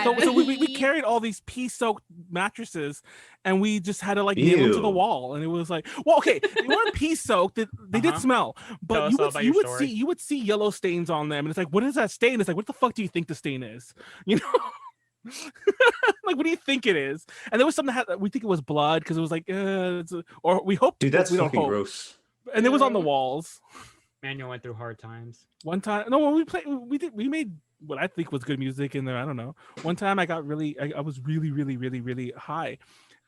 So we carried all these pee-soaked mattresses, and we just had to like nail them to the wall, and it was like, well, okay, they weren't pee-soaked. They did smell, but you would see yellow stains on them, and it's like, what is that stain? It's like, what the fuck do you think the stain is? You know, like, what do you think it is? And there was something that we think it was blood because it was like, or we hope. Dude, that's fucking gross. And it was on the walls. Manuel went through hard times. One time, no, when we made what I think was good music in there. I don't know. One time I was really high,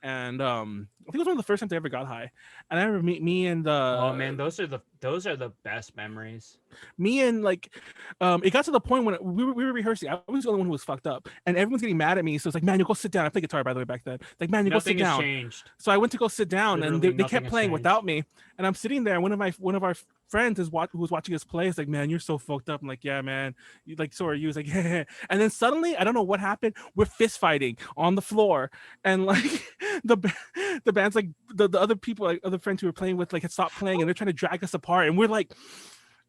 and I think it was one of the first times I ever got high. And I remember me and oh man, those are the best memories. Me and like, it got to the point when we were rehearsing. I was the only one who was fucked up, and everyone's getting mad at me. So it's like, man, you go sit down. I played guitar, by the way, back then. Like, man, you go sit down. Changed. So I went to go sit down, Literally, and they kept playing without me. And I'm sitting there. And one of our friends who was watching us play is like, man, you're so fucked up. I'm like, yeah, man. You like, so are you? He's like, yeah. And then suddenly, I don't know what happened. We're fist fighting on the floor, and like the band's like the other people, like other friends who were playing with, like had stopped playing, and they're trying to drag us apart, and we're like,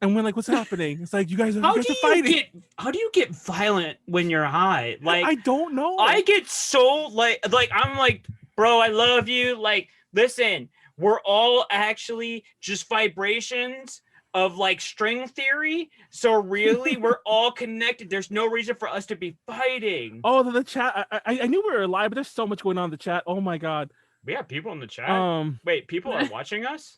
what's happening? It's like, you guys are fighting. How do you get violent when you're high? Like, I don't know. I get so like I'm like, bro, I love you. Like, listen, we're all actually just vibrations of like string theory. So really, we're all connected. There's no reason for us to be fighting. Oh, the chat. I knew we were live, but there's so much going on in the chat. Oh my god. We have people in the chat. Wait, people are watching us?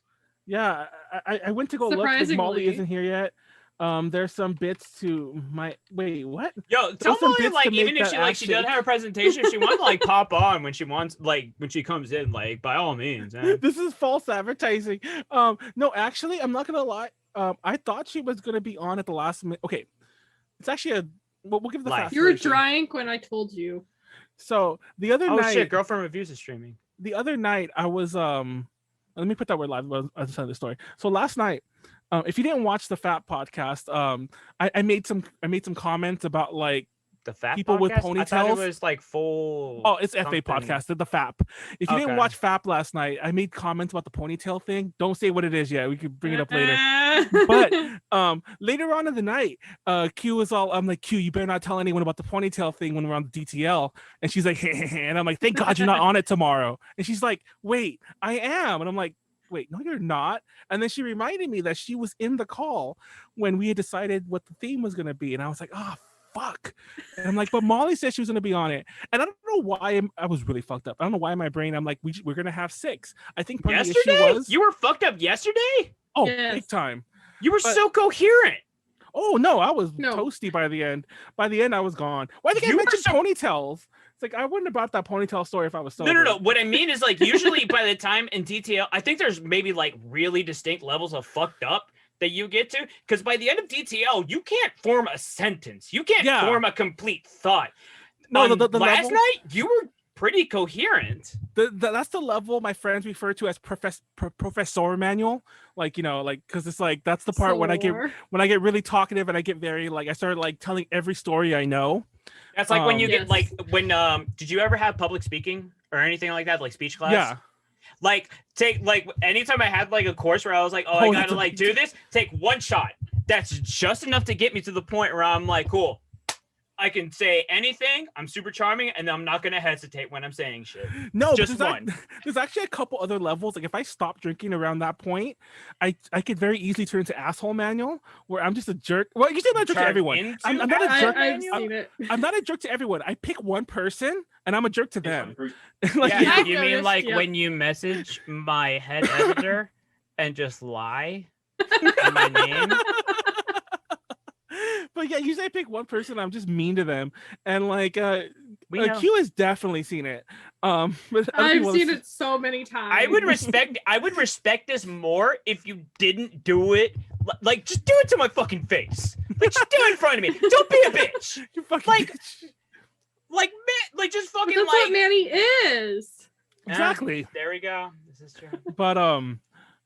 Yeah, I went to go look because Molly isn't here yet. There's some bits to my what? Yo, tell Molly, like, even if she doesn't have a presentation, if she wants to like pop on when she comes in, like, by all means. Man. This is false advertising. No, actually, I'm not gonna lie. I thought she was gonna be on at the last minute. Okay, it's actually we'll give the fast. You were drank when I told you. So the other night, shit, Girlfriend Reviews is streaming. The other night I was let me put that word live. I'll tell the story. So last night, if you didn't watch the Fat podcast, I made some comments about like the Fat people podcast? with ponytails. I thought it was like full. Oh, it's FA podcast, the FAP. If you didn't watch FAP last night, I made comments about the ponytail thing. Don't say what it is yet. We can bring it up later. But later on in the night, Q was all, I'm like, Q, you better not tell anyone about the ponytail thing when we're on the DTL. And she's like, and I'm like, thank God you're not on it tomorrow. And she's like, wait, I am. And I'm like, wait, no, you're not. And then she reminded me that she was in the call when we had decided what the theme was going to be. And I was like, oh, fuck. And I'm like, but Molly said she was going to be on it. And I don't know why I was really fucked up. I don't know why in my brain I'm like, we're going to have 6. I think part yesterday? Of the issue was... You were fucked up yesterday? Oh, yes. Big time. You were so coherent. Oh, no, I was toasty by the end. By the end, I was gone. Why did I mention ponytails? It's like, I wouldn't have brought that ponytail story if I was sober. No. What I mean is, like, usually by the time in DTL, I think there's maybe like really distinct levels of fucked up that you get to, because by the end of DTL, you can't form a sentence. You can't form a complete thought. No, the last level... night, you were pretty coherent. That's the level my friends refer to as Professor Manuel. Like, you know, like, because it's like, that's the part when I get really talkative and I get very, like, I started like telling every story I know. That's like when you get like when did you ever have public speaking or anything like that, like speech class? Yeah. Like anytime I had like a course where I was like, I gotta like do this, take one shot. That's just enough to get me to the point where I'm like, cool, I can say anything. I'm super charming, and I'm not gonna hesitate when I'm saying shit. No, just one. There's actually a couple other levels. Like if I stop drinking around that point, I could very easily turn into asshole Manuel, where I'm just a jerk. Well, you say I'm not a jerk to everyone. I'm not a jerk. I've seen it. I'm not a jerk to everyone. I pick one person, and I'm a jerk to them. Like, you mean like when you message my head editor and just lie in my name? But yeah, usually I pick one person. I'm just mean to them, and like Q has definitely seen it. But I've seen it so many times. I would respect this more if you didn't do it. Like, just do it to my fucking face. Like, just do it in front of me. Don't be a bitch. You fucking bitch. Like just fucking. But that's what Manny is. Exactly. There we go. This is true. But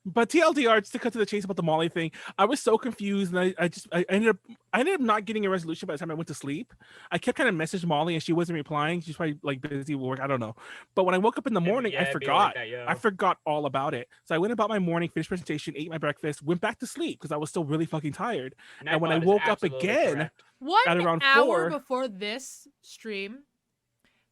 But TLDR, just to cut to the chase about the Molly thing, I was so confused, and I ended up not getting a resolution by the time I went to sleep. I kept kind of messaging Molly, and she wasn't replying. She's probably like busy with work. I don't know. But when I woke up in the morning, I forgot. I forgot all about it. So I went about my morning, finished presentation, ate my breakfast, went back to sleep because I was still really fucking tired. And when I woke up again, at around 4 before this stream,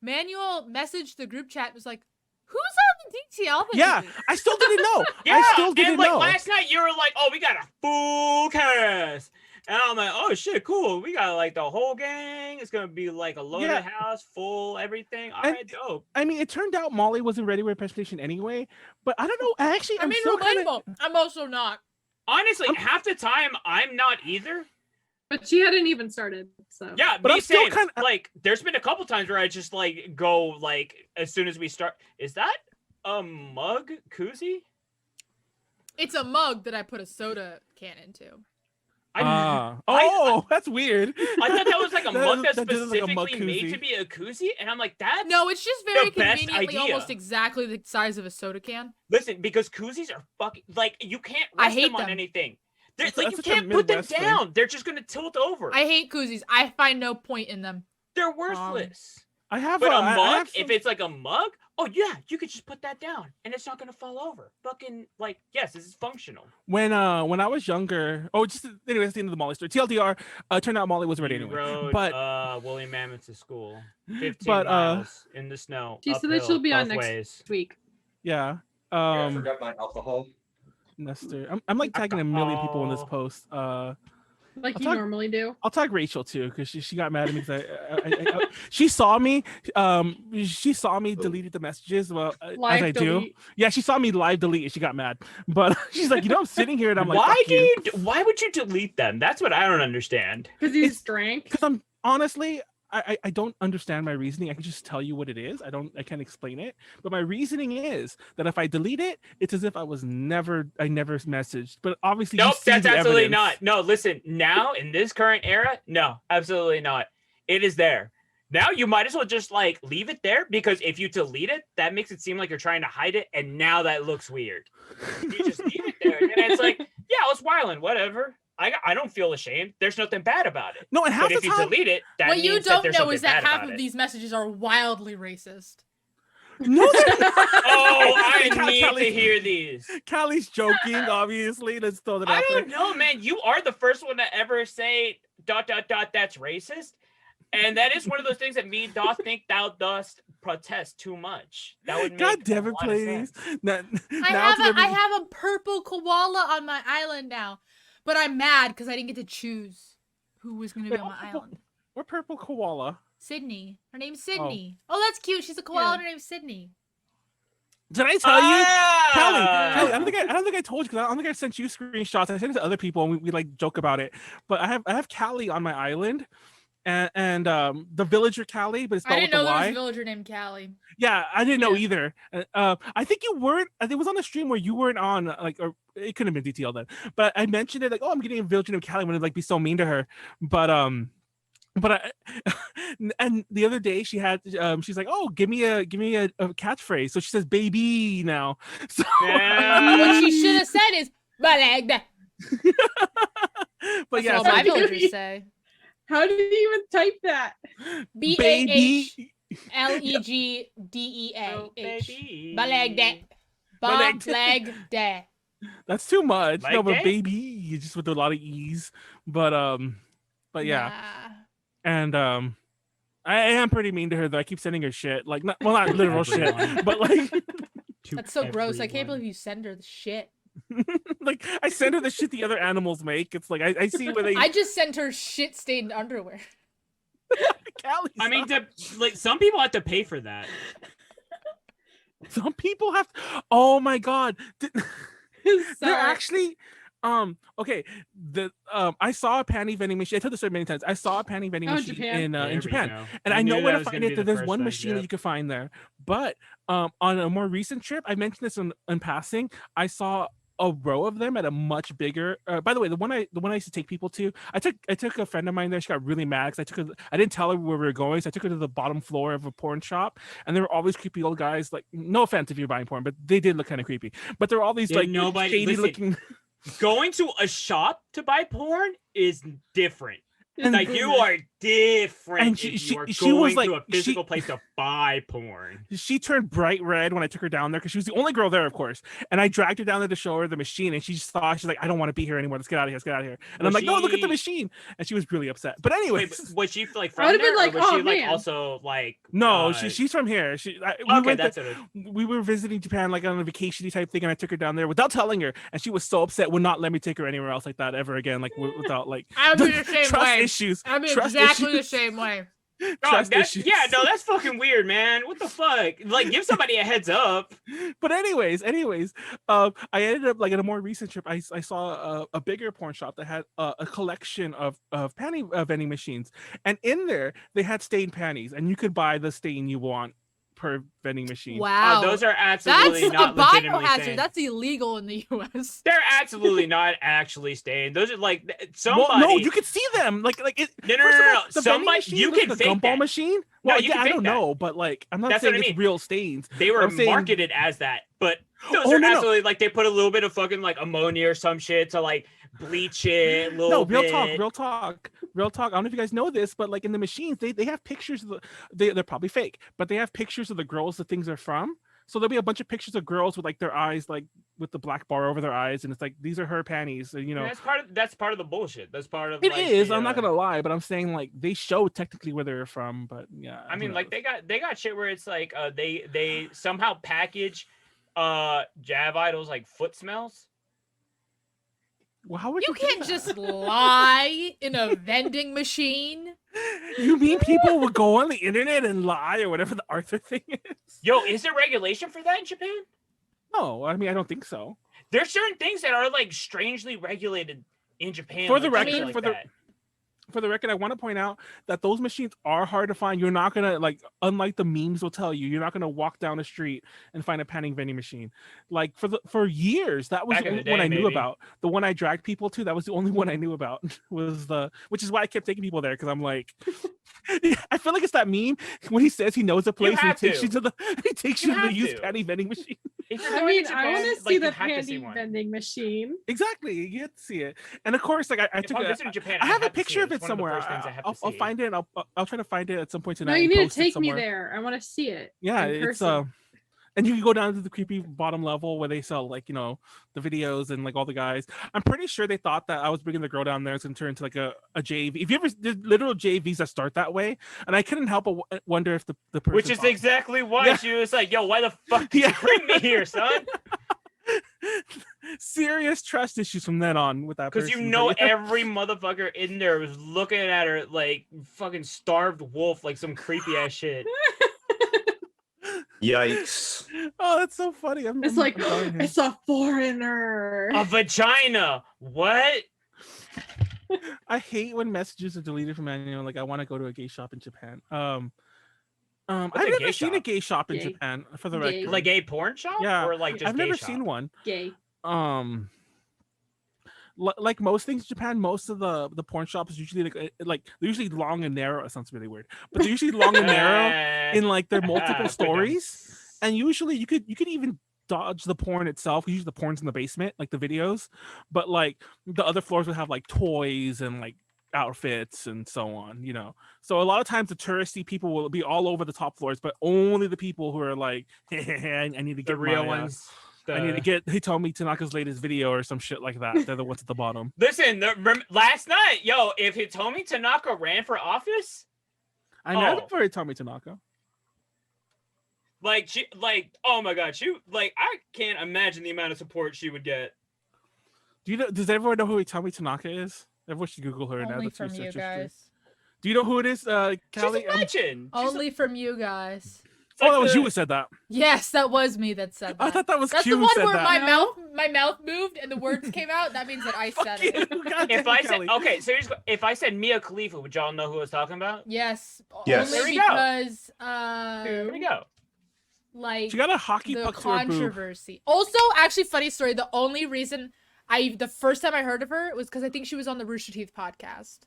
Manuel messaged the group chat and was like, who's on the DTL? Yeah, I still didn't know. Yeah, I still didn't and like know. last night you were like, "Oh, we got a full cast," and I'm like, "Oh shit, cool. We got like the whole gang. It's gonna be like a loaded house, full everything. All right, dope." I mean, it turned out Molly wasn't ready with her presentation anyway, but I don't know. I'm still relatable. I'm also not. Honestly, half the time I'm not either. But she hadn't even started, so yeah. But I'm still kind of like. There's been a couple times where I just like go like as soon as we start. Is that a mug koozie? It's a mug that I put a soda can into. That's weird. I thought that was like a mug that's specifically like mug made to be a koozie, and I'm like, that. No, it's just very conveniently idea. Almost exactly the size of a soda can. Listen, because koozies are fucking like you can't rest them on anything. Like you can't put them down. Thing. They're just gonna tilt over. I hate koozies. I find no point in them. They're worthless. I have but a mug. If it's like a mug, oh yeah, you could just put that down and it's not gonna fall over. Fucking like yes, this is functional. When I was younger, anyway, that's the end of the Molly story. TLDR, turned out Molly wasn't ready anyway. Rode Woolly Mammoth to school, 15 miles in the snow. She said that she'll be on next week. Yeah. I forgot my alcohol. Nestor, I'm like tagging a million people in this post. Like you normally do. I'll tag Rachel too because she got mad at me because she saw me. She saw me deleted the messages. Well, as I do. Yeah, she saw me live delete and she got mad. But she's like, I'm sitting here and I'm like, why would you delete them? That's what I don't understand. Because he's drank. Because I'm honestly. I don't understand my reasoning. I can just tell you what it is. I can't explain it. But my reasoning is that if I delete it, it's as if I never messaged. But obviously, nope, that's absolutely not. No, listen, now in this current era, no, absolutely not. It is there. Now you might as well just like leave it there because if you delete it, that makes it seem like you're trying to hide it, and now that looks weird. You just leave it there, and it's like, yeah, I was wilding, whatever. I don't feel ashamed. There's nothing bad about it. No, and half but if you delete it, that what means you don't that know is that half of it. these messages are wildly racist. No, I need to hear these. Callie's joking, obviously. Let's throw that out I don't know, man. You are the first one to ever say ... that's racist. And that is one of those things that me doth think thou dost protest too much. That would make God damn it, please. I have a purple koala on my island now. But I'm mad because I didn't get to choose who was going to be on my island. What purple koala? Sydney. Her name's Sydney. Oh, that's cute. She's a koala and her name's Sydney. Did I tell you? Callie, I don't think I told you because I don't think I sent you screenshots. I sent it to other people and we like joke about it. But I have Callie on my island. And the villager Callie, but it's spelled with a Y. I didn't know there was a villager named Callie. Yeah, I didn't know either. I think you weren't. It was on a stream where you weren't on, like, or it couldn't have been DTL then. But I mentioned it, like, oh, I'm getting a villager named Callie. I want to like be so mean to her, but and the other day she had, she's like, oh, give me a catchphrase. So she says baby now. So what she should have said is balagda. But that's what my villagers say. How do you even type that? BAHLEGDEAH. Balagda. Balagda. That's too much. No, but baby, you just with a lot of E's. But yeah. And I am pretty mean to her though. I keep sending her shit. Like not literal shit, but like that's so gross. I can't believe you send her the shit. Like I send her the shit the other animals make. It's like I see where they. I just sent her shit stained underwear. I mean, like some people have to pay for that. Some people have. Oh my god, they're actually. Okay. I saw a panty vending machine. I told this story many times. I saw a panty vending machine in Japan, and I know where to find it. There's one machine that you can find there. But on a more recent trip, I mentioned this in passing. I saw a row of them at a much bigger. By the way, the one I used to take people to, I took a friend of mine there. She got really mad because I didn't tell her where we were going, so I took her to the bottom floor of a porn shop, and there were all these creepy old guys. Like, no offense if you're buying porn, but they did look kind of creepy. But there were all these like shady looking. Going to a shop to buy porn is different. Like you are different. And you are going to a physical place to buy porn. She turned bright red when I took her down there because she was the only girl there, of course. And I dragged her down there to show her the machine, and she just thought, she's like, I don't want to be here anymore. Let's get out of here. Let's get out of here. And I'm like, no, look at the machine. And she was really upset. But anyway, was she like from there? Like, or was she like also like? No, she's from here. We were visiting Japan like on a vacation type thing, and I took her down there without telling her, and she was so upset. Would not let me take her anywhere else like that ever again. Like without like. I'd be the same way. Issues. I'd be exactly the same way. No, that's fucking weird, man. What the fuck? Like, give somebody a heads up. But anyways, I ended up like at a more recent trip. I saw a bigger porn shop that had a collection of panty vending machines, and in there they had stained panties, and you could buy the stain you want per vending machine. Wow, those are absolutely not legitimately stained. That's illegal in the U.S. They're absolutely not actually stained. Those are like somebody. Well, no, you can see them. Like it. No. Somebody, you can fake gumball that machine. Well, no, I don't know, but like I'm not saying it's real stains. They were marketed as that, but those are absolutely like they put a little bit of fucking like ammonia or some shit to like bleach it a little bit. Real talk. I don't know if you guys know this, but like in the machines, they have pictures of they're probably fake, but they have pictures of the girls the things are from. So there'll be a bunch of pictures of girls with like their eyes like with the black bar over their eyes, and it's like these are her panties. You know, that's part of the bullshit. That's part of it. Like, is I'm not gonna lie, but I'm saying like they show technically where they're from, but yeah. I mean, like they got shit where it's like they somehow package Jav Idol's like foot smells. Well, how would you can't just lie in a vending machine? You mean people would go on the internet and lie or whatever the Arthur thing is? Yo, is there regulation for that in Japan? No, I mean I don't think so. There's certain things that are like strangely regulated in Japan. For the record, for the record, I want to point out that those machines are hard to find. You're not gonna like, unlike the memes will tell you, you're not gonna walk down the street and find a panty vending machine. Like for years, that was the only one I knew about. The one I dragged people to, that was the only one I knew about. Which is why I kept taking people there, because I'm like, I feel like it's that meme when he says he knows a place and he takes you to the used panty vending machine. I mean, I want to see the panty vending machine. Exactly, you have to see it. And of course, like I took I have a picture of it somewhere. I'll find it. I'll try to find it at some point tonight. No, you need to take me there. I want to see it. Yeah, it's and you can go down to the creepy bottom level where they sell like, you know, the videos and like all the guys. I'm pretty sure they thought that I was bringing the girl down there to turn into like a JV. If you ever did literal JVs that start that way, and I couldn't help but wonder if the person, which is exactly why she was like, "Yo, why the fuck did you bring me here, son?" Serious trust issues from then on with that person. Because you know every motherfucker in there was looking at her like fucking starved wolf, like some creepy ass shit. Yikes. Oh, that's so funny. It's a foreigner. A vagina. What? I hate when messages are deleted from Manuel. Like, I want to go to a gay shop in Japan. I've never seen a gay shop in Japan, for the record. Like a porn shop? Yeah. Or like just I've never seen one. Gay. Like most things in Japan, most of the porn shops is usually like they're usually long and narrow. It sounds really weird, but they're usually long and narrow in like their multiple stories. And usually you could even dodge the porn itself. Usually the porn's in the basement, like the videos, but like the other floors would have like toys and like outfits and so on, you know. So a lot of times the touristy people will be all over the top floors, but only the people who are like, I need to get the real ones. I need to get Hitomi Tanaka's latest video or some shit like that. They're the ones at the bottom. Listen, last night, yo, if Hitomi Tanaka ran for office, I never for Hitomi Tanaka. Like oh my god, I can't imagine the amount of support she would get. Does everyone know who Hitomi Tanaka is? Everyone should Google her now. Only from you guys. Do you know who it is, Callie? She's a legend. Only from you guys. Oh, that was you who said that. Yes, that was me that said that. I thought that was That's Q the one who said where that. my mouth moved and the words came out. That means that I said it. If I said seriously, if I said Mia Khalifa, would y'all know who I was talking about? Yes. Yes. Only There we go. because There we go. like she got a hockey the puck to her boob. controversy. Also, actually, funny story. The only reason the first time I heard of her was because I think she was on the Rooster Teeth podcast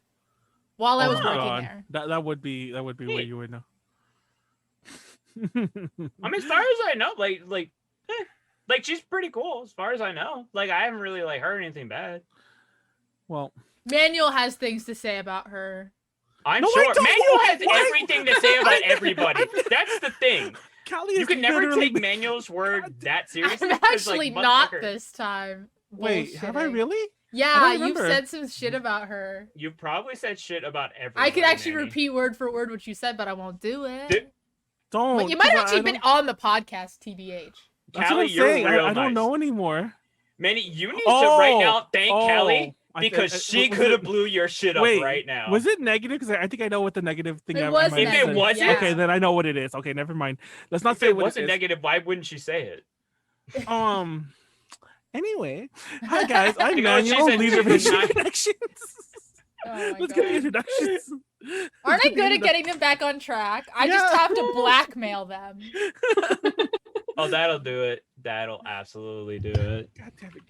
while I was working there. That would be where you would know. I mean, as far as I know, like she's pretty cool. As far as I know, like I haven't really like heard anything bad. Well, Manuel has things to say about her. I'm sure Manuel has everything to say about everybody. That's the thing. Callie you can never take Manuel's word that seriously. I'm actually not this time. Wait, have I really? Yeah, you've said some shit about her. You probably said shit about everyone. I could actually repeat word for word what you said, but I won't do it. Don't. But you might have actually been on the podcast, TBH. Callie, you're real I don't know anymore. Manny, you need to right now thank Callie because she could have blew your shit up right now. Was it negative? Because I think I know what the negative thing it was. If it wasn't, okay, then I know what it is. Okay, never mind. Let's not say it wasn't negative. Why wouldn't she say it? Anyway, hi guys, I'm Manuel, leader of Asian Connections. Let's get the introductions. Aren't I good at getting them back on track? I just have to blackmail them. Oh, that'll do it. That'll absolutely do it. God damn it,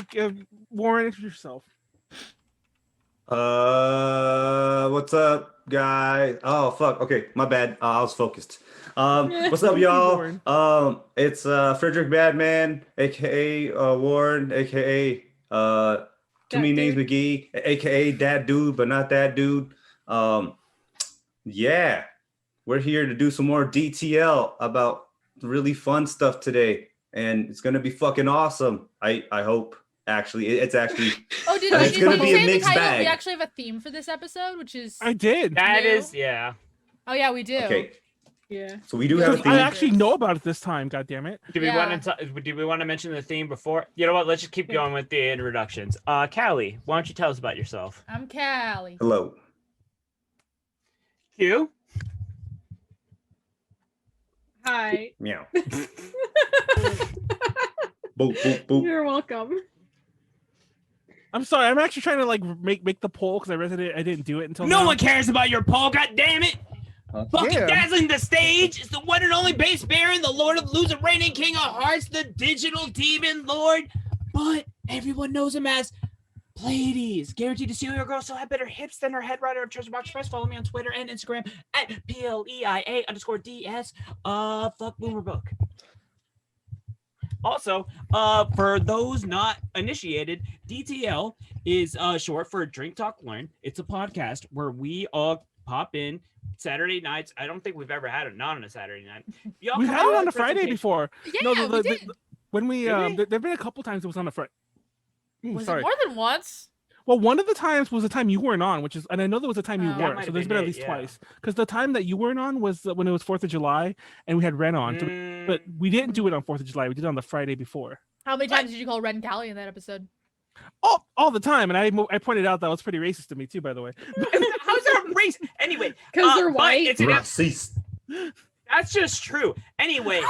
Kelly. Warren, introduce yourself. What's up, guys? Oh, fuck. Okay, my bad. I was focused. What's up, y'all? It's Frederick Badman, aka Warren, aka too many names McGee, aka that dude, but not that dude. Yeah, we're here to do some more DTL about really fun stuff today, and it's gonna be fucking awesome. I hope. Actually, it's actually. Oh, did it's gonna be a mixed bag. We actually have a theme for this episode, which is. I did. That is, yeah. Oh yeah, we do. Okay. Yeah. So we do have a theme. I actually know about it this time. God damn it. Do we want to mention the theme before? You know what? Let's just keep going with the introductions. Callie, why don't you tell us about yourself? I'm Callie. Hello. Kyuu. Hi. Meow. Boop boop boop. You're welcome. I'm sorry. I'm actually trying to like make the poll because I realized I didn't do it until. No one cares about your poll. God damn it! Fucking dazzling the stage is the one and only Base Baron, the Lord of Loser, reigning King of Hearts, the digital demon lord. But everyone knows him as Pleiades. Guaranteed to steal your girl, so have better hips than her head writer of Treasure Box Press. Follow me on Twitter and Instagram at PLEIA_DS. Fuck Boomer Book. Also, for those not initiated, DTL is short for Drink Talk Learn. It's a podcast where we all pop in Saturday nights. I don't think we've ever had it not on a Saturday night. We've had it on a Friday before. Yeah, we did. When we there've been a couple times it was on a Friday. Was it more than once? Well, one of the times was the time you weren't on, and I know there was a time you weren't, so there's been at least twice. Because the time that you weren't on was when it was 4th of July, and we had Ren on. But we didn't do it on 4th of July. We did it on the Friday before. How many times did you call Ren Callie in that episode? All the time, and I pointed out that was pretty racist to me too, by the way. How's that racist? Anyway, because they're white. It's racist. That's just true. Anyway,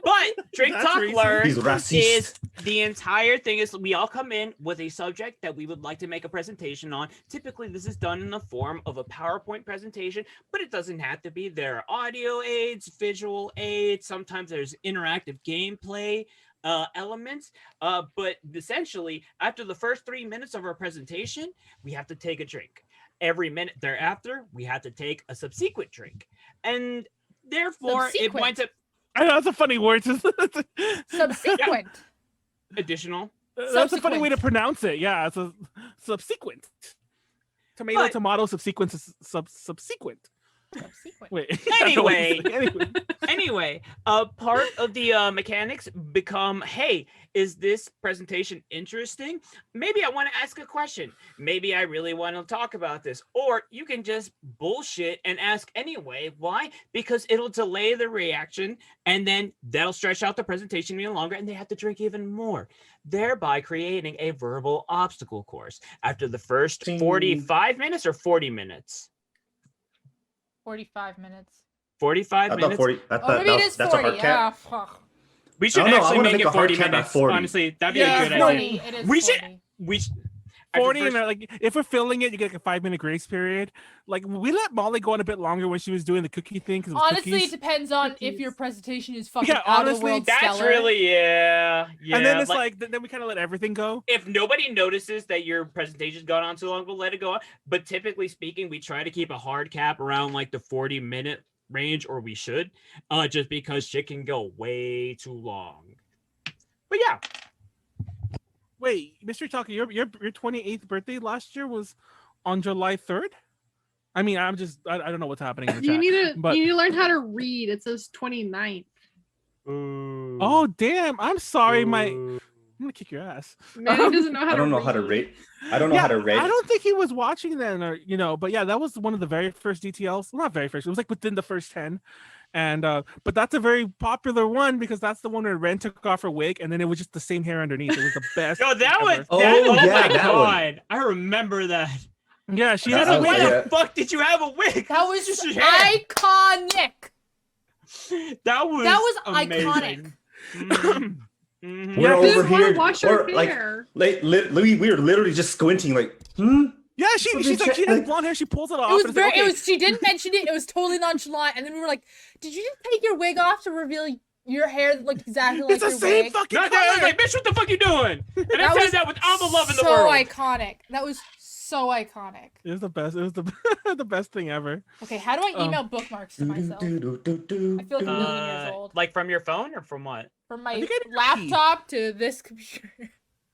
but Drink Talk Learn is the entire thing is we all come in with a subject that we would like to make a presentation on. Typically, this is done in the form of a PowerPoint presentation, but it doesn't have to be. There are audio aids, visual aids. Sometimes there's interactive gameplay elements. But essentially, after the first 3 minutes of our presentation, we have to take a drink. Every minute thereafter, we have to take a subsequent drink. And therefore, it winds up... I know, that's a funny word. Subsequent. Additional. That's a funny way to pronounce it. Yeah, it's a subsequent. Tomato, subsequent, subsequent. Wait. Anyway, part of the mechanics become, hey, is this presentation interesting? Maybe I want to ask a question. Maybe I really want to talk about this. Or you can just bullshit and ask anyway. Why? Because it'll delay the reaction, and then that'll stretch out the presentation even longer, and they have to drink even more, thereby creating a verbal obstacle course. After the first 45 minutes or 40 minutes? 45 minutes. 45 minutes? 40. Maybe it is 40. Yeah. We should actually make it 40 minutes. Honestly, that'd be a good idea. We should. 40 and like if we're filling it, you get like a 5-minute grace period. Like we let Molly go on a bit longer when she was doing the cookie thing. Honestly, it depends on if your presentation is fucking out honestly, of the world that's stellar. really yeah. And then it's like then we kind of let everything go. If nobody notices that your presentation's gone on too long, we'll let it go on. But typically speaking, we try to keep a hard cap around like the 40-minute range, or we should, just because shit can go way too long. But yeah. Wait, Mystery Talker, your 28th birthday last year was on July 3rd? I mean, I don't know what's happening in the chat. You need to learn how to read. It says 29th. Ooh. Oh, damn. I'm sorry. I'm gonna kick your ass. Manny doesn't know how to read. I don't know how to rate. I don't know how to rate. I don't think he was watching then, or but yeah, that was one of the very first DTLs. Well, not very first. It was like within the first 10. And but that's a very popular one because that's the one where Ren took off her wig and then it was just the same hair underneath. It was the best. No, that ever. was my god. I remember that. Yeah, she had a wig. Why the fuck did you have a wig? That was just iconic. That was iconic. We're over here, wash her hair. we were literally just squinting, like, Yeah, she's like, she has blonde hair. She pulls it off. It was. She didn't mention it. It was totally nonchalant. And then we were like, "Did you just take your wig off to reveal your hair that looked exactly like your wig?" It's the same fucking color. I was like, "Bitch, what the fuck you doing?" And I said that with all the love in the world. So iconic. That was so iconic. It was the best. It was the best thing ever. Okay, how do I email bookmarks to myself? I feel like a million years old. Like from your phone or from what? From my laptop to this computer.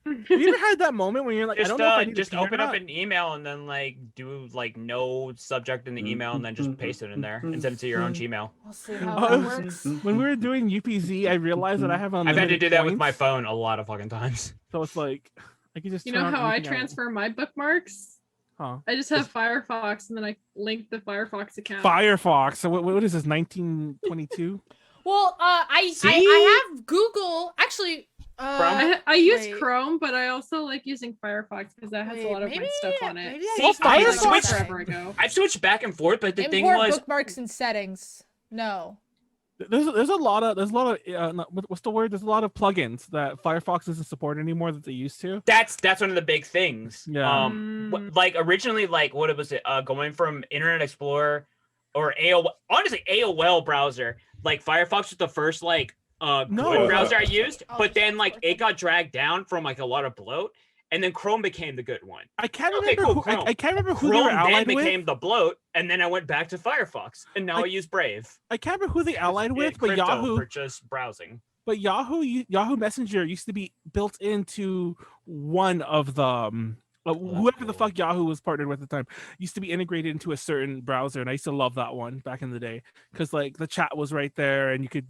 Have you ever had that moment when you're like, just, I don't know if I need just to open up an email and then like do like no subject in the email and then just paste it in there and send it to your own Gmail. We'll see how that works. When we were doing UPZ, I realized that I have I've had to do that with my phone a lot of fucking times. So it's like I can just. You know how I transfer my bookmarks? Huh. I just have Firefox and then I link the Firefox account. Firefox. So what is this? 1922. Well, I have Google actually. I use Chrome, but I also like using Firefox because that has a lot of my stuff on it. I've switched back and forth, but the thing was bookmarks and settings. No. There's a lot of what's the word? There's a lot of plugins that Firefox doesn't support anymore that they used to. That's one of the big things. Yeah. Like originally, like what was it? Going from Internet Explorer or AOL, honestly AOL browser. Like Firefox was the first good browser I used, but then like it got dragged down from like a lot of bloat, and then Chrome became the good one. I can't remember. I can't remember who Chrome they were allied then with. became the bloat, and then I went back to Firefox, and now I use Brave. I can't remember who they allied with, but Yahoo for just browsing. But Yahoo Messenger used to be built into one of the whoever the fuck Yahoo was partnered with at the time used to be integrated into a certain browser, and I used to love that one back in the day because like the chat was right there, and you could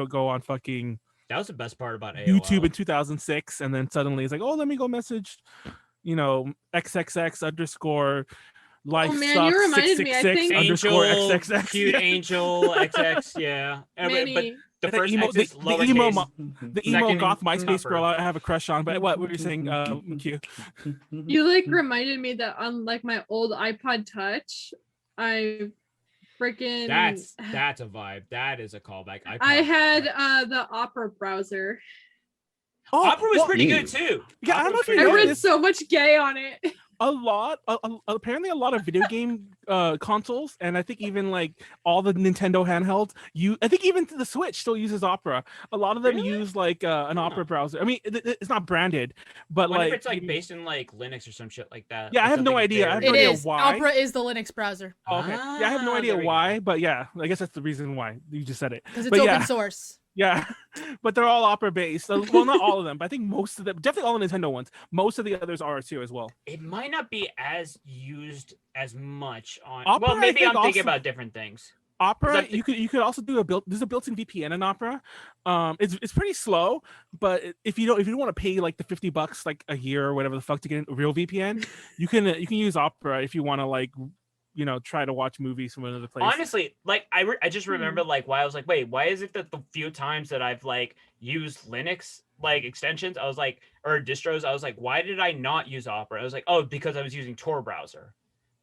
go on fucking. That was the best part about AOL. YouTube in 2006, and then suddenly it's like, oh, let me go message, XXX_ life man, sucks, you reminded me. I think _XXX. Cute Angel XX, yeah. Manny, but the first the emo goth MySpace girl I have a crush on. But what were you saying, Q? You like reminded me that on like my old iPod Touch, I freaking that's a vibe. That is a callback. I had the Opera browser. Oh, Opera was pretty good too. Yeah, I don't know if I read so much gay on it. Apparently a lot of video game consoles, and I think even like all the Nintendo handhelds, I think even the Switch still uses Opera. A lot of them use like an Opera browser. I mean, it's not branded, but like it's like based in like Linux or some shit like that. Yeah, I have no idea. I have no idea why. Opera is the Linux browser. Oh, okay. Yeah, I have no idea why, but yeah, I guess that's the reason why you just said it. Because it's open source. Yeah, but they're all Opera based. Well, not all of them, but I think most of them, definitely all the Nintendo ones. Most of the others are too as well. It might not be as used as much on. Opera, well, maybe I'm thinking about different things. Opera, you could also do there's a built-in VPN in Opera. It's pretty slow, but if you don't want to pay like the $50 like a year or whatever the fuck to get a real VPN, you can use Opera if you want to like. Try to watch movies from another place. Honestly, like I just remember like why I was like, wait, why is it that the few times that I've like used Linux like extensions, I was like, or distros, I was like, why did I not use Opera? I was like, oh, because I was using Tor browser.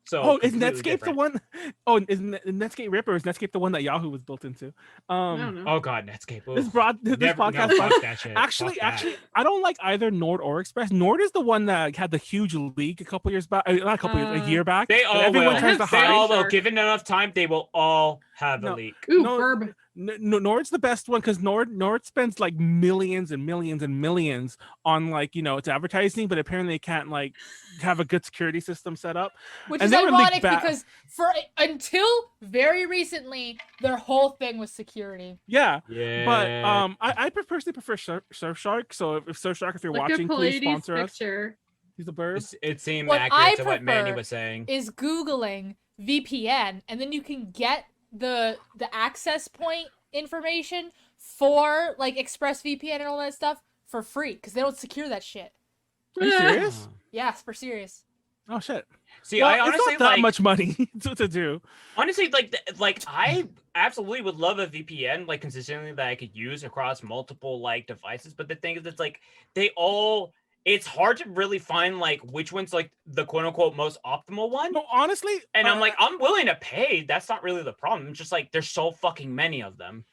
So is Netscape different. the one? Oh, is Netscape Ripper? Or is Netscape the one that Yahoo was built into? I don't know. Oh God, Netscape. This podcast. No, fuck that shit. Actually, I don't like either Nord or Express. Nord is the one that had the huge leak a couple years back, not a couple years, a year back. They all everyone will. tries to hide. They all will. Given enough time, they will all have a leak. Ooh, verb. Nord's the best one because Nord spends like millions and millions and millions on like its advertising, but apparently they can't like have a good security system set up. Which is ironic because until very recently their whole thing was security. Yeah. But I personally prefer Surfshark. So if Surfshark, if you're watching, please sponsor us. He's a bird. It seemed accurate to what Manny was saying. Is Googling VPN, and then you can get the access point information for like ExpressVPN and all that stuff for free because they don't secure that shit. Are you serious? Yes, for serious. Oh shit. See, I honestly it's not that much money to do. Honestly, like I absolutely would love a VPN like consistently that I could use across multiple like devices. But the thing is, it's like it's hard to really find like which one's like the quote unquote most optimal one. No, honestly, and I'm like, I'm willing to pay. That's not really the problem. It's just like there's so fucking many of them.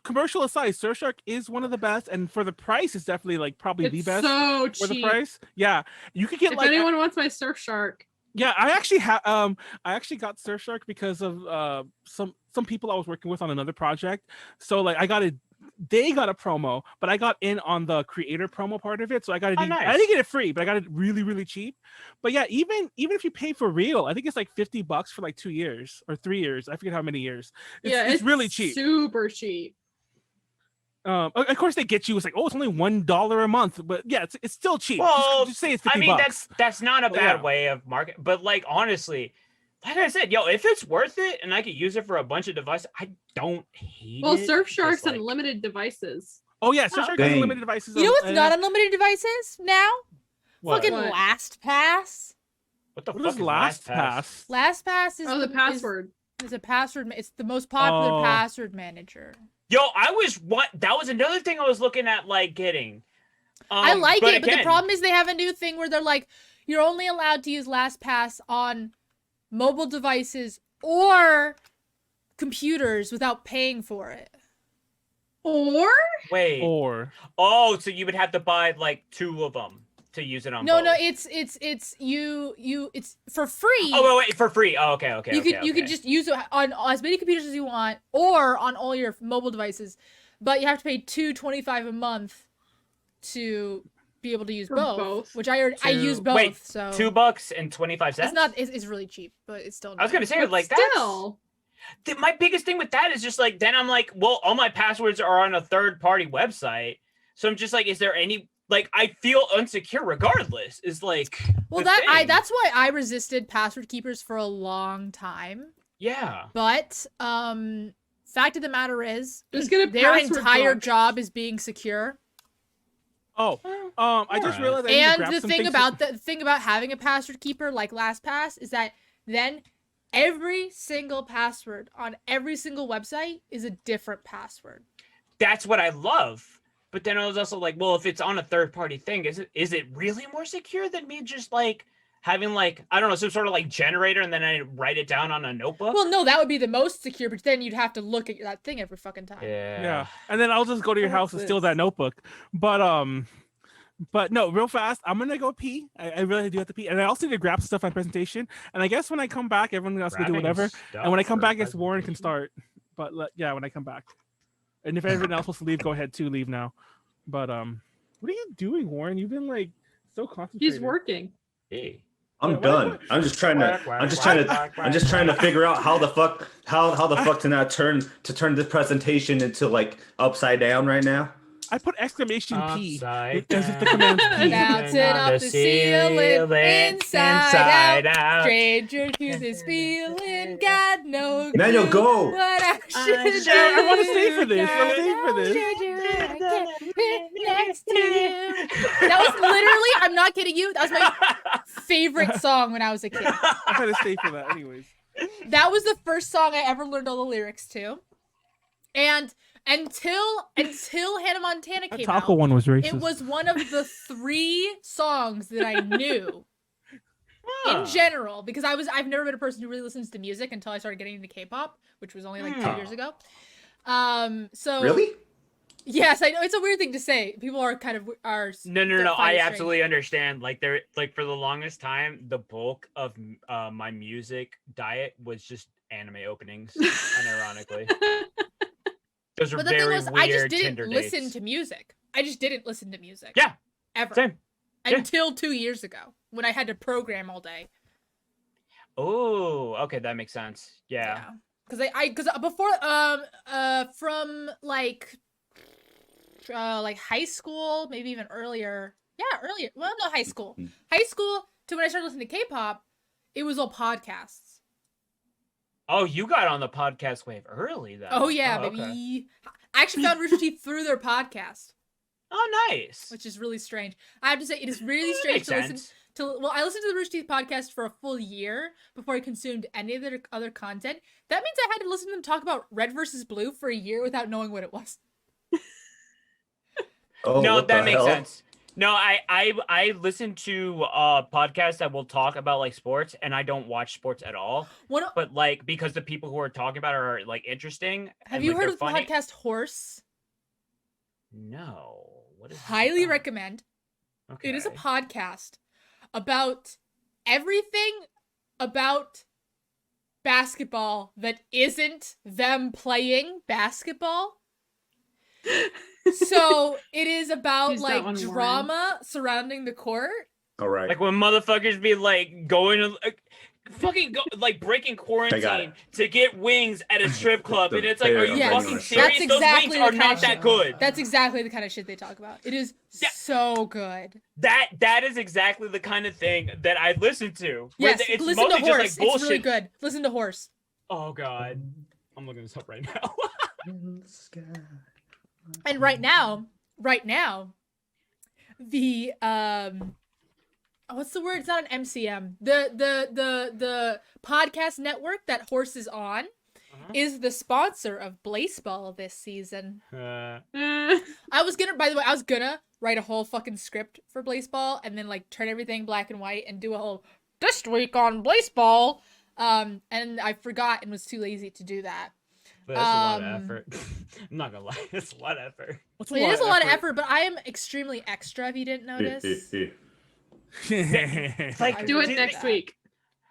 Commercial aside, Surfshark is one of the best, and for the price, it's definitely like probably the best. So cheap. For the cheap. price, yeah, you could get if anyone wants my Surfshark. Yeah, I actually got Surfshark because of some people I was working with on another project. So like they got a promo, but I got in on the creator promo part of it. So I got it. Nice. I didn't get it free, but I got it really, really cheap. But yeah, even if you pay for real, I think it's like $50 for like 2 years or 3 years. I forget how many years. It's really cheap. Super cheap. Of course they get you. It's like, oh, it's only $1 a month, but yeah, it's still cheap. Well, just say it's $50. I mean, that's not a bad way of market, but like honestly, like I said, if it's worth it and I could use it for a bunch of devices, I don't hate it. Well, Surfshark's unlimited devices. Oh yeah, Surfshark has unlimited devices. You know what's not unlimited devices now? What? Fucking LastPass. What fuck is LastPass? LastPass is the password. It's a password. It's the most popular password manager. That was another thing I was looking at, like getting. I like it, but the problem is they have a new thing where they're like, you're only allowed to use LastPass on mobile devices or computers without paying for it. Or? Wait. Or. Oh, so you would have to buy like 2 of them to use it on both. No, it's for free. Oh, wait, for free. Oh, okay. You could just use it on as many computers as you want or on all your mobile devices, but you have to pay $2.25 a month to be able to use both. Which I use both. Wait, so $2.25. It's really cheap, but it's still. I was gonna say like still. My biggest thing with that is just like then I'm like, well, all my passwords are on a third-party website, so I'm just like, is there any like I feel insecure regardless? Is like that's why I resisted password keepers for a long time. Yeah. But fact of the matter is, just get a their entire job is being secure. Oh, I just realized. And the thing about having a password keeper like LastPass is that then every single password on every single website is a different password. That's what I love. But then I was also like, well, if it's on a third-party thing, is it really more secure than me just like having like, I don't know, some sort of like generator and then I write it down on a notebook? Well, no, that would be the most secure, but then you'd have to look at that thing every fucking time. Yeah. And then I'll just go to your house and steal that notebook. But no, real fast, I'm gonna go pee. I really do have to pee, and I also need to grab stuff on presentation. And I guess when I come back, everyone else can do whatever. And when I come back, I guess Warren can start. But yeah, when I come back, and if everyone else wants to leave, go ahead too. Leave now. But what are you doing, Warren? You've been like so concentrated. He's working. Hey. I'm done. I'm just trying to figure out how the fuck to not turn this presentation into like upside down right now. I put exclamation P as if the command's P. Bouncing off the ceiling, inside out. Stranger to this feeling, God knows. Manuel, go. What I should do. I want to stay for this. Next to you. That was literally, I'm not kidding you, that was my favorite song when I was a kid. I had to stay for that anyways. That was the first song I ever learned all the lyrics to. And until Hannah Montana came out, one was racist. it was one of the 3 songs that I knew. in general, because I've never been a person who really listens to music until I started getting into K-pop, which was only like 2 years ago. So really? Yes, I know it's a weird thing to say. People are kind of No. I absolutely understand. Like for the longest time, the bulk of my music diet was just anime openings, unironically. Those are very weird. I just didn't listen to music. I just didn't listen to music. Yeah. Ever. Same. Until 2 years ago, when I had to program all day. Oh, okay, that makes sense. Yeah. Because because before from like high school, maybe even earlier. Yeah, earlier. Well, no, high school. High school to when I started listening to K-pop, it was all podcasts. Oh, you got on the podcast wave early then. Oh yeah, baby. Okay. I actually found Rooster Teeth through their podcast. Oh, nice. Which is really strange. I have to say, it is really strange to listen to. Well, I listened to the Rooster Teeth podcast for a full year before I consumed any of their other content. That means I had to listen to them talk about Red versus Blue for a year without knowing what it was. Oh, no, that makes hell? sense. No, I listen to podcasts that will talk about like sports, and I don't watch sports at all. But like because the people who are talking about it are like interesting. Have you heard of the podcast Horse? No. What is Highly recommend. Okay. It is a podcast about everything about basketball that isn't them playing basketball. So it is about like drama surrounding the court. All right. Like when motherfuckers be like going to like breaking quarantine to get wings at a strip club, and it's like, are you fucking serious? That's exactly Those wings are not that good. That's exactly the kind of shit they talk about. It is so good. That is exactly the kind of thing that I listen to. Yes, it's listen to Horse. Just like it's really good. Listen to Horse. Oh god, I'm looking this up right now. And right now, the what's the word? It's not an MCM. The podcast network that Horse is on is the sponsor of Blaseball this season. I was gonna write a whole fucking script for Blaseball and then like turn everything black and white and do a whole this week on Blaseball. And I forgot and was too lazy to do that. But that's a lot of effort. I'm not gonna lie, it's a lot of effort. It is a lot of effort, but I am extremely extra. If you didn't notice, like do it next week.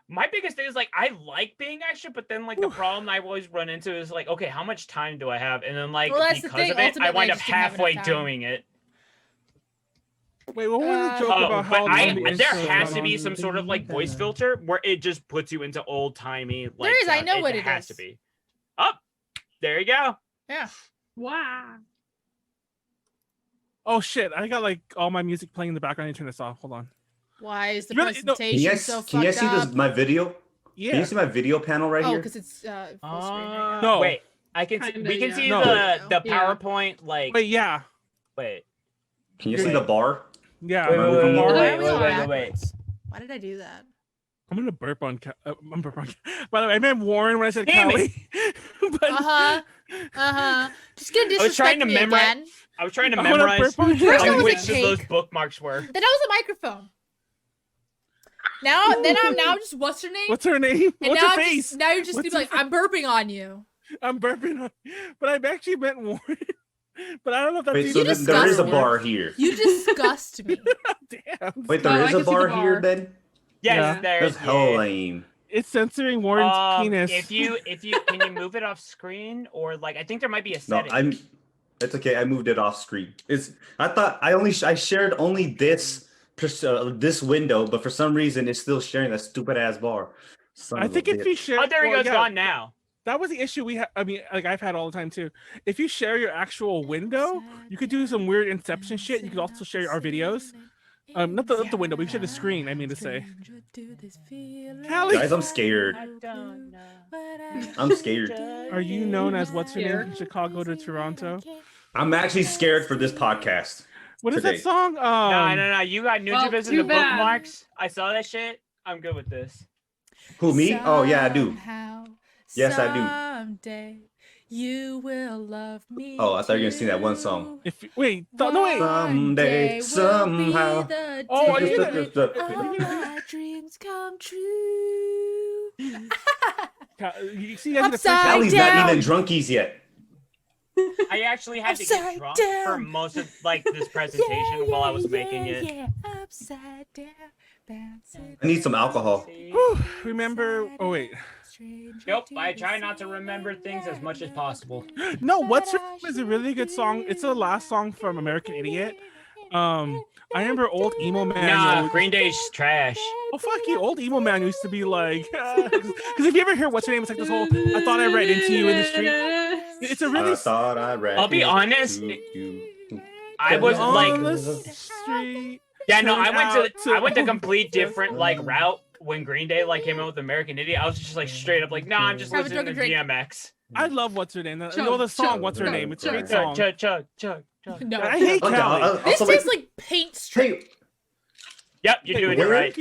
My biggest thing is like I like being extra, but then like the problem I always run into is like, okay, how much time do I have? And then like because of it, I wind up halfway doing it. Wait, what was the joke about how there has to be some sort of like voice filter where it just puts you into old timey. Like, there is. I know what it has to be. Up. There you go. Yeah. Wow. Oh shit! I got like all my music playing in the background. I need to turn this off. Hold on. Why is the presentation so fucked up? Can you see my video? Yeah. Can you see my video panel right here? Oh, because it's full screen right now. No. Wait. We can see the PowerPoint like. Wait. Yeah. Wait. Can you see the bar? Yeah. Wait. Why did I do that? I'm gonna burp on. By the way, I meant Warren when I said Callie. Just gonna disrespect me again. I was trying to memorize which of those bookmarks were. Then I was a microphone. Now I'm just what's her name? What's her name? And what's her face? Now you're just gonna be like, I'm burping on you. I'm burping on, but I actually meant Warren. But I don't know if that's. Wait, so there is a bar here. You disgust me. Damn. Wait, there is a bar here then? Yes, that's hella lame. It's censoring Warren's penis. If you can you move it off screen or like I think there might be a setting. No, it's okay. I moved it off screen. I thought I shared only this window, but for some reason it's still sharing that stupid ass bar. I think if you share, there he goes, gone now. That was the issue we had. I mean, like I've had all the time too. If you share your actual window, you could do some weird Inception shit. You could also share our videos. Not the window, but you share the screen. I mean to say. Callie. Guys, I'm scared. I'm scared. Are you known as what's your name from Chicago to Toronto? I'm actually scared for this podcast. What is that song? No. You got Nujabes in the bookmarks. I saw that shit. I'm good with this. Who, me? Oh yeah, I do. Yes, I do. Someday You will love me. Oh, I thought you were gonna sing that one song. Wait. Someday, somehow. Oh, all my dreams come true. You see, Callie's not even drunkies yet. I actually had to get drunk for most of this presentation while I was making it. Yeah, upside down. I need some alcohol. Remember? Oh wait. Nope, I try not to remember things as much as possible. No, What's Her Name is a really good song. It's the last song from American Idiot. I remember old emo man. Nah, Green Day's trash. Oh fuck you! Old emo man used to be like, because if you ever hear What's Her Name, it's like this whole I thought I read into you in the street. It's a really. I thought I read. I'll be honest. I was on the street. Yeah, no, I went to complete different route when Green Day came out with American Idiot. I was just straight up nah, I'm just listening to DMX. I love What's Her Name. I know the song What's Her Name. It's a great song. Chug. No, I hate Callie. This tastes like paint strip. Yep, you're doing it right.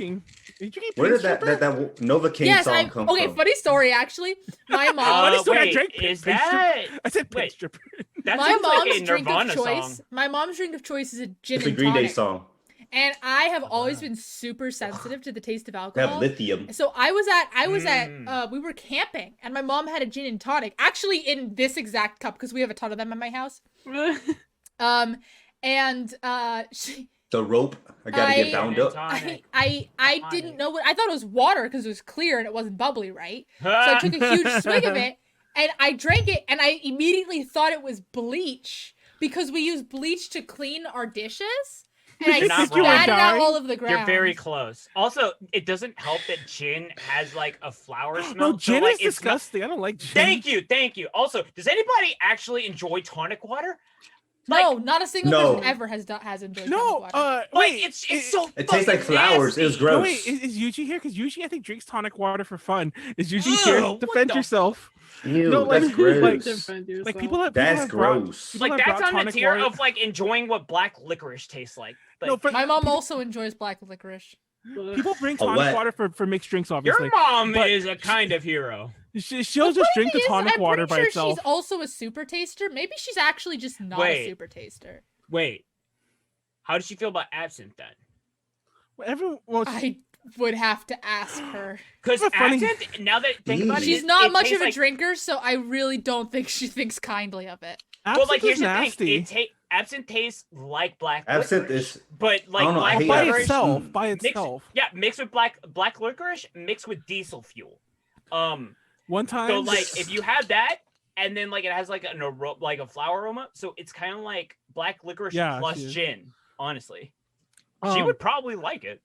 Where did that Nova King song come from? Okay, funny story actually. My mom. Is that? I said paint stripper. That my mom's like a drink of Nirvana choice. song. My mom's drink of choice is a gin It's and a Green Day tonic. song. And I have always been super sensitive to the taste of They alcohol. have lithium. So we were camping and my mom had a gin and tonic, actually in this exact cup because we have a ton of them at my house. The rope. I gotta get bound up. I didn't know what I thought it was water because it was clear and it wasn't bubbly, right? So I took a huge swig of it and I drank it and I immediately thought it was bleach because we use bleach to clean our dishes. And I spat out all of the ground. You're very close. Also, it doesn't help that gin has a flower smell. No, gin is disgusting. I don't like gin. Thank you. Also, does anybody actually enjoy tonic water? No, not a single person ever has enjoyed tonic water. Wait, it's so. It tastes like flowers. It was gross. No, wait, is Yuji here? Because Yuji, I think, drinks tonic water for fun. Is Yuji here? Defend yourself. Ew, no, that's gross. People have that's gross. That's on the tier of enjoying what black licorice tastes like. My mom also enjoys black licorice. People bring tonic water for mixed drinks, obviously. Your mom is a kind of hero. She'll just drink the tonic water by itself. She's also a super taster. Maybe she's actually just not a super taster. Wait, how does she feel about absinthe then? I would have to ask her. Because absinthe, now that I think about it, she's not much of a drinker, so I really don't think she thinks kindly of it. Absinthe well, here's the thing: absinthe tastes like black absinthe licorice, is, but black by licorice itself. Mixed with black licorice, mixed with diesel fuel. One time, so if you have that, and then it has a flower aroma, so it's kind of like black licorice plus gin. Honestly, she would probably like it.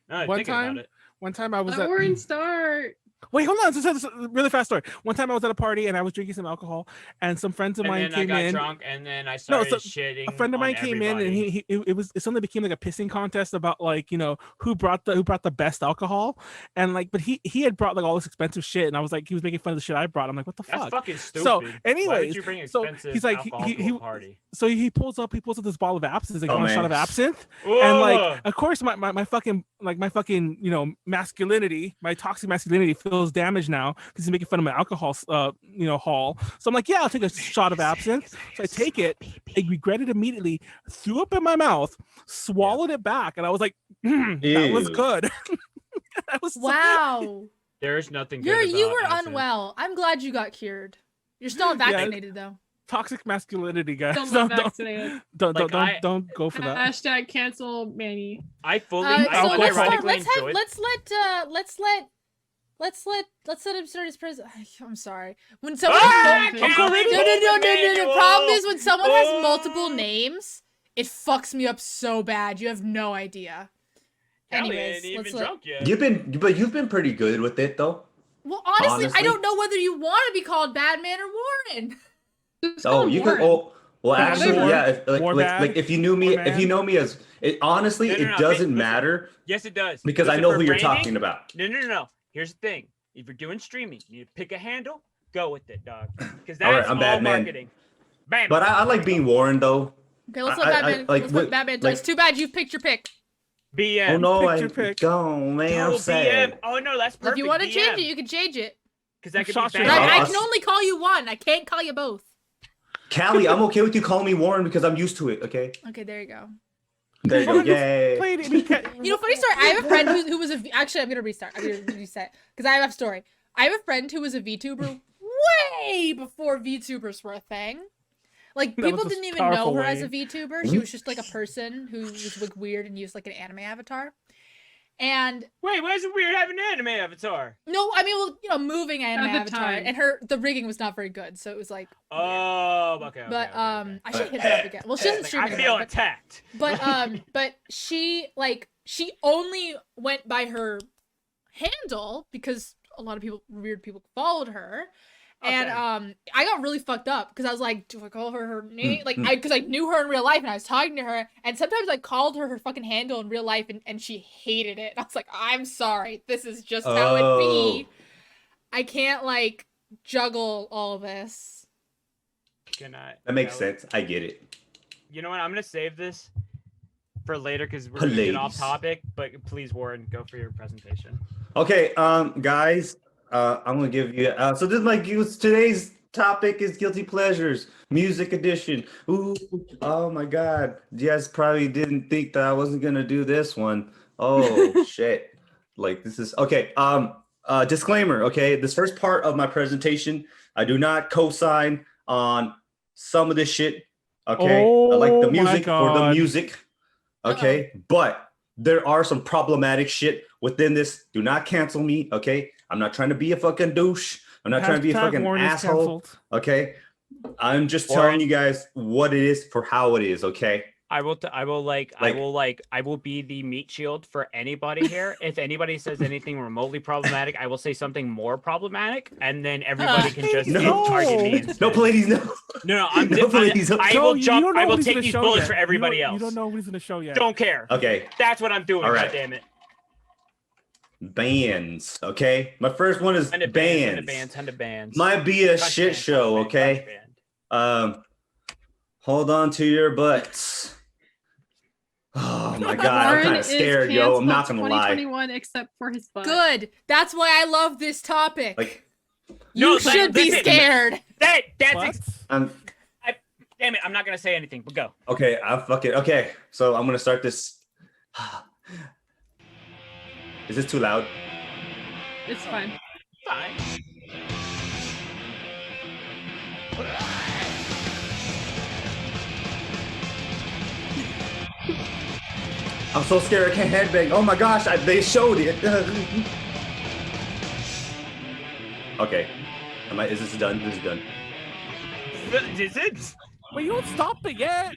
One time I was at Orange Start. Wait, hold on. This is a really fast story. One time I was at a party and I was drinking some alcohol, and some friends of mine came in. I got drunk, and then I started shitting. A friend of mine came in, and it suddenly became a pissing contest about who brought the best alcohol, and but he had brought all this expensive shit, and I was he was making fun of the shit I brought. I'm like, what the fuck? That's fucking stupid. So, anyways, why did you bring expensive he's alcohol to a party? So he pulls up this bottle of absinthe, you want a shot of absinthe, and of course my fucking masculinity, my toxic masculinity feels damaged now because he's making fun of my alcohol haul. So I'm like, yeah, I'll take a shot of absinthe. So I take it, I regret it immediately, threw up in my mouth, swallowed it back, and I was like, that was good. That was wow. There's nothing good you were absinthe. unwell. I'm glad you got cured. You're still vaccinated though. Toxic masculinity, guys. Don't go for that. Hashtag cancel Manny. I fully Let's let him start his prison. I'm sorry. When someone no. The problem is when someone has multiple names, it fucks me up so bad. You have no idea. Anyways, you've been pretty good with it though. Well, honestly, I don't know whether you want to be called Badman or Warren. Oh, you could. Oh, well, actually, yeah. If you knew me, if you know me as, it honestly, it doesn't matter. Yes, it does. Because I know who you're talking about. No. Here's the thing: if you're doing streaming, you need to pick a handle. Go with it, dog. Because that's all marketing. Bam. But I like being Warren though. Okay, let's let Batman. Let's let Batman do it. It's too bad you picked your pick. BM. Oh no, I don't, man. I'm sad. Oh no, that's perfect. If you want to change it, you can change it. Because that could be bad. I can only call you one. I can't call you both. Callie, I'm okay with you calling me Warren because I'm used to it. Okay. Okay, there you go. There you go. Yay. You know, funny story. I have a friend who was actually, I'm gonna restart. I'm gonna reset because I have a story. I have a friend who was a VTuber way before VTubers were a thing. Like, people didn't even know her as a VTuber. She was just like a person who was like weird and used like an anime avatar. And wait, why is it weird having an anime avatar? No, I mean, well, you know, moving anime avatar, and the rigging was not very good, so it was like. Oh, okay. But I should hit her up again. Well, she doesn't stream anymore. I feel attacked. But she only went by her handle because a lot of weird people followed her. And I got really fucked up because I was like, do I call her name? Like, because I knew her in real life and I was talking to her, and sometimes I called her fucking handle in real life, and she hated it. And I was like, I'm sorry, this is just how it be. I can't like juggle all this. That makes sense. I get it. You know what? I'm gonna save this for later because we're gonna get off topic. But please, Warren, go for your presentation. Okay, guys. I'm gonna give you. So this is my today's topic is guilty pleasures, music edition. Ooh, oh my God! You guys probably didn't think that I wasn't gonna do this one. Oh shit! Like this is okay. Disclaimer. Okay, this first part of my presentation, I do not co-sign on some of this shit. Okay, I like the music for the music. Okay, but there are some problematic shit within this. Do not cancel me. Okay. I'm not trying to be a fucking douche. I'm not trying to be a fucking asshole. Okay. I'm just telling you guys what it is for how it is. Okay. I will be the meat shield for anybody here. If anybody says anything remotely problematic, I will say something more problematic, and then everybody can just target me instead. No, Pleiades, no. No, I will jump. I will take these bullets for everybody else. You don't know what he's gonna show yet. Don't care. Okay. That's what I'm doing. All right. God damn it. Bands. Okay. My first one is bands. Might be a shit show. Okay. Hold on to your butts. Oh my God, I'm kind of scared, yo. I'm not gonna lie. 2021, except for his butt. Good. That's why I love this topic. Like, you should be scared. Damn it, I'm not gonna say anything, but go. Okay, okay, so I'm gonna start this. Is this too loud? It's fine. Fine. I'm so scared I can't headbang. Oh my gosh, they showed it. Okay. Is this done? This is done. Is it? Well, you don't stop it yet.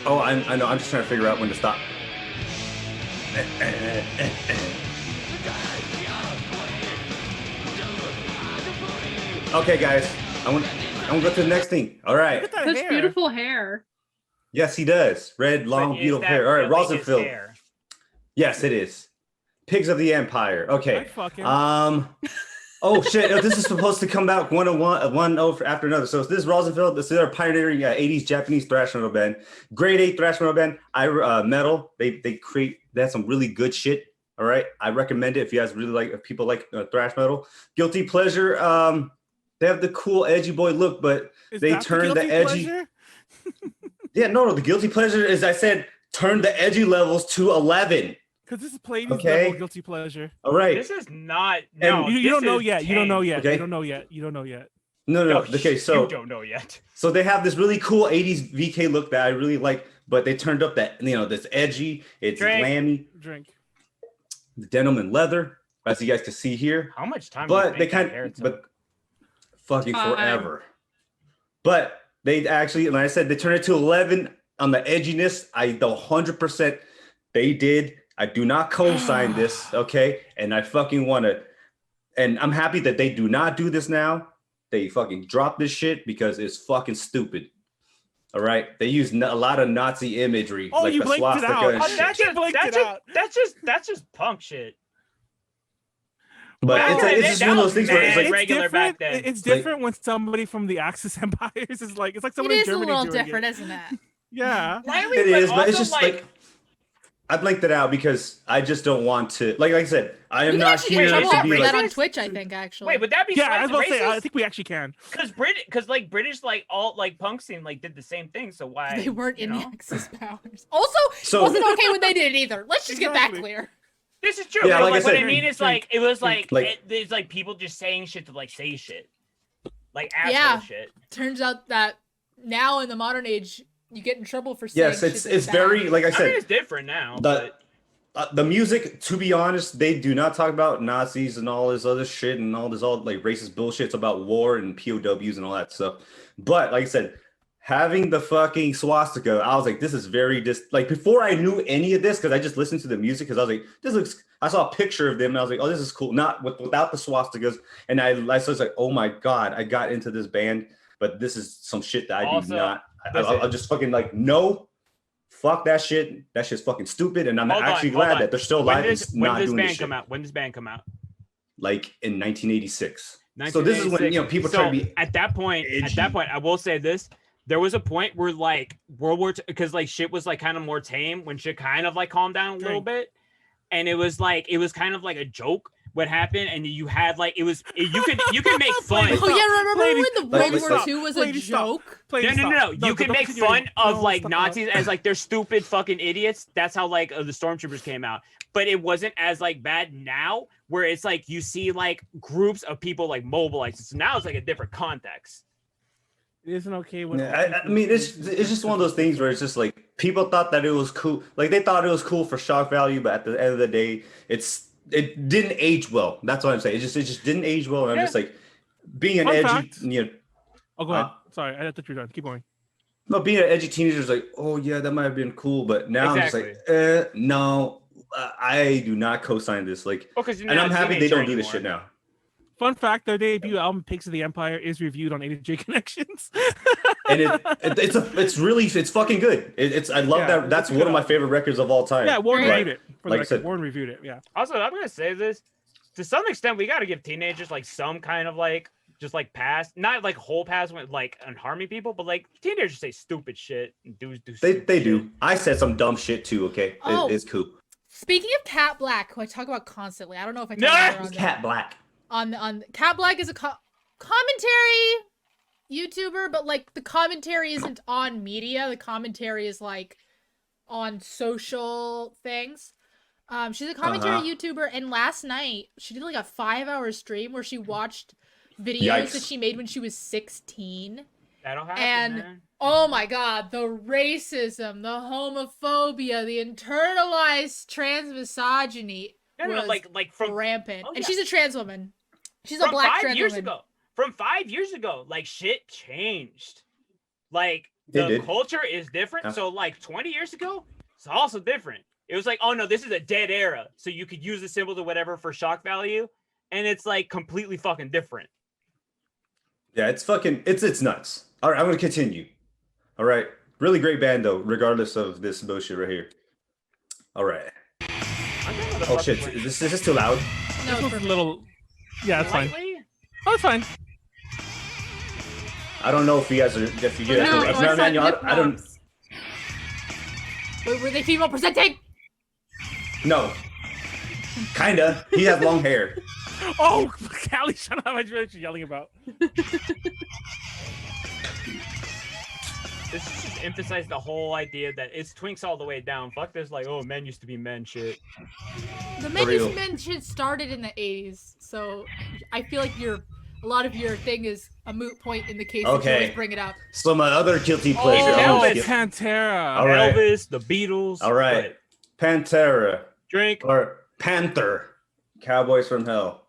Oh, I know. I'm just trying to figure out when to stop. Okay, guys. I'm gonna go to the next thing. All right. Such beautiful hair. Yes, he does. Red, long, beautiful hair. All right, Rosenfeld. Yes, it is. Pigs of the Empire. Okay. Oh shit! This is supposed to come out one after another. So this is Rosenfeld. This is our pioneering '80s Japanese thrash metal band. Grade A thrash metal band. Metal. They have some really good shit. All right, I recommend it if you guys really like. If people like thrash metal. Guilty pleasure. They have the cool edgy boy look, but they turn the edgy. Yeah, no. The guilty pleasure is I said turn the edgy levels to 11. Because this is Pleiades level guilty pleasure. All right. This is not. No, you don't know yet. 10. You don't know yet. Okay. You don't know yet. You don't know yet. No. Okay, so you don't know yet. So they have this really cool 80s VK look that I really like, but they turned up that this edgy, it's glammy. Drink. The denim and leather, as you guys can see here. How much time? But they fucking forever. But they actually, like I said, they turned it to 11 on the edginess. I 100% they did. I do not co-sign this, okay? And I fucking want to, and I'm happy that they do not do this now. They fucking drop this shit because it's fucking stupid. All right, they use a lot of Nazi imagery, like you the blinked swastika it out. and shit. That's just punk shit. But it's just one of those things where it's like regular back then. It's different when somebody from the Axis Empires is like, it's like someone in Germany. It is a little different, isn't it? Yeah, it is, but it's just like I blanked it out because I just don't want to. Like I said, I am not here to be like on Twitch. I think actually. Wait, would that be? Yeah, I was about to say. I think we actually can. Because like British like all like punk scene like did the same thing. So why they weren't in the Axis powers? Also, it wasn't okay when they did it either. Let's just get that clear. This is true. Yeah, like I said, what I mean is like it was like it's like people just saying shit to like say shit, like asshole shit. Turns out that now in the modern age, you get in trouble for saying shit. It's very like I said. I mean, it's different now. The music, to be honest, they do not talk about Nazis and all this other shit and all like racist bullshit. It's about war and POWs and all that stuff. But like I said, having the fucking swastika, I was like, this is very like before I knew any of this because I just listened to the music because I was like, this looks. I saw a picture of them and I was like, oh, this is cool. Not without the swastikas, and I was like, oh my god, I got into this band, but this is some shit that I do not. I'll just fucking like no. Fuck that shit. That shit's fucking stupid, and I'm actually glad that they're still alive and not doing this shit. When does band come out? Like in 1986. So this is when people try to be at that point. Edgy. At that point, I will say this: there was a point where like World War II, because like shit was like kind of more tame when shit kind of like calmed down a little bit, and it was kind of like a joke what happened, and you had like you can make fun. Oh yeah, remember when the World War II was a joke? No. You can make fun of like Nazis as like they're stupid fucking idiots. That's how like the stormtroopers came out. But it wasn't as like bad now, where it's like you see like groups of people like mobilized. So now it's like a different context. It isn't okay when I mean it's just one of those things where it's just like people thought that it was cool. Like they thought it was cool for shock value, but at the end of the day, it didn't age well. That's what I'm saying. It just didn't age well. And I'm just like being an edgy, Oh, go ahead. Sorry, I thought you were done. Keep going. No, being an edgy teenager is like, oh yeah, that might have been cool, but now I'm just like, no, I do not co-sign this. Like, and I'm happy they don't do this shit now. Fun fact: their debut album, "Pigs of the Empire," is reviewed on AJ Connections. And it's fucking good. I love that. That's one of my favorite records of all time. Yeah, Warren reviewed it. Like I said, Warren reviewed it. Yeah. Also, I'm gonna say this to some extent. We got to give teenagers like some kind of like just like pass, not like whole pass when like on harming people, but like teenagers say stupid shit and do. They do. I said some dumb shit too. Okay, it's cool. Speaking of Cat Black, who I talk about constantly, I don't know if I talk about Cat Black. On Cat Black is a commentary YouTuber, but like the commentary isn't on media. The commentary is like on social things. She's a commentary YouTuber, and last night she did like a 5-hour stream where she watched videos that she made when she was 16. That'll happen, and man. Oh my god, the racism, the homophobia, the internalized trans misogyny was like from rampant. And she's a trans woman. She's a black trans woman. From 5 years ago, like shit changed. Like the culture is different. So like 20 years ago, it's also different. It was like, oh no, this is a dead era. So you could use the symbols or whatever for shock value. And it's like completely fucking different. Yeah, it's nuts. All right, I'm gonna continue. All right, really great band though, regardless of this bullshit right here. All right. Oh shit, is this too loud? No, it's a little. Yeah, it's fine. Oh, it's fine. I don't know if you guys are. I don't. Wait, were they female presenting? No. Kinda. He has long hair. Oh, Callie, shut up! What you're yelling about. This just emphasized the whole idea that it's twinks all the way down. Fuck this, like, oh, men used to be men shit. The men used to be men shit started in the 80s, so I feel like a lot of your thing is a moot point in the case that you always bring it up. So my other guilty pleasure. Elvis, Pantera. All right. Elvis, the Beatles. All right. Pantera. Drink. Or Panther. Cowboys from Hell.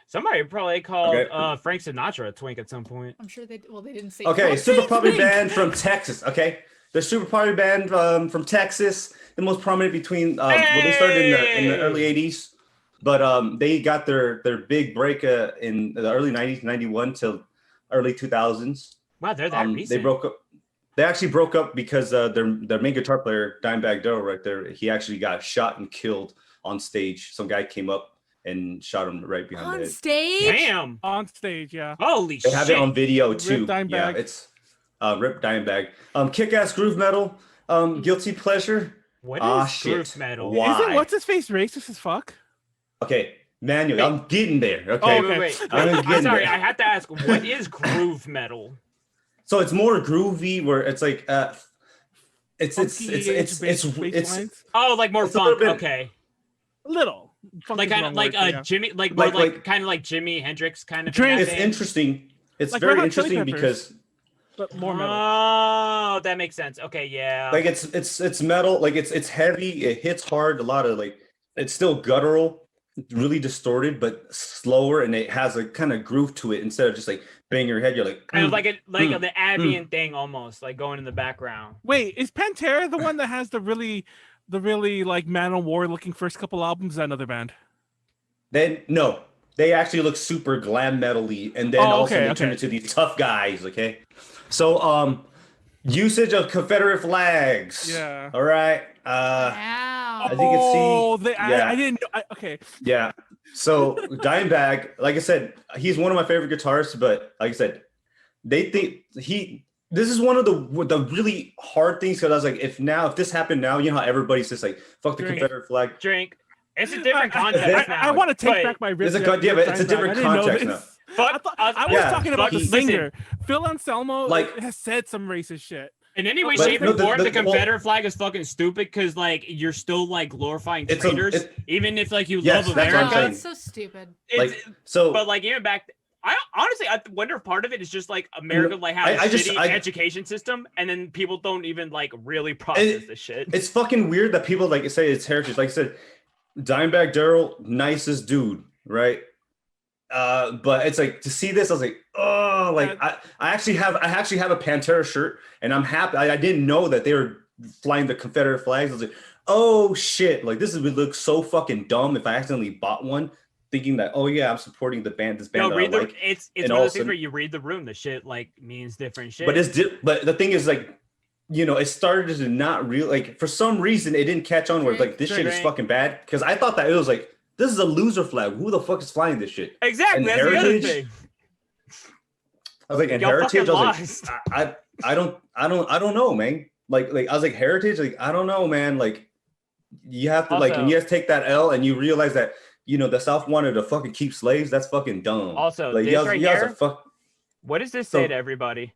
Somebody probably called Frank Sinatra a twink at some point. I'm sure they didn't say. Okay, super popular band from Texas. Okay, they're super popular band from Texas. The most prominent between they started in the early '80s, but they got their big break in the early '90s, '91 till early 2000s. Wow, they're that recent. They broke up. They actually broke up because their main guitar player, Dimebag Darrell, right there, he actually got shot and killed on stage. Some guy came up and shot him right behind the head. On stage? Damn. On stage, yeah. Holy shit. They have it on video too. Rip Dimebag. Yeah, it's Rip Dimebag. Kick-ass groove metal. Guilty pleasure. What is groove metal? Why? Isn't what's his face racist as fuck? Okay, Manuel, I'm getting there. Okay, Oh, okay. Wait. I'm sorry, I had to ask. What is groove metal? So it's more groovy, where it's like it's oh, like more funk. Okay, a little like kind of like Jimmy, like kind of like Jimi Hendrix kind of thing. It's interesting. It's like very interesting because but more metal. Oh, that makes sense. Okay, yeah. Like it's metal, like it's heavy, it hits hard, a lot of like it's still guttural, really distorted, but slower, and it has a kind of groove to it instead of just like banging your head. You're like kind of like the ambient thing, almost like going in the background. Wait, is Pantera the one that has the really like Manowar looking first couple albums? Is that another band? Then no, they actually look super glam metal-y, and then also they turn into these tough guys. Okay, so usage of Confederate flags. Yeah. All right. Wow. As you can see, I didn't know. Okay. Yeah. So Dimebag, like I said, he's one of my favorite guitarists, but like I said, they think this is one of the really hard things, because I was like, if this happened now, you know how everybody's just like, fuck the Confederate flag. It's a different context now. I want to take back my wrist. But it's a different context now. I was talking about the singer. Phil Anselmo has said some racist shit. In any way, shape, or form, the Confederate flag is fucking stupid, because like you're still like glorifying traitors, even if like you love America. That's so stupid. But like even back, I wonder if part of it is just like America like has a shitty education system, and then people don't even like really process this shit. It's fucking weird that people like say it's heritage. Like I said, Dimebag Darrell, nicest dude, right? But it's like to see this, I was like, oh, like I actually have a Pantera shirt, and I'm happy. I didn't know that they were flying the Confederate flags. I was like, oh shit, like this would look so fucking dumb if I accidentally bought one, thinking that, oh yeah, I'm supporting this band. It's one of those things where you read the room. The shit like means different shit. But the thing is, like, you know, it started to not real, like for some reason it didn't catch on where like this shit is fucking bad, because I thought that it was like, this is a loser flag. Who the fuck is flying this shit? Exactly. That's the other thing. I was like, and Heritage, I was like, I don't know, man. Like I was like, Heritage, like I don't know, man. Like you have to like, and you have to take that L, and you realize that, you know, the South wanted to fucking keep slaves. That's fucking dumb. Also, like this right here, what does this say to everybody?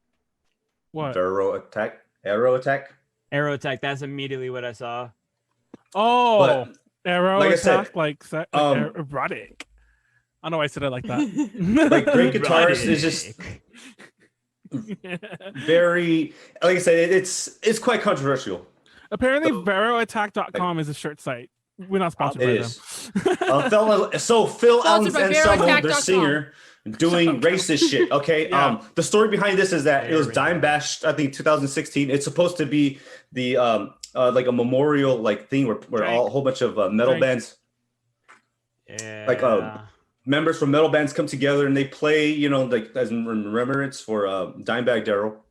What? Arrow attack. Arrow attack. That's immediately what I saw. Oh. But, Arrow like attack, erotic. I know I said it like that. Like great guitarist is just very, like I said, it's quite controversial. Apparently, VeroAttack.com is a shirt site. We're not sponsored by them. Phil Anselmo, their singer, doing racist shit. Okay. Yeah. The story behind this is that it was Dime Bash, I think 2016. It's supposed to be the like a memorial like thing where a whole bunch of metal bands, like members from metal bands come together and they play, you know, like as in remembrance for Dimebag Darrell.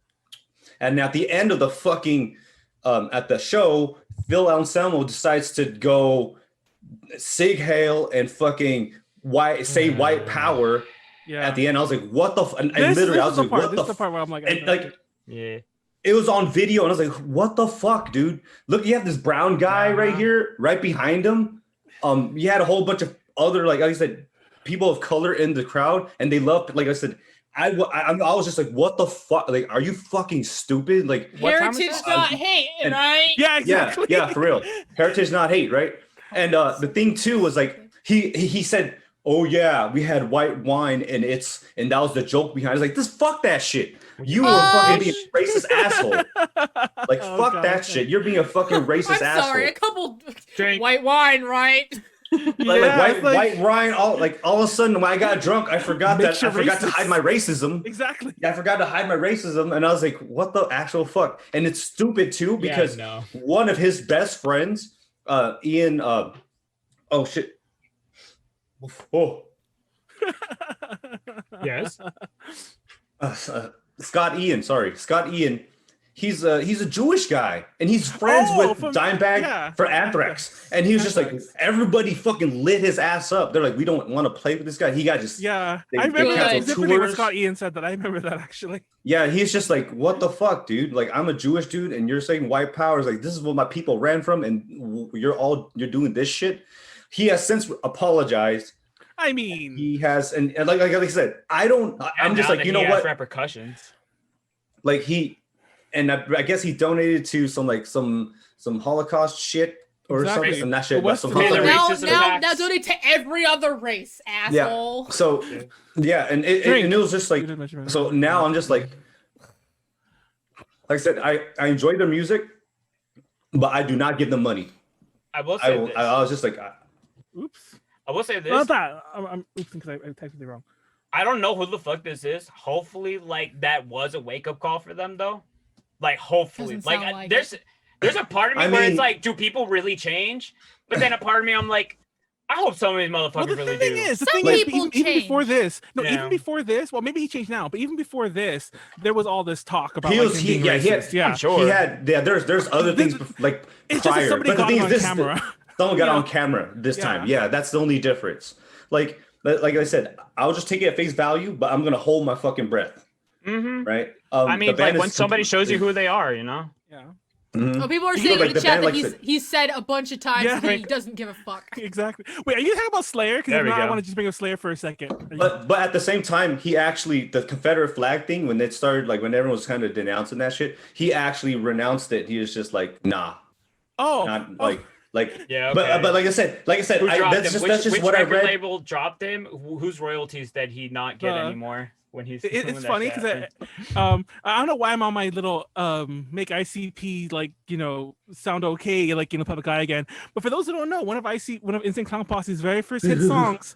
And at the end of the fucking at the show, Phil Anselmo decides to go Sig Hail and fucking white power. Yeah. At the end, I was like, "What the?" And literally, I was like, "What the?" This is the part where I'm like, yeah. It was on video, and I was like, "What the fuck, dude? Look, you have this brown guy right here, right behind him. You had a whole bunch of other, like I said, people of color in the crowd, and they loved. Like I said, I was just like, what the fuck? Like, are you fucking stupid? Like, heritage not hate, right? Yeah, exactly. Yeah, for real. Heritage not hate, right? And the thing too was like he said, oh yeah, we had white wine, and that was the joke behind it. I was like, this fuck that shit. You were fucking being a racist asshole. Like, fuck that shit. You're being a fucking racist asshole. I'm sorry, a couple white wine, right? White wine. All of a sudden, when I got drunk, I forgot to hide my racism. Exactly. I forgot to hide my racism, and I was like, what the actual fuck? And it's stupid too, because one of his best friends, Ian. Oh shit. Oh. Yes. Scott Ian. he's a Jewish guy, and he's friends with Dimebag for Anthrax, and he was just like, everybody fucking lit his ass up. They're like, we don't want to play with this guy. He got just I remember that. When Scott Ian said that. I remember that actually. Yeah, he's just like, what the fuck, dude? Like, I'm a Jewish dude, and you're saying white power is like, this is what my people ran from, and you're doing this shit. He has since apologized. I mean, he has, and like I said, I'm just like, you know what? Repercussions. Like I guess he donated to some Holocaust shit or something. And that shit. Now donate to every other race, asshole. Yeah. So and it was just like, so now I'm just like I said, I enjoy their music, but I do not give them money. I will say this. I was just like, oops. I will say this. Not that. I'm oops because I typed it wrong. I don't know who the fuck this is. Hopefully, like that was a wake up call for them, though. Like, hopefully, like there's a part of me where it's like, do people really change? But then a part of me, I'm like, I hope some of these motherfuckers really do. The thing is, even before this, even before this, well, maybe he changed now, but even before this, there was all this talk about I'm sure. He had, there's other things like prior. But the thing is, someone got on camera this time. Yeah, that's the only difference. Like I said, I'll just take it at face value, but I'm gonna hold my fucking breath. Mm-hmm. Right? I mean, like when somebody shows you who they are, you know? Yeah. Mm-hmm. Oh, people are saying in the chat that he's said a bunch of times that he doesn't give a fuck. Exactly. Wait, are you talking about Slayer? Because if not, I want to just bring up Slayer for a second. But at the same time, he actually, the Confederate flag thing, when it started, like when everyone was kind of denouncing that shit, he actually renounced it. He was just like, nah. Yeah, okay. but like I said, that's just what I read. Label dropped him. Whose royalties did he not get anymore when he's? It's funny because I don't know why I'm on my little make ICP sound okay public eye again. But for those who don't know, one of Insane Clown Posse's very first hit songs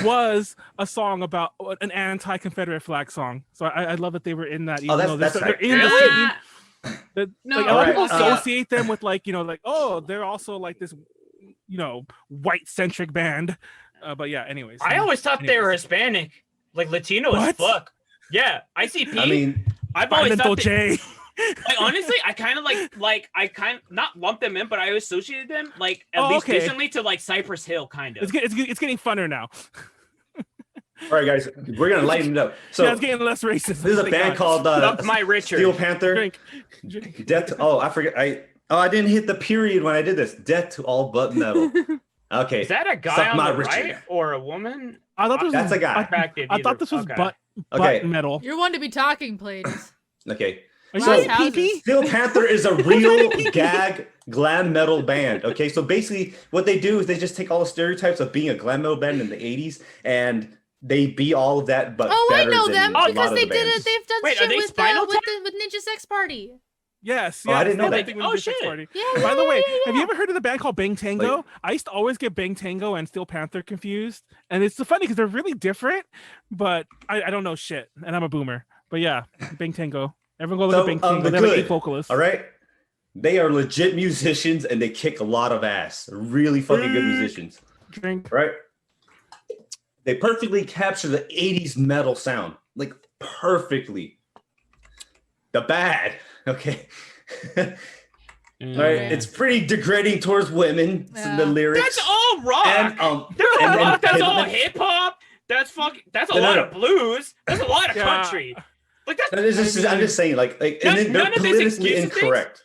was a song about an anti-Confederate flag song. So I love that they were in that. Even that's they're in the scene. A lot of people associate them with they're also like this white centric band, but yeah, anyways, I always thought they were Hispanic, like Latino as fuck. Yeah, ICP. I mean, I've always thought honestly, I kind of not lump them in, but I associated them at least recently to Cypress Hill kind of. It's getting funner now. All right, guys, we're gonna lighten it up. So it's getting less racist. This is a band called Steel Panther. Drink. Death. Oh, I forget. I didn't hit the period when I did this. Death to all but metal. Okay. Is that a guy on the right or a woman? I thought that's a guy. I thought this was butt metal. You're one to be talking, Pleiades. Okay. So Steel Panther is a real glam metal band. Okay, so basically what they do is they just take all the stereotypes of being a glam metal band in the 80s and they be all of that, but I know than them because they did it. They've done shit with Ninja Sex Party. Yes. I didn't know that. Shit. Yeah, by the way, have you ever heard of the band called Bang Tango? I used to always get Bang Tango and Steel Panther confused, and it's so funny because they're really different. But I don't know shit, and I'm a boomer. But yeah, Bang Tango. Everyone goes to Bang Tango. They're like 8 vocalists. All right. They are legit musicians and they kick a lot of ass. Really fucking good musicians. Drink. Right? They perfectly capture the 80s metal sound. Like perfectly. The bad. Okay. All right. It's pretty degrading towards women. The lyrics. That's all rock. That's all hip hop. That's a lot of blues. That's a lot of country. Like I'm just saying, and they're politically incorrect.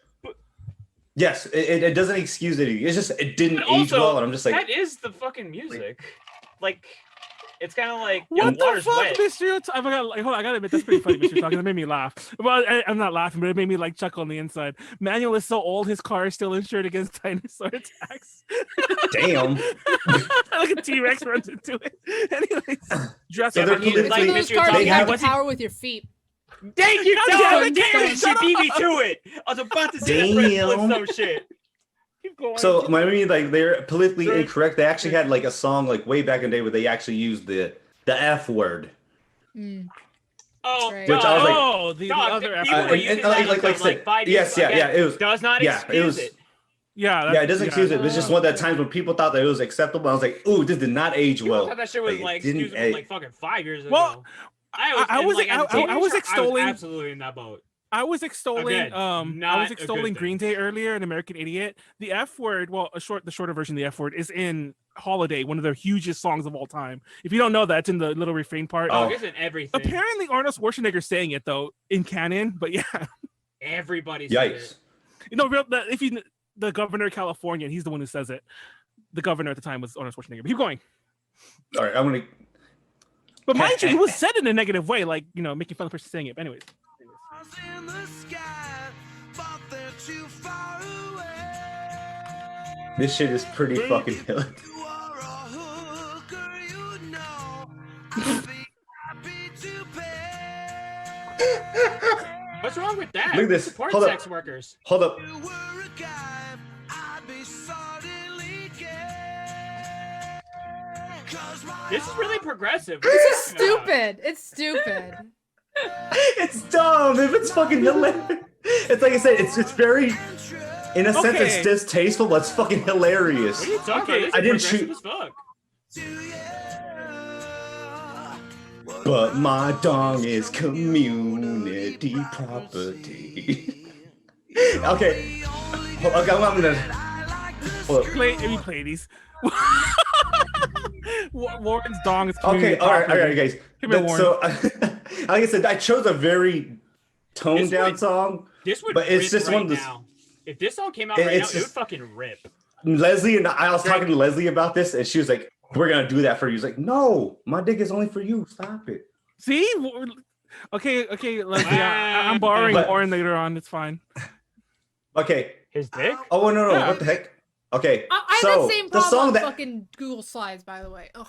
Yes, it doesn't excuse it. It's just it didn't age well, and I'm just like, that is the fucking music. It's kind of like what the fuck, Mr. I forgot. Hold on, I gotta admit that's pretty funny, Mr. Talking. That made me laugh. Well, I'm not laughing, but it made me chuckle on the inside. Manuel is so old, his car is still insured against dinosaur attacks. Damn. Like a T-Rex runs into it. Anyways, dress up. You have power with your feet. Thank you, Callie. She beat me to it. I was about to say some shit. So they're politically incorrect. They actually had a song way back in the day where they actually used the F word. Oh, which I was the other F word. Yes, it was. Does not excuse it. Yeah, it doesn't excuse it. It was just one of the times when people thought that it was acceptable. I was like, ooh, this did not age well. I thought that shit was excusable fucking 5 years ago. Well, I was extolling absolutely in that boat. I was extolling thing. Green Day earlier in American Idiot. The F word, well, the shorter version of the F word is in Holiday, one of their hugest songs of all time. If you don't know that, it's in the little refrain part. Oh, it's in everything. Apparently Arnold Schwarzenegger's saying it though in canon, but yeah. Everybody says it. You know, the governor of California, he's the one who says it. The governor at the time was Arnold Schwarzenegger. But keep going. All right, I'm gonna. But mind you, he was said in a negative way, like, you know, making fun of the person saying it. But anyways. This shit is pretty fucking hilarious. What's wrong with that? Look at this. Support Hold sex up. workers. Hold up. This is really progressive. This is stupid. It's stupid. It's dumb. If it's fucking hilarious. It's like I said. It's very. In a sense, it's distasteful, but it's fucking hilarious. What are you talking about? I didn't shoot. As fuck. But my dong is community property. Okay. I'm gonna. Pleiades. Warren's dong is community all right, property. guys. Warren. So, like I said, I chose a very toned down song. But it's just one of the. If this song came out right now, it would fucking rip. Leslie and I was talking to Leslie about this, and she was like, "We're gonna do that for you." He's like, "No, my dick is only for you. Stop it." See? Okay, Leslie, I'm borrowing Warren later on. It's fine. Okay. His dick? Oh no! Yeah. What the heck? Okay. I so had the same problem with fucking Google Slides, by the way. Ugh.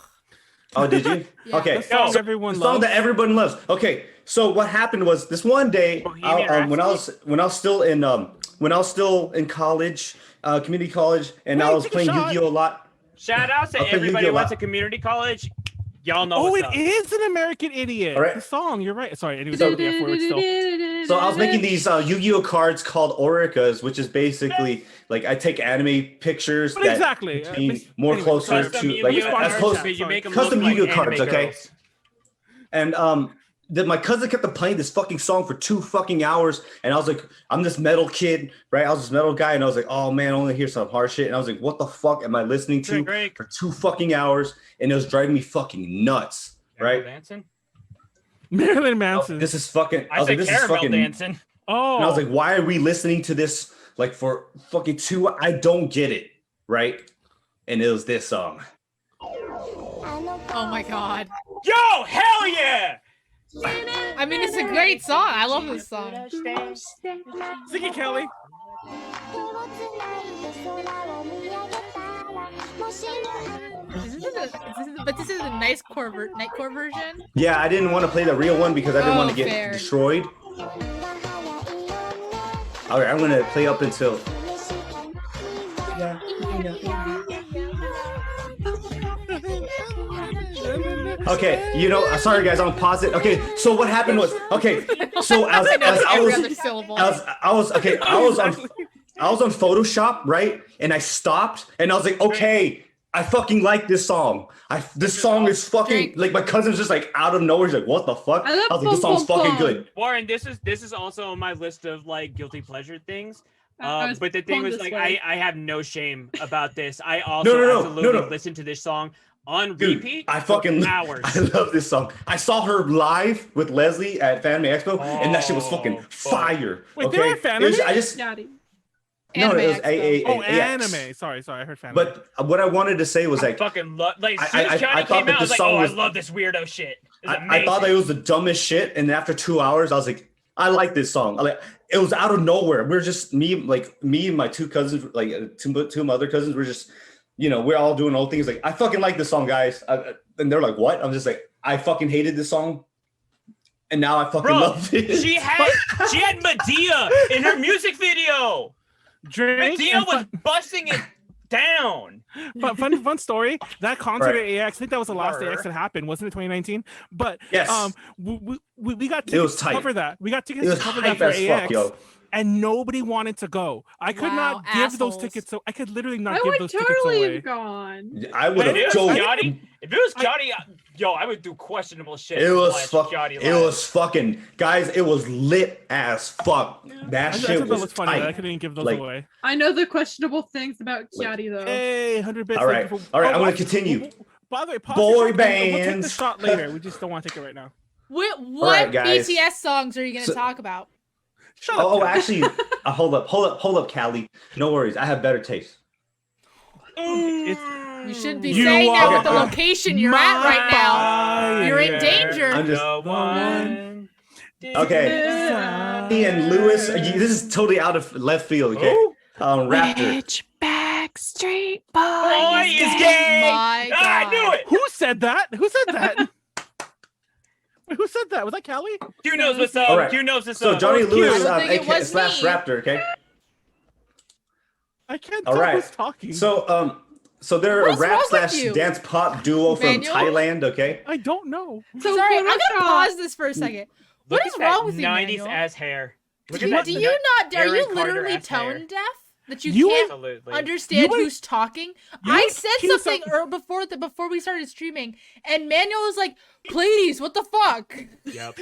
Oh, did you? Yeah. Okay. The song everyone loves. That everyone loves. Okay. So what happened was this one day when I was still in college, community college, and I was playing Yu-Gi-Oh a lot. Shout out to everybody who went to community college. Y'all know. Oh, it is an American Idiot. All right. The song. You're right. Sorry, it was still. So I was making these Yu-Gi-Oh cards called Oricas, which is basically like I take anime pictures that contain more closer to like as close custom Yu-Gi-Oh cards. Okay. And my cousin kept playing this fucking song for 2 fucking hours, and I was like, I'm this metal kid, right? I was this metal guy, and I was like, oh man, I only hear some hard shit, and I was like, what the fuck am I listening to for 2 fucking hours? And it was driving me fucking nuts, right? Marilyn Manson. This is fucking. I was like, this is fucking dancing. Oh. And I was like, why are we listening to this like for fucking 2? I don't get it, right? And it was this song. Oh my god. Yo, hell yeah! I mean, it's a great song. I love this song. Sing it, Callie. But this is a nightcore version. Yeah, I didn't want to play the real one because I didn't want to get destroyed. All right, I'm gonna play up until. Okay, you know, sorry guys, I'm gonna pause it. Okay, so what happened was, okay, so I was on Photoshop, right? And I stopped, and I was like, okay, I fucking like this song. This song is fucking like my cousin's just like out of nowhere. He's like, what the fuck? I was like, this song's fucking good. Warren, this is also on my list of like guilty pleasure things. But the thing was like, I have no shame about this. I also absolutely listened to this song on repeat. I fucking hours. I love this song. I saw her live with Leslie at Fan Anime Expo, and that shit was fucking fire. Wait, they were at Fan Anime? I just no, it was anime. Sorry, I heard Fan Anime. But what I wanted to say was like, fucking like as soon as Johnny came out, I was like, I love this weirdo shit. I thought that it was the dumbest shit, and after 2 hours, I was like, I like this song. It was out of nowhere. We're just me and my 2 cousins, like two of my other cousins, were just. You know, we're all doing old things. Like, I fucking like this song, guys. And they're like, what? I'm just like, I fucking hated this song. And now I fucking love it. She had Medea in her music video. Medea was busting it down. But fun story. That concert at AX, I think that was the last AX that happened, wasn't it? 2019. But yes. we got tickets to cover that. We got tickets to cover that for AX. And nobody wanted to go. I could not give those tickets. So I could literally not give those tickets away. I would totally have gone. I would have. If it was Johnny, yo, I would do questionable shit. It was fucking guys. It was lit as fuck. That shit was funny. I couldn't give those away. I know the questionable things about Kyuu though. Hey, 100 bits. All right, I'm gonna continue. By the way, boy bands. We'll take the shot later. We just don't want to take it right now. What BTS songs are you gonna talk about? Shut up. Actually, hold up, Callie. No worries, I have better taste. You shouldn't be saying that with the location you're at right now. You're in danger. I'm just okay. Me and Lewis, this is totally out of left field. Okay, Raptor. Which Backstreet Boy is gay? My God. I knew it. Who said that? Who said that? Who said that? Was that Callie? Q knows what's up. Right. Q knows what's up. So Johnny Lewis, slash Raptor, okay? I can't tell who's talking. So they're a rap slash dance pop duo from Thailand, okay? I don't know. So sorry, I'm gonna pause this for a second. What is wrong with you, 90s ass hair. Are you literally tone deaf? That you can't understand who's talking. I said something before we started streaming, and Manuel was like, "Pleiades, what the fuck?" Yep,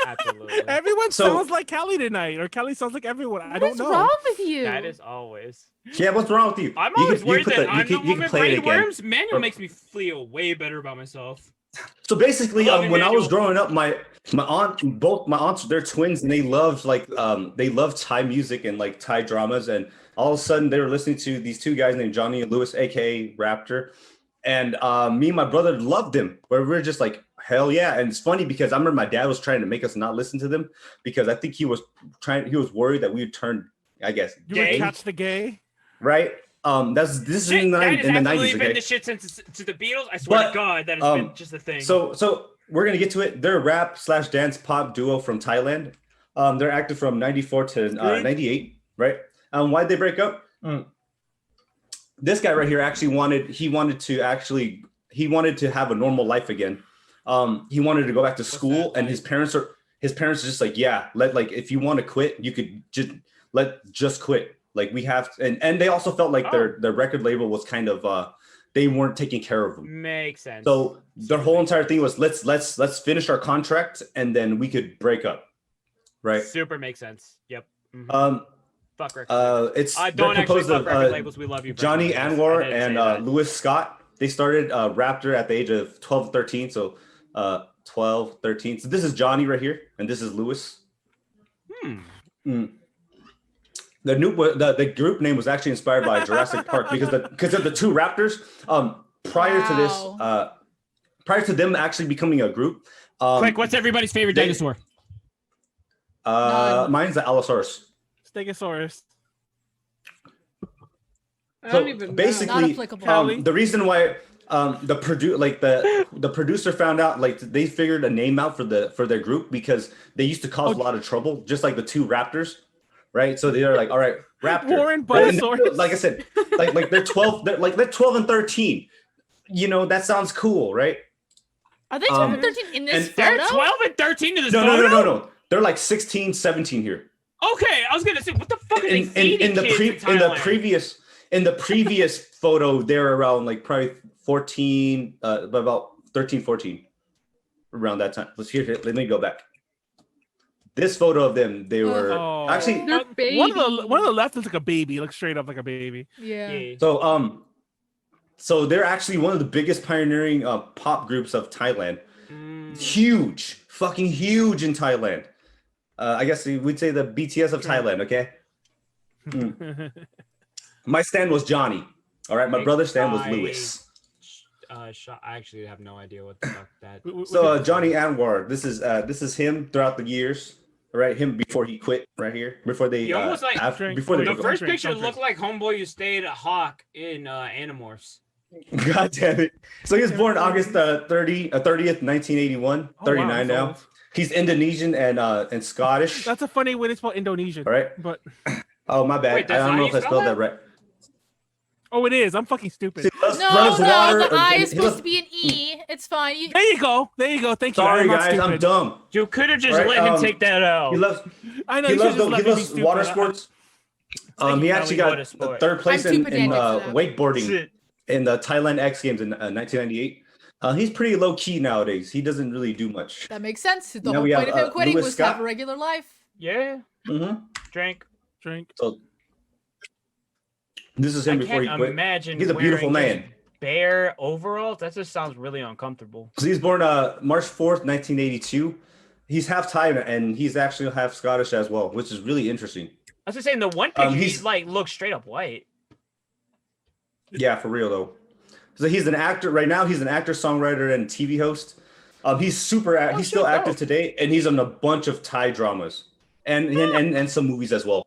absolutely. Everyone sounds like Callie tonight, or Callie sounds like everyone. I don't know. What's wrong with you? That is always. Yeah, what's wrong with you? I'm always worried that I'm the one with brain worms. Again. Manuel makes me feel way better about myself. So basically, when I was growing up, both my aunts, they're twins, and they loved Thai music and like Thai dramas, and all of a sudden they were listening to these two guys named Johnny and Lewis, aka Raptor, and me and my brother loved them. Where we were just like, hell yeah! And it's funny because I remember my dad was trying to make us not listen to them because I think he was worried that we would turn, I guess, gay. You would catch the gay, right? This is in the 90s. Been the shit since to the Beatles. I swear to God, that has been just a thing. So we're gonna get to it. They're a rap slash dance pop duo from Thailand. They're active from 94 to 98, right? Why'd they break up? This guy right here actually wanted to have a normal life again. He wanted to go back to school, and his parents are just like, yeah, if you want to quit, you could just quit. Like we have, and they also felt like their record label was kind of they weren't taking care of them. Makes sense. So their whole entire thing was let's finish our contract and then we could break up, right? Super makes sense. Yep. Mm-hmm. Fuck record. They're composed of labels. We love you, Johnny Anwar and Lewis Scott. They started Raptor at the age of 12, 13. So 12, 13. So this is Johnny right here, and this is Lewis. The group name was actually inspired by Jurassic Park because of the two raptors. Prior to them actually becoming a group. Quick, what's everybody's favorite dinosaur? Mine's the Allosaurus. Stegosaurus. So basically, the reason why the producer found out, like they figured a name out for their group because they used to cause a lot of trouble, just like the two raptors. Right, so they're like, all right, Raptor. Warren Buttosaurus. Like I said, like they're 12. They're 12 and 13. You know that sounds cool, right? Are they 12 and 13 in this photo? They're 12 and 13 in this photo. No. They're like 16, 17 here. Okay, I was gonna say, what the fuck are they feeding kids in the previous photo, they're around like probably 14, about 13, 14, around that time. Let me go back. This photo of them, they were actually one of the left is like a baby, looks straight up like a baby. Yeah. So they're actually one of the biggest pioneering pop groups of Thailand. Huge, fucking huge in Thailand. I guess we'd say the BTS of Thailand. Okay. My stand was Johnny. All right, my brother's stand was Lewis. I actually have no idea what the fuck that. So Johnny Anwar, this is him throughout the years. Right, him before he quit. Right here, before they almost like before the first picture looked like homeboy who stayed at Hawk in Animorphs. God damn it! So he was born August 30th, 1981. 39 now. He's Indonesian and Scottish. That's a funny way to spell Indonesian. Right, but oh my bad. Wait, I don't know if I spelled that right. Oh, it is. I'm fucking stupid. No, the I is supposed to be an E. It's fine. There you go. Thank you. Sorry, guys, I'm dumb. You could have just let him take that out. He loves water sports. He actually got third place in wakeboarding in the Thailand X Games in 1998. He's pretty low key nowadays. He doesn't really do much. That makes sense. The whole point of him quitting was to have a regular life. Yeah. Drink. So this is him before he quit. He's a beautiful man. Bare overalls. That just sounds really uncomfortable. So he's born March 4th, 1982. He's half Thai and he's actually half Scottish as well, which is really interesting. I was just saying the one picture he's like looks straight up white. Yeah, for real though. So he's an actor right now. He's an actor, songwriter, and TV host. He's he's still active today, and he's on a bunch of Thai dramas and some movies as well.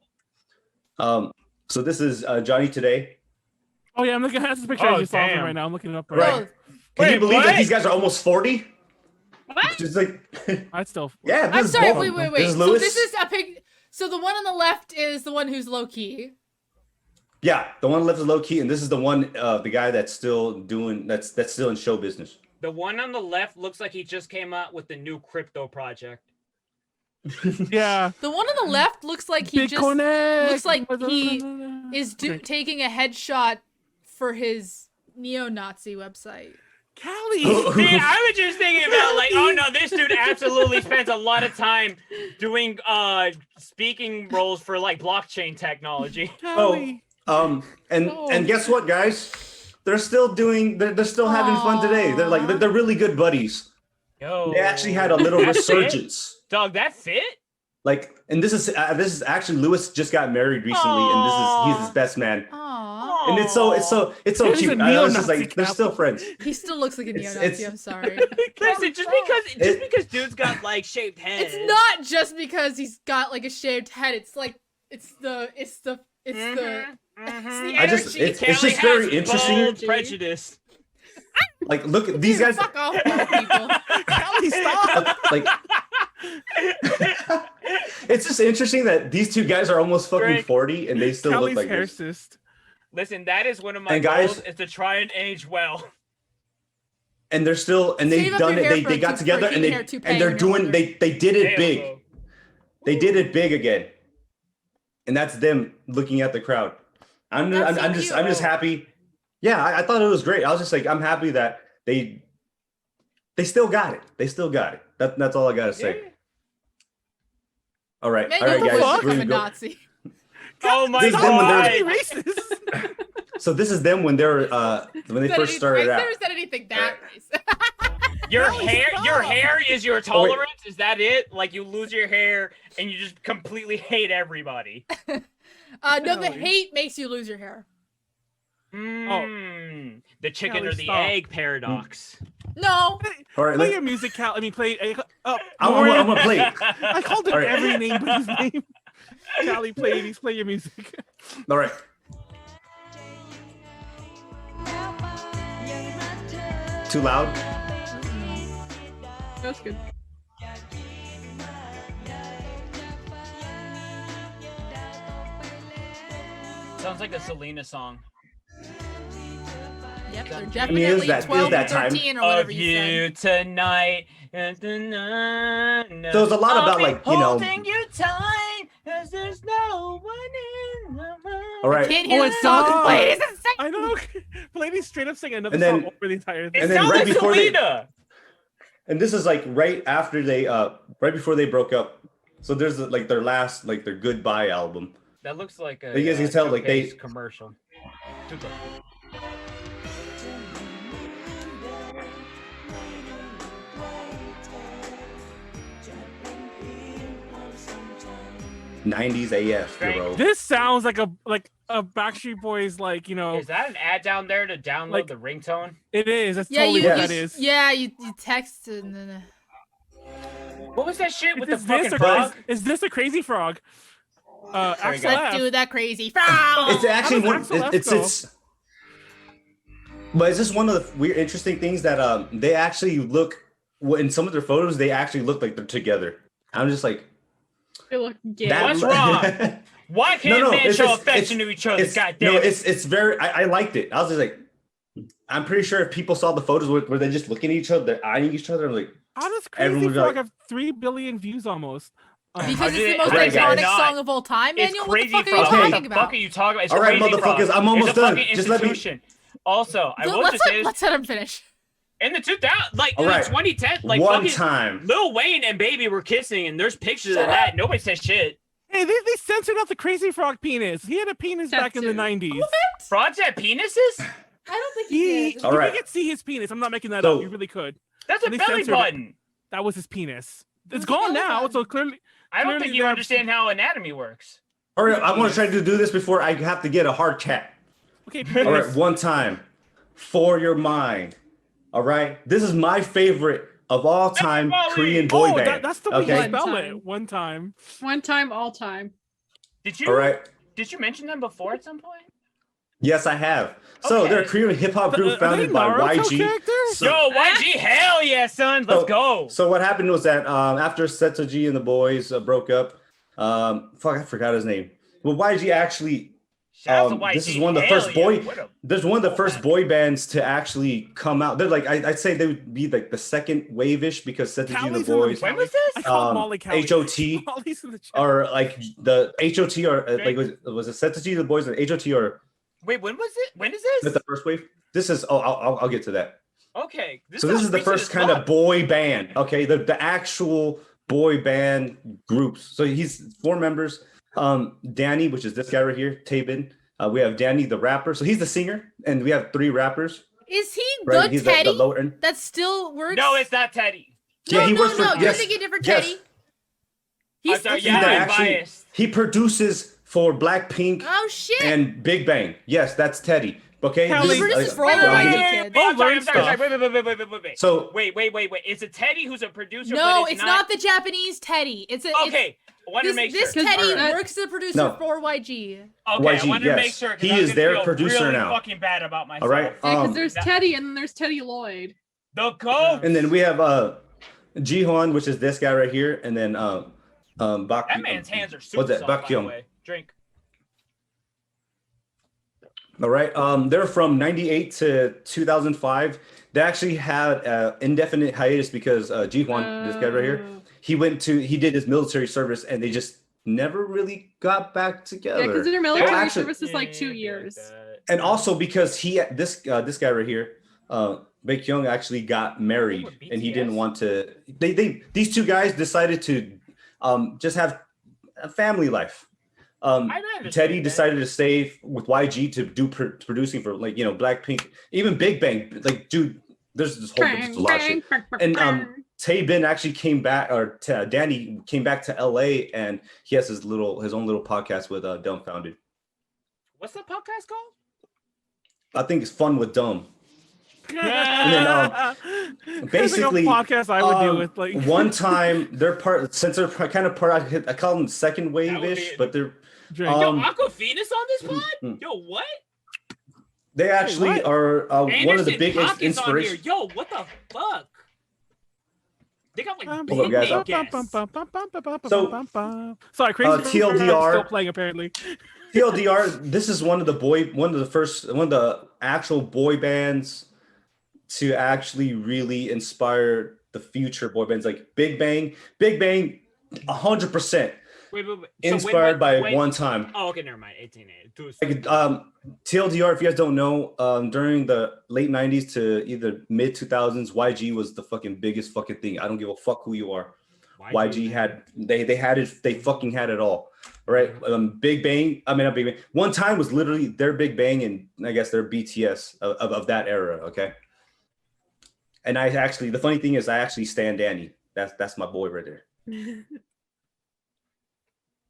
So this is Johnny today. Oh yeah, I'm looking at this picture I just saw him right now. I'm looking it up right. Can you believe that these guys are almost 40? What? Just like I'd still. Yeah, I'm sorry. Wait. This So this is a pic. So the one on the left is the one who's low key. Yeah, the one on the left is low key, and this is the one, the guy that's still doing that's still in show business. The one on the left looks like he just came out with the new crypto project. Yeah. The one on the left looks like he looks like he is taking a headshot for his neo-Nazi website. Callie. See, I was just thinking about like, oh no, this dude absolutely spends a lot of time doing speaking roles for like blockchain technology. Callie. And guess what, guys? They're still having fun today. They're really good buddies. Yo, they actually had a little resurgence. Dog, that fit? Like, and this is actually Lewis just got married recently, and he's his best man. Aww. And it's so cute. I was just like, they're still friends. He still looks like a neo-Nazi. I'm sorry. Listen, just because dude's got like shaved head. It's not just because he's got like a shaved head. It's like it's the energy. It's just very interesting. Prejudice. Like, look at these guys. Fuck off, people. Callie, stop. Like, it's just interesting that these two guys are almost fucking 40 and they still look like this. Listen, that is one of my goals, is to try and age well. And they're still, and they've done it. They got together and they're doing. They did it big. They did it big again, and that's them looking at the crowd. I'm just happy. Yeah, I thought it was great. I was just like, I'm happy that they still got it. They still got it. That's all I gotta say. Yeah. All right, Man, all right, guys. I'm a Nazi. Oh my god! Racist. So this is them when they're when they first started out. Never said anything that racist. Your hair is your tolerance. Is that it? Like you lose your hair and you just completely hate everybody. No, the hate makes you lose your hair. The chicken or the egg paradox. No. All right, play your music, Cal. I mean, play. I'm gonna play it. I called him every name but his name. Callie, play your music. All right. Too loud? That's good. Sounds like a Selena song. Yep, they're definitely 12 or 13 or whatever you said. Tonight. So there's a lot about like, you know. Holding you tight, 'cause there's no one in the world. All right. I can't hear the song. Pleiades is singing. I know. Pleiades straight up singing another song over the entire thing. And then right before and this is like right after right before they broke up. So there's like their last, like their goodbye album. That looks like a you guys can tell like they commercial. '90s AF, bro. This sounds like a Backstreet Boys, like, you know. Is that an ad down there to download the ringtone? It is. That's totally what that is. Yeah, you text and then. What was that shit with the fucking frog? Is this a crazy frog? Let's do that crazy frog. It's actually one. It's. But it's just one of the weird, interesting things that they actually look. In some of their photos, they actually look like they're together. I'm just like. They look gay. What's wrong? Why can't men show affection to each other? Goddamn. No, it's very. I liked it. I was just like, I'm pretty sure if people saw the photos where they're just looking at each other, they're eyeing each other, I'm like, how does Crazy Frog have 3 billion views almost? Because it's the most iconic song of all time, Manuel. What the fuck are you talking about? What are you talking about? It's all right, motherfuckers, I'm almost done. Just let me. Also, I will just say, let's let him finish. In the 2000, like in the 2010, like one time, Lil Wayne and Baby were kissing, and there's pictures of that. Nobody says shit. Hey, they censored out the Crazy Frog penis. He had a penis back in the 90s. What? Frogs had penises? I don't think he did. All right. You could see his penis. I'm not making that up. You really could. That's a belly button. That was his penis. It's gone now, so clearly. I don't think you understand how anatomy works. All right, I want to try to do this before I have to get a hard cat. Okay. All right, one time, for your mind. All right, this is my favorite of all time Korean boy band. That's the way you spell it. One time. One time, all time. Did you? All right. Did you mention them before at some point? Yes, I have. So they're a Korean hip hop group founded by YG. Yo, YG, hell yeah, son, let's go. So what happened was that after Setsuji and the boys broke up, I forgot his name. Well, YG actually. This is one of the first There's one of the first boy bands to actually come out. They're like, I'd say they would be like the second wave-ish because Setsuji and the boys. When was this? HOT or like the HOT or like was it Setsuji the boys or HOT or? Wait, when was it? When is this? Is the first wave? This is. I'll get to that. Okay. So this is the first kind of boy band. Okay, the actual boy band groups. So he's 4 members. Danny, which is this guy right here, Tabin. We have Danny, the rapper. So he's the singer, and we have 3 rappers. Is he the He's Teddy? the lower end. That still works? No, it's not Teddy. No, he works for. You're thinking different Teddy. He's biased. He produces for Blackpink. Oh shit. And Big Bang. Yes, that's Teddy. Okay. He produces for all the YG kids. Wait. So wait. Is it Teddy who's a producer? No, it's not the Japanese Teddy. It's a. Okay. I want to make sure. This Teddy works as a producer for YG. Okay, YG, I wanted to make sure. He is their producer really now. Fucking bad about myself. All right. Because there's Teddy and then there's Teddy Lloyd. The GOAT. And then we have Jihoon, which is this guy right here, and then that man's hands are super soft, by the way. Drink. All right. They're from 98 to 2005. They actually had indefinite hiatus because Jihoon, this guy right here, he did his military service, and they just never really got back together. Yeah, because their military service is like 2 years. And also because this guy right here, Baekhyun actually got married, and he didn't want to. These 2 guys decided to just have a family life. Teddy decided to stay with YG to do producing for Blackpink, even Big Bang. Like, dude, there's this whole bunch of a lot of shit. And Taebin actually came back, or Danny came back to LA, and he has his own little podcast with Dumbfounded. What's the podcast called? I think it's Fun with Dumb. And then basically, like a podcast I would do with like one time they're kind of part. I call them second wave-ish, but they're. Yo, Aquafina's on this pod? Yo, what? They actually are one of the biggest inspirations. Yo, what the fuck? They got like big guests. Sorry, Crazy TLDR still playing apparently. TLDR. This is one of the actual boy bands to actually really inspire the future boy bands, like Big Bang. Big Bang, 100%. Wait. Inspired by One Time. Oh, okay, never mind. 1880. Like, TLDR, if you guys don't know, during the late 90s to either mid 2000s, YG was the fucking biggest fucking thing. I don't give a fuck who you are. YG had they had it. They fucking had it all. All right. Big Bang. I mean, not Big Bang. One Time was literally their Big Bang, and I guess their BTS of that era. Okay. And the funny thing is, I actually stan Danny. That's my boy right there.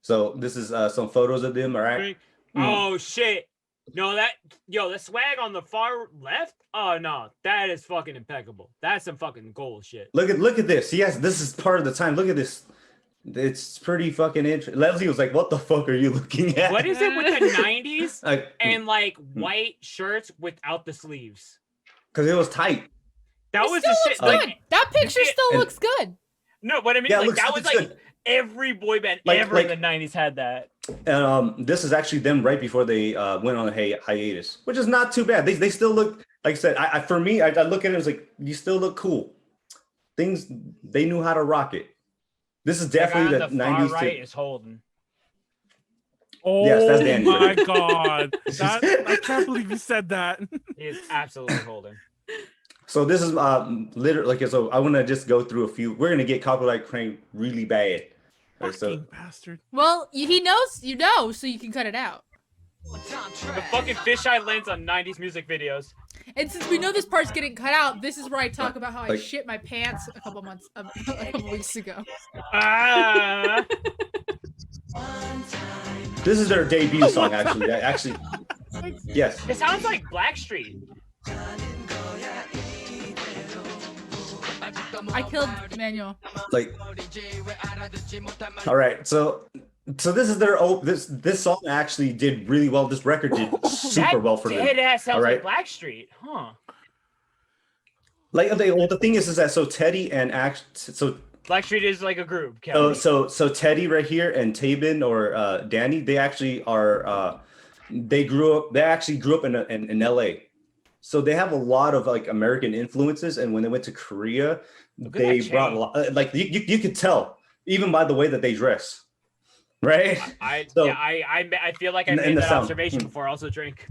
So this is some photos of them. All right. Oh shit! No, the swag on the far left. Oh no, that is fucking impeccable. That's some fucking gold shit. Look at this. Yes, this is part of the time. Look at this. It's pretty fucking interesting. Leslie was like, "What the fuck are you looking at?" What is it with the '90s and like white shirts without the sleeves? Because it was tight. That was the shit. Like, that picture still looks good. No, but I mean, like that was like. Good. Every boy band ever in the 90s had that. This is actually them right before they went on a hiatus, which is not too bad. They still look, like I said, for me, I look at it as like, you still look cool. Things, they knew how to rock it. This is definitely the 90s. Right is Holden. Oh, yes, that's Danny. My God. I can't believe you said that. He is absolutely Holden. So this is literally, like, so I want to just go through a few. We're going to get copyright claim really bad. Fucking bastard. Well, he knows you know, so you can cut it out. The fucking fisheye lens on 90s music videos. And since we know this part's getting cut out, this is where I talk about how I shit my pants a couple weeks ago. Ah. This is their debut song, actually. Yes. It sounds like Blackstreet. I killed Manuel. Like, all right, so this is their this song actually did really well. This record did super well for them. That sounds right? like Blackstreet, huh? Like, the thing is that so Teddy and Blackstreet is like a group. So Teddy right here and Tabin or Danny, they actually are they actually grew up in LA. So they have a lot of like American influences, and when they went to Korea, they brought a lot, like you could tell even by the way that they dress, right? I feel like I made that observation before I also drink.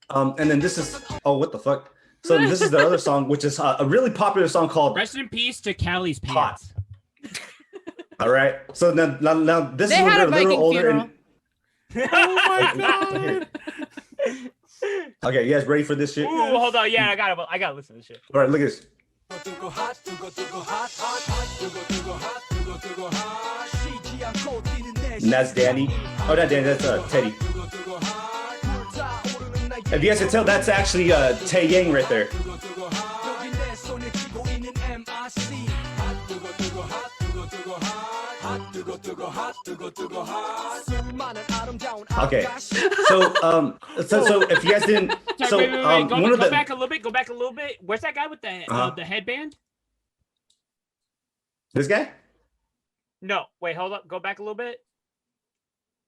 And then this is what the fuck? So this is the other song, which is a really popular song called "Rest in Peace" to Callie's Pants. All right. So now this is when they're a little older. And... Oh my God. Okay, you guys ready for this shit? Ooh, hold on. Yeah, I gotta listen to this shit. All right, look at this. And that's Danny. Oh, not Danny, that's Teddy. If you guys can tell, that's actually Tae Yang right there. Okay, so if you guys didn't, Go back a little bit. Where's that guy with the headband? This guy? No, wait, hold up. Go back a little bit.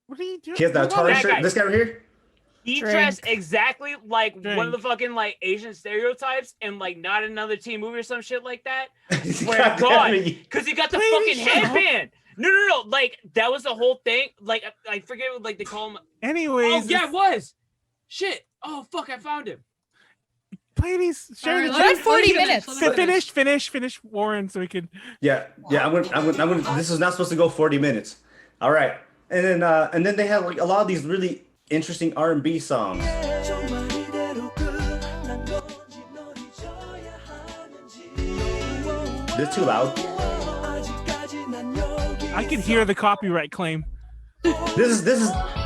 What are you doing? He has the Atari shirt. This guy right here? He dressed exactly like one of the fucking like Asian stereotypes and like not another teen movie or some shit like that. Swear to God, because he got the fucking headband. No. Like that was the whole thing. Like I forget what like they call him. Anyways. Oh yeah, it was. Shit. Oh fuck, I found him. Pleiades, share the chat. 40 minutes. Finish Warren, so we can. Yeah. I'm gonna. This is not supposed to go 40 minutes. All right, and then they have like a lot of these really interesting R&B songs. This too loud. I can hear the copyright claim. This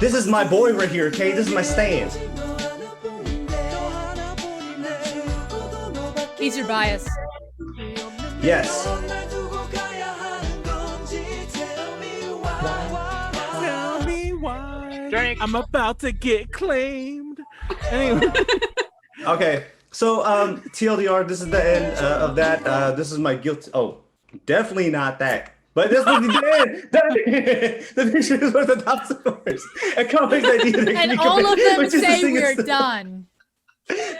is my boy right here. Okay, this is my stand. He's your bias. Yes. Tell me why I'm about to get claimed. Anyway. Okay, so TLDR, this is the end of that. This is my guilt. Oh, definitely not that. But this was the end. The picture is one of the top scores. And all of them say we're done.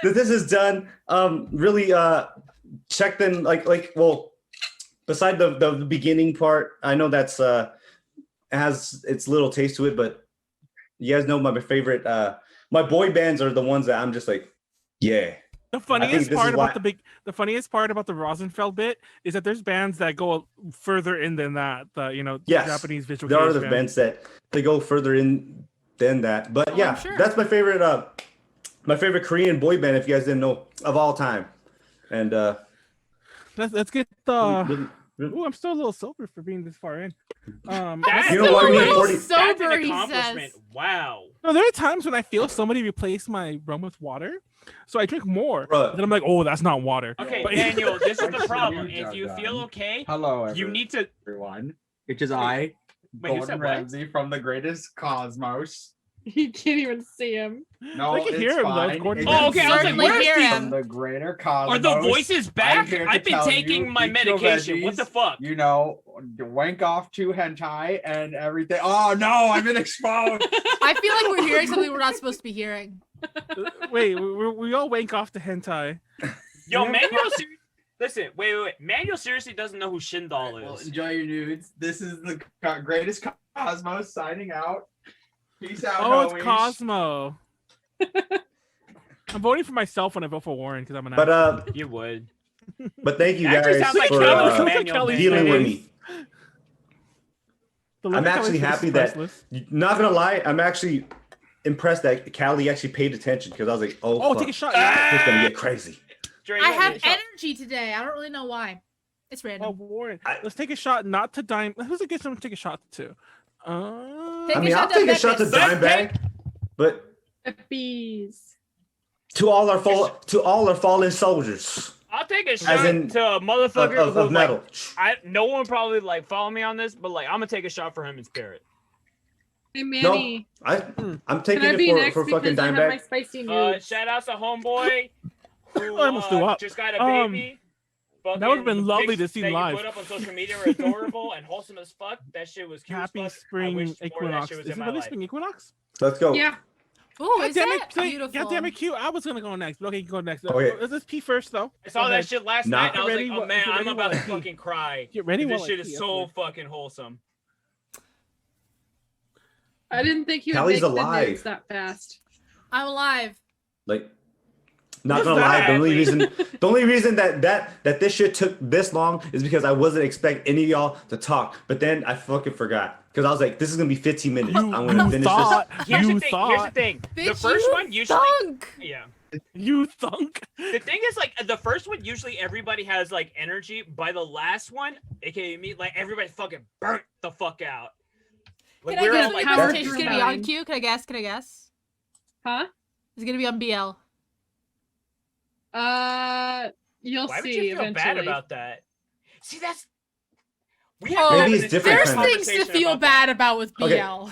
This is done. Really check them well, beside the beginning part, I know that's has its little taste to it, but you guys know my favorite my boy bands are the ones that I'm just like, yeah. The funniest part about the funniest part about the Rosenfeld bit is that there's bands that go further in than that. Yes, Japanese visual. There are the bands that they go further in than that. But yeah, sure. That's my favorite Korean boy band, if you guys didn't know, of all time. And let's get the. Ooh, I'm still a little sober for being this far in. That's you know what we 40 sober, that's an accomplishment. Wow. No, there are times when I feel somebody replace my rum with water, so I drink more. Then I'm like, oh, that's not water. Okay, Daniel, this is the problem. If you feel okay, hello, you need to. Everyone, which is Gordon Ramsay from The Greatest Cosmos. You can't even see him. No, I can hear him though. It's Gordon. Oh, okay. I was like, what hear are him. From the greater cosmos. Are the voices back? I'm here to I've been tell taking you, my eat your medication. What the veggies, fuck? You know, wank off to hentai and everything. Oh no, I've been exposed. I feel like we're hearing something we're not supposed to be hearing. Wait, we all wank off to hentai. Yo, Manuel, listen, wait. Manuel seriously doesn't know who Shindal is. Well, enjoy your nudes. This is the greatest cosmos signing out. Peace out. Oh, homies. it's Cosmo. I'm voting for myself when I vote for Warren because I'm an. But You would. but thank you Actually guys sounds like for Kelly's Manuel Kelly's name. dealing with face. me. The look I'm of actually Kelly's face happy is that. priceless. Not gonna lie, I'm actually impressed that Callie actually paid attention because I was like, oh, Oh, fuck. take a shot. It's gonna get crazy. Dre, I you have get a shot. energy today. I don't really know why. It's Oh, random. Warren. Let's take a shot, not to dime. Who's a good someone to take a shot to? Take I a mean, shot I'll to take a shot to Becca's. Dimebag, but Bees. to all our fallen soldiers I'll take a shot in- to a motherfucker of who, metal. like, no one probably like follow me on this, but like I'm gonna take a shot for him in spirit. Hey Manny, I'm taking can I be it next for fucking because I have my Dimebag. spicy nudes? Shout out to homeboy who I almost threw up. just got a baby. That would've been Fucking lovely pics to see that you live. put up on social media are adorable and wholesome as fuck. That shit was cute. Happy as fuck. I spring wish more of that equinox. shit was Is in it my really life. spring equinox? Let's go. Yeah. Oh, God is damn that it, beautiful? God damn it, Q. I was gonna go next. But okay, you go next. Okay. Let's pee first though. I saw Go that ahead. shit last Nah. night and I was Get ready like, oh while- man, get I'm ready about to while I pee. fucking cry. Get ready This while I shit pee, is so afterwards. fucking wholesome. I didn't think you would Callie's make the alive. nudes that fast. I'm alive. Like, not What's gonna lie, that? the only reason that this shit took this long is because I wasn't expecting any of y'all to talk. But then I fucking forgot because I was like, this is gonna be 15 minutes. I'm gonna finish thought. this. Here's You the thing. thought. Here's the thing. The Bitch, first you one usually. thunk. Yeah. You thunk. The thing is, like, the first one, usually everybody has, like, energy. By the last one, aka me, like, everybody fucking burnt the fuck out. Like, Can I we're guess all, what like, your power presentation's through gonna be on, mine. Q? Can I guess? Can I guess? Huh? It's gonna be on BL. You'll Why would see you feel eventually. bad about that? See, that's... We Oh, have Maybe it's different There's kind of things to feel bad about with BL. Okay.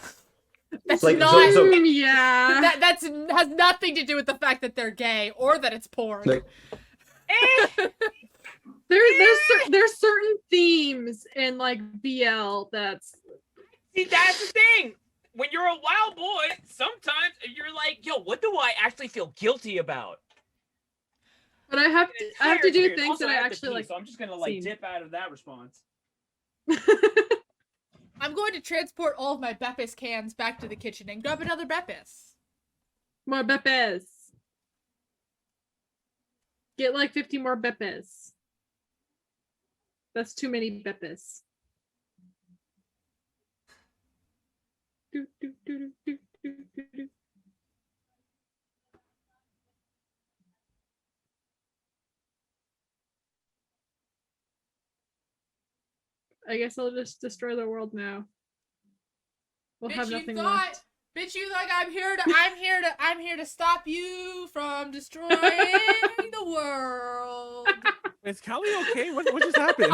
That's Like, not. so- Yeah. That's has nothing to do with the fact that they're gay or that it's porn. Like, There's certain themes in like BL that's See, that's the thing. When you're a wild boy, sometimes you're like, yo, what do I actually feel guilty about? but I have to do Cheers. things Also, that I have to actually pee, like. So I'm just gonna like seen. dip out of that response. I'm going to transport all of my Beppis cans back to the kitchen and grab another Beppis. More Beppes. Get like 50 more Beppes. That's too many Beppes. Do, do, do, do, do, do, do. I guess I'll just destroy the world now. We'll have nothing left. Bitch, you thought I'm here to stop you from destroying the world. Is Callie okay? What just happened?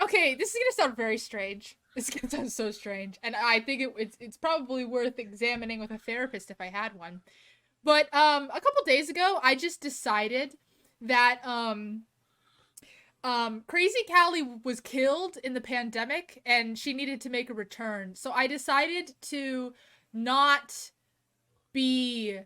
Okay, this is gonna sound very strange. It's gonna sound so strange, and I think it's probably worth examining with a therapist if I had one. But a couple days ago, I just decided that Crazy Callie was killed in the pandemic, and she needed to make a return. So I decided to not be.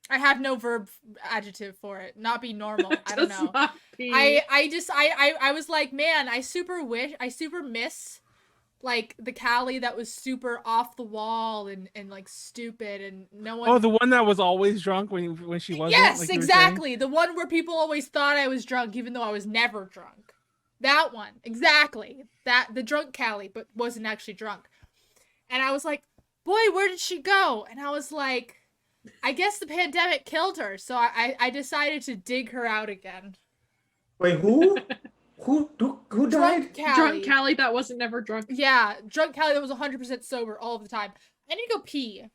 I have no verb adjective for it. Not be normal. I don't know. I was like, man, I super miss like the Callie that was super off the wall and like stupid and no one. Oh, the one that was always drunk when she wasn't. Yes, like you were exactly. The one where people always thought I was drunk even though I was never drunk. That one. Exactly. The drunk Callie, but wasn't actually drunk. And I was like, boy, where did she go? And I was like, I guess the pandemic killed her, so I decided to dig her out again. wait, who? Who died? Drunk Callie. Drunk Callie that wasn't never drunk. Yeah, drunk Callie that was 100% sober all of the time. I need to go pee.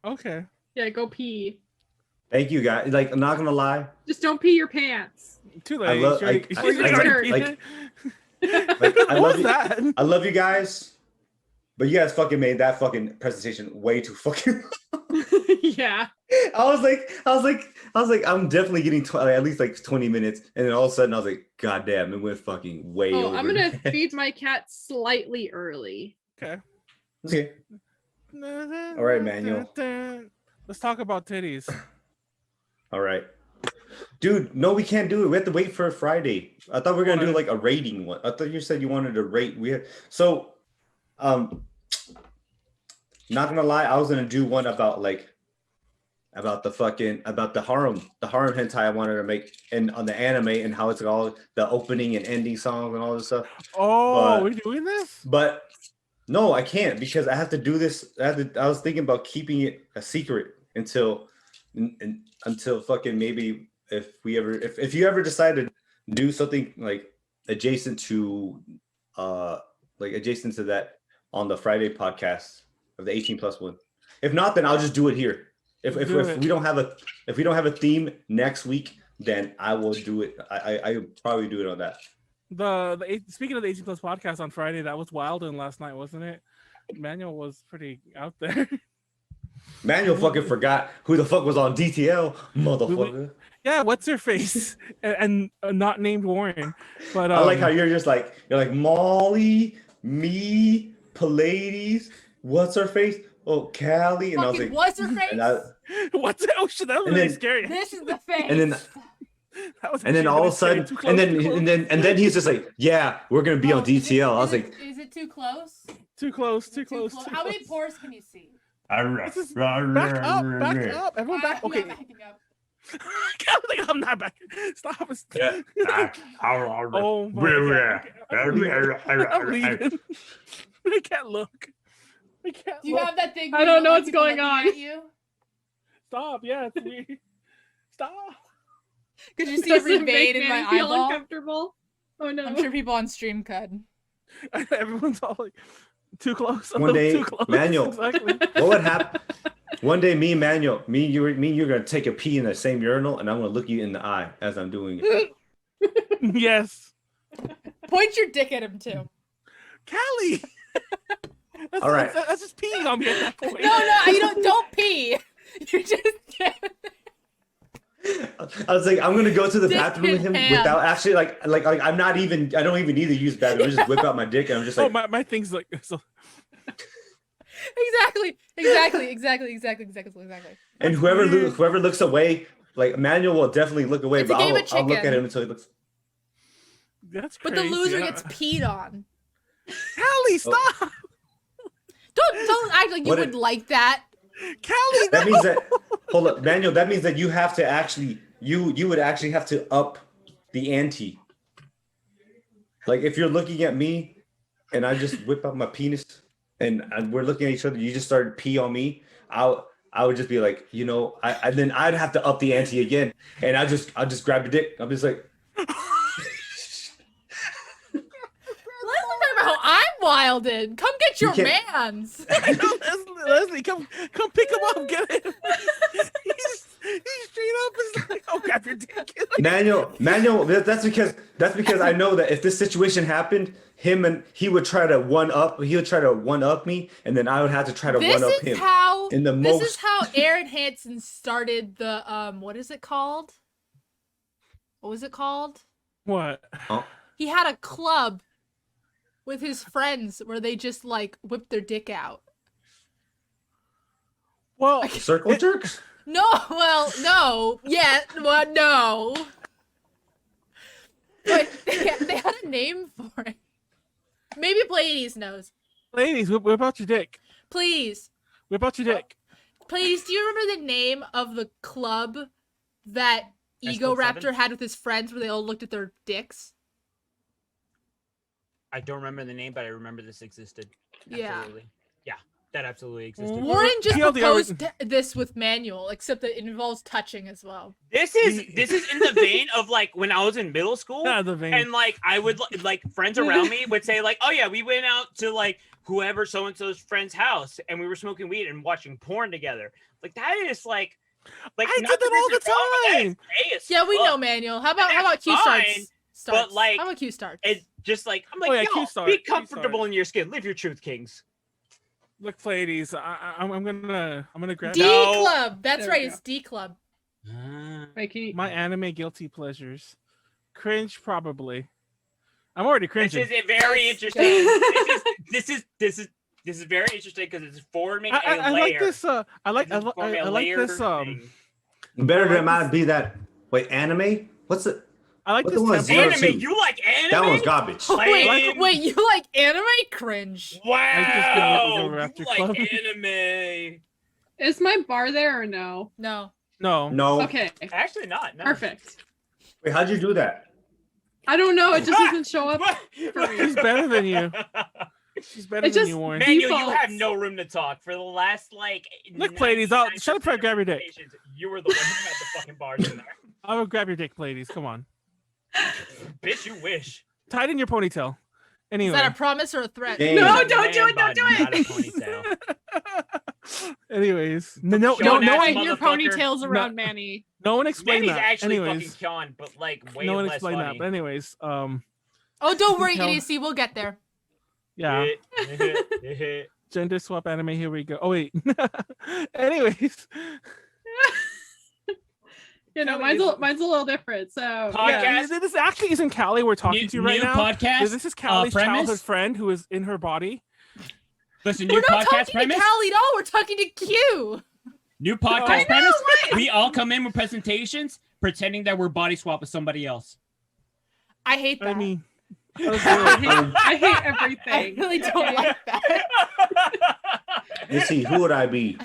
Okay. Yeah, go pee. Thank you, guys. Like, I'm not gonna lie. Just don't pee your pants. Too late. I love- Sure, I- you- I- sure you I- already like- peed it? Like, I What love was you. that? I love you guys. But you guys fucking made that fucking presentation way too fucking. Yeah. I was like, I'm definitely getting at least like 20 minutes, and then all of a sudden I was like, God damn, it went fucking way over. I'm gonna feed my cat slightly early. Okay. All right, Manuel. Let's talk about titties. All right. Dude, no, we can't do it. We have to wait for Friday. I thought we were gonna do like a rating one. I thought you said you wanted to rate. Not gonna lie, I was gonna do one about the harem hentai I wanted to make and on the anime and how it's all the opening and ending songs and all this stuff. Oh, we're doing this? But no, I can't because I have to do this. I was thinking about keeping it a secret until fucking maybe if you ever decide to do something like adjacent to that on the Friday podcast of the 18+ one. If not, then I'll just do it here. If we don't have a theme next week, then I will do it. I probably do it on that. Speaking of the 18+ podcast on Friday, that was wild and last night, wasn't it? Manuel was pretty out there. Manuel fucking forgot who the fuck was on DTL, motherfucker. Yeah, what's her face? and not named Warren. But I like how you're like Molly, me, Pleiades, what's her face? Oh, Callie, and I was like, what's her face? What's it? Oh shit, that was really scary. This is the face. And then all of a sudden, and then he's just like, yeah, we're gonna be on DTL. I was like, is it too close? Too close. How many pores can you see? Back up. Everyone back. Okay. I'm not back. Stop. Oh my God. I'm leaving. I can't look. Do you have that thing? I don't know what's going on. Stop. Yeah, it's weird. Stop. Could you see every vein in my feel eyeball? Uncomfortable. Oh no. I'm sure people on stream could. Everyone's all like too close. One day, too close. Manuel. Exactly. What would happen? One day, me and Manuel, you're gonna take a pee in the same urinal, and I'm gonna look you in the eye as I'm doing it. Yes. Point your dick at him too. Callie. All right. That's just peeing on me at that point. No, don't pee. You just. I was like, I'm gonna go to the bathroom with him without actually like I'm not even. I don't even need to use the bathroom. I just whip out my dick and I'm just like. Oh, my thing's like. So... Exactly. And whoever looks away, like Manuel will definitely look away, but I'll look at him until he looks. That's crazy. But the loser gets peed on. Callie, stop! Don't act like you would like that. Callie, that means that. Hold up, Manuel. That means that you have to actually you would actually have to up the ante. Like if you're looking at me, and I just whip out my penis. And we're looking at each other. You just started pee on me. I would just be like, then I'd have to up the ante again, and I'll just grab your dick. I'm just like, let's talk about how I'm wilded. Come get your mans. Leslie, come pick him up. Get him. He's straight up is like, oh, grab your dick. Manuel. That's because I know that if this situation happened, he would try to one up me, and then I would have to try to one up him. This is how Aaron Hansen started the what is it called? What was it called? What? Huh? He had a club with his friends where they just like whipped their dick out. Well, circle jerks? No, no. Yeah, well, no. But they had a name for it. Maybe Pleiades knows. Pleiades, whip out your dick. Please. Whip out your dick. Please, do you remember the name of the club that Ego Raptor had with his friends where they all looked at their dicks? I don't remember the name, but I remember this existed. Yeah. Absolutely. Yeah, that absolutely existed. Warren just proposed this with Manuel, except that it involves touching as well. This is in the vein of like when I was in middle school, and like I would like friends around me would say like, oh yeah, we went out to like whoever so and so's friend's house, and we were smoking weed and watching porn together. Like that is like I did that all the time. Yeah, we know, Manuel. How about Q starts? But like, how about Q starts? It's just like I'm like, Q-Start, be comfortable in your skin. Live your truth, kings. Look, Pleiades, I'm gonna grab D Club. That's right. It's D Club. Wait, my anime guilty pleasures. Cringe, probably. I'm already cringing. This is very interesting. This is very interesting because it's forming a layer. I like this. I like this. Better than might be that. Wait, anime? What's it? I like this anime. You like anime? That one's garbage. Wait, you like anime? Cringe. Wow. You like anime. Is my bar there or no? No. No. Okay. Actually not. No. Perfect. Wait, how'd you do that? I don't know. It just doesn't show up for me. She's better than you. She's better than you, Warren. Manuel, you have no room to talk for the last Look, Pleiades, shut up and grab your dick. You were the one who had the fucking bars in there. I will grab your dick, Pleiades. Come on. Bitch, you wish. Tie it in your ponytail. Anyway. Is that a promise or a threat? No, don't do it. Don't do it. Anyways, no, your ponytails around Manny. No one explained that. Actually anyways, fucking Kyon, but like way no one less explained funny. that. But anyways, Oh, don't worry, idiocy. We'll get there. Yeah. Gender swap anime. Here we go. Oh wait. Anyways. Mine's a little different. So podcast. Yeah. This actually isn't Callie we're talking to right now. Podcast. This is Callie's childhood friend who is in her body. Listen, we're new not podcast talking premise. to Callie at all. We're talking to Q. New podcast premise. We all come in with presentations pretending that we're body swap with somebody else. I hate that. I mean, I hate everything. I really don't like that. Let's see, who would I be?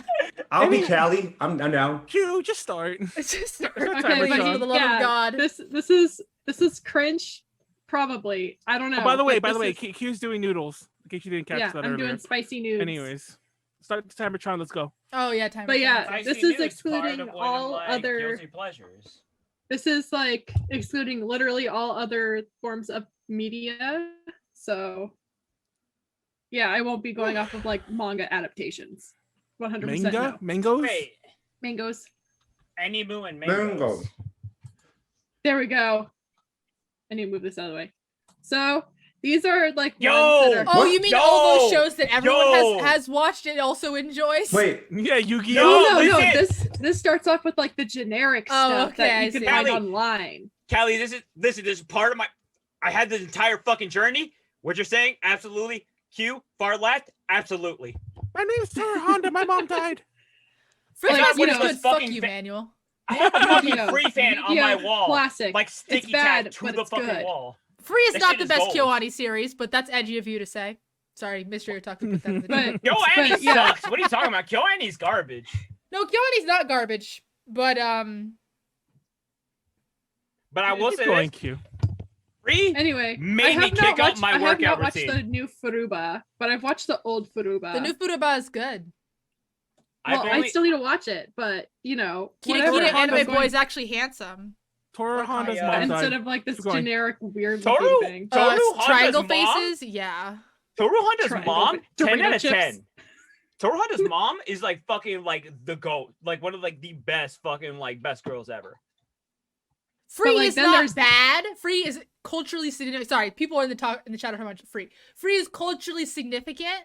I'll be Callie. I'm down. Q, just start. Just start. Okay, for the love of God. This is cringe. Probably. I don't know. Oh, by the way, Q's doing noodles. In case you didn't catch that I'm earlier. doing spicy noodles. Anyways, start the timer. Let's go. Oh yeah, time. But yeah, Spicy this is noodles, excluding part of one all of my other. guilty pleasures. This is like excluding literally all other forms of media. So yeah, I won't be going off of like manga adaptations. 100% Manga? no. Mangoes? Wait, Mangoes. Animu and mangoes. There we go. I need to move this out of the way. So these are like Yo! ones that are. Oh, you mean all those shows that everyone has watched and also enjoys? Wait, Yeah, Yu-Gi-Oh! No. This starts off with like the generic stuff that you can find Callie, online. Callie, this is part of my. I had this entire fucking journey. What you're saying? Absolutely. Q, far left? Absolutely. My name's Sarah Honda. My mom died. Free Like, has what good is this fuck fucking you, fa- Manuel. I have a fucking Yu-Gi-Oh! free fan on my wall. Classic. Like sticky It's bad, tack to but the it's fucking good. wall. Free is That not shit the is best gold. KyoAni series, but that's edgy of you to say. Sorry, Mystery, you're talking about that in the But Yo, Annie But, yeah. sucks. What are you talking about? KyoAni's garbage. No, KyoAni's not garbage, but But I will Keep say going, this. Q. Free anyway, made I me have kick not up watched, my I have workout not watched routine. the new Furuba, but I've watched the old Furuba. the new Furuba is good. Well, I still need to watch it, but you know, Kita whatever. anime boy is actually handsome. Toru Honda's yeah. mom Instead died. of like this Keep going. generic weird Toru? looking thing. Toru Honda's Triangle mom? faces, yeah. Toru Honda's Triangle mom, Dorito 10 out of chips. 10. Toru Honda's mom is like fucking like the GOAT. Like one of like the best fucking like best girls ever. Free like, is then not there's- bad. Free is cculturally significant. Sorry, people are in the chat are talking about Free. Free is culturally significant.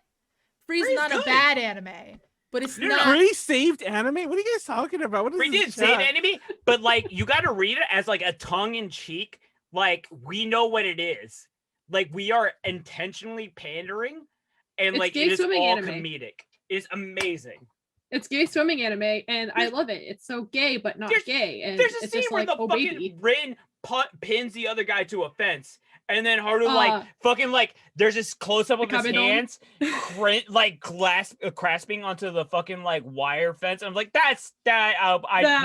Free is Free's not good. a bad anime, but it's No, not. Free saved anime? What are you guys talking about? What is Free this didn't say chat? the enemy, but like you gotta read it as like a tongue-in-cheek, like we know what it is. Like we are intentionally pandering and It's like gay it is swimming all anime. comedic. It's amazing. It's gay swimming anime, and I love it. It's so gay, but not gay. And There's a it's scene just where like, the oh fucking baby. Rin pins the other guy to a fence, and then Haru like fucking like there's this close up of his Kabedon? hands, like grasping onto the fucking like wire fence. I'm like, that's that.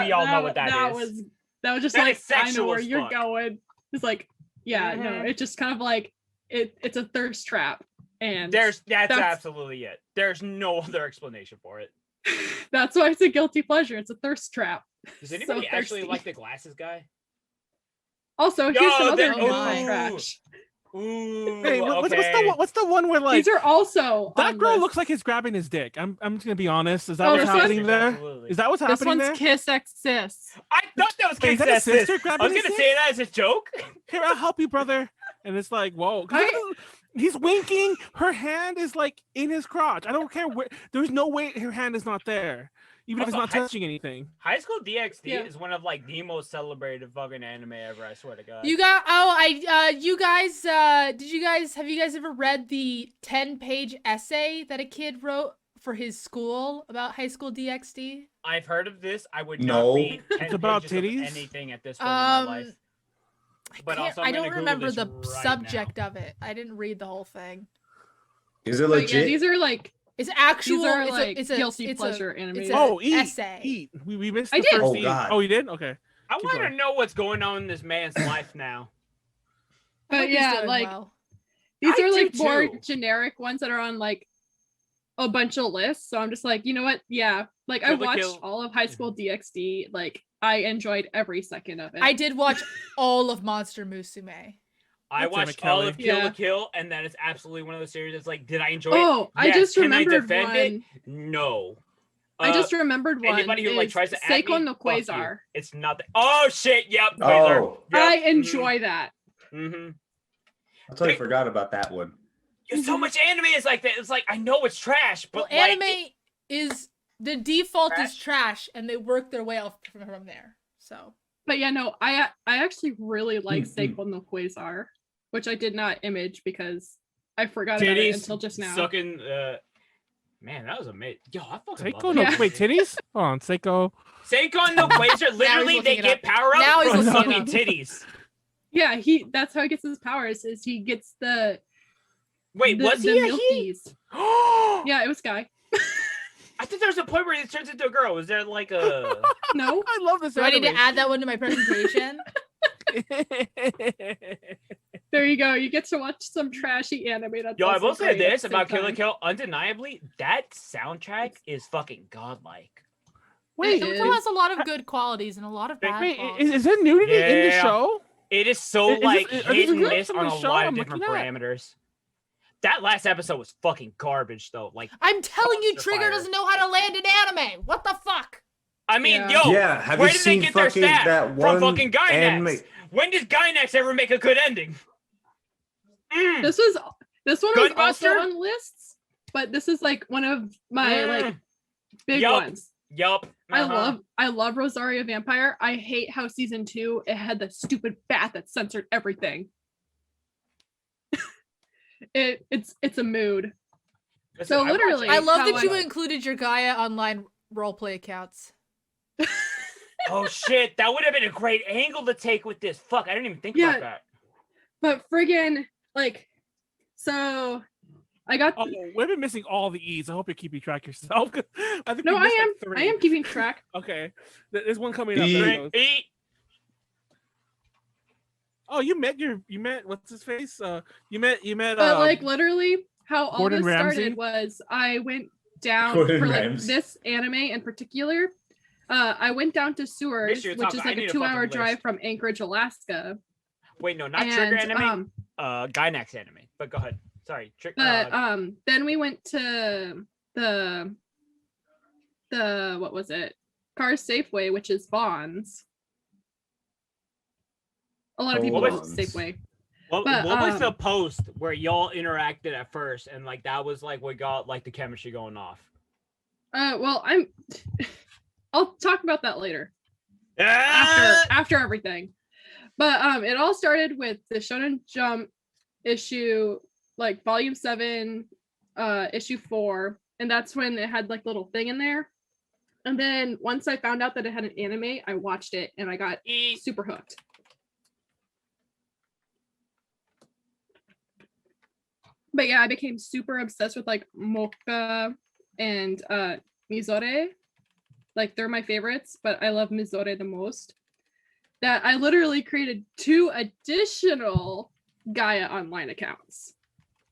We all know what that is. That was just That like, is I know sexual where as you're fuck. going. It's like, yeah, no, Mhm. it's just kind of like it's a thirst trap, and That's that's- absolutely it. There's no other explanation for it. that's why it's a guilty pleasure. It's a thirst trap. Does So anybody actually thirsty. like the glasses guy? Also, here's Yo, some other there- guilty ooh. trash. Ooh, Hey, okay. what's the one where like These are also that on girl lists. looks like he's grabbing his dick? I'm just gonna be honest. Is that Oh, what's this one's- happening there? Absolutely. Is that what's This happening one's there? Kiss X Sis. I thought that was Wait, is Kiss that a S's. sister I grabbing was his gonna dick? say that as a joke. Here, I'll help you, brother. And it's like, whoa. 'Cause I- He's winking. Her hand is like in his crotch. I don't care where. There's no way her hand is not there, even if it's not touching anything. High School DxD is one of like the most celebrated fucking anime ever. I swear to God. You guys, have you guys ever read the 10-page essay that a kid wrote for his school about High School DxD? I've heard of this. I would not read 10 it's about pages titties? of anything at this point in my life. But also, I don't remember the subject of it. I didn't read the whole thing. Is it legit? Yeah, these are like it's actual. These are it's a guilty pleasure anime. It's an essay. Eat. We missed I the did. first eat. Oh, you did? Okay. I want to know what's going on in this man's life now. But yeah, like these are like more generic ones that are on like a bunch of lists. So I'm just like, you know what? Yeah, like I watched all of High School DxD. Like I enjoyed every second of it. I did watch all of Monster Musume. I watched all of Kill la Kill, and that is absolutely one of those series that's like, did I enjoy it? Oh, yes. I just Can remembered I defend one. it? No. I just remembered one. Anybody who like tries to add Seiko me, no Quasar. It's not that. Oh shit! Yep. Quasar. Oh, yep. I enjoy that. Mm-hmm. I totally forgot about that one. So much anime is like that. It's like I know it's trash, but well, anime is the default is trash, and they work their way off from there. So. But yeah, no, I actually really like Seiko no Quasar, which I did not image because I forgot about it until just now. Sucking, man, that was amazing. Yo, I fucking Seiko no wait, titties? Hold on, Seiko. Seiko no Quasar, literally they get power up from sucking titties. Yeah, that's how he gets his powers, is he gets the was he milkies. Yeah, it was Guy. I think there's a point where he turns into a girl. Is there like a No? I love this. Do I need to add that one to my presentation? There you go. You get to watch some trashy anime. Yo, I will say this about Kill la Kill. Undeniably, that soundtrack is fucking godlike. Wait, it has a lot of good qualities and a lot of bad qualities. Is there nudity in the show? It is so hit and miss on a lot of different parameters. That last episode was fucking garbage, though. Like I'm telling you, Trigger doesn't know how to land an anime. What the fuck? I mean, have where you did seen they get their staff? that From one fucking Gainax. When does Gainax ever make a good ending? This one was also on lists, but this is like one of my like big ones. Yup. I love Rosario Vampire. I hate how season 2 it had the stupid bat that censored everything. It's a mood. So literally, I love that you included your Gaia online roleplay accounts. Oh shit, that would have been a great angle to take with this. Fuck, I didn't even think about that. But friggin' like, so I got. Oh, we've been missing all the E's. I hope you're keeping track yourself. I think I am keeping track. Okay, there's one coming up. Oh, you met what's his face? You met. But like literally, how all this started was I went down for like this anime in particular. I went down to Seward, which is like a 2-hour drive from Anchorage, Alaska. Wait, no, not Trigger anime. Gainax anime. But go ahead. Sorry, But then we went to the what was it? Cars Safeway, which is Bonds. A lot of people went to Safeway. What was the post where y'all interacted at first, and like that was like what got like the chemistry going off? Well, I'll talk about that later. After everything. But it all started with the Shonen Jump issue, like volume 7, issue 4, and that's when it had like little thing in there. And then once I found out that it had an anime, I watched it and I got super hooked. But yeah, I became super obsessed with like Mocha and Mizore. Like they're my favorites, but I love Mizore the most. That I literally created 2 additional Gaia online accounts.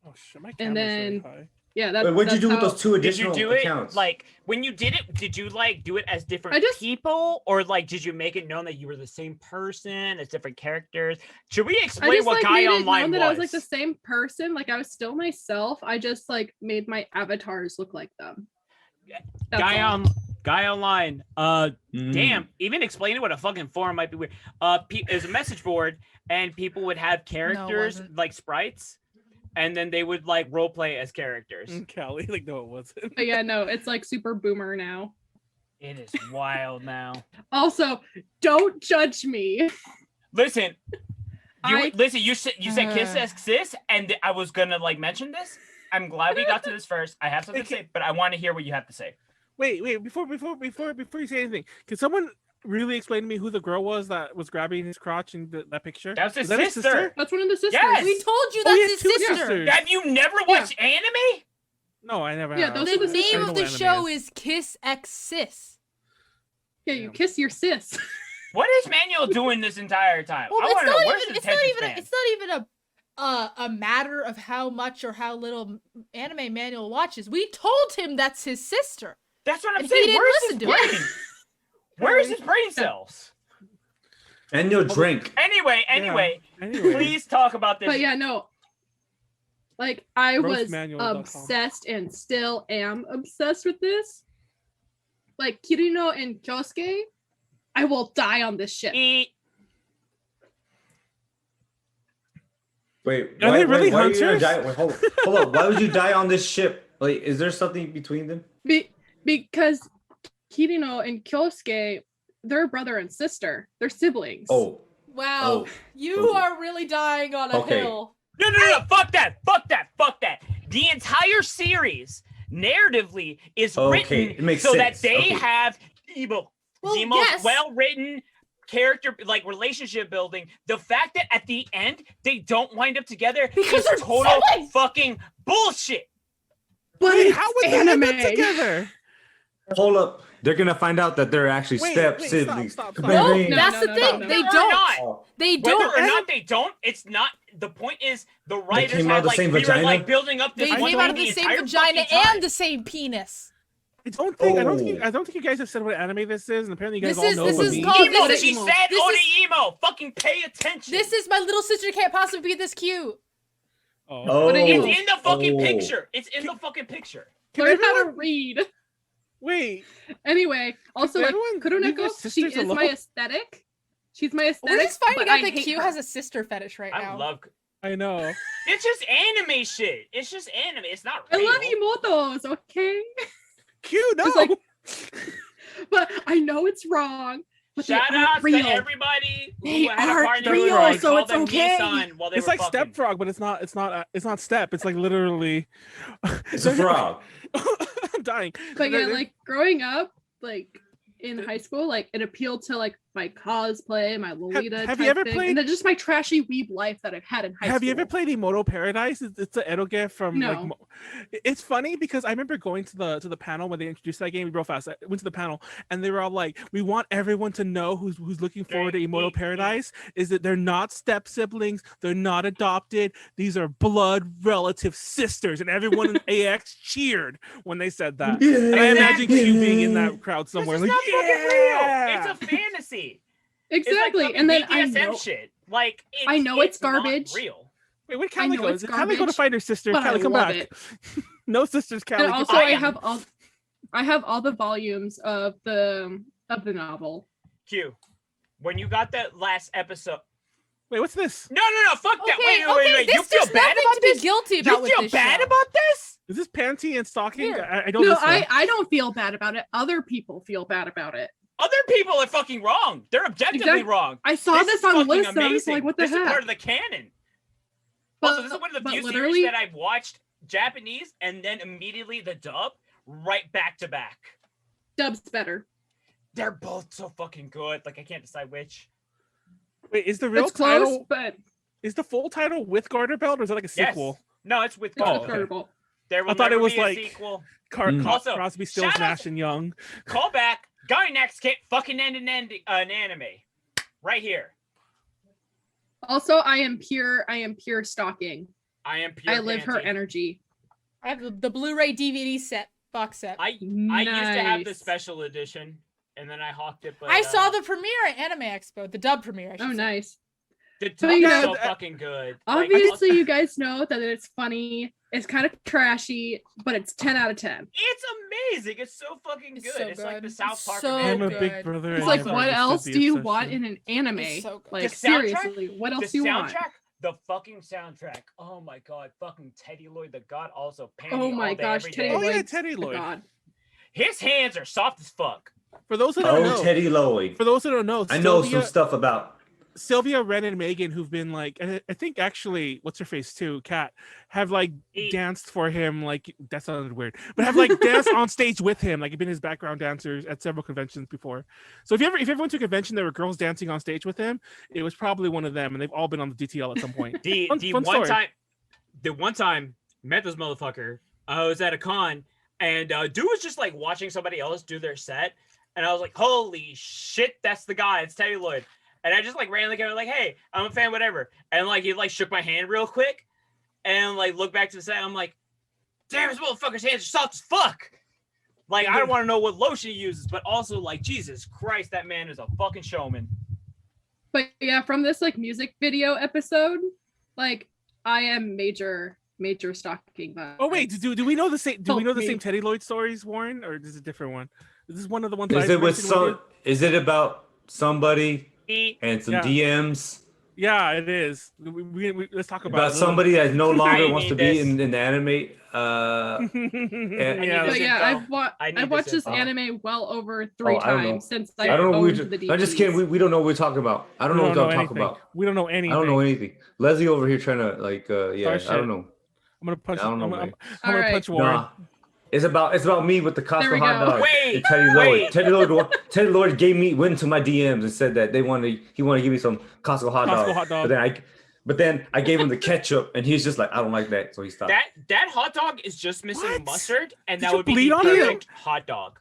Oh shit, my and then really high. Yeah, that's what'd you do with those 2 additional did you do accounts? It, like when you did it, did you like do it as different people, or like did you make it known that you were the same person as different characters? Should we explain what Gaia Online was? That I was like the same person, like I was still myself. I just like made my avatars look like them. Gaia Online. Damn. Even explaining what a fucking forum might be weird. Is a message board, and people would have characters like sprites. and then they would like role play as characters. Callie, like no, it wasn't. But yeah, no, it's like super boomer now. It is wild now. Also, don't judge me. Listen, you said kiss sis, and I was gonna like mention this. I'm glad we got to this first. I have something to say, but I want to hear what you have to say. Wait, before you say anything, can someone really explain to me who the girl was that was grabbing his crotch in that picture? That's his sister. That's one of the sisters. Yes. We told you that's his sister. Sisters. Have you never watched anime? No, I never. Yeah, have. those are The name of the show is Kiss X Sis. Yeah, you kiss your sis. What is Manuel doing this entire time? Well, I want to know where's his attention span? It's not even a matter of how much or how little anime Manuel watches. We told him that's his sister. That's what I'm And saying. he didn't Where's listen his to it. brain? Where's his brain cells? And your drink. Anyway, please talk about this. But yeah, no. Like I was Roastmanual.com. obsessed and still am obsessed with this. Like Kirino and Kyosuke, I will die on this ship. Wait, Are they really why are you gonna hunters? die? Wait, hold up. Why would you die on this ship? Like, is there something between them? Because Kirino and Kyosuke, they're brother and sister. They're siblings. Oh. Wow, you are really dying on a hill. No, fuck that. The entire series, narratively, is written so that they have the most well-written character, like relationship building. The fact that at the end they don't wind up together Because is they're total siblings. fucking bullshit. But Wait, it's how would they end anime. up together? Hold up. They're gonna find out that they're actually step siblings. Stop. No, Bang. that's the thing. They don't. Oh. They Whether don't. or not they don't, it's not. The point is, the writers came out had of the like same we were vagina? like building up this. They one came out thing of the same entire vagina fucking time. and the same penis. I don't think you guys have said what anime this is, and apparently you guys This all is- know. this but is me. called- Emo, this is- she said this is- Emo. Fucking pay attention. This is my little sister can't possibly be this cute. Oh. What are you- It's in the fucking picture. It's in the fucking picture. Learn how to read. Wait. Anyway, also like everyone leave Kuruneko, your she sisters is my alone? aesthetic. She's my We're aesthetic. just finding but out I that hate Q her. has a sister fetish right I now. love. I know. It's just anime shit. It's just anime. It's not I real. love emotos, okay? Q, no. It's like, but I know it's wrong. But Shout they out aren't real. to everybody who They had a aren't partner real, who called so it's them okay. Nissan while they It's were like fucking. step frog, but it's not step. It's like literally. It's a frog. I'm dying. But yeah, like growing up, like in high school, like it appealed to like my cosplay, my Lolita have type you ever thing, played- and then just my trashy weeb life that I've had in high school. Have you ever played Emoto Paradise? It's an Edo gift from like. No. It's funny because I remember going to the panel when they introduced that game real fast. I went to the panel and they were all like, "We want everyone to know who's looking forward to Emoto Paradise is that they're not step siblings, they're not adopted. These are blood relative sisters." And everyone in AX cheered when they said that. And I imagine Q being in that crowd somewhere. This is Like, not fucking yeah. real. It's a fantasy. Exactly, It's like and then fucking I BDSM know, shit. Like I know it's not garbage. real. Wait, where'd I Callie know go? it's Did Callie go to garbage, find her sister? but I Callie, come love back. it. No sisters, Callie. And also, I I have all the volumes of the novel. Q, when you got that last episode. Wait, what's this? No, fuck that. Okay, Wait. this You feel there's bad nothing about to be this? guilty about You with feel this bad show. about this? Is this panty and stocking? Here. I don't No, know. I don't feel bad about it. Other people feel bad about it. Other people are fucking wrong. They're objectively Exactly. wrong. I saw this is on fucking lists and I was amazing. like, what the This is heck? part of the canon. But- Also, this is one of the but few literally- series that I've watched Japanese and then immediately the dub right back to back. Dub's better. They're both so fucking good. Like I can't decide which. Wait, is the real It's close, title? but Is the full title with Garter Belt, or is it like a Yes. sequel? No, it's with it's Oh, Cole. okay. incredible. There will I thought it never was be a like- sequel. Also, Crosby, Stills, shout out Nash, to- and Young. Call back. Gainax can't fucking end an anime. Right here. Also, I am pure stalking. I am pure. I live her panty. energy. I have the Blu-ray DVD set box set. I used to have the Nice. special edition, and then I hawked it. But I saw the premiere at Anime Expo, the dub premiere. I should Oh, say. nice. the So, dub you is know, so fucking good. Like, Obviously, you guys know that it's funny. It's kind of trashy, but it's 10 out of 10. it's amazing. It's so fucking It's good. so It's like the good. South It's Park. so of I'm a anime. big good. brother. It's and like, never what understood else the do you obsession. want in an anime? It's so good. Like, The soundtrack- seriously, what The else do you want? soundtrack the fucking soundtrack. Oh my god, fucking Teddy Lloyd the God, also Pandy. Oh my gosh, Teddy Lloyd. Oh yeah, Teddy Lloyd. God. His hands are soft as fuck. For those who don't know, Teddy Lloyd. For those who don't know, I know some stuff about Sylvia, Ren, and Megan, who've been like, and I think actually, what's her face too, Kat, have like danced for him. Like that sounded weird, but have like danced on stage with him, like been his background dancers at several conventions before. So if you ever went to a convention, there were girls dancing on stage with him. It was probably one of them, and they've all been on the DTL at some point. The one time met this motherfucker. I was at a con, and dude was just like watching somebody else do their set, and I was like, holy shit, that's the guy. It's Teddy Lloyd. And I just like ran like I was like, hey, I'm a fan, whatever. And like he like shook my hand real quick, and like looked back to the set. I'm like, damn, this motherfucker's hands are soft as fuck. Like I don't want to know what lotion he uses, but also like Jesus Christ, that man is a fucking showman. But yeah, from this like music video episode, like I am major stalking that. Oh wait, do we know the same? Do we know the same Teddy Lloyd stories, Warren, or is this a different one? Is this one of the ones? Is it about somebody? And some DMs. Yeah, it is. We let's talk about somebody that no longer wants to be in the anime. I've watched this anime well over 3 times since I don't know. owned the DVDs. I just can't. We don't know what we're talking about. I don't know what we're talking about. We don't know anything. I don't know anything. Leslie over here trying to like. I don't know. I'm gonna punch. I'm gonna punch Warren. Nah. It's about me with the Costco hot dog. Wait, Teddy Lloyd. Teddy Lloyd went to my DMs and said that he wanted to give me some Costco hot dog. But then I gave him the ketchup, and he's just like, I don't like that, so he stopped. That hot dog is just missing mustard, and Did that you would be bleed the on perfect hot dog.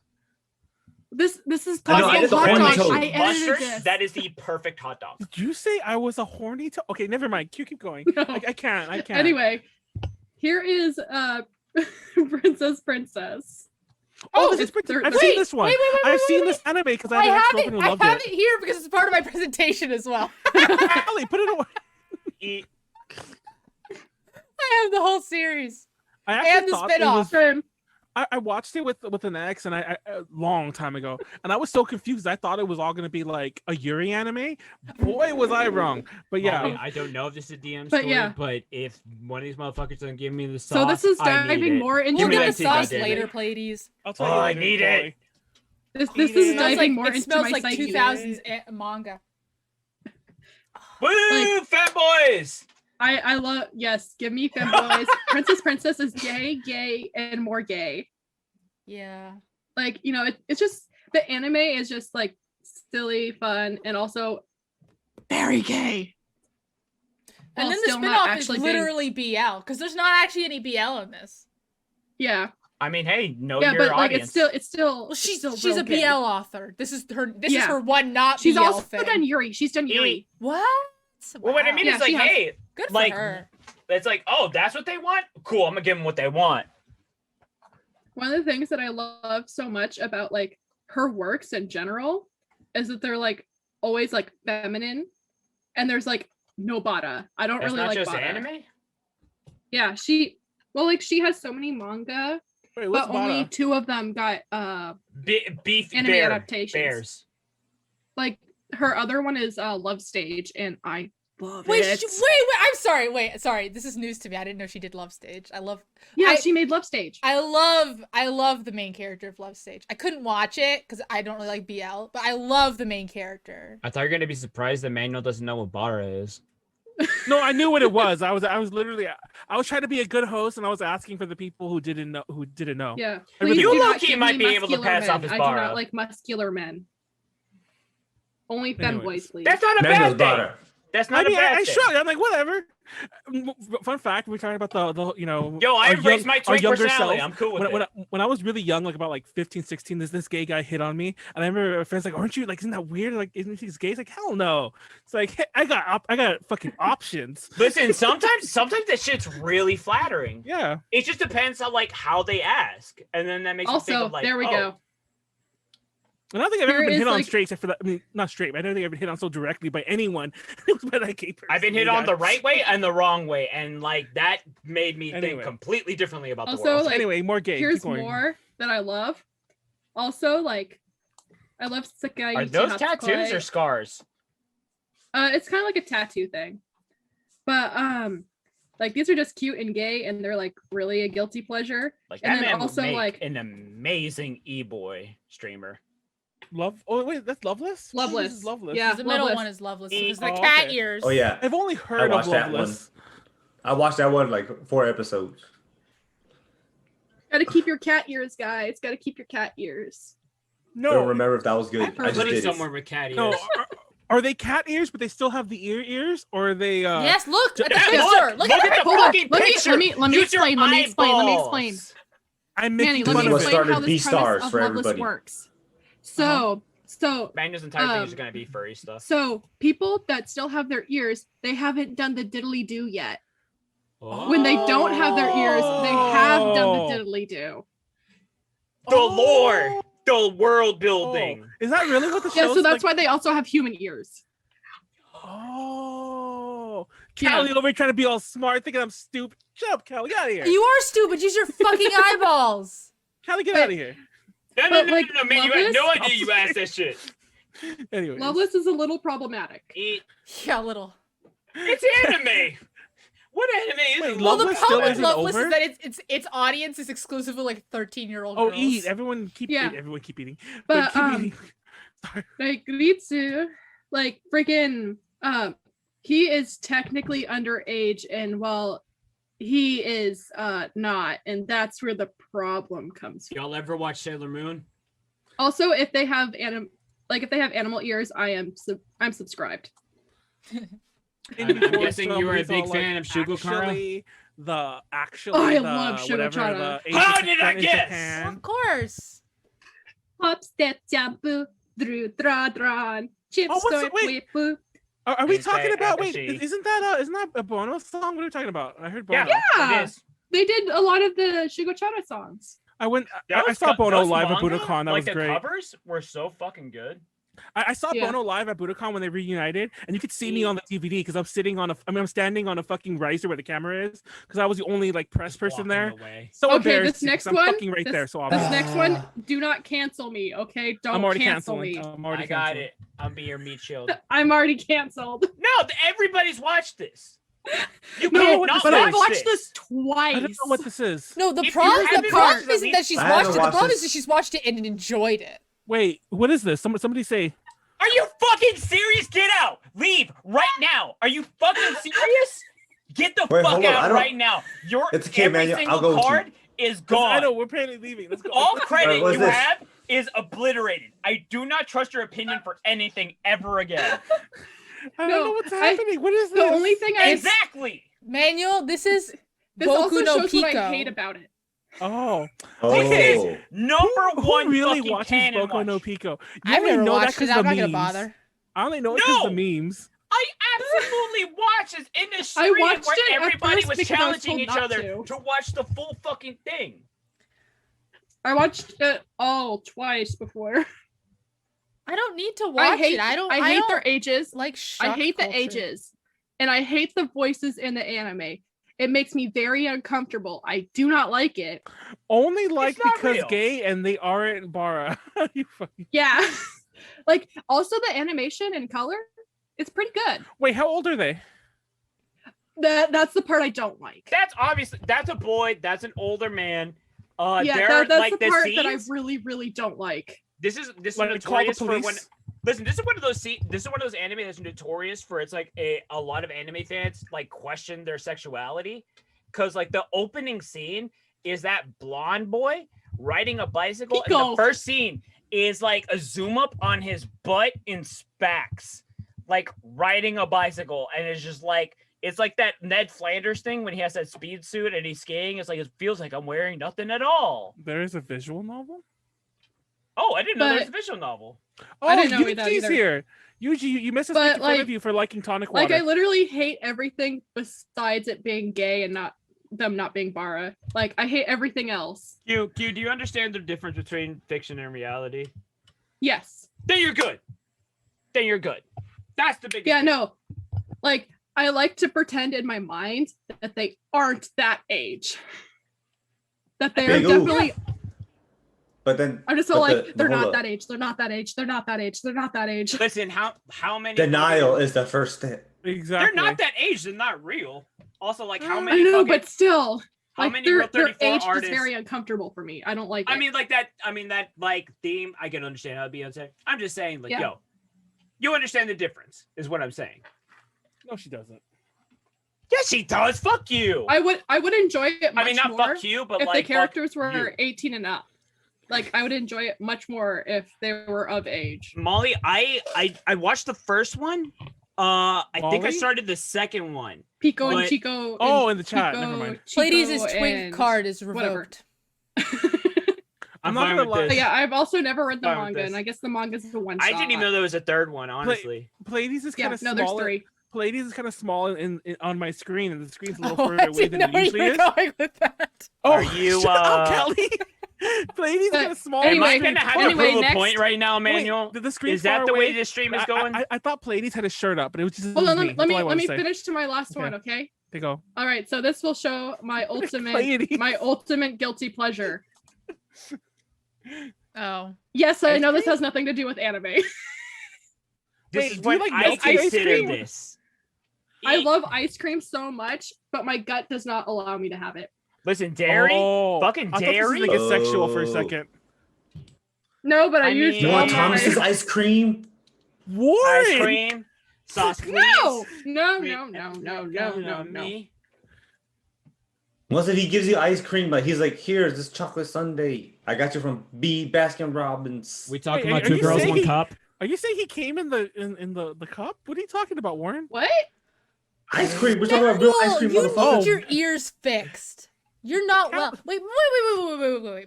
This is Costco hot dog. I edited Mustard, this. that is the perfect hot dog. Did you say I was a horny? Okay, never mind. Keep going. No. I can't. Anyway, here is Princess. Oh, I've seen this one. I've seen this anime because I have it here because it's part of my presentation as well. Callie, put it away. I have the whole series and the spin-off. I watched it with an ex, and I a long time ago, and I was so confused. I thought it was all gonna be like a Yuri anime. Boy, was I wrong. But yeah, I don't know if this is a DM story, but if one of these motherfuckers doesn't give me the sauce, so this is diving more into. We'll get the sauce later, Pleiades. I'll tell you later, I need it. This is diving more into my like psyche. 2000s manga. Woo, fat boys! I love, yes, give me femboys. Princess is gay, and more gay. Yeah. Like, you know, it's just, the anime is just like silly, fun, and also very gay. And then the spin-off is literally BL, because there's not actually any BL in this. Yeah. I mean, hey, know your audience. Like it's still. Well, she's still a gay. BL author. This is her one not She's BL also thing. done Yuri. She's done Yuri. What? Well, what I mean is like, hey, good for like, her. It's like, oh, that's what they want? Cool, I'm gonna give them what they want. One of the things that I love so much about like her works in general is that they're like always like feminine, and there's like no bata. I don't really like just bata. Anime? Yeah, she has so many manga. Wait, but only 2 of them got beef anime bear, adaptations. Bears. Like her other one is Love Stage, and I love wait, it. I'm sorry. This is news to me. I didn't know she did Love Stage. She made Love Stage. I love the main character of Love Stage. I couldn't watch it because I don't really like BL, but I love the main character. I thought you were gonna be surprised that Manuel doesn't know what Bara is. No, I knew what it was. I was literally I was trying to be a good host, and I was asking for the people who didn't know. Yeah, you low-key might be able to pass off his Bara. I do not like muscular men. Only femboys, please. That's not a bad thing. That's not a bad thing. I'm like, whatever. Fun fact, we're talking about the Yo, I embrace my twin personality. I'm cool with it. When I was really young, like about like 15, 16, this gay guy hit on me, and I remember my friends like, aren't you like, isn't that weird? Like, isn't he gay? It's like, hell no. It's like, hey, I got fucking options. Listen, sometimes that shit's really flattering. Yeah. It just depends on like how they ask, and then that makes me think of like, there we go. And I don't think I've ever been hit on straight, except for that. I mean, not straight, but I don't think I've been hit on so directly by anyone. It was by that gay person. I've been hit on the right way and the wrong way, and like that made me think completely differently about the world. Like, anyway, more gay. Here's more that I love. Also, like, I love Sakai. Are those tattoos or scars? It's kind of like a tattoo thing. But like these are just cute and gay, and they're like really a guilty pleasure. Like and that then man also would make like an amazing e-boy streamer. Oh wait, that's Loveless. Loveless. This is Loveless. Yeah, The middle Loveless. one is Loveless. E- It's the Oh, cat okay. ears. Oh yeah, I've only heard of watched that one. Loveless. I watched that one like 4 episodes. Gotta keep your cat ears, guys. Gotta keep your cat ears. I don't No, remember if that was good. I just Put it did somewhere it. with cat ears. no. Are they cat ears, but they still have the ears, or are they? Yes, look at the Yeah, picture. Look at at it. the Hold on. fucking Let picture. me Use your explain. Let me explain. eyeballs. I'm Manny, making let me This is what fun of it. explain started how this Beastars premise of for Loveless everybody. works. So Manuel's entire thing is Um, gonna be furry stuff. so people that still have their ears, they haven't done the diddly do yet. Oh. When they don't have their ears, they have done Oh. the diddly do. The lore, the world building. Is that really what the Yeah, show's so that's like? why they also have human ears. Oh, Yeah. Callie over here trying to be all smart, thinking I'm stupid. Shut up, Callie. Get out of here. You are stupid. Use your fucking eyeballs. Callie, get But- out of here. No, But, like, man, you had no Loveless- idea you asked that shit. Anyway, Loveless is a little problematic. Yeah, little. It's anime. What anime is Wait, it? Well, the Loveless still problem with isn't Loveless over? is that its audience is exclusively like 13-year-old Oh, girls. eat! Everyone keep Yeah. everyone keep eating. But keep eating. Sorry. like Ritsu, like freaking he is technically underage, and while he is not, and that's where the problem comes from. Y'all ever watch Sailor Moon? Also, if they have animal ears, I'm subscribed. I'm guessing you are a big fan of Actually, Shugokara? I the love whatever Shugokara. the How 80% did I in guess? Japan. Of course. Hop, step, jump, dru, dra, dran, chip, Oh, what's start, wait. whip, boop. Are we And say talking about? Wait, Apache. isn't that a Bono song? What are we talking about? I heard Bono. Yeah. It is. They did a lot of the Shugochara songs. I went. That I was saw co- Bono those live at manga, Budokan. That like was the great. covers were so fucking good. I saw Yeah. Bono live at Budokan when they reunited, and you could see me on the DVD because I'm sitting on I'm standing on a fucking riser where the camera is because I was the only like press person Walking there. away. So Okay, embarrassing this next 'cause I'm one. fucking right this, there. So this I'm next one, do not cancel me, okay? Don't I'm already cancel canceling. me. I'm already I got canceling. it. I'll be your meat shield. I'm already canceled. No, everybody's watched this. You No, can't not but I've watch watched this twice. I don't know what this is. No, the If you problem haven't watched isn't it, that she's I watched haven't it. The watched problem this. is that she's watched it and enjoyed it. Wait, what is this? Somebody say. Are you fucking serious? Get out! Leave right now! Are you fucking serious? Get the Wait, fuck hold on, I out don't- right now! Your It's okay, every man, I'll single go with you. card is I gone. know we're apparently leaving. Let's go. All Let's- credit what's you this? have is obliterated. I do not trust your opinion for anything ever again. I don't No, know what's I- happening. What is this? The only thing I Exactly. Manuel, this is this Boku also no shows Pico. what I hate about it. Oh, This Oh, is number who one really fucking watches canon Boku no watch. Pico? You I've only never know that watched 'cause it. I'm the not gonna memes. bother. I only know it because No! the memes. I absolutely watched this in the I stream watched where it at everybody first was because I was challenging told each not other to. to watch the full fucking thing. I watched it all twice before. I don't need to watch it. I hate don't their ages. like I shock hate culture. the ages. And I hate the voices in the anime. It makes me very uncomfortable. I do not like it. Only like not because real. gay and they aren't Bara. You fucking... Yeah. Like also the animation and color, it's pretty good. Wait, how old are they? That's the part I don't like. That's obviously that's a boy. That's an older man. Yeah, they're that's like the part that I scenes- really, really don't like. This is Like, call the notorious for when. police? Listen, this is one of those this is one of those anime that's notorious for it's like a lot of anime fans like question their sexuality because like the opening scene is that blonde boy riding a bicycle and Pico. the first scene is like a zoom up on his butt in Spax, like riding a bicycle, and it's just like it's like that Ned Flanders thing when he has that speed suit and he's skiing. It's like it feels like I'm wearing nothing at all. There is a visual novel. Oh, I didn't know there was a But- visual novel. Oh, I didn't know that Yuji's either. here. Yuji, you missed us But, making fun like- of you for liking tonic water. Like I literally hate everything besides it being gay and not them not being Bara. Like I hate everything else. Q, do you understand the difference between fiction and reality? Yes. Then you're good. Then you're good. That's the biggest. Yeah, no. Like I like to pretend in my mind that they aren't that age. That they are Big oof. definitely But then I'm just so like, they're not that age. They're not that age. They're not that age. They're not that age. Listen, how many denial is the first step. Exactly. They're not that age. They're not real. Also, like how many? I know, fucking, but still, how like many their Real 34 age artists? is very uncomfortable for me. I don't like it. I mean, like that. I mean that like theme. I can understand how Beyonce. I'm just saying, like, yo, you understand the difference, is what I'm saying. No, she doesn't. Yes, she does. Fuck you. I would enjoy it much I mean, not more fuck you, but if like the characters fuck were you. 18 and up. Like, I would enjoy it much more if they were of age. Molly, I watched the first one. I think I Molly? started the second one. Pico and But- Chico. Oh, and in the chat. Chico, Never mind. Chico Pleiades' twink and card is whatever. revoked. I'm not fine gonna with lie. this. But yeah, I've also never read the Fine with manga, this. and I guess the manga's a one shot. I didn't even know there was a third one, honestly. Pleiades is Yeah, kind of no, small. there's 3. Pleiades is kind of small in on my screen, and the screen's a little Oh, further I away didn't than know it usually you were is. going with that. Oh, Are you, shut up, uh, Callie? Pleiades is But kind of small. Am anyway, I on the gonna screen. have anyway, to prove next- a point right now, Manuel? The screen's Is that far the away. way this stream is going? I thought Pleiades had his shirt up, but it was just. Hold on, me. let me finish to my last Okay. one, okay? They go. All right, so this will show my Pleiades. ultimate guilty pleasure. Oh. Yes, I Ice know this cream? has nothing to do with anime. This Wait, is do you what like I melted ice consider cream? this. I love ice cream so much, but my gut does not allow me to have it. Listen, dairy, Oh, fucking I thought this dairy. was, like, a sexual for a Oh. second. No, but I I used mean- You want all Thomas's my... ice cream? Warren. Ice cream, sauce, please. No, Sweet- no. Me. Once if he gives you ice cream, but he's like, here's this chocolate sundae. I got you from B Baskin Robbins. We talking Wait, about are 2 you girls, saying 1 he- cup. Are you saying he came in the cup? What are you talking about, Warren? What? Ice cream. We're talking about real ice cream, you motherfucker. need your ears fixed. You're not well. Wait.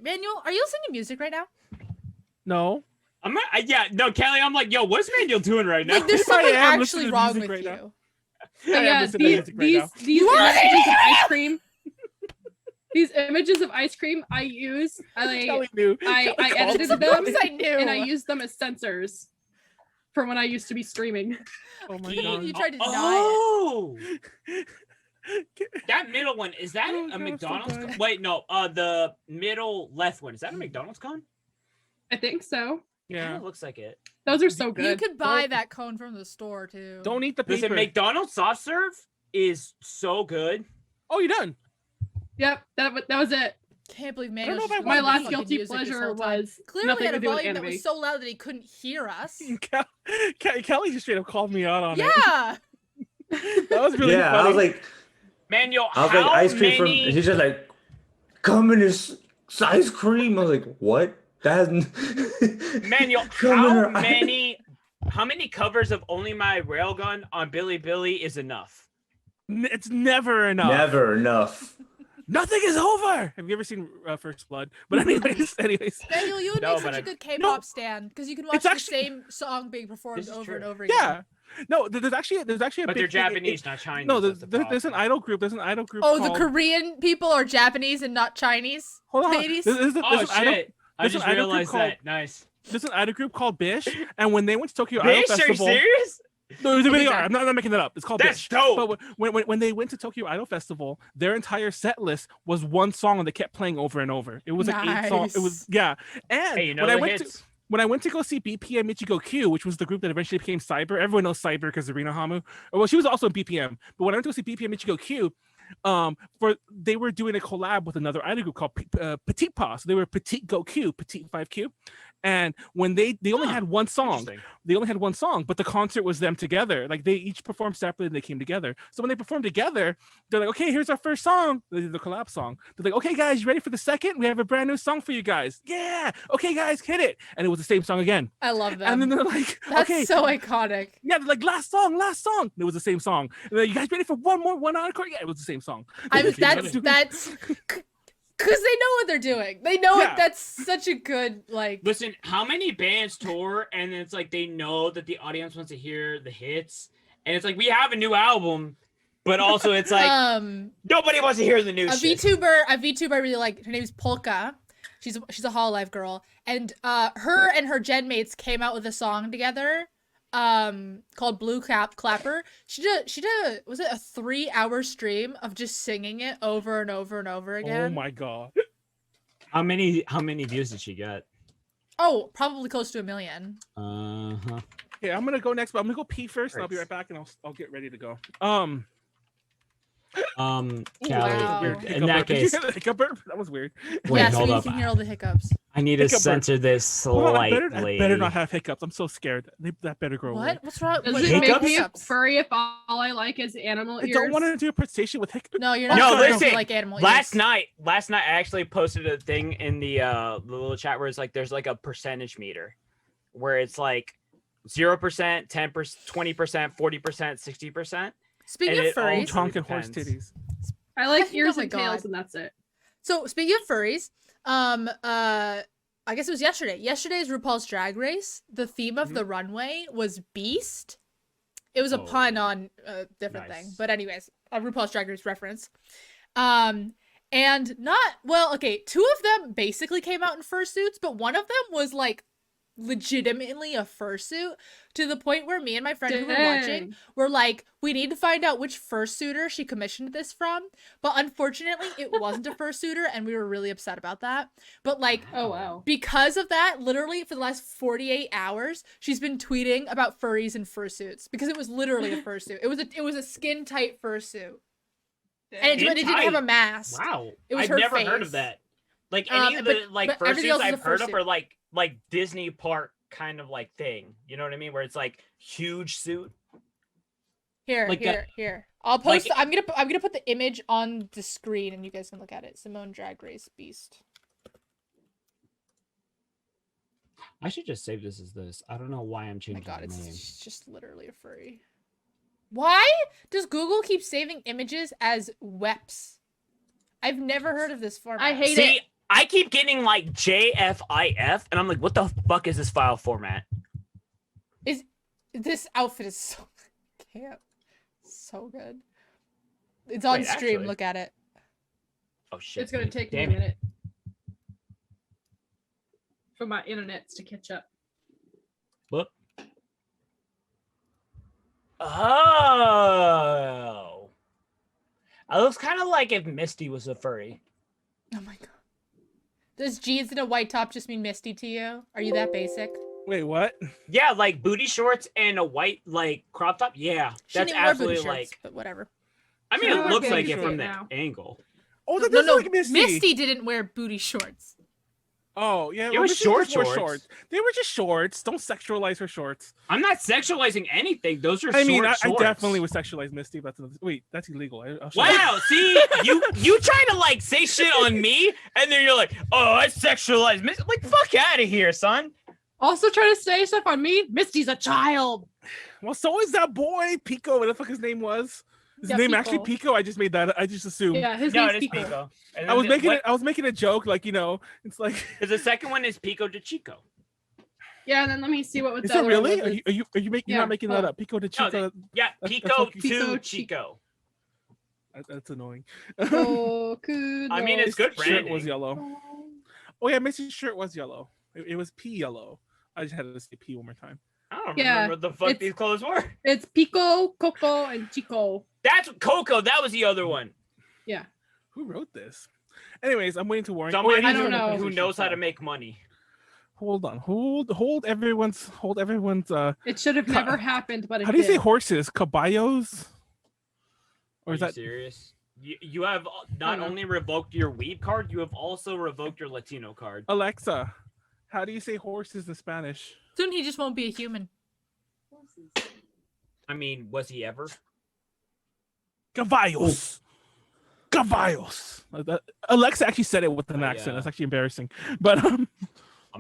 Manuel, are you listening to music right now? No. I'm not, yeah, no, Callie, I'm like, yo, what's Manuel doing right now? Like, there's I something am actually listening to wrong music with right you. now. But I am yeah, listening to music right now. these images of ice cream. These images of ice cream I use. Kelly knew. I Kelly edited called them Because I knew. and I used them as censors from when I used to be streaming. Oh my You god. tried to deny Oh, that middle one, is that Oh, a God, McDonald's? so Cone? Wait, no, the middle left one, is that a McDonald's cone? I think so. Yeah, Yeah. it looks like it. Those are so You good. could buy Don't- that cone from the store too. Don't eat the paper. Listen, McDonald's soft serve is so good. Oh, you're done. Yep, that was it. Can't believe don't Manuel. know if I just want My to listened last to fucking guilty music this pleasure whole time. was Clearly nothing had to a do with volume that anime. was so loud that he couldn't hear us. Kelly just straight up called me out on Yeah. it. That was really yeah, funny. I was like, Manuel, I was like, how ice cream many... from. He's just like, come in this ice cream. I was like, what? That hasn't. Manuel, Come in her- how many covers of Only My Railgun on Billy Billy is enough? It's never enough. Never enough. Nothing is over. Have you ever seen First Blood? But anyways. Manuel, you would No, make but such a I- good K-pop No. stan because you can watch It's the actually- same song being performed This is over and true. over again. Yeah. No, there's actually a But big they're thing- Japanese, not Chinese. No, that's the there's an problem. idol group. There's an idol group. Oh, the called, Korean people are Japanese and not Chinese. Hold on. ladies? There's Oh an idol, shit! I there's just an idol group realized called- that. Nice. there's an idol group called Bish, and when they went to Tokyo Idol Bitch, are you Festival, serious? no, they really Okay. are. I'm not making that up. It's called That's Bish. dope. But when they went to Tokyo Idol Festival, their entire set list was one song and they kept playing over and over. It was like 8 songs. It was Nice. And Hey, you know when I the went hits. to when I went to go see BPM Ichigo Q, which was the group that eventually became Cyber, everyone knows Cyber because of Rina Hamu. Well, she was also in BPM. But when I went to go see BPM Ichigo Q, they were doing a collab with another idol group called Petite Pas. So they were Petite Go Q, Petite 5Q. And when they only had one song, but the concert was them together. Like they each performed separately and they came together. So when they performed together, they're like, okay, here's our first song. They did the collab song. They're like, okay, guys, you ready for the second? We have a brand new song for you guys. Yeah. Okay, guys, hit it. And it was the same song again. I love them. And then they're like, That's okay. so iconic. Yeah, they're like, last song. And it was the same song. And they're like, you guys ready for one encore? Yeah, it was the same song. That's because they know what they're doing. They know Yeah. it. That's such a good like. Listen, how many bands tour and it's like they know that the audience wants to hear the hits, and it's like we have a new album, but also it's like nobody wants to hear the new a shit. VTuber I really like. Her name's Polka. She's a Hololive girl, and her and her gen mates came out with a song together, called Blue Clapper. She did was it a 3-hour stream of just singing it over and over and over again? Oh my god. How many views did she get? Oh, probably close to 1 million. Yeah, I'm gonna go next, but I'm gonna go pee first, and I'll be right back, and I'll get ready to go. Callie, wow. in that case, Did you hear the hiccup burp? That was weird. Wait, Yes, hold you up. can hear all the hiccups. I need to Hiccup censor this slightly. I better not have hiccups. I'm so scared. That better grow away. What? What's wrong? Does Wait, it make hiccups? me a furry if all I like is animal I ears? don't want to do a presentation with hiccups. No, you're not. No, supposed to listen. like animal Last ears. night, I actually posted a thing in the little chat where it's like there's like a percentage meter, where it's like 0%, 10%, 20%, 40%, 60%. Speaking of furries, Tonkin horse titties. I like ears my and tails, God. and that's it. so speaking of furries, I guess it was yesterday. Yesterday's RuPaul's Drag Race. The theme of the runway was Beast. It was a pun on a different thing, but anyways, a RuPaul's Drag Race reference. And two of them basically came out in fursuits, but one of them was like legitimately a fursuit, to the point where me and my friend who were watching were like, we need to find out which fursuiter she commissioned this from. But unfortunately, it wasn't a fursuiter, and we were really upset about that. But like, Oh wow. because of that, literally for the last 48 hours, she's been tweeting about furries and fursuits, because it was literally a fursuit. It was a skin tight fursuit, and it didn't have a mask. Wow, It was I've her never face. heard of that. Like any of the but everything fursuits else is a I've heard of fursuit. are like Disney park kind of like thing. You know what I mean? Where it's like huge suit. Here. I'll post. I'm gonna put the image on the screen, and you guys can look at it. Simone Drag Race Beast. I should just save this as this. I don't know why I'm Oh my changing god, the name. it's just literally a furry. Why does Google keep saving images as WEPs? I've never heard of this format. I hate See, it. I keep getting like JFIF, and I'm like, what the fuck is this file format? This outfit is so camp. So good. It's on Wait, stream. actually- Look at it. Oh shit! It's gonna take me a Damn it. minute for my internets to catch up. Whoop. Oh. It looks kind of like if Misty was a furry. Oh my god. Does jeans and a white top just mean Misty to you? Are you that basic? Wait, what? Yeah, like booty shorts and a white like crop top. Yeah, She that's didn't wear booty absolutely shorts, like. but whatever. I mean, I it wear looks like booty it from shorts the now. angle. Oh, that No, does no, look like Misty. Misty didn't wear booty shorts. Oh, yeah. It was Misty short just wore shorts. They were just shorts. Don't sexualize her shorts. I'm not sexualizing anything. Those are I mean, short I shorts. definitely would sexualize Misty, but wait, that's illegal. I'll show Wow, see, you try to like say shit on me, and then you're like, oh, I sexualize Misty. Like, fuck out of here, son. Also trying to say stuff on me. Misty's a child. you. Well, so is that boy Pico. What the fuck his name was? His Yeah, name Pico. actually Pico. I just made that. I just assumed. Yeah, his No, name's it is Pico. Pico. And I was then making it. I was making a joke, like it's like. Because the second one is Pico de Chico. Yeah, and then let me see what Is the it other really? one was. Are you making? You're Yeah, not making that up. Pico de No, Chico. Yeah, That's Pico fucking- to Pico Chico. That's annoying. Oh, kudos. I mean, it's good His shirt branding. was yellow. Oh yeah, Misty's shirt was yellow. It was pea yellow. I just had to say pea one more time. I don't Yeah, remember what the fuck it's- these clothes were. It's Pico, Coco, and Chico. That's Coco. That was the other one. Yeah. Who wrote this? Anyways, I'm waiting to warn. Somebody I don't know. who knows how to make money. Hold on. Hold everyone's. It should have Ca- never happened, but it How do you say did. horses? Caballos? Or Are is you that serious? You have not know. only revoked your Weeb card, you have also revoked your Latino card. Alexa? How do you say horses in Spanish? Soon he just won't be a human. I mean, was he ever? Caballos. Caballos. Alexa actually said it with an accent. Yeah. That's actually embarrassing. But I'm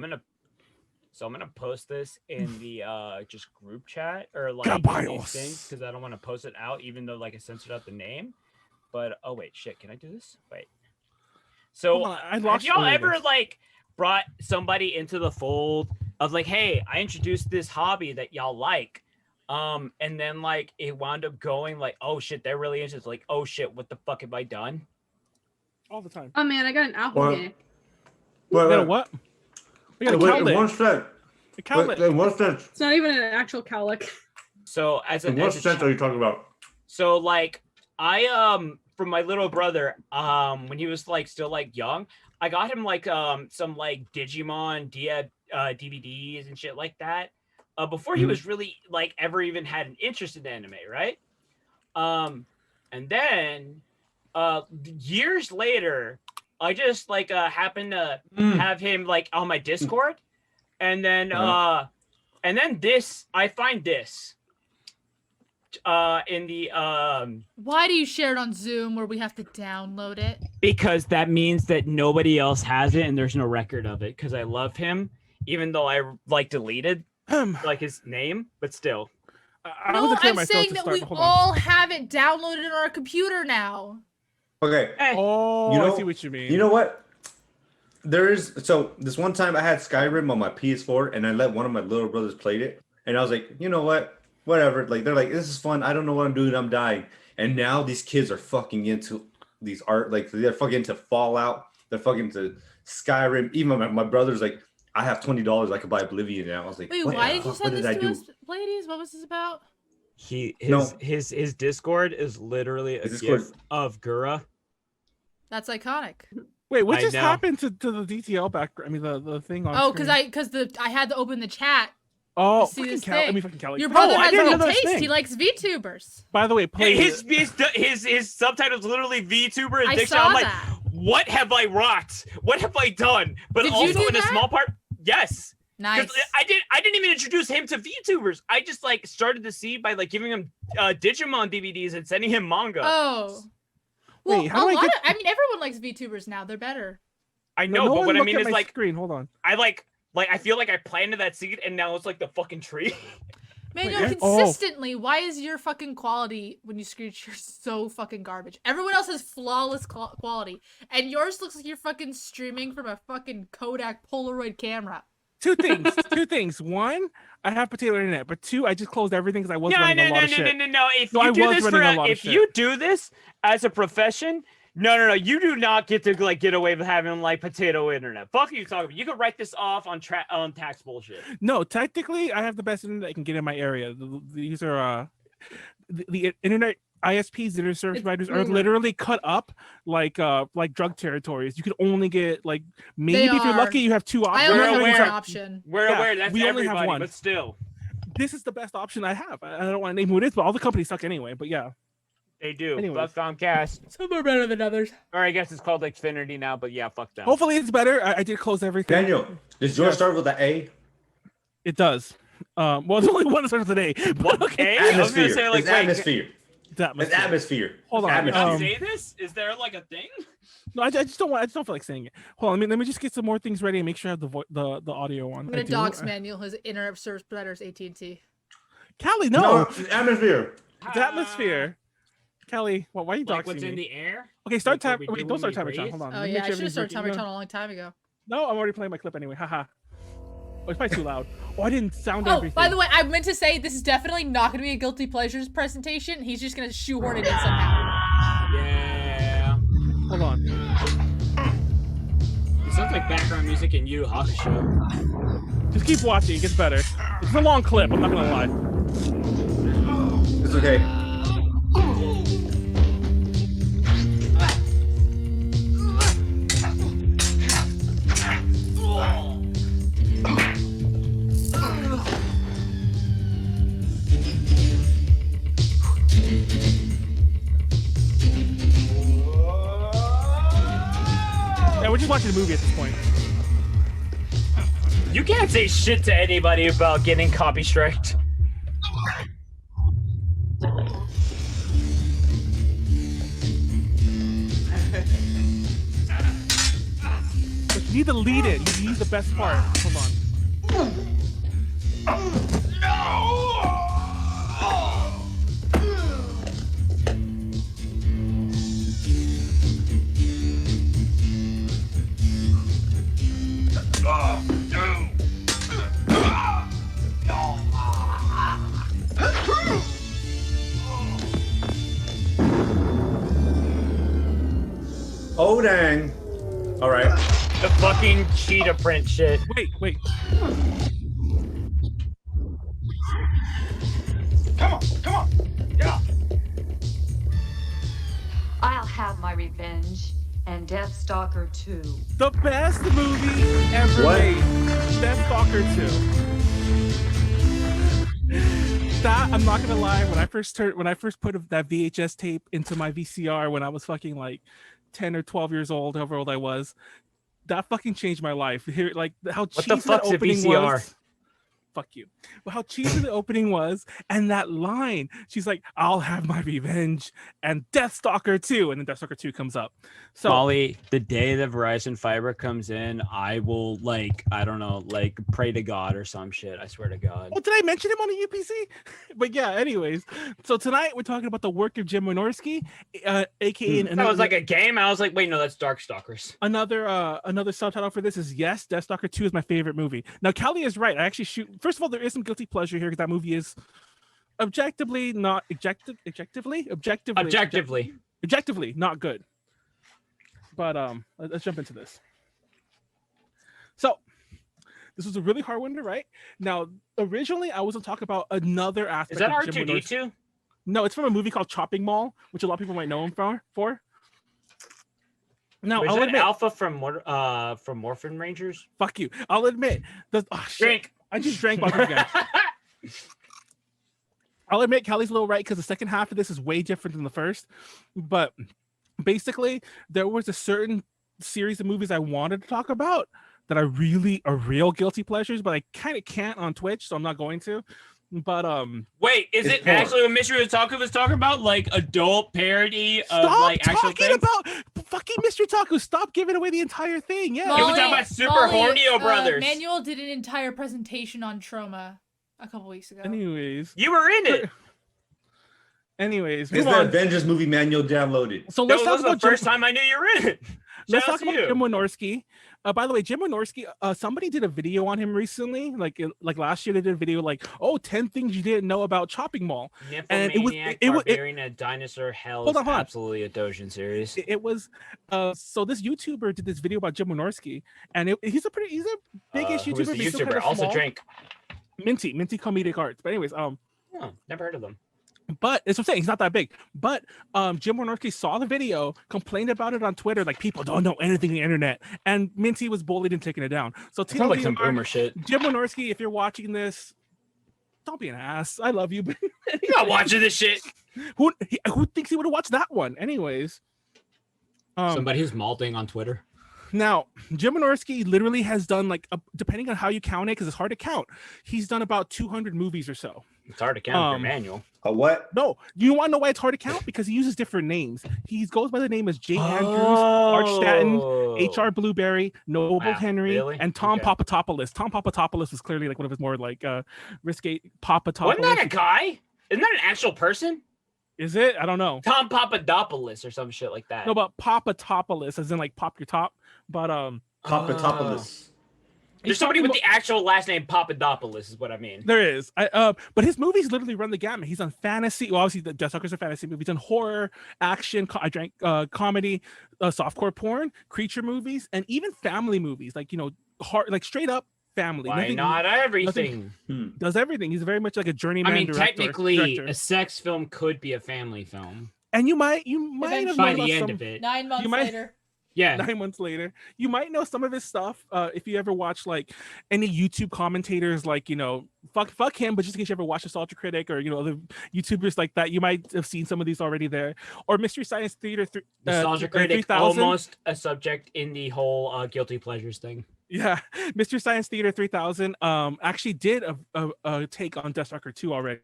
gonna post this in the just group chat or like Caballos. because I don't want to post it out, even though like I censored out the name. But oh wait, shit, can I do this? Wait. So Hold on, I have lost y'all all of ever this. like brought somebody into the fold of like, hey, I introduced this hobby that y'all like, and then like it wound up going like, oh shit, they're really interested. Like, oh shit, what the fuck have I done? all the time. Oh man, I got an apple What? game. We got a Wait, what? We got a wait, in one cowlick. sense. A cowlick. In what sense? It's not even an actual cowlick. So as In what sense are you talking about? So like I from my little brother, when he was like still like young, I got him like some like Digimon DVDs and shit like that. Before he was really like ever even had an interest in anime, right? And then years later, I just like happened to have him like on my Discord, and then this I find this in the Why do you share it on Zoom where we have to download it? Because that means that nobody else has it and there's no record of it. Because I love him, even though I like deleted like his name, but still. No, I'm saying that we all have it downloaded on our computer now. Okay. Oh, I see what you mean. You know what? So this one time I had Skyrim on my PS4 and I let one of my little brothers play it. And I was like, you know what? Whatever. Like, they're like, this is fun. I don't know what I'm doing. I'm dying. And now these kids are fucking into these art. Like, they're fucking into Fallout. They're fucking into Skyrim. Even my brother's like, I have $20. I could buy Oblivion now. I was like, wait, why did you send this to us, Pleiades? What was this about? His Discord is literally a GIF of Gura. That's iconic. Wait, what just happened to the DTL background? I mean, the thing on. Oh, because I had to open the chat. Oh, to see this fucking Callie. Your brother has no taste. He likes VTubers. By the way, his subtitle's literally VTuber addiction. I'm like, what have I wrought? What have I done? But Did also in a small part, yes. Nice. I didn't even introduce him to VTubers. I just like started the seed by like giving him Digimon DVDs and sending him manga. Oh. Well, Wait, I mean, everyone likes VTubers now. They're better. I know, but what I mean is like screen. Hold on. I feel like I planted that seed and now it's like the fucking tree. Manuel, consistently, why is your fucking quality when you screenshot so fucking garbage? Everyone else has flawless quality, and yours looks like you're fucking streaming from a fucking Kodak Polaroid camera. Two things. One, I have potato internet, but two, I just closed everything because I was running a lot of shit. No. If you do this as a profession, no, you do not get to like get away with having like potato internet. Fuck you talking about. You could write this off on tax bullshit. No, technically, I have the best internet I can get in my area. These are the internet ISPs, internet service providers, are literally cut up like drug territories. You could only get like maybe if you're lucky, you have two options. I only have one option. We're aware that's we only everybody, have one, but still, this is the best option I have. I don't want to name who it is, but all the companies suck anyway. But yeah. They do. Fuck Comcast. Some are better than others. Or I guess it's called Xfinity now, but yeah, fuck them. Hopefully it's better. I did close everything. Daniel, does yours start with the A? It does. Well, there's only one that starts with an A. What? Okay. Atmosphere. I was gonna say, like, it's atmosphere. It's atmosphere. Hold on. Can you say this? Is there like a thing? No, I just don't feel like saying it. Hold on. Let me just get some more things ready and make sure I have the audio on. I'm gonna dox Manuel, his internet service provider's AT&T. Callie, no. Atmosphere. It's atmosphere. Callie, why are you doxing what's me? in the air? Okay, start time. Wait, don't start timer, Hold on. Oh yeah, I should have started timer a long time ago. No, I'm already playing my clip anyway. Haha. Oh, it's probably too loud. Oh, I didn't sound everything. By the way, I meant to say this is definitely not going to be a Guilty Pleasures presentation. He's just going to shoehorn it in somehow. Yeah. Hold on. It sounds like background music in Yu Hakusho. Just keep watching. It gets better. It's a long clip. I'm not going to lie. It's okay. We're just watching a movie at this point. You can't say shit to anybody about getting copy striked. But you need to lead it. You need the best part. Hold on. Oh dang. All right. The fucking cheetah print shit. Wait. Come on. Yeah. I'll have my revenge. And Deathstalker 2. The best movie ever made. Deathstalker 2. That, I'm not gonna lie, when I first put that VHS tape into my VCR when I was fucking like 10 or 12 years old, however old I was, that fucking changed my life. Here, like how cheesy that opening was. Fuck you. But how cheesy the opening was, and that line, she's like, I'll have my revenge, and Deathstalker 2, and then Deathstalker 2 comes up. So Molly, the day the Verizon fiber comes in, I will I don't know, pray to God or some shit. I swear to God. Oh, did I mention him on the UPC? But yeah, anyways. So tonight we're talking about the work of Jim Wynorski, aka that was like a game. I was like, wait, no, that's Darkstalkers. Another subtitle for this is yes, Deathstalker 2 is my favorite movie. Now Callie is right. I actually first of all, there is some guilty pleasure here because that movie is objectively not good. But let's jump into this. So this was a really hard one to write. Now, originally I was going to talk about another aspect. Is that of Jim R2D2? No, it's from a movie called Chopping Mall, which a lot of people might know him for. Now, I'll admit, Alpha from Morphin Rangers. Fuck you. I'll admit. Drink. I just drank while again. I'll admit Callie's a little right because the second half of this is way different than the first. But basically, there was a certain series of movies I wanted to talk about that are real guilty pleasures, but I kind of can't on Twitch, so I'm not going to. But wait, is it actually what Mystery Otaku was talking about? Like adult parody of like actual things? Stop talking about fucking Mystery Otaku. Stop giving away the entire thing. Yeah. Molly, talking about Super Hornio Brothers. Manuel did an entire presentation on trauma a couple weeks ago. Anyways. You were in it. Anyways. Is the Avengers movie manual downloaded? So let's talk about the first time I knew you were in it. Let's talk about Jim Wynorski. By the way, Jim Wynorski, somebody did a video on him recently. Like last year, they did a video like, 10 things you didn't know about Chopping Mall. And it was a dinosaur hell is absolutely a Dojin series. It was so this YouTuber did this video about Jim Wynorski, and he's a big-ish YouTuber. Who's the YouTuber? Also drink. Minty Comedic Arts. But anyways, never heard of them. But it's what I'm saying, he's not that big. But Jim Wynorski saw the video, complained about it on Twitter, like people don't know anything on the internet, and Minty was bullied and taking it down. So sounds like some boomer shit. Jim Wynorski, if you're watching this, don't be an ass. I love you, but you're not watching this shit. Who thinks he would have watched that one? Anyways, somebody who's malting on Twitter. Now, Jim Wynorski literally has done depending on how you count it, because it's hard to count. He's done about 200 movies or so. It's hard to count your manual. A what? No, you want to know why it's hard to count? Because he uses different names. He goes by the name as Jay Andrews, Art Staten, H.R. Blueberry, Noble Henry, and Tom Papatopoulos. Tom Papatopoulos was clearly one of his more risque Papatopoulos. Wasn't that a guy? Isn't that an actual person? Is it? I don't know. Tom Papadopoulos or some shit like that. No, but Papatopoulos, as in pop your top. But Papatopoulos. There's somebody with the actual last name Papadopoulos is what I mean. There is. But his movies literally run the gamut. He's on fantasy. Well, obviously, the Deathstalker's a fantasy movie. He's on horror, action, comedy, softcore porn, creature movies, and even family movies. Hard, straight up family. Why not everything? Does everything. He's very much like a journeyman. I mean, technically, a sex film could be a family film. And you might have by the end of it. 9 months later. Yeah, 9 months later, you might know some of his stuff. If you ever watch any YouTube commentators, fuck him, but just in case you ever watch Assault Critic or other YouTubers like that, you might have seen some of these already there. Or Mystery Science Theater. Nostalgia Critic, almost a subject in the whole guilty pleasures thing. Yeah, Mystery Science Theater 3000 actually did a take on Deathstalker 2 already.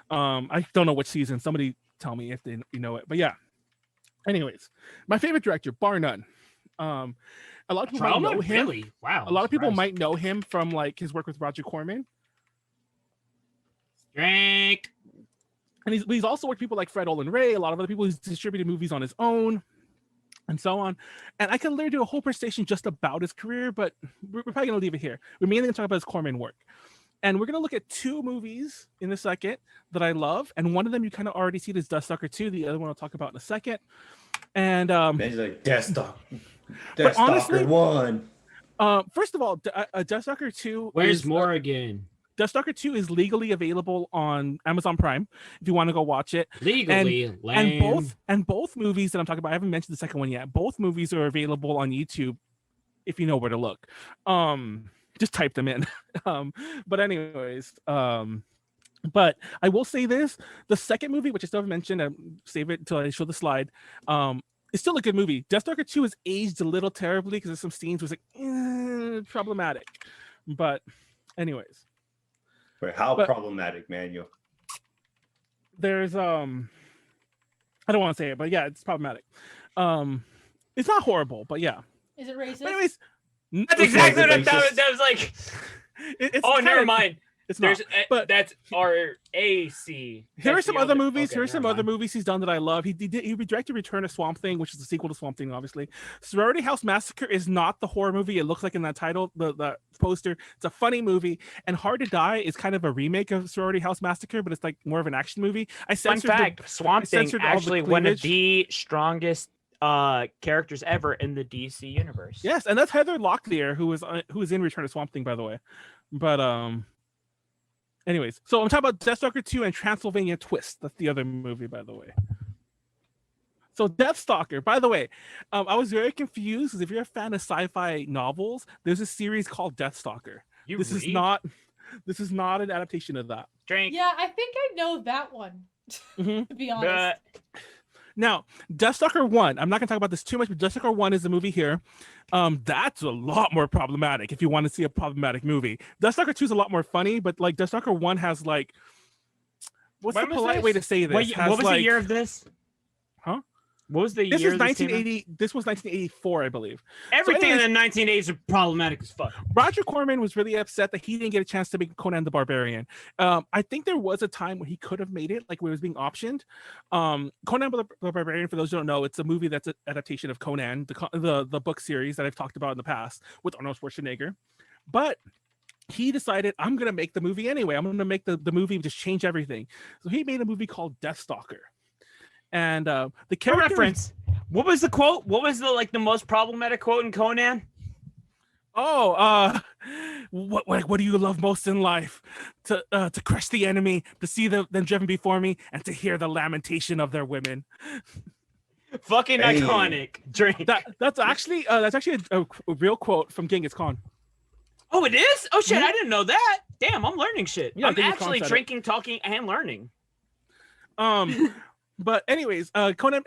I don't know which season. Somebody tell me if you know it. But yeah. Anyways, my favorite director, bar none. A lot of people might know him. Really? Wow. A lot of people might know him from his work with Roger Corman. Drink. And he's also worked with people like Fred Olin Ray, a lot of other people. He's distributed movies on his own, and so on. And I could literally do a whole presentation just about his career, but we're probably gonna leave it here. We're mainly gonna talk about his Corman work. And we're gonna look at 2 movies in a second that I love, and one of them you kind of already see is Deathstalker 2. The other one I'll talk about in a second. And Deathstalker. But honestly, 1. First of all, Deathstalker 2. Where's Morrigan? Death Stalker 2 is legally available on Amazon Prime if you want to go watch it. Legally, and both movies that I'm talking about, I haven't mentioned the second one yet. Both movies are available on YouTube if you know where to look. Just type them in. But anyways, but I will say this: the second movie, which I still haven't mentioned, save it until I show the slide. It's still a good movie. Death Stalker 2 has aged a little terribly because there's some scenes was like problematic. But anyways. Wait, how problematic, Manuel? There's I don't want to say it, but yeah, it's problematic. It's not horrible, but yeah. Is it racist? But anyways, that's exactly what I thought. That was like never mind. It's not, but that's RAC. Here are some other movies. Here are some other movies he's done that I love. He directed Return of Swamp Thing, which is the sequel to Swamp Thing, obviously. Sorority House Massacre is not the horror movie it looks like in that title, the poster. It's a funny movie, and Hard to Die is kind of a remake of Sorority House Massacre, but it's like more of an action movie. Fun fact: Swamp Thing actually one of the strongest characters ever in the DC universe. Yes, and that's Heather Locklear, who was in Return of Swamp Thing, by the way. But anyways, so I'm talking about Death Stalker 2 and Transylvania Twist. That's the other movie, by the way. So Death Stalker, by the way, I was very confused because if you're a fan of sci-fi novels, there's a series called Death Stalker. This is not an adaptation of that. Drink. Yeah, I think I know that one. To be honest. Now, Death Stalker 1, I'm not going to talk about this too much, but Death Stalker 1 is the movie here. That's a lot more problematic if you want to see a problematic movie. Death Stalker 2 is a lot more funny, but like Death Stalker 1 has like, what's the polite way to say this? What was the year of this? Huh? What was the year? This is 1980. This was 1984, I believe. Everything in the 1980s is problematic as fuck. Roger Corman was really upset that he didn't get a chance to make Conan the Barbarian. I think there was a time when he could have made it, like when it was being optioned. Conan the Barbarian, for those who don't know, it's a movie that's an adaptation of Conan, the book series that I've talked about in the past with Arnold Schwarzenegger. But he decided, I'm going to make the movie anyway. I'm going to make the movie just change everything. So he made a movie called Death Stalker. And the character reference. What was the quote? What was the most problematic quote in Conan? What do you love most in life? To crush the enemy, to see them driven before me, and to hear the lamentation of their women. Fucking iconic. Drink. That's actually a real quote from Genghis Khan. Oh, it is? Oh shit, I didn't know that. Damn, I'm learning shit. Yeah, I'm actually drinking, talking, and learning. But anyways, Corman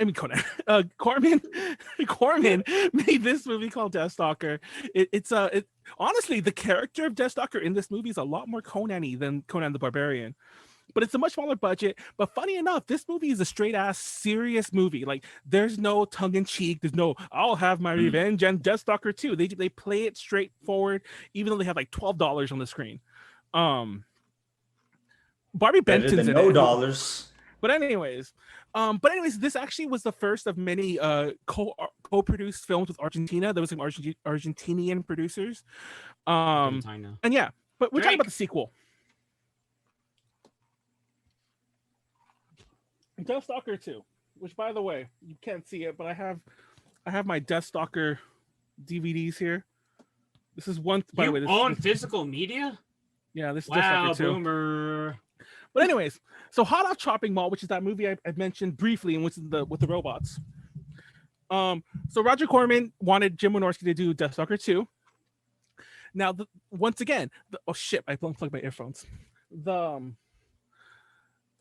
made this movie called Death Stalker. Honestly, the character of Death Stalker in this movie is a lot more Conan-y than Conan the Barbarian. But it's a much smaller budget. But funny enough, this movie is a straight ass serious movie. Like there's no tongue in cheek. There's no I'll have my revenge and Death Stalker 2. They play it straightforward, even though they have like $12 on the screen. Barbie Benton's in it. $dollars. But anyways, this actually was the first of many co-produced films with Argentina. There was some Argentinian producers. And yeah, but we're talking about the sequel. Death Stalker 2, which by the way, you can't see it, but I have my Death Stalker DVDs here. This is one. By the way, this own physical media. Yeah, this is Death Stalker 2. Boomer. But anyways, so Hot Off Chopping Mall, which is that movie I mentioned briefly, and with the robots. So Roger Corman wanted Jim Wynorski to do Death Stalker 2. Now, once again, oh shit! I unplugged my earphones.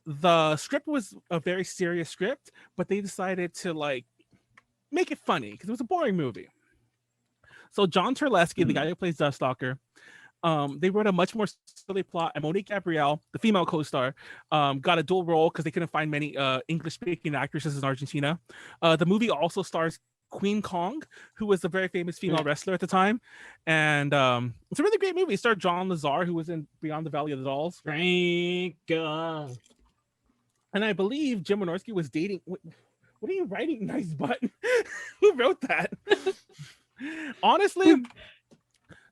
The script was a very serious script, but they decided to like make it funny because it was a boring movie. So John Terlesky, the guy who plays Death Stalker, they wrote a much more silly plot, and Monique Gabrielle, the female co-star, got a dual role because they couldn't find many English-speaking actresses in Argentina. The movie also stars Queen Kong, who was a very famous female wrestler at the time, and it's a really great movie. It starred John Lazar, who was in Beyond the Valley of the Dolls. Thank God. And I believe Jim Wynorski was dating. What are you writing? Nice button. Who wrote that? Honestly.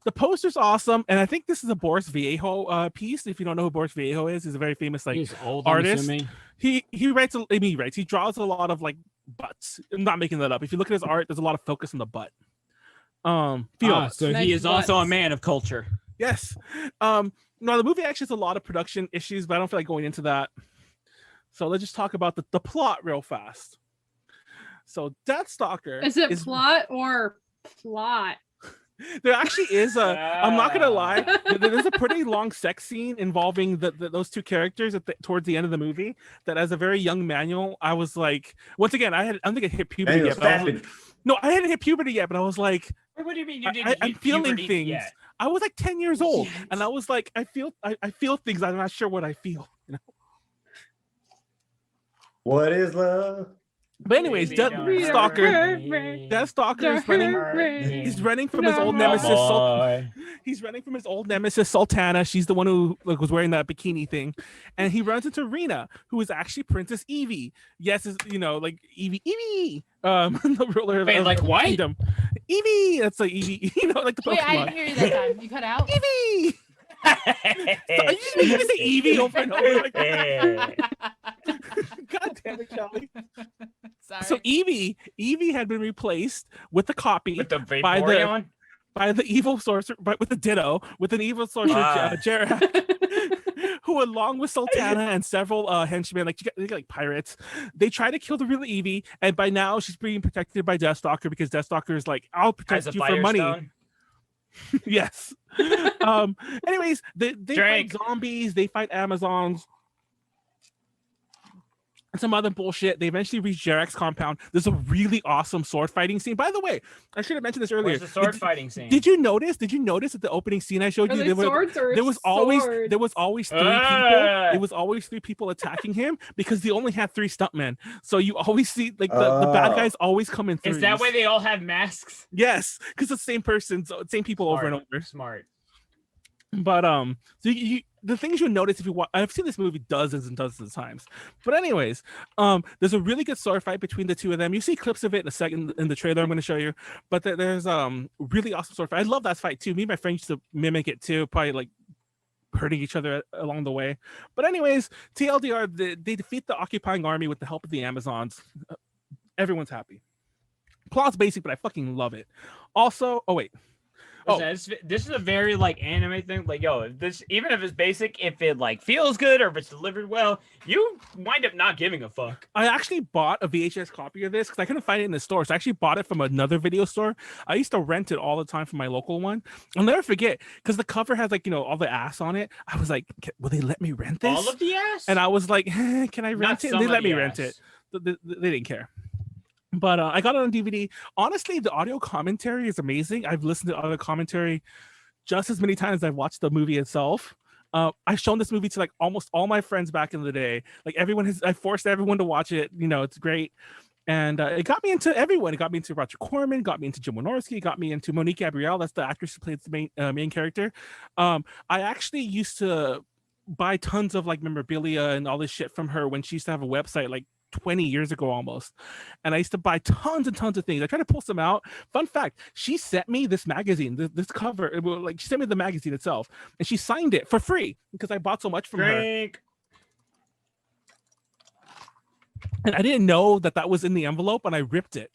The poster's awesome, and I think this is a Boris Vallejo piece. If you don't know who Boris Vallejo is, he's a very famous artist. He draws a lot of like butts. I'm not making that up. If you look at his art, there's a lot of focus on the butt. So he is also a man of culture. Yes. No, the movie actually has a lot of production issues, but I don't feel like going into that. So let's just talk about the plot real fast. So Deathstalker is plot or plot? There actually is I'm not gonna lie, there's a pretty long sex scene involving those two characters towards the end of the movie that as a very young Manuel, I was like, once again, I don't think I hit puberty yet. No, I hadn't hit puberty yet, but I was like, what do you mean you didn't I'm feeling things yet? I was like 10 years old and I was like, I feel things, I'm not sure what I feel, you know. What is love? But anyways, Deathstalker is running. He's running from his old nemesis. He's running from his old nemesis Sultana. She's the one who was wearing that bikini thing, and he runs into Rena, who is actually Princess Evie. Yes, like Evie. The ruler of like what? Kingdom. Evie. That's like Evie. Like the Pokemon. Wait, I didn't hear you that time. You cut out. Evie. So are you gonna say Evie over and over? God damn it, Callie. Sorry. So Evie had been replaced with a copy with the by the evil sorcerer, but with a ditto with an evil sorcerer, Jarak, who, along with Sultana and several henchmen, like pirates, they try to kill the real Evie, and by now she's being protected by Deathstalker because Deathstalker is like, I'll protect you for money. Yes. Anyways, they fight zombies, they fight Amazons, and some other bullshit. They eventually reach Jarek's compound. There's a really awesome sword fighting scene. By the way, I should have mentioned this earlier. Where's the sword fighting scene? Did you notice at the opening scene I showed you? There was always 3 people. It was always 3 people attacking him because they only had 3 stuntmen. So you always see the bad guys always come in threes. Is that why they all have masks? Yes, because it's the same person, so same people over and over. Smart. But so the things you'll notice if you watch, I've seen this movie dozens and dozens of times. But anyways, there's a really good sword fight between the two of them. You see clips of it in a second in the trailer I'm going to show you. But there's really awesome sword fight. I love that fight too. Me and my friends used to mimic it too, probably like hurting each other along the way. But anyways, TLDR, they defeat the occupying army with the help of the Amazons. Everyone's happy. Plot's basic, but I fucking love it. Also, this is a very like anime thing. Like, even if it's basic, if it like feels good or if it's delivered well, you wind up not giving a fuck. I actually bought a VHS copy of this because I couldn't find it in the store. So I actually bought it from another video store. I used to rent it all the time from my local one. I'll never forget because the cover has all the ass on it. I was like, will they let me rent this? All of the ass? And I was like, can I rent it? And they let me rent it. They didn't care. But I got it on DVD. Honestly, the audio commentary is amazing. I've listened to audio commentary just as many times as I've watched the movie itself. I've shown this movie to like almost all my friends back in the day. Like I forced everyone to watch it. It's great. And it got me into everyone. It got me into Roger Corman, got me into Jim Wynorski, it got me into Monique Gabrielle. That's the actress who plays the main character. I actually used to buy tons of like memorabilia and all this shit from her when she used to have a website like 20 years ago almost, and I used to buy tons and tons of things. I tried to pull some out. Fun fact, she sent me this magazine, this cover. She sent me the magazine itself, and she signed it for free because I bought so much from her. And I didn't know that was in the envelope, and I ripped it.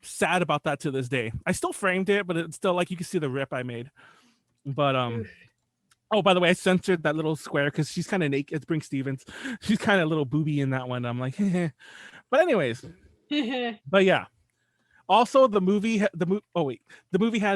Sad about that to this day. I still framed it, but it's still like you can see the rip I made. But oh, by the way, I censored that little square because she's kind of naked. It's Brink Stevens. She's kind of a little booby in that one. I'm like, but anyways, but yeah. Also, the movie had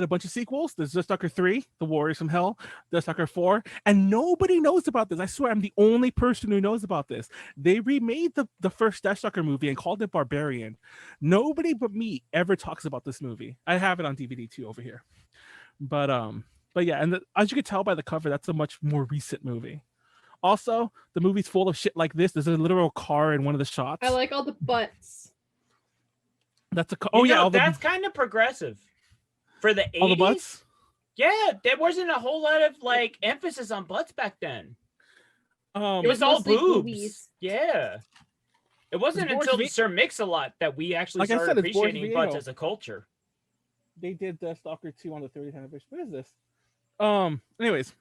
a bunch of sequels. There's Deathstalker 3, The Warriors from Hell, Deathstalker 4, and nobody knows about this. I swear, I'm the only person who knows about this. They remade the first Deathstalker movie and called it Barbarian. Nobody but me ever talks about this movie. I have it on DVD too over here, But yeah, and as you can tell by the cover, that's a much more recent movie. Also, the movie's full of shit like this. There's a literal car in one of the shots. I like all the butts. That's that's kind of progressive for the 80s. All the butts? Yeah, there wasn't a whole lot of like emphasis on butts back then. It was all boobs. Yeah. It wasn't until Sir Mix-a-Lot that we actually started appreciating butts as a culture. They did Stalker 2 on the 30th anniversary. What is this? Anyways.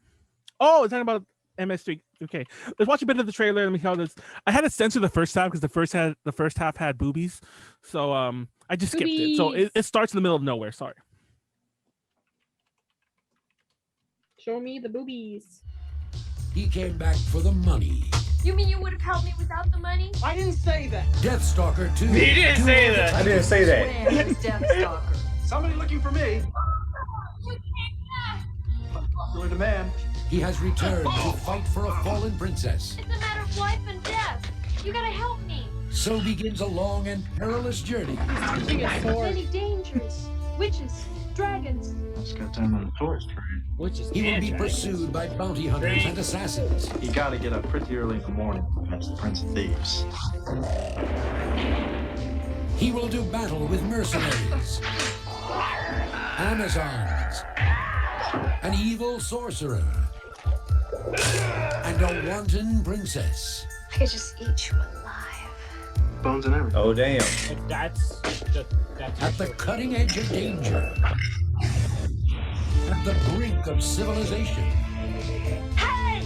Oh, it's talking about MS3. Okay. Let's watch a bit of the trailer. Let me how this. I had to censor the first half because the first half had boobies. So I just skipped it. So it starts in the middle of nowhere. Sorry. Show me the boobies. He came back for the money. You mean you would have helped me without the money? I didn't say that. Deathstalker 2. He didn't say that. I didn't say that. Where's Deathstalker? Somebody looking for me. You can't. Popular demand. He has returned to fight for a fallen princess. It's a matter of life and death. You gotta help me. So begins a long and perilous journey. Many dangers, witches, dragons. Let's get them in the forest trade. He will be pursued by bounty hunters and assassins. You gotta get up pretty early in the morning to catch the Prince of Thieves. He will do battle with mercenaries, Amazons, an evil sorcerer, and a wanton princess. I could just eat you alive. Bones and everything. Oh damn! That's At the cutting edge of danger, at the brink of civilization. Hey!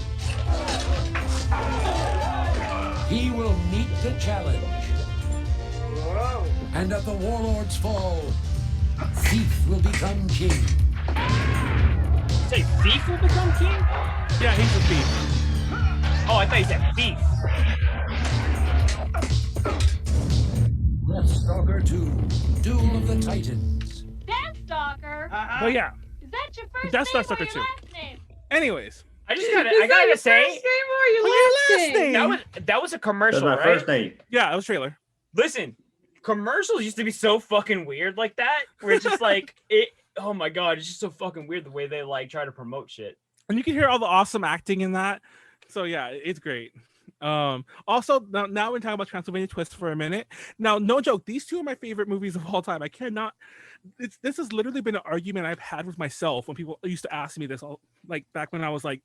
He will meet the challenge. Whoa. And at the warlord's fall, Thief will become king. Say Thief will become king? Yeah, he's a thief. Oh, I thought you said thief. Deathstalker 2, Duel of the Titans. Deathstalker? Oh yeah. Is that your first That's name or Deathstalker your 2. last name? Anyways. I Is that your gotta say, first name or your last name? that was a commercial, That's my right? first name. Yeah, it was trailer. Listen, commercials used to be so fucking weird like that, where it's just like it. Oh my god, it's just so fucking weird the way they like try to promote shit. And you can hear all the awesome acting in that. So yeah, it's great. Also, now we're talking about Transylvania Twist for a minute. Now, no joke, these two are my favorite movies of all time. I cannot. This has literally been an argument I've had with myself when people used to ask me this, like back when I was like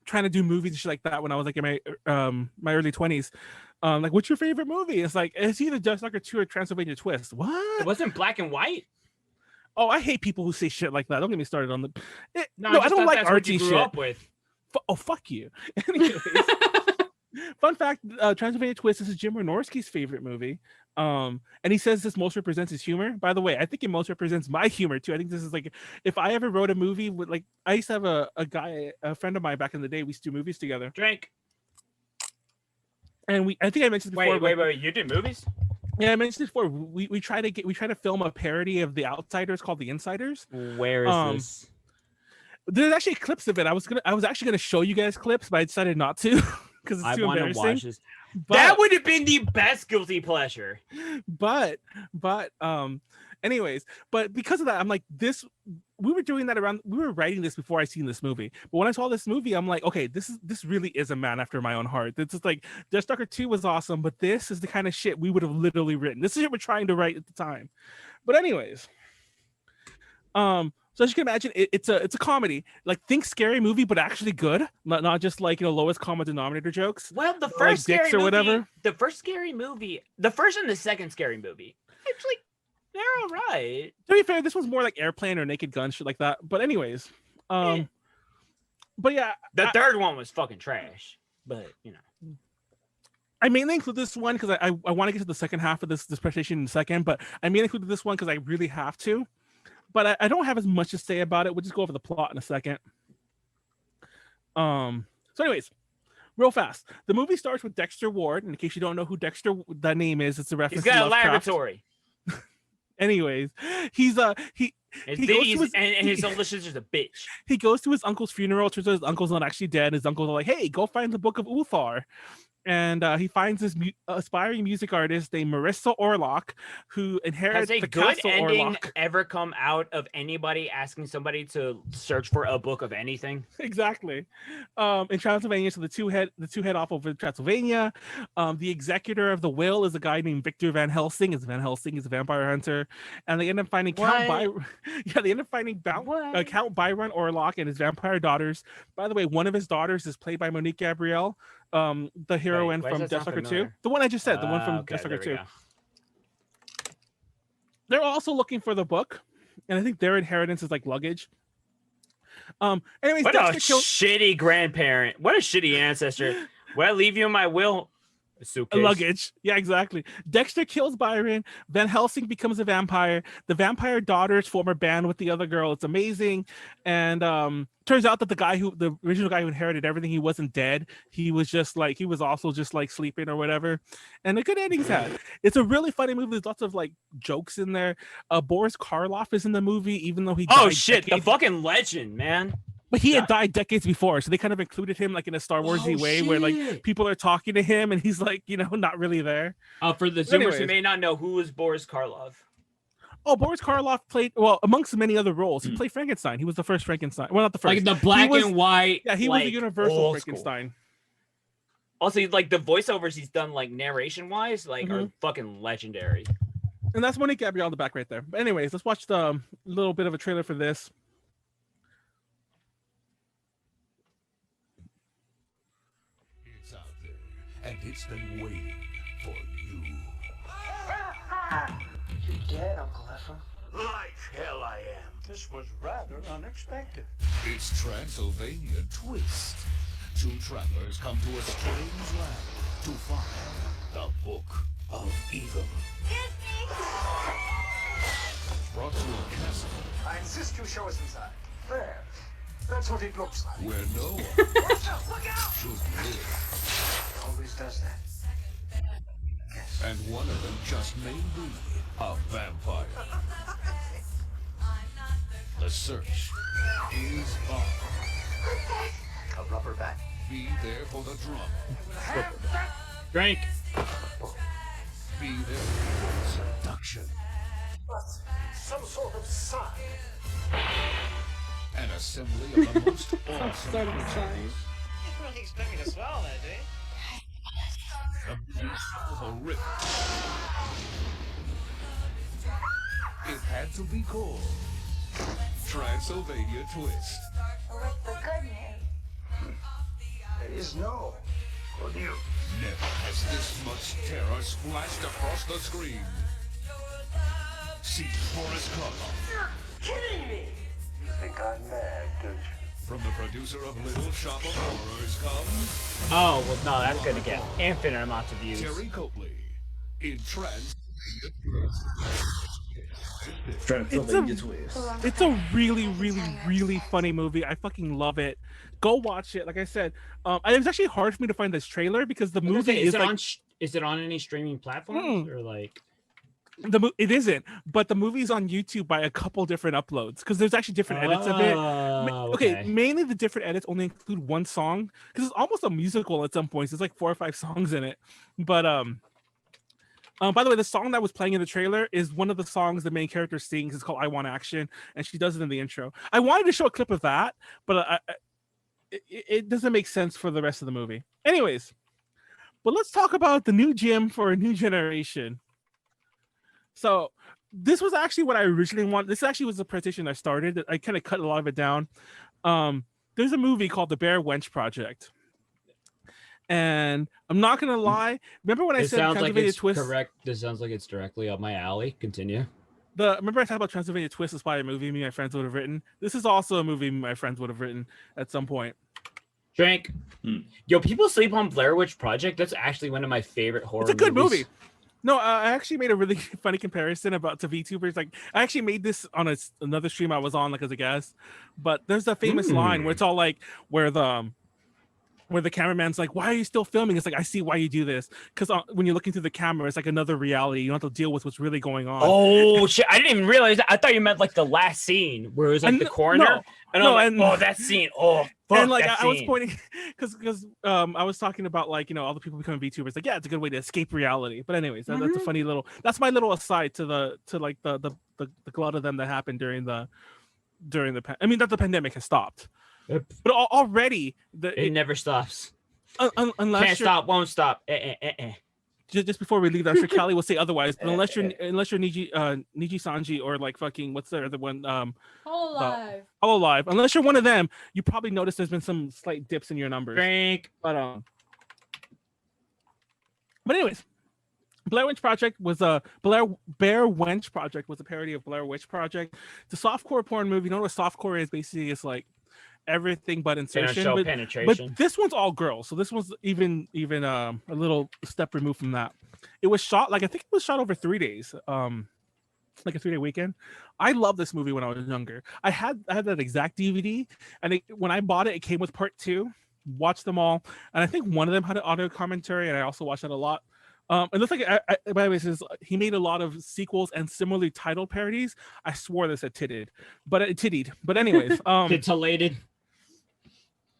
trying to do movies and shit like that when I was like in my early 20s. Like, what's your favorite movie? It's like it's either Deathstalker 2 or Transylvania Twist. What? It wasn't black and white. Oh, I hate people who say shit like that. Don't get me started on the. No, I don't like that's what artsy you grew shit. up with. Oh, fuck you. Anyways, fun fact: Transylvania Twist is Jim Wynorski's favorite movie. And he says this most represents his humor. By the way, I think it most represents my humor too. I think this is like if I ever wrote a movie with like I used to have a friend of mine back in the day. We used to do movies together. Drink. And I think I mentioned this before. Wait. You did movies? Yeah, I mentioned this before. We try to film a parody of The Outsiders called The Insiders. Where is this? There's actually clips of it. I was actually gonna show you guys clips, but I decided not to because it's too embarrassing. Watch this. That would have been the best guilty pleasure. But anyways, but because of that, I'm like this. We were doing that around. We were writing this before I seen this movie. But when I saw this movie, I'm like, okay, this really is a man after my own heart. It's just like Deathstalker 2 was awesome, but this is the kind of shit we would have literally written. This is what we're trying to write at the time. But anyways, so as you can imagine, it's a comedy. Like think scary movie, but actually good. Not just like lowest common denominator jokes. Well, the first like scary dicks or movie, whatever. the first scary movie, the first and the second scary movie, actually, they're all right. To be fair, this was more like Airplane or Naked Gun, shit like that. But anyways, but yeah, the third one was fucking trash. But I mainly include this one because I want to get to the second half of this presentation in a second. But I mainly included this one because I really have to. But I don't have as much to say about it. We'll just go over the plot in a second. So anyways, real fast. The movie starts with Dexter Ward. And in case you don't know who Dexter, that name is, it's a reference to Lovecraft. He's got a laboratory. Anyways, he goes to his older sister's a bitch. He goes to his uncle's funeral. Turns out his uncle's not actually dead. His uncle's like, "Hey, go find the Book of Uthar." And he finds this aspiring music artist named Marissa Orlock, who inherits the castle. Has a good ending Orlock. ever come out of anybody asking somebody to search for a book of anything? Exactly. In Transylvania, so the two head off over to Transylvania. The executor of the will is a guy named Victor Van Helsing. Van Helsing is a vampire hunter, and they end up finding Count Byron. Yeah, they end up finding Count Byron Orlock and his vampire daughters. By the way, one of his daughters is played by Monique Gabrielle. The heroine from Deathstalker 2. The one I just said, the one from Deathstalker 2. They're also looking for the book, and I think their inheritance is like luggage. Anyways, what a shitty grandparent. What a shitty ancestor. Well, I leave you in my will. luggage. Yeah, exactly. Dexter kills Byron. Van Helsing becomes a vampire. The vampire daughters form a band with the other girl. It's amazing. And turns out that the original guy who inherited everything, he wasn't dead. He was also just like sleeping or whatever. And a good ending's had. It's a really funny movie. There's lots of like jokes in there. Boris Karloff is in the movie, even though he died the fucking legend, man. But he had died decades before, so they kind of included him like in a Star Warsy way, where like people are talking to him and he's like, not really there. For the Zoomers who may not know, who was Boris Karloff? Oh, Boris Karloff played, well, amongst many other roles, he played Frankenstein. He was the first Frankenstein. Well, not the first. Like the black and white. Yeah, he was the universal Frankenstein. Also, like the voiceovers he's done, like narration wise, like are fucking legendary. And that's Monique Gabrielle on the back right there. But anyways, let's watch the little bit of a trailer for this. And it's been waiting for you. You dead, Uncle Effa? Like hell I am. This was rather unexpected. It's Transylvania Twist. Two travelers come to a strange land to find the Book of Evil. Brought to a castle. I insist you show us inside. There. That's what it looks like. Where no one should live. Always does that. Yes. And one of them just may be a vampire. The search is on. A rubber bat. Be there for the drama. Drink. Be there for seduction. What? Some sort of sign. An assembly of the most awesome Sort of creatures. sign. You really expect me to swallow that, do you? The beast of a river. It had to be called Transylvania Twist. What's the good news? There is no good news. Never has this much terror splashed across the screen. See Boris Karloff. You're kidding me! You think I'm mad, don't you? From the producer of Little Shop of Horrors comes Oh, well, no, that's gonna get infinite amounts of views. Terry Copley in It's a really, really, really funny movie. I fucking love it. Go watch it. Like I said, it was actually hard for me to find this trailer because the movie is it on any streaming platforms or like? It isn't, but the movie's on YouTube by a couple different uploads because there's actually different edits of it. Okay, mainly the different edits only include one song because it's almost a musical at some points. There's like 4 or 5 songs in it. But by the way, the song that was playing in the trailer is one of the songs the main character sings. It's called "I Want Action," and she does it in the intro. I wanted to show a clip of that, but it doesn't make sense for the rest of the movie. Anyways, but let's talk about the new gym for a new generation. So this was actually what I originally wanted. This actually was the presentation I started. I kind of cut a lot of it down. There's a movie called The Bear Wench Project. And I'm not going to lie. Remember when I said Transylvania Twist? Correct. This sounds like it's directly up my alley. Continue. Remember I talked about Transylvania Twist is probably a movie me and my friends would have written. This is also a movie my friends would have written at some point. Drink. Yo, people sleep on Blair Witch Project. That's actually one of my favorite horror movies. It's a good movie. No, I actually made a really funny comparison to VTubers. Like, I actually made this on another stream I was on, like as a guest. But there's a famous line where it's all like, where the cameraman's like, "Why are you still filming?" It's like, "I see why you do this, because when you're looking through the camera, it's like another reality. You don't have to deal with what's really going on." Oh shit! I didn't even realize that. I thought you meant like the last scene where it was like the coroner. That scene. Oh, fuck, and like that I was scene. pointing because I was talking about like all the people becoming VTubers. Like, yeah, it's a good way to escape reality. But anyways, that's a funny little. That's my little aside to the glut of them that happened during the I mean, that the pandemic has stopped. But already it never stops. Unless can't stop, won't stop. Just before we leave, I'm sure Callie will say otherwise. But unless you're Niji Sanji or like fucking what's the other one? Hololive. Unless you're one of them, you probably noticed there's been some slight dips in your numbers. Drink. But anyways, Blair Witch Project was a Bear Wench Project was a parody of Blair Witch Project. The softcore porn movie. You know what softcore is? Basically, it's like everything but insertion. Show but penetration. this one's all girls, so this one's even a little step removed from that. It was shot I think it was shot over 3 days, like a 3-day weekend. I love this movie when I was younger. I had that exact DVD, and when I bought it, it came with part 2. Watched them all, and I think one of them had an audio commentary, and I also watched that a lot. It looks like, by the way, it says he made a lot of sequels and similarly titled parodies. I swore this said tittied. But anyways, titillated.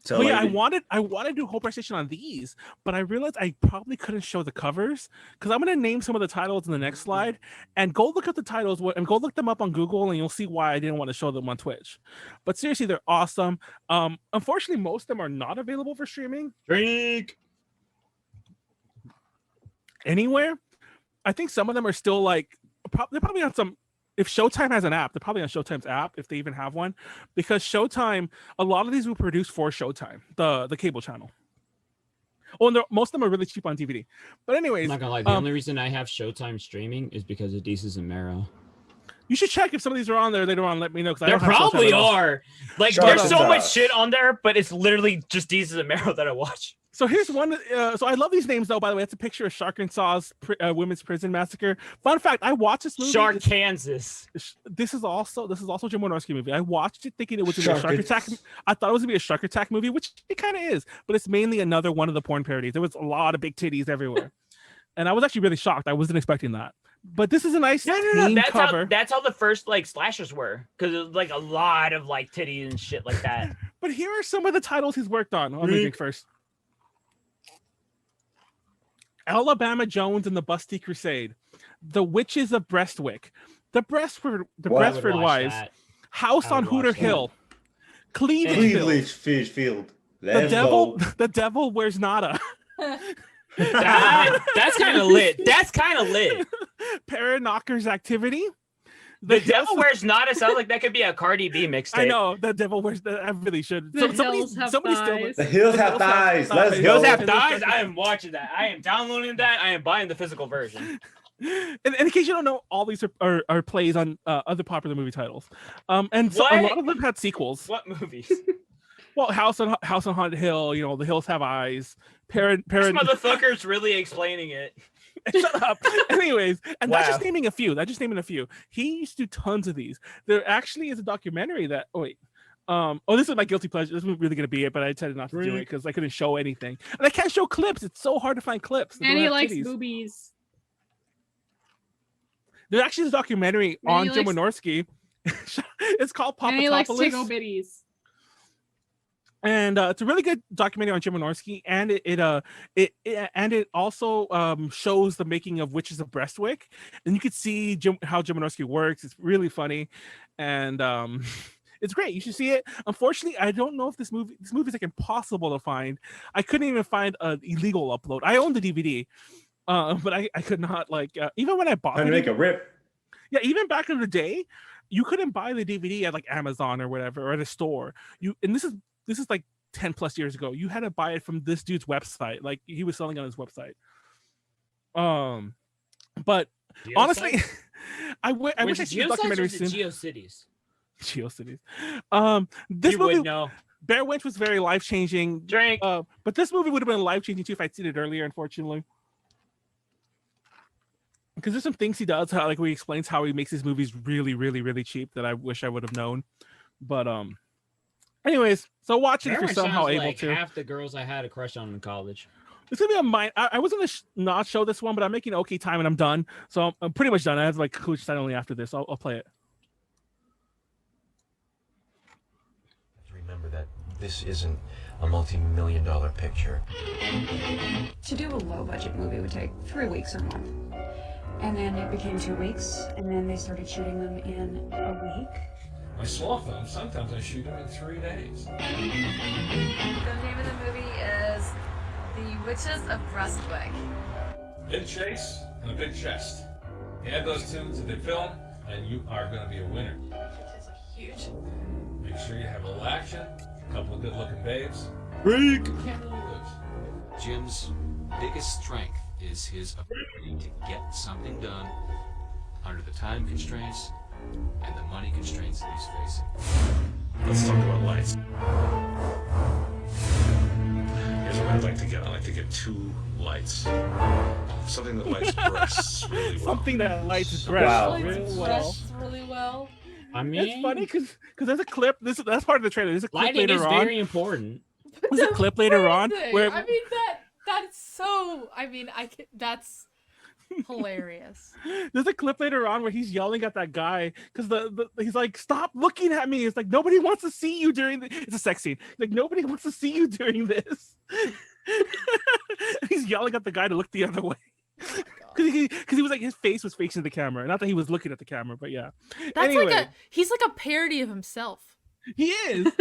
So yeah, I wanted to do a whole presentation on these, but I realized I probably couldn't show the covers because I'm going to name some of the titles in the next slide, and go look up the titles and go look them up on Google, and you'll see why I didn't want to show them on Twitch. But seriously, they're awesome. Unfortunately, most of them are not available for streaming. Drink anywhere. I think some of them are still like they're probably on some. If Showtime has an app, they're probably on Showtime's app if they even have one, because Showtime, a lot of these were produced for Showtime, the cable channel. Oh, and most of them are really cheap on DVD. But anyways, I'm not gonna lie, the only reason I have Showtime streaming is because of Desus and Mero. You should check if some of these are on there later on. Let me know, because there probably are. Like, there's so much shit on there, but it's literally just Desus and Mero that I watch. So here's one. So I love these names, though. By the way, that's a picture of Shark and Saw's women's prison massacre. Fun fact: I watched this movie. Shark, Kansas. This is also a Jim Wynorski movie. I watched it thinking it was gonna be a Shark Attack. I thought it was gonna be a Shark Attack movie, which it kind of is, but it's mainly another one of the porn parodies. There was a lot of big titties everywhere, and I was actually really shocked. I wasn't expecting that. But this is a nice cover. That's how the first like slashers were, because it was like a lot of like titties and shit like that. But here are some of the titles he's worked on. Let me think first. Alabama Jones and the Busty Crusade, The Witches of Brestwick, The Brestford Wives, House on Hooter Hill, Cleavage Field, The Devil Wears Nada. That's kind of lit. That's kind of lit. Paraknockers Activity. The Devil Wears Nada sounds like that could be a Cardi B mixtape. I know, The Devil Wears Nada. I really should. The Hills Have Thighs. The Hills Have Thighs. Let's go. Hills Have Thighs. I am watching that. I am downloading that. I am buying the physical version. And in case you don't know, all these are plays on other popular movie titles. And so a lot of them had sequels. What movies? Well, House on Haunted Hill. You know, The Hills Have Eyes. This motherfucker's really explaining it. Shut up. Anyways, and that's just naming a few. He used to do tons of these. There actually is a documentary that. Oh wait. This is my guilty pleasure. This was really gonna be it, but I decided not to do it because I couldn't show anything, and I can't show clips. It's so hard to find clips. And he likes boobies. There actually is a documentary on Jim Wynorski. It's called Papatopolis. And he likes tickle bitties. And it's a really good documentary on Jim Wynorski, and it also shows the making of Witches of Brestwick, and you could see how Jim Wynorski works. It's really funny, and it's great. You should see it. Unfortunately, I don't know if this movie is like impossible to find. I couldn't even find an illegal upload. I own the DVD, but I could not even when I bought it. Make a rip. Yeah, even back in the day, you couldn't buy the DVD at like Amazon or whatever, or at a store. This is like 10 plus years ago. You had to buy it from this dude's website. Like he was selling on his website. But honestly, I wish I see the documentary soon. GeoCities. GeoCities. This movie, would know. Bear Wench was very life-changing. Drink. But this movie would have been life-changing too if I'd seen it earlier, unfortunately. Because there's some things he does, where he explains how he makes his movies really, really, really cheap that I wish I would have known. But anyways, so watch it if you're somehow able to. Half the girls I had a crush on in college. It's gonna be a mine. I was gonna not show this one, but I'm making okay time and I'm done. So I'm pretty much done. I have Coach Sign only after this. I'll play it. Remember that this isn't a multi-million-dollar picture. To do a low-budget movie would take 3 weeks or more. And then it became 2 weeks, and then they started shooting them in a week. My small films, sometimes I shoot them in 3 days. The name of the movie is The Witches of Brestwick. Big chase and a big chest. You add those two to the film, and you are going to be a winner. It's huge. Make sure you have a little action, a couple of good-looking babes. Freak! Can't really lose. Jim's biggest strength is his ability to get something done under the time constraints and the money constraints that he's facing. Let's talk about lights. Here's what I'd like to get. I'd like to get 2 lights. Something that lights breasts really well. Something that lights breasts really well. I mean, it's funny because there's a clip. That's part of the trailer. There's a clip lighting later is on. very important. There's a clip later on where I mean that's so. I mean that's hilarious. There's a clip later on where he's yelling at that guy because he's like, "Stop looking at me!" It's like nobody wants to see you during the. It's a sex scene. Like nobody wants to see you during this. He's yelling at the guy to look the other way. Because he was like his face was facing the camera, not that he was looking at the camera, but yeah. That's anyway, he's like a parody of himself. He is.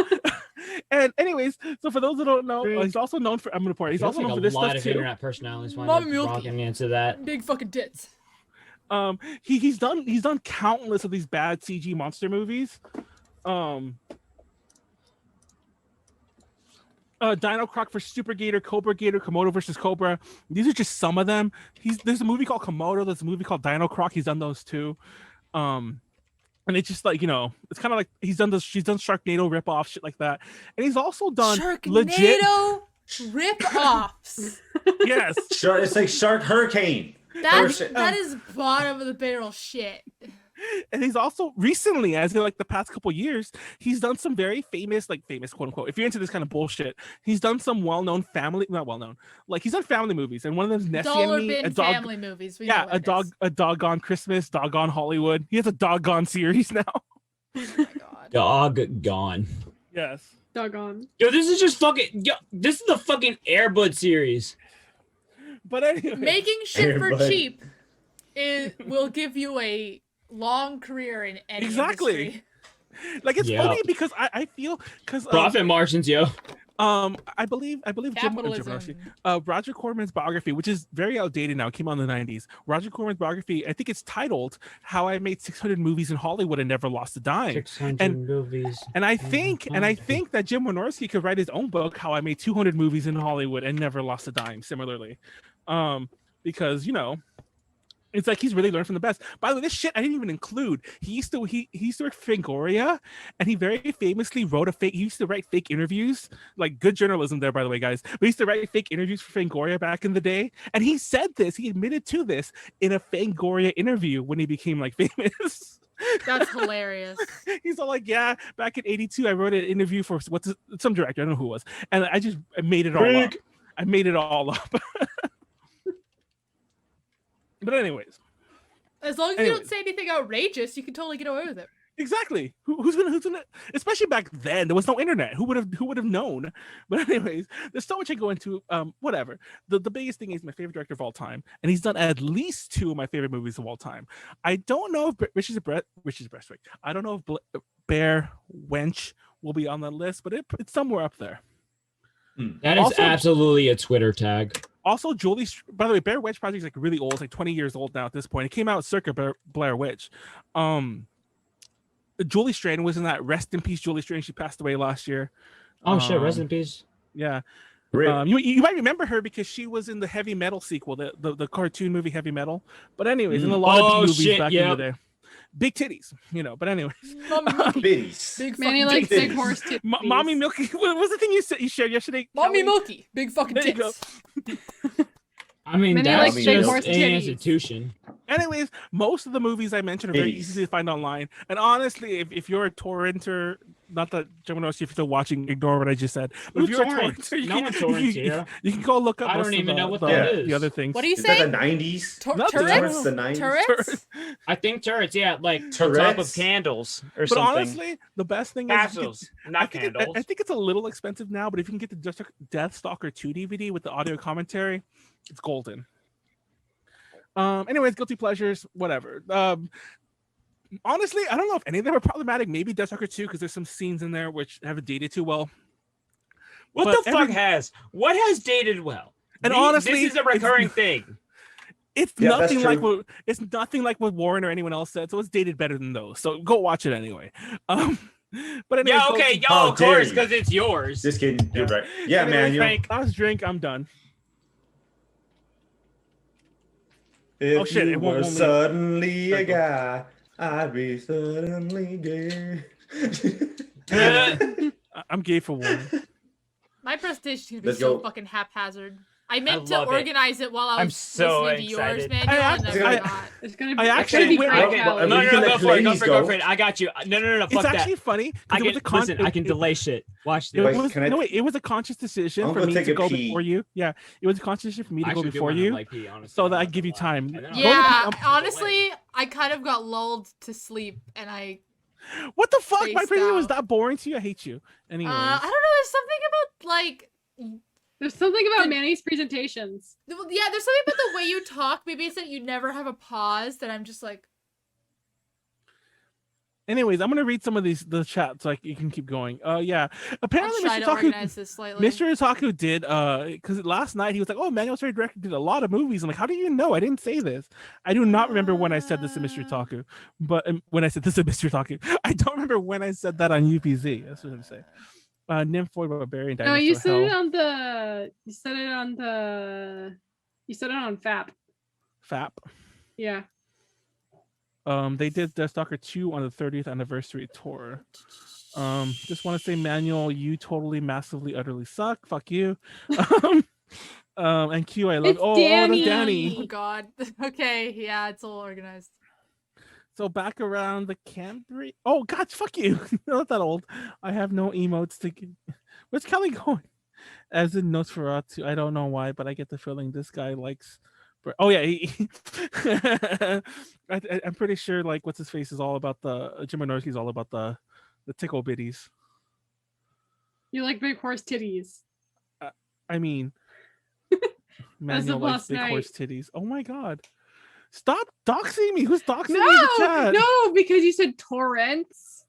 And anyways, so for those that don't know, he's also known for. I'm gonna pour. He's also known for this stuff too. A lot of internet personalities wind up rocking into that. Big fucking tits. He's done countless of these bad CG monster movies. Dino Croc for Super Gator, Cobra Gator, Komodo versus Cobra. These are just some of them. There's a movie called Komodo. There's a movie called Dino Croc. He's done those too. And it's just like, it's kind of like she's done Sharknado ripoff shit like that. And he's also done legit ripoffs. Yes. It's like Shark Hurricane. That is bottom of the barrel shit. And he's also recently, as in like the past couple years, he's done some very famous quote unquote. If you're into this kind of bullshit, he's done some not well known. Like he's done family movies, and one of them is Nessie and Me, family movies. A Doggone Christmas, Doggone Hollywood. He has a Doggone series now. Oh my god. Doggone. Yes. Doggone. Yo, this is just fucking. Yo, this is the fucking Air Bud series. But anyway, making shit for cheap will give you a long career in any industry. Like it's funny because I feel profit margins, yo. I believe Roger Corman's biography, which is very outdated now, came out in the 90s. Roger Corman's biography, I think it's titled "How I Made 600 Movies in Hollywood and Never Lost a Dime." 600 movies. And I think that Jim Wynorski could write his own book, "How I Made 200 Movies in Hollywood and Never Lost a Dime." Similarly, because it's like he's really learned from the best. By the way, this shit I didn't even include. He used to work for Fangoria, and he very famously he used to write fake interviews, like good journalism there, by the way, guys. But he used to write fake interviews for Fangoria back in the day. And he said this, he admitted to this in a Fangoria interview when he became like famous. That's hilarious. He's all like, yeah, back in '82, I wrote an interview for some director, I don't know who it was. And I made it all up. I made it all up. But anyways, as long as you don't say anything outrageous, you can totally get away with it. Exactly. Who's gonna? Especially back then, there was no internet. Who would have known? But anyways, there's so much I go into. Whatever. The biggest thing is my favorite director of all time, and he's done at least 2 of my favorite movies of all time. I don't know if Richard's Breastplate. I don't know if Bear Wench will be on the list, but it's somewhere up there. That is also absolutely a Twitter tag. Also, Julie, by the way, Blair Witch Project is like really old. It's like 20 years old now at this point. It came out circa Blair Witch. Julie Strain was in that. Rest in peace, Julie Strain. She passed away last year. Oh shit, rest in peace. Yeah. You might remember her because she was in the Heavy Metal sequel, the cartoon movie Heavy Metal. But anyways, in a lot of movies back in the day. Big titties, but anyways. Bitties. Big Manny likes big horse titties. Mommy Milky. What was the thing you shared yesterday? Mommy Milky. Big fucking tits. I mean, Manny that's likes just big horse an titties. institution. Anyways, most of the movies I mentioned are very easy to find online. And honestly, if you're a torrenter, not that Jim knows if you're still watching, ignore what I just said. But if you're a torrenter, you can go look up. I don't even know what that is. The other things. What do you say? Is that the 90s? Turrets? The 90s? Turrets? I think turrets, yeah, like Turrets? top of candles or But something. honestly, the best thing is Castles, not candles. I think it's a little expensive now, but if you can get the Deathstalker 2 DVD with the audio commentary, it's golden. Anyways, guilty pleasures, whatever. Honestly, I don't know if any of them are problematic. Maybe Deathstalker 2 because there's some scenes in there which haven't dated too well. What has dated well? And honestly, this is a recurring thing. It's nothing like what Warren or anyone else said, so it's dated better than those. So go watch it anyway. But anyway, of course, because it's yours. Just kidding. You're right. Yeah, anyway, man. Last drink. I'm done. If you were suddenly a guy, I'd be suddenly gay. I'm gay for one. My presentation Let's was so go. fucking haphazard. I meant to love it. organize it while I I'm was so listening to yours, excited. Manuel, and I forgot. It's gonna be. I it's actually gonna be went- great, Okay, Callie. no, You can let go for it, Pleiades go go. for it. I got you. No, It's fuck actually that. funny I because it was can a listen. I can delay shit. Watch It this. Wait, was, can I- no, wait, it was a conscious decision I'm for gonna me take to a go pee. before you. Yeah, it was a conscious decision for me to I go actually do before wanna, you, like, pee, honestly. so that I'm I not give you gonna lie. time. And then I'll- Yeah, Go honestly, I kind of got lulled to sleep, and I What the fuck? My Spaced presentation was out. that boring to you? I hate you. Anyways, I don't know. There's something about like. There's something about Manny's presentations. Yeah, there's something about the way you talk. Maybe it's that you never have a pause. That I'm just like. anyways, I'm gonna read some of the chats so you can keep going. Yeah, apparently I'll try Mr. to Taku, organize this slightly. Mr. Taku did because last night he was like, "Oh, Manuel started directing did a lot of movies." I'm like, "How do you know? I didn't say this. I do not remember when I said this to Mr. Taku, but when I said this to Mr. Taku, I don't remember when I said that on UPZ. That's what I'm saying. Nymphoid Barbarian No, Dinosaur you said it Hell. on the. You said it on the. You said it on FAP. FAP. Yeah. They did Death Stalker 2 on the 30th anniversary tour. Just want to say, Manuel, you totally, massively, utterly suck. Fuck you. And Q, I love. It's That's Danny. Oh God. Okay. Yeah, it's all organized. So back around the Camry. Oh God, fuck you. Not that old. I have no emotes to. Where's Callie going? As in Nosferatu. I don't know why, but I get the feeling this guy likes. Oh yeah, I'm pretty sure like what's his face is all about the Jim Wynorski is all about the tickle bitties. You like big horse titties. I mean, As Manuel of likes last big night. horse titties. Oh my God. Stop doxing me. Who's doxing me in No, the chat? no, because you said torrents.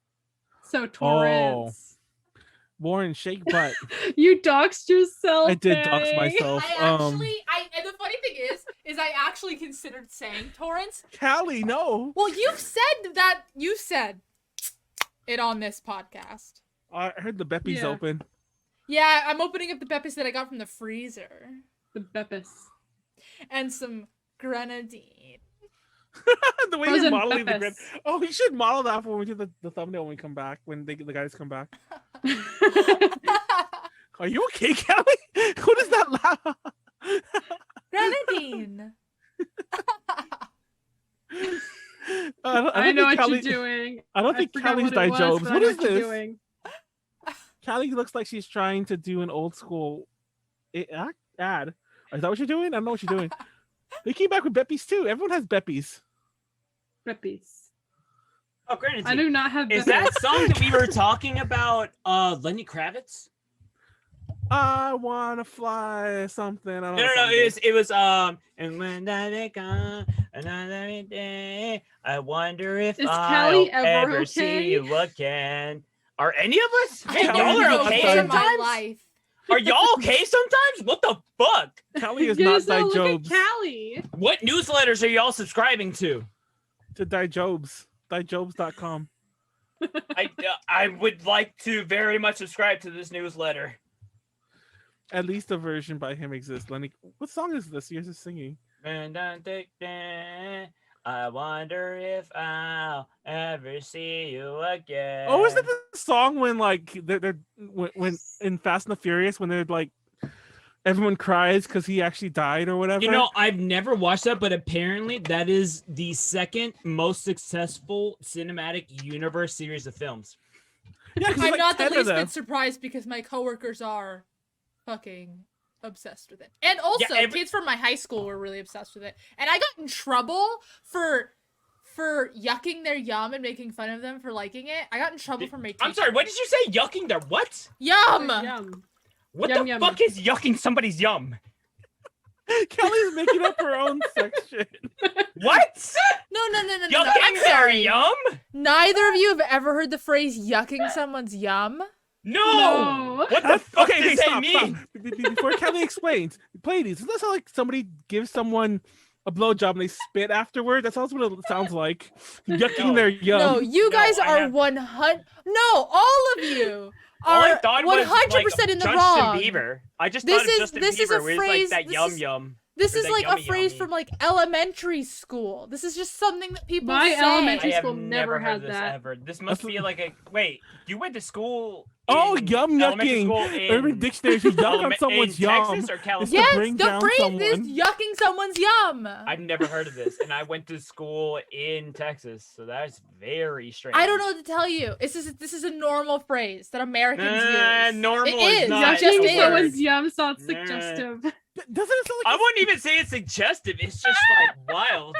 So torrents. Warren, shake butt. You doxed yourself. I did dox Manny. myself. And the funny thing is I actually considered saying torrents. Callie, no. Well, you said it on this podcast. I heard the Beppy's Yeah. open. Yeah, I'm opening up the Beppis that I got from the freezer. The Beppis. And some grenadine. The way Frozen you're modeling the Beppis. grid. Oh, we should model that when we do the thumbnail when we come back, when the guys come back. Are you okay, Callie? Who does that laugh? Grenadine. I know what you're doing. I don't think forgot Callie's what it was, Dijobs. but I What know is you're this? doing. Callie looks like she's trying to do an old school ad. Is that what you're doing? I don't know what you're doing. They came back with Beppy's too. Everyone has Beppy's. Beppis. Oh, granted, I do not have is Beppis. that song that we were talking about Lenny Kravitz? I wanna fly something. I don't No, know. it was and when I come another day, I wonder if Is I'll Callie ever ever okay? see you again. Are any of us? I Hey, don't y'all know are okay for my sometimes? life. Are y'all okay sometimes? What the fuck? Callie is You not just don't look Dijobs. at Callie. What newsletters are y'all subscribing to? To Dijobs. Dijobs.com. I would like to very much subscribe to this newsletter. At least a version by him exists. Lenny, what song is this? You're just singing. I wonder if I'll ever see you again. Oh, is that the song when like when in Fast and the Furious when they're like everyone cries because he actually died or whatever? You know, I've never watched that, but apparently that is the second most successful cinematic universe series of films. Yeah, 'cause I'm like not the 10 of least them. bit surprised because my coworkers are fucking obsessed with it. And also, kids from my high school were really obsessed with it. And I got in trouble for yucking their yum and making fun of them for liking it. I got in trouble from my teacher. I'm sorry, what did you say? Yucking their what? Yum! Yum. What Yum, the yum. fuck is yucking somebody's yum? Kelly's making up her own section. What? No. I'm Yucking their sorry. yum? Neither of you have ever heard the phrase yucking someone's yum? No! What the fuck Okay, does that stop. mean? Before Kelly explains, Pleiades, isn't that how like somebody gives someone a blowjob and they spit afterward? That's also what it sounds like. Yucking their yum. No, you guys I are have- 100. No, all of you All I are thought was 100% like in the Justin wrong. Bieber. I just This thought of is- Justin this is Bieber a where he's like phrase- that this yum is- yum. This is like a phrase from like elementary school. This is just something that people My say. elementary I have school never had this that. ever. This must be like a wait. You went to school? Oh, in yum elementary yucking. school in Urban Dictionary to yuck on someone's in yum. Texas or California? Yes, bring the down phrase someone. is yucking someone's yum. I've never heard of this, and I went to school in Texas, so that's very strange. I don't know what to tell you. This is a normal phrase that Americans use. Normal It is is. not It just a is. word. Someone's yum sounds suggestive. Doesn't it sound like I wouldn't even say it's suggestive. It's just like wild.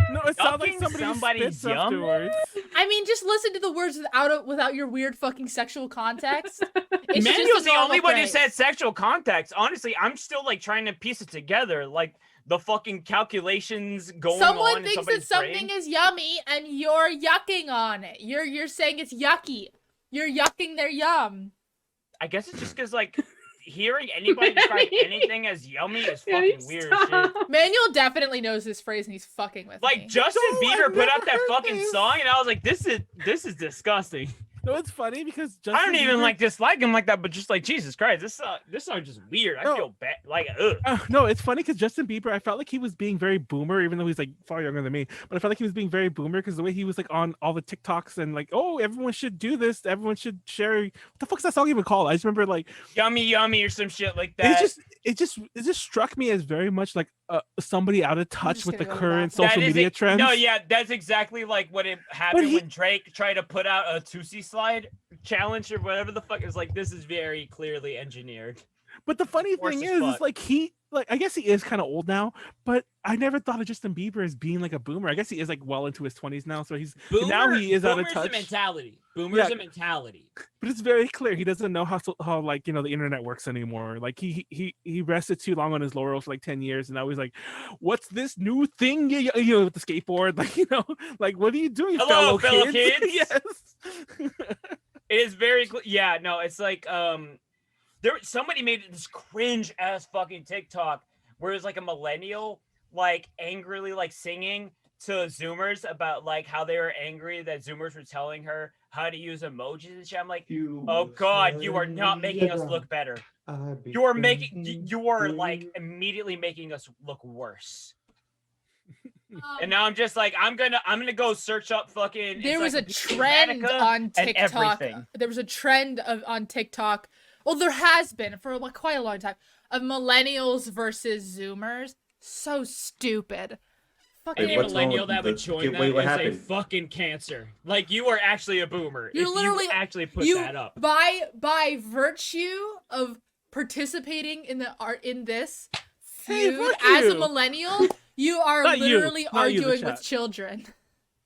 No, it sounds like Yucking somebody's spits yum? afterwards. I mean, just listen to the words without your weird fucking sexual context. It's just Manuel's a the only normal one who phrase. said sexual context. Honestly, I'm still like trying to piece it together, like the fucking calculations going on. Someone in thinks that somebody's something brain. is yummy, and you're yucking on it. You're saying it's yucky. You're yucking their yum. I guess it's just because like hearing anybody describe anything as yummy is fucking weird as shit. Manuel definitely knows this phrase, and he's fucking with me. Like Justin Bieber put out that fucking song, and I was like, this is disgusting. No, it's funny because Justin I don't even Bieber- like dislike him like that, but just like Jesus Christ, this song just weird. I feel bad. Like, ugh. No, it's funny because Justin Bieber, I felt like he was being very boomer, even though he's like far younger than me. But I felt like he was being very boomer because the way he was like on all the TikToks and like, oh, everyone should do this, everyone should share. What the fuck's that song even called? I just remember like Yummy or some shit like that. it just struck me as very much like somebody out of touch with the gonna go current That social is media trends. No, yeah, that's exactly like what it happened when Drake tried to put out a Tootsie Slide challenge or whatever the fuck. It's like, this is very clearly engineered. But the funny Worse thing as is fuck. like I guess he is kind of old now, but I never thought of Justin Bieber as being like a boomer. I guess he is like well into his 20s now, so he is out of Boomer's touch. a mentality. Boomer's Yeah. a mentality. But it's very clear he doesn't know how like the internet works anymore. Like he rested too long on his laurels for like 10 years, and now he's like, what's this new thing you know with the skateboard? Like like what are you doing, Hello, fellow fellow kids? Yes. It is very yeah, no, it's like somebody made this cringe ass fucking TikTok where it's like a millennial like angrily like singing to Zoomers about like how they were angry that Zoomers were telling her how to use emojis and shit. I'm like, oh god, you are not making us look better. You are like immediately making us look worse. And now I'm just like, I'm gonna go search up fucking. There was a Encyclopedia trend Britannica on and TikTok. everything. There was a trend on TikTok. Well, there has been for like quite a long time of millennials versus Zoomers. So stupid. Any what's wrong millennial with that the- would join wait, what that is a happened? fucking cancer. Like you are actually a boomer. You're if literally you actually put that up. by virtue of participating in the art in this Hey, feud fuck as a you. millennial. You are Not you. literally Not you, the arguing with chat. children.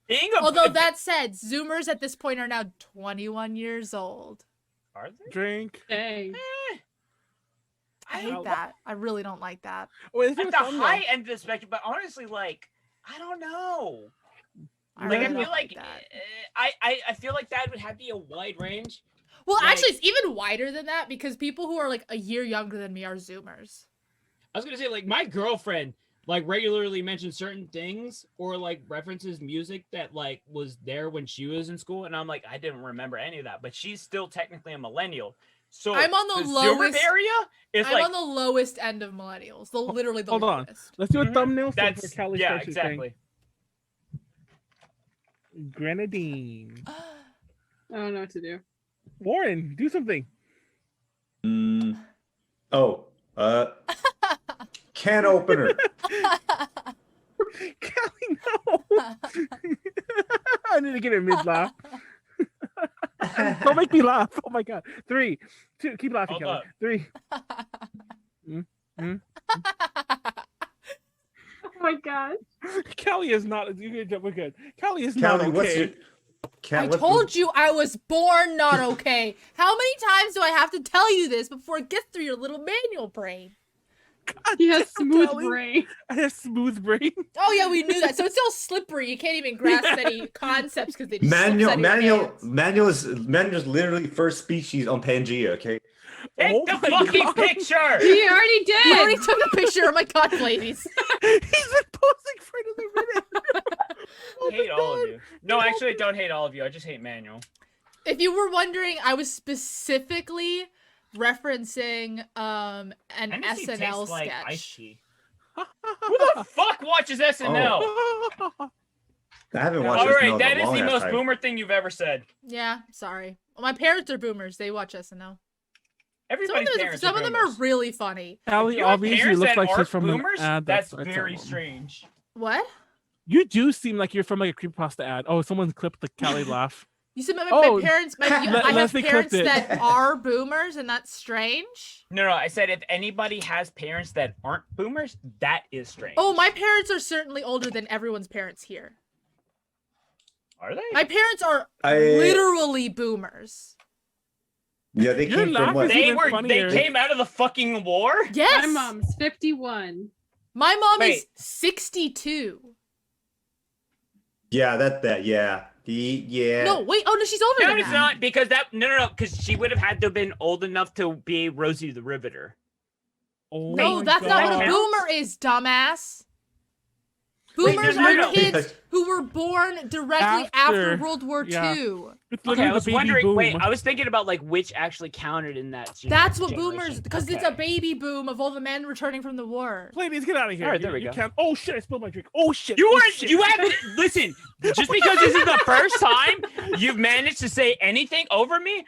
Being a Although that said, Zoomers at this point are now 21 years old. Are they? Drink. Dang. I hate that. I really don't like that. Wait, At the high end of the spectrum, but honestly, like, I don't know. I Like, I really feel don't like that. I feel like that would have to be a wide range. Well, like- actually, it's even wider than that because people who are like a year younger than me are Zoomers. I was gonna say, like, my girlfriend like regularly mentions certain things or like references music that like was there when she was in school, And I'm like, I didn't remember any of that, but she's still technically a millennial. So I'm on the Zoomer lowest area is I'm like on the lowest end of millennials. Literally the Hold on. lowest. Let's do a thumbnail for that's Callie yeah, starts his thing. exactly. Grenadine. I don't know what to do. Warren, do something. Oh, can opener. Callie, no. I need to get a mid laugh. Don't make me laugh. Oh my god. 3, 2, keep laughing, Hold Callie. up. 3. Oh my god. Callie is not. We're good. Callie is not Callie, okay. what's your? I told you I was born not okay. How many times do I have to tell you this before it gets through your little manual brain? God, He has smooth Callie. brain. I have smooth brain. Oh yeah, we knew that. So it's still slippery. You can't even grasp any concepts because they just slips out of your hands. Manuel is literally first species on Pangea. Okay. Take Oh the my fucking God. picture. He already did. We already took a picture. Oh my god, ladies. He's been posing for another minute. I hate all of you. No, actually, I don't hate all of you. I just hate Manuel. If you were wondering, I was specifically referencing an NSC SNL tastes like sketch. iced tea. Who the fuck watches SNL? I haven't watched All SNL right, in that a is long the ass most time. boomer thing you've ever said. Yeah, sorry. Well, my parents are boomers. They watch SNL. Everybody's Some of them are really funny. Callie obviously looks like she's from boomers. an ad. That's a very problem. strange. What? You do seem like you're from like a creepypasta ad. Oh, someone clipped the Callie laugh. You said my parents. I have Leslie parents clipped it. that are boomers, and that's strange. No, I said if anybody has parents that aren't boomers, that is strange. Oh, my parents are certainly older than everyone's parents here. Are they? My parents are literally boomers. Yeah, they came from what? They came out of the fucking war? Yes. My mom's 51. My mom is 62. Yeah, yeah. Yeah. No, wait. Oh no, she's older No, than it's that. not because because she would have had to have been old enough to be Rosie the Riveter. Oh No, that's not what a boomer is, dumbass. Boomers are kids who were born directly after World War II. Okay, I was wondering. Wait, I was thinking about like which actually counted in that. That's what boomers, because it's a baby boom of all the men returning from the war. Pleiades, get out of here. All right, there we go. Can't... Oh shit! I spilled my drink. Oh shit! You oh, weren't. shit. You haven't. Listen. Just because this is the first time you've managed to say anything over me,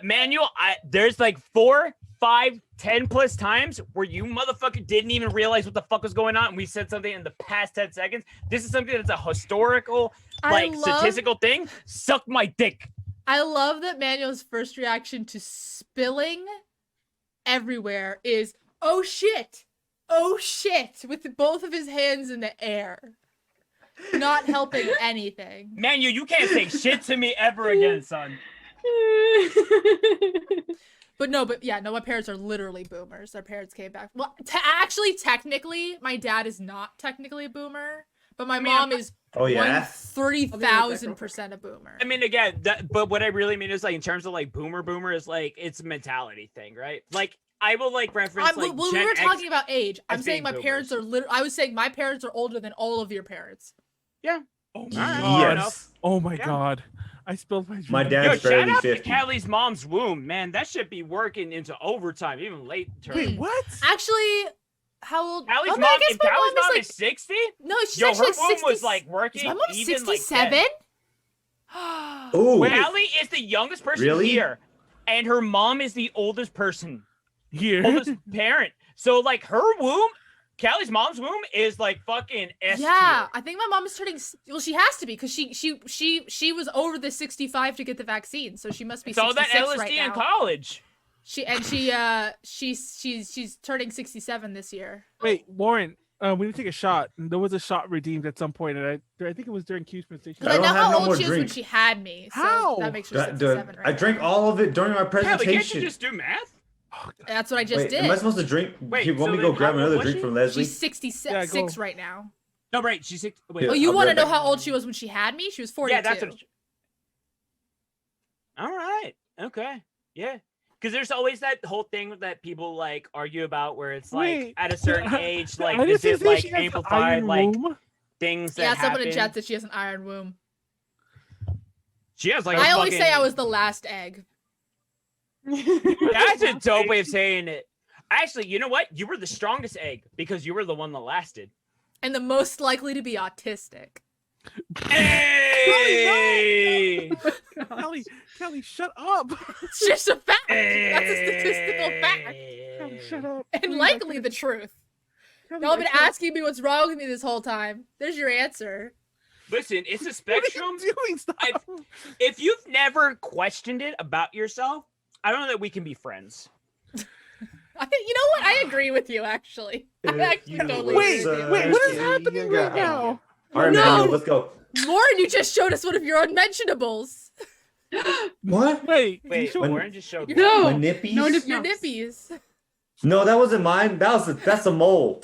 Manuel, there's like 4, 5, 10 plus times where you motherfucker didn't even realize what the fuck was going on, and we said something in the past 10 seconds. This is something that's a historical, statistical thing. Suck my dick. I love that Manuel's first reaction to spilling everywhere is, oh shit, with both of his hands in the air. Not helping anything. Manuel, you can't say shit to me ever again, son. But my parents are literally boomers. Their parents came back. Well, technically, my dad is not technically a boomer, but my mom is 30,000% a boomer. I mean, again, but what I really mean is like in terms of like boomer is like it's a mentality thing, right? Like I will like reference like we Gen were X talking about age. I'm as saying my being parents are I was saying my parents are older than all of your parents. Yeah. Oh my god. Oh my god. I spilled my drink. My dad's shout barely out 50. to Callie's mom's womb, man. That should be working into overtime, even late term. Wait, what? Actually, how old? Callie's oh, mom, I guess if my Callie's mom mom is is 60? No, she's Yo, her actually womb 60. was like working. Is my mom even 67? Like Ooh. Callie is the youngest person Really? here, and her mom is the oldest person here. Oldest parent. So like her womb, Callie's mom's womb is like fucking S tier. Yeah, I think my mom is turning. Well, she has to be because she was over the 65 to get the vaccine, so she must be. It's all that 66 LSD right in now. college. She's turning 67 this year. Wait, Warren, we need to take a shot. There was a shot redeemed at some point, and I think it was during Q's presentation. Because I know how old she is when she had me. So How? that makes her 67 right I drank all of it during my presentation. Callie, can't you just do math? That's what I just Wait, did. am I supposed to drink? Wait, you want so me to go then grab how another old was drink she? from Leslie? She's 66 Yeah, go. right now. No, right. She's 6. Wait. Yeah, Oh, you I'll want to be right know back. how old she was when she had me? She was 42. Yeah, that's what. All right. Okay. Yeah. Because there's always that whole thing that people like argue about where it's like Wait. at a certain age, like I is didn't it say like she has an amplified iron like womb. things that Yeah, someone happen? in chat said she has an iron womb. She has like. I a always fucking... say I was the last egg. That's a dope way of saying it. Actually, you know what? You were the strongest egg because you were the one that lasted. And the most likely to be autistic. Hey! Kelly, shut up. It's just a fact. That's a statistical fact. Kelly, shut up. And likely the truth. Kelly, Y'all have been I can't- asking me what's wrong with me this whole time. There's your answer. Listen, it's a spectrum. doing? Stop. If you've never questioned it about yourself, I don't know that we can be friends. You know what? I agree with you, actually. I actually totally Wait, agree with you. what is happening right now? All right, No. Manuel, let's go. Lauren, you just showed us one of your unmentionables. What? Wait, Wait, When- Warren just showed me. No. My nippies? No Your nippies. nippies. No, that wasn't mine. That's a mole.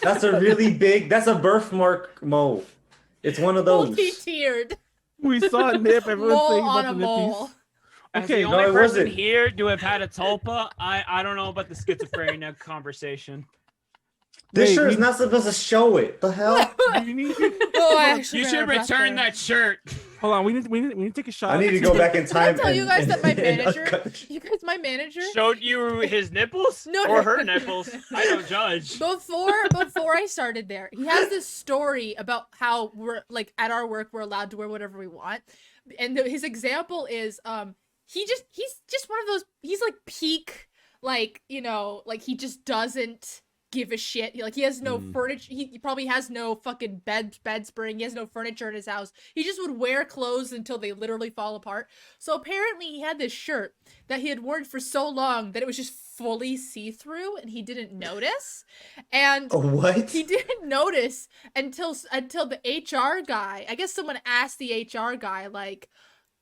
That's a really big. That's a birthmark mole. It's one of those. Multi-tiered. We saw a nip. Everyone's Mole saying on about a the mole. nippies. As Okay, the no, only it person wasn't. here to have had a tulpa, I don't know about the schizophrenia conversation. This shirt is not supposed to show it. The hell? You should return that shirt. Hold on, we need to take a shot. I need to go back in time. Did I tell you guys that my manager, showed you his nipples or her nipples? I don't judge. Before I started there, he has this story about how we're like at our work we're allowed to wear whatever we want, and his example is he's just one of those. He's like peak, like, you know, like he just doesn't give a shit. He has no furniture. He probably has no fucking bed spring. He has no furniture in his house. He just would wear clothes until they literally fall apart. So apparently he had this shirt that he had worn for so long that it was just fully see-through and he didn't notice. And what? He didn't notice until the HR guy, I guess someone asked the HR guy, like,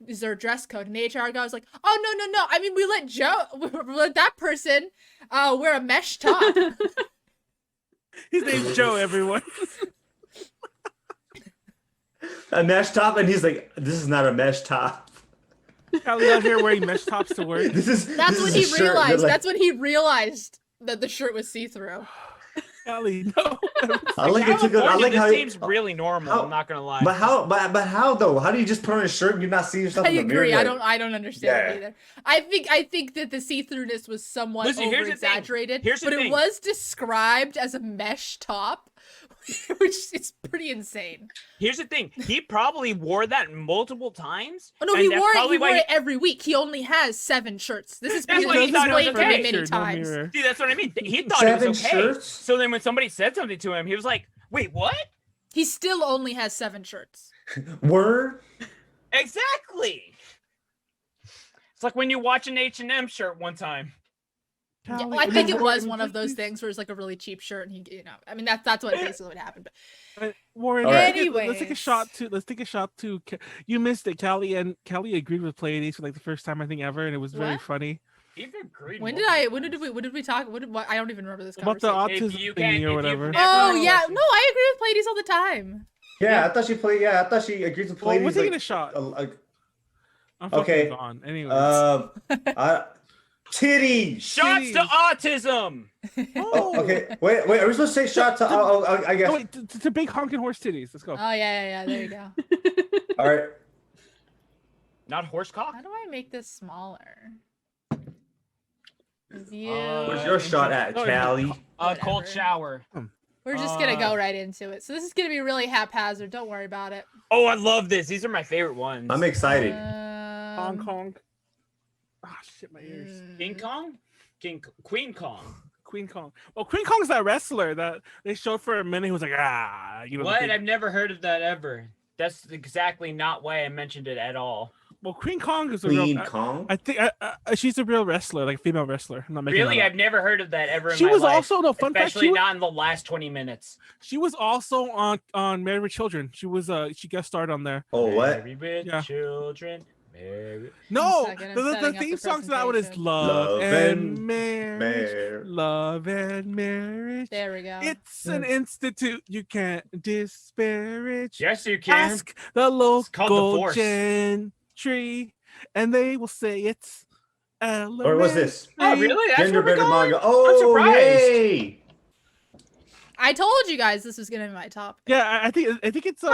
is there a dress code? And the HR guy was like, oh, no. I mean, we let that person wear a mesh top. His name's Joe, everyone. A mesh top, and he's like, "This is not a mesh top." Callie out here wearing mesh tops to work. That's when he realized. That's when he realized that the shirt was see-through. Callie, no. I like how it seems really normal. I'm not gonna lie. But how though? How do you just put on a shirt and you not see yourself I in the agree. mirror? I don't understand it either. I think that the see-throughness was somewhat over exaggerated, but it was described as a mesh top, which is pretty insane. Here's the thing: he probably wore that multiple times. Oh no, he wore it every week. He only has 7 shirts. This is because he's displayed many, many times. See, that's what I mean. He thought 7 it was okay. shirts? So then when somebody said something to him, he was like, "Wait, what?" He still only has 7 shirts. Word? Exactly. It's like when you watch an H&M shirt one time. Yeah, well, I think it was one of those things where it's like a really cheap shirt, and he, you know, I mean that's what basically what happened. But Warren, anyway, let's take a shot to. You missed it, Callie, and Callie agreed with Pleiades for like the first time I think ever, and it was very funny. When did we talk? I don't even remember this conversation. About the autism thingy or whatever. Oh yeah, no, I agree with Pleiades all the time. Yeah, I thought she agrees with Pleiades. We're taking a shot. Okay. On. Anyways. Titties. Shots to autism. Oh, okay. Wait. Are we supposed to say shot to? I guess. No, wait, to big honking horse titties. Let's go. Oh yeah. There you go. All right. Not horse cock. How do I make this smaller? Where's your shot at, Callie? Cold shower. We're just gonna go right into it. So this is gonna be really haphazard. Don't worry about it. Oh, I love this. These are my favorite ones. I'm excited. Hong Kong. Ah, shit, my ears. King Kong? Queen Kong. Queen Kong. Well, Queen Kong's that wrestler that they showed for a minute. He was like, you know. What? I've never heard of that ever. That's exactly not why I mentioned it at all. Well, Queen Kong is Kong. I think she's a real wrestler, like a female wrestler. I'm not making really, I've never heard of that ever. She in my was life, also no fun fact. Especially not in the last 20 minutes. She was also on Married with Children. She was she guest starred on there. Oh, what? Married with Children. No, the theme song to that one is Love and Marriage. Love and Marriage. There we go. It's an institute you can't disparage. Yes, you can. Ask the local gentry, and they will say it's elementary. Or was this? Oh, really? That's Genderbending Manga. I'm Oh, surprised. yay! I told you guys this was gonna be my topic. Yeah, I think it's I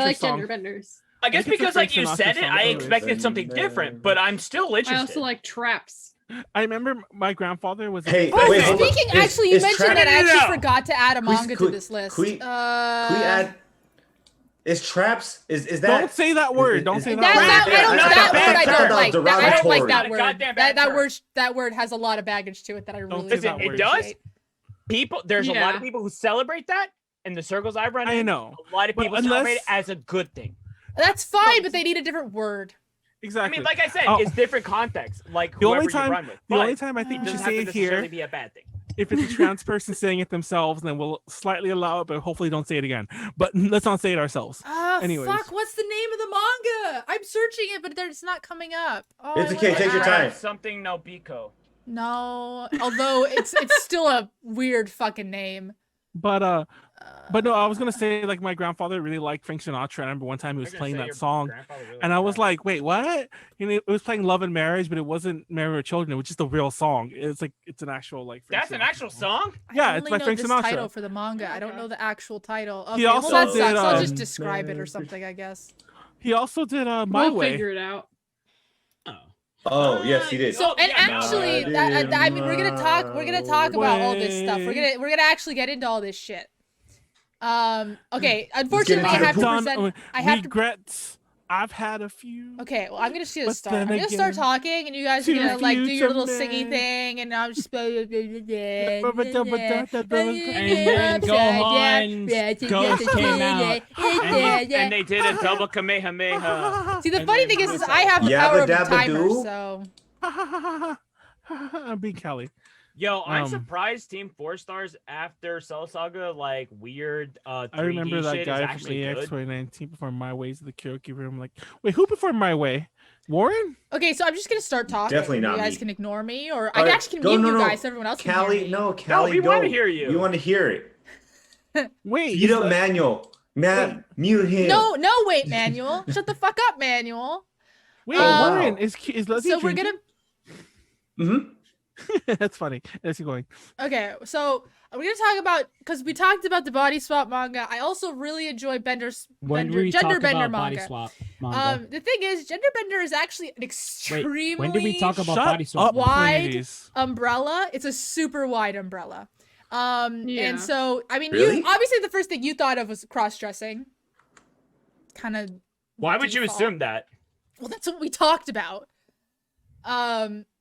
like genderbenders. I guess because like you said it, I expected something different, but I'm still interested. I also like traps. I remember my grandfather was. Hey, oh, wait, speaking, actually, you mentioned that I actually forgot to add a manga to this list. Can we add? Is traps? Is that? Don't say that word. Don't say that word. I don't like that word. That That word has a lot of baggage to it that I really don't. It does. People, there's a lot of people who celebrate that in the circles I've run in. I know. A lot of people celebrate it as a good thing. That's fine, but they need a different word. Exactly. I mean, like I said, it's different context. Like the whoever only time, you run with. the only time I think we should say it here, be a bad thing. if it's a trans person saying it themselves, then we'll slightly allow it, but hopefully don't say it again. But let's not say it ourselves. Anyways. Fuck, what's the name of the manga? I'm searching it, but it's not coming up. Oh, it's okay, take your time. Something Nobiko. No, although it's still a weird fucking name. But no, I was gonna say like my grandfather really liked Frank Sinatra. I remember one time he was playing that song, and I was like, "Wait, what?" It was playing "Love and Marriage," but it wasn't "Married with Children." It was just a real song. It's an actual like. That's an actual song. Yeah, it's by Frank Sinatra. Title for the manga. I don't know the actual title. Okay, He also well, that did, sucks. I'll just describe it or something, I guess. He also did My Way. We'll figure it out. Oh yes, he did. So and actually, I mean, we're gonna talk about all this stuff. We're gonna actually get into all this shit. Okay. Unfortunately, I have to present. I have regrets. I've had a few. Okay, well, I'm gonna just start. I'm gonna start talking, and you guys are gonna like do your little singy thing, and I'm just. And then Ghost came out, and they did a double Kamehameha. See, the funny thing is I have the power of the timer, so. I'm being Callie. Yo, I'm surprised Team 4 Stars after Cell Saga, like weird 3D I remember that shit guy is from EX good. 2019 performed My Ways in the karaoke room. Like, wait, who performed My Way? Warren? Okay, so I'm just gonna start talking. Definitely not You guys me. can ignore me, or All I right, actually can mute you guys so everyone else can hear Callie, me. no, Callie, we go. want to hear you. We want to hear it. Wait, you don't Manuel. Mute him. No, wait, Manuel. Shut the fuck up, Manuel. Wait, Warren is Leslie. So we're gonna. That's funny. Let's keep going. Okay, so we're gonna talk about because we talked about the body swap manga. I also really enjoy genderbender manga. The thing is, genderbender is actually an extremely when did we talk about body swap? wide umbrella. It's a super wide umbrella. And so I mean, Really? you obviously the first thing you thought of was cross-dressing. Kind of. Why would you assume that? Well, that's what we talked about.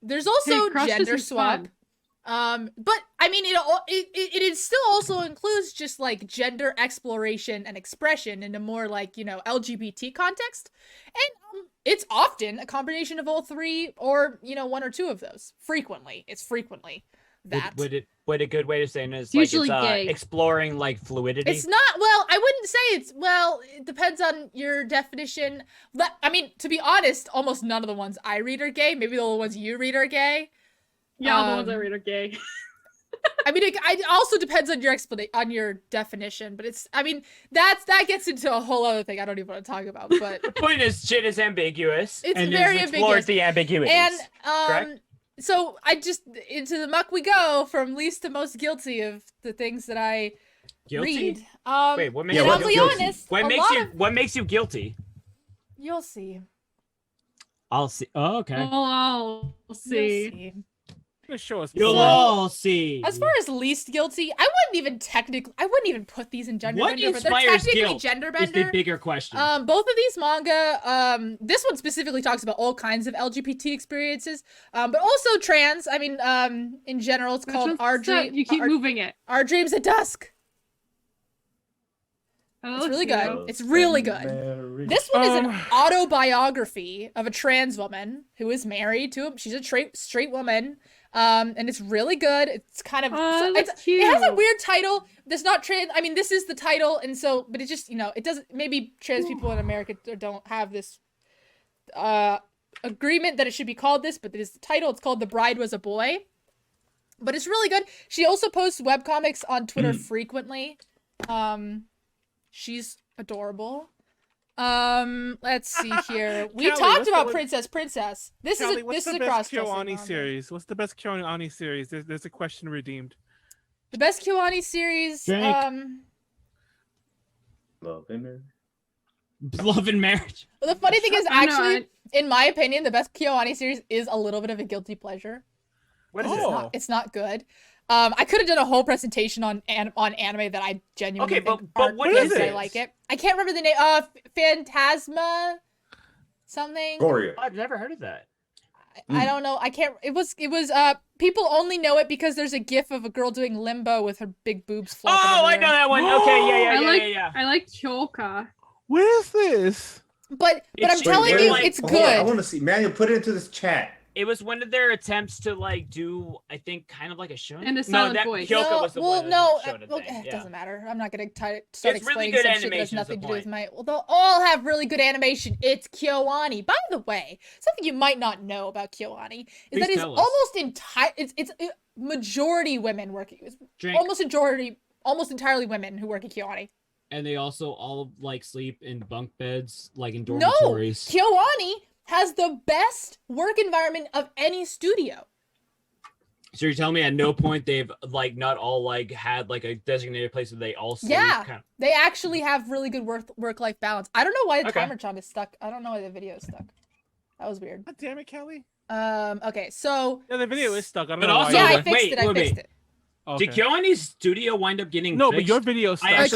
There's also gender swap. But I mean, it still also includes just like gender exploration and expression in a more like, you know, LGBT context. And it's often a combination of all three or, you know, one or two of those. Frequently. It's frequently that. Would a good way to say it is usually like gay. it's exploring like fluidity? It's not, well, I wouldn't say it's, well, it depends on your definition. I mean, to be honest, almost none of the ones I read are gay. Maybe the ones you read are gay. Yeah, all the ones I read are gay. I mean, it also depends on your definition, but it's, I mean, that gets into a whole other thing I don't even want to talk about, but. The point is, shit is ambiguous. It's and very explores ambiguous. the ambiguities. And, correct? so I just, into the muck we go, from least to most guilty of the things that I read. Wait, what makes and you I'll be guilty? honest, What makes you guilty? You'll see. I'll see. Oh, okay. I'll see. You'll see. Show us. You'll all see. As far as least guilty, I wouldn't even put these in genderbender, What but they're inspires technically guilt genderbender. is the bigger question. Both of these manga, this one specifically talks about all kinds of LGBT experiences, but also trans. I mean, in general, it's called Our Dream. You keep moving it. Our Dreams at Dusk. Oh, it's really good. It's really good. This one is an autobiography of a trans woman who is married to him. She's a straight woman. And it's really good. It's kind of cute. It has a weird title. That's not trans. I mean, this is the title, and so, but it just, you know, it doesn't. Maybe trans people in America don't have this agreement that it should be called this, but it is the title. It's called "The Bride Was a Boy," but it's really good. She also posts webcomics on Twitter frequently. She's adorable. Let's see here. We talked about Princess. This Callie, is a cross-dressing Kyoani series. What's the best Kyoani series? There's a question redeemed. The best Kyoani series. Love and Marriage. Love and Marriage. Well, the funny thing is, actually, in my opinion, the best Kyoani series is a little bit of a guilty pleasure. What is it? It's not good. I could have done a whole presentation on anime that I genuinely think but what is it? I like it. I can't remember the name. Phantasma something. Goria. I've never heard of that. I don't know. I can't. It was. People only know it because there's a gif of a girl doing limbo with her big boobs flopping. Oh, I know that one. Okay, yeah. I like Kyoka. What is this? But I'm telling you, it's good. I want to see. Manuel, put it into this chat. It was one of their attempts to like do, I think, kind of like a show. And a silent voice. Kyoka was the one it doesn't matter. I'm not gonna start explaining really good some shit that has nothing to do with my. Well, they'll all have really good animation. It's Kyoani. By the way, something you might not know about Kyoani is that it's almost entire. It's majority women working. It's almost almost entirely women who work at KyoAni. And they also all like sleep in bunk beds, like in No, dormitories. KyoAni has the best work environment of any studio. So you're telling me at no point they've like not all like had like a designated place where they all sleep? Yeah, they actually have really good work-life balance. I don't know why the timer chime is stuck. I don't know why the video is stuck. That was weird. God damn it, Callie. Okay, so yeah, the video is stuck. I don't But know also, why. I fixed it. Okay. Did KyoAni's studio wind up getting no, fixed? but your video stuck. Yes,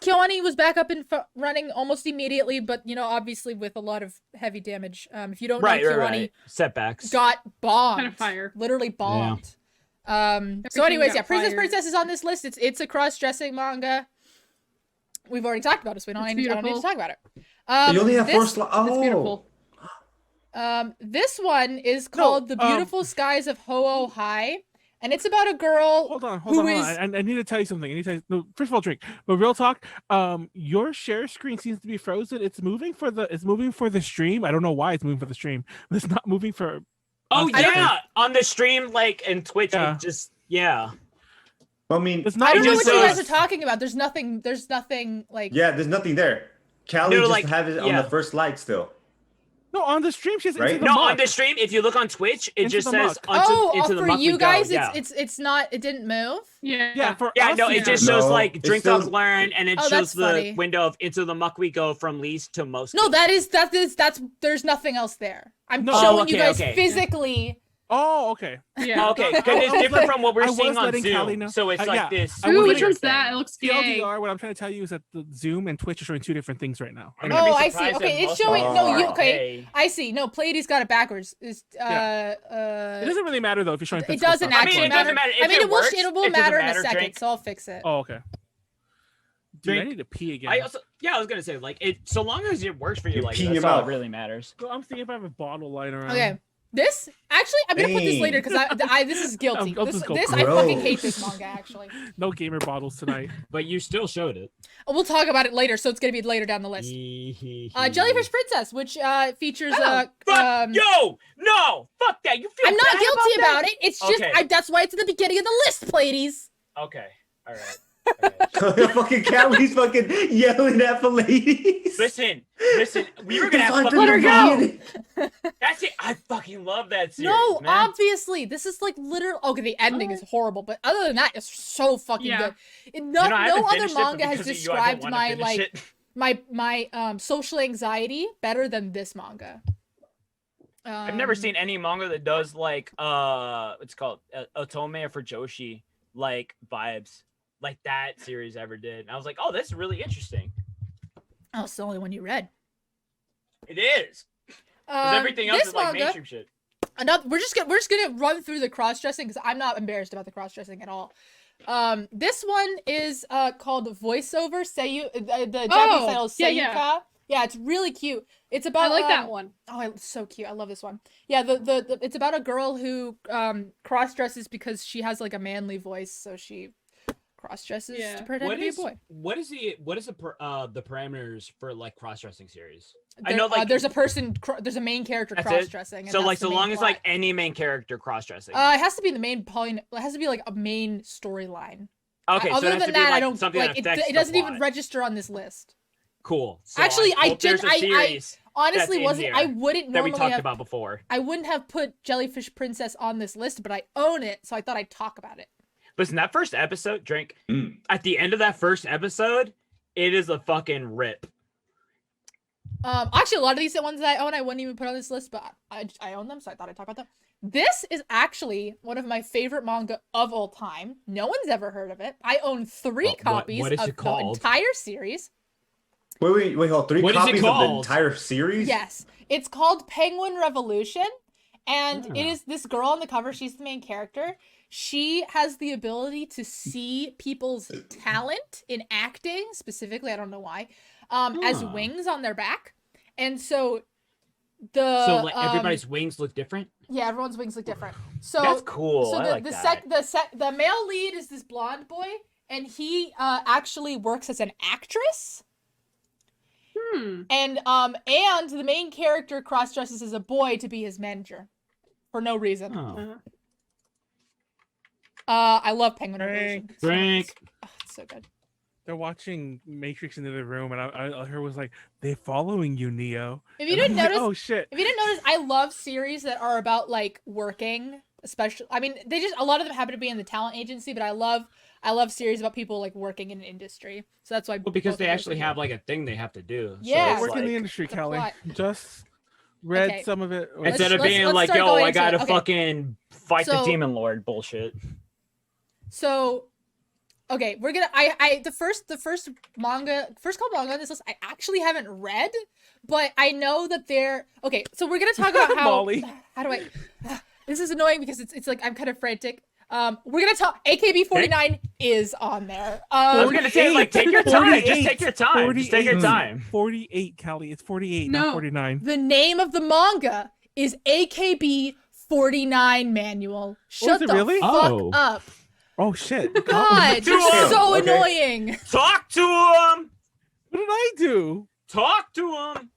KyoAni was back up and running almost immediately, but you know, obviously with a lot of heavy damage. If you don't know, KyoAni setbacks got bombed, Kind of fire. Literally bombed. So anyways, yeah, Princess is on this list. It's a cross-dressing manga. We've already talked about it, so I don't need to talk about it. You only have 4 slots. Oh, it's beautiful. This one is called The Beautiful Skies of Ho-Oh High. And it's about a girl. Hold on. I need to tell you something. First of all, drink. But real talk. Your share screen seems to be frozen. It's moving for the stream. I don't know why it's moving for the stream. But it's not moving for. Oh yeah, on the stream, like in Twitch, it just I mean, I don't know what you guys are talking about. There's nothing like. Yeah, there's nothing there. Callie just have it on the first slide still. No, on the stream she's right. On the stream, if you look on Twitch, it just says into the for muck you we guys, go. it's not. It didn't move. Yeah. For yeah, us, no, it just shows like drink still... dogs learn, and it shows the funny. window of into the muck we go from least to most. No, that's there's nothing else there. I'm showing you guys physically. Oh, okay. Yeah. Okay, because it's different from what we're seeing on Zoom. So it's like this. Ooh, which one's that? It looks gay. TLDR, what I'm trying to tell you is that the Zoom and Twitch are showing 2 different things right now. Oh, I see. Okay, it's showing. I see. No, Pleiades got it backwards. It doesn't really matter though if you're showing. It doesn't actually matter. I mean, it will matter in a second, so I'll fix it. Oh, okay. Dude, I need to pee again. I was gonna say like it. So long as it works for you, like peeing that's all that really matters. So I'm thinking if I have a bottle lying around. Okay. This actually, I'm gonna put this later because this is guilty. This I fucking hate this manga actually. No gamer bottles tonight. But you still showed it. We'll talk about it later, so it's gonna be later down the list. Jellyfish Princess, which features no, fuck that. You feel I'm not bad guilty about it. It's just that's why it's at the beginning of the list, Pleiades. Okay, all right. Fucking Callie's fucking yelling at Pleiades. Listen, we were gonna have let her go. That's it. I fucking love that series. No, man. Obviously, this is like literal. Okay, the ending is horrible, but other than that, it's so fucking good. No other manga has described my social anxiety better than this manga. I've never seen any manga that does like it's called Otome for Joshi like vibes like that series ever did. And I was like, oh, that's really interesting. Oh, it's the only one you read. It is. Because everything else is like mainstream shit. We're just gonna run through the cross dressing because I'm not embarrassed about the cross dressing at all. This one is called Voiceover Seiyu. The Japanese title is Seiyuka. Yeah, it's really cute. It's about I like that one. Oh, it's so cute. I love this one. Yeah, the it's about a girl who cross dresses because she has like a manly voice, so she cross dresses to pretend to be a boy. What is the parameters for like cross dressing series? I know like there's a main character cross dressing. So like so long as like any main character cross dressing. It has to be the main point. It has to be like a main storyline. Okay. Other than that, I don't like it doesn't even register on this list. Cool. So actually, I honestly wasn't. I wouldn't normally that we talked about before. I wouldn't have put Jellyfish Princess on this list, but I own it, so I thought I'd talk about it. Listen, that first episode, Drink. At the end of that first episode, it is a fucking rip. Actually, a lot of these ones that I own, I wouldn't even put on this list, but I own them, so I thought I'd talk about them. This is actually one of my favorite manga of all time. No one's ever heard of it. I own 3 copies of the entire series. Wait, hold 3 copies of the entire series? Yes. It's called Penguin Revolution, and it is this girl on the cover. She's the main character. She has the ability to see people's talent in acting, specifically, I don't know why, as wings on their back. And so like everybody's wings look different? Yeah, everyone's wings look different. So that's cool. So I like that. The male lead is this blonde boy, and he actually works as an actress. And the main character cross dresses as a boy to be his manager for no reason. I love Penguin Revolution. Drink. so good. They're watching Matrix in the other room, and I heard was like, "They're following you, Neo." If you didn't notice, oh shit! If you didn't notice, I love series that are about like working, especially. I mean, a lot of them happen to be in the talent agency, but I love series about people like working in an industry. So that's why. Well, because they actually have like a thing they have to do. Yeah, so work in the industry, Callie. Just read some of it. Instead of being like, "Yo, I gotta fucking fight the demon lord," bullshit. So. Okay, we're gonna. The first couple manga on this list I actually haven't read, but I know that they're okay. So we're gonna talk about how. Molly. How do I? This is annoying because it's like I'm kind of frantic. We're gonna talk. AKB49 is on there. We're gonna say like take your time. Just take your time. Just take your time. 48, Callie. It's 48, not 49. The name of the manga is AKB49 Manuel. Shut the fuck up. Oh shit! God, you're so annoying. Talk to him. What did I do? Talk to him.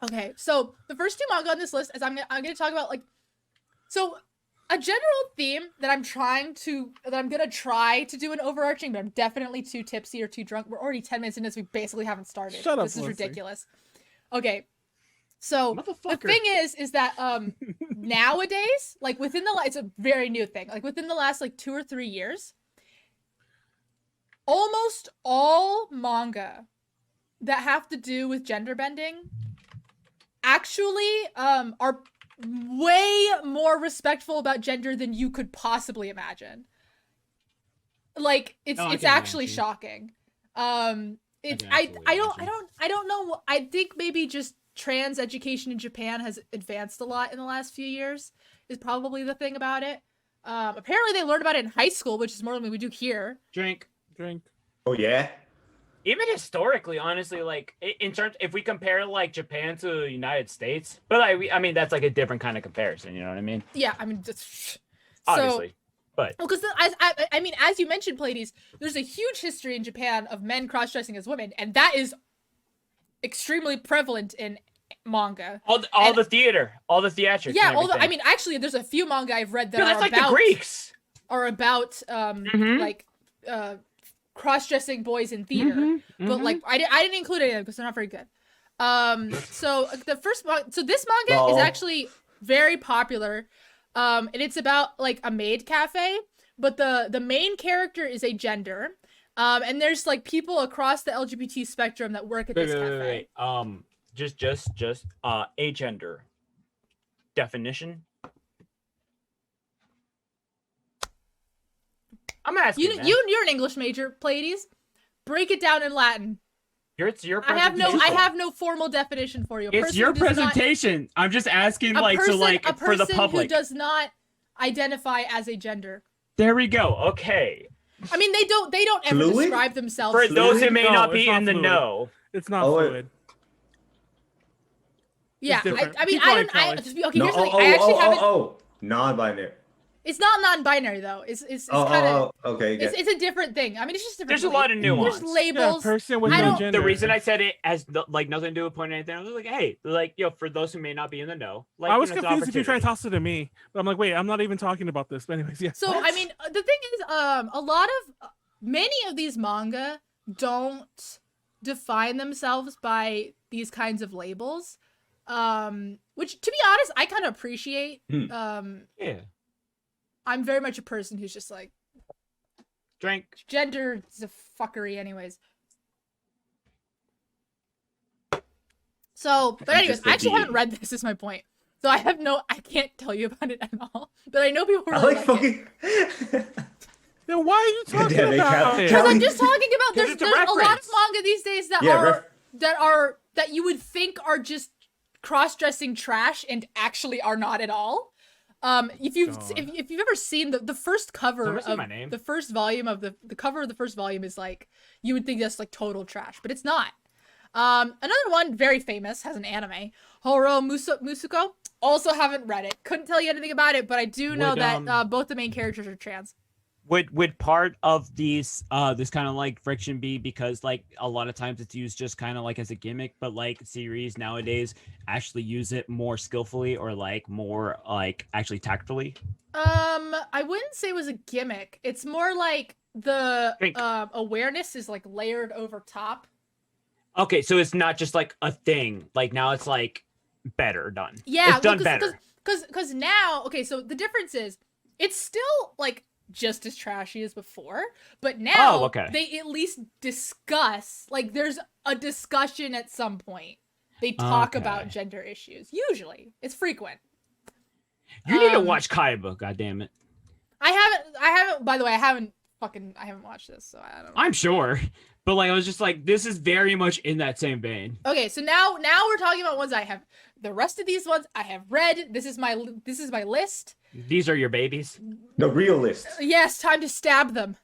Okay, so the first two manga on this list is I'm gonna talk about like, so a general theme that I'm gonna try to do an overarching, but I'm definitely too tipsy or too drunk. We're already 10 minutes into this. We basically haven't started. Shut up. This is ridiculous. Okay. So the thing is that nowadays, like within it's a very new thing. Like within the last like 2 or 3 years, almost all manga that have to do with gender bending actually are way more respectful about gender than you could possibly imagine. Like it's actually shocking. I don't know. I think maybe just trans education in Japan has advanced a lot in the last few years is probably the thing about it. Apparently they learned about it in high school, which is more than we do here. Drink. Oh yeah. Even historically, honestly, like in terms, if we compare like Japan to the United States, but I mean that's like a different kind of comparison. You know what I mean? Yeah, I mean that's obviously. But because I mean, as you mentioned, Pleiades, there's a huge history in Japan of men cross-dressing as women, and that is extremely prevalent in manga. All the theater, all the theatrics. Yeah, I mean, actually, there's a few manga I've read that that's like the Greeks. Are about like cross-dressing boys in theater, but like I didn't include any of them because they're not very good. So this manga is actually very popular. And it's about like a maid cafe, but the main character is a gender. And there's like people across the LGBT spectrum that work at this cafe. Just a gender definition. I'm asking. You're an English major, Pleiades. Break it down in Latin. It's your I have no formal definition for you. It's your presentation. I'm just asking for the public. A person who does not identify as a gender. There we go. Okay. I mean, they don't ever describe themselves. For those who may not be in the know, it's not fluid. Yeah, I mean, here's the thing. I actually haven't. Non-binary. It's not non-binary though. It's kind of okay. It's a different thing. I mean, it's just different. There's a lot of nuance. There's labels. Yeah, person with no gender. The reason I said it as like nothing to do with point or anything, I was like, hey, like for those who may not be in the know, like I was confused if you try to toss it to me, but I'm like, wait, I'm not even talking about this. But anyways, yeah. So I mean, the thing is, many of these manga don't define themselves by these kinds of labels, which to be honest, I kind of appreciate. Yeah. I'm very much a person who's just like gender is a fuckery anyways. So, but anyways, I actually haven't read this is my point. So I can't tell you about it at all. But I know people really like fucking Then why are you talking about it? Because I'm just talking about there's a lot of manga these days that you would think are just cross-dressing trash and actually are not at all. If you've ever seen the first cover of the first volume of the cover of the first volume is like, you would think that's like total trash, but it's not. Another one very famous has an anime, Horo Musuko. Also haven't read it. Couldn't tell you anything about it, but I do know that both the main characters are trans. Would part of these this kind of like friction be because like a lot of times it's used just kind of like as a gimmick, but like series nowadays actually use it more skillfully or like more like actually tactfully? I wouldn't say it was a gimmick. It's more like the awareness is like layered over top. Okay, so it's not just like a thing. Like now it's like better done. Yeah, it's done better. Because now, okay, so the difference is it's still like just as trashy as before, but now they at least discuss, like there's a discussion at some point. They talk about gender issues. Usually, it's frequent. You need to watch Kaiba, goddammit. I haven't. By the way, I haven't watched this, so I don't know. I'm sure, but like I was just like, this is very much in that same vein. Okay, so now we're talking about ones I have. The rest of these ones I have read. This is my list. These are your babies. The real list. Yes, time to stab them.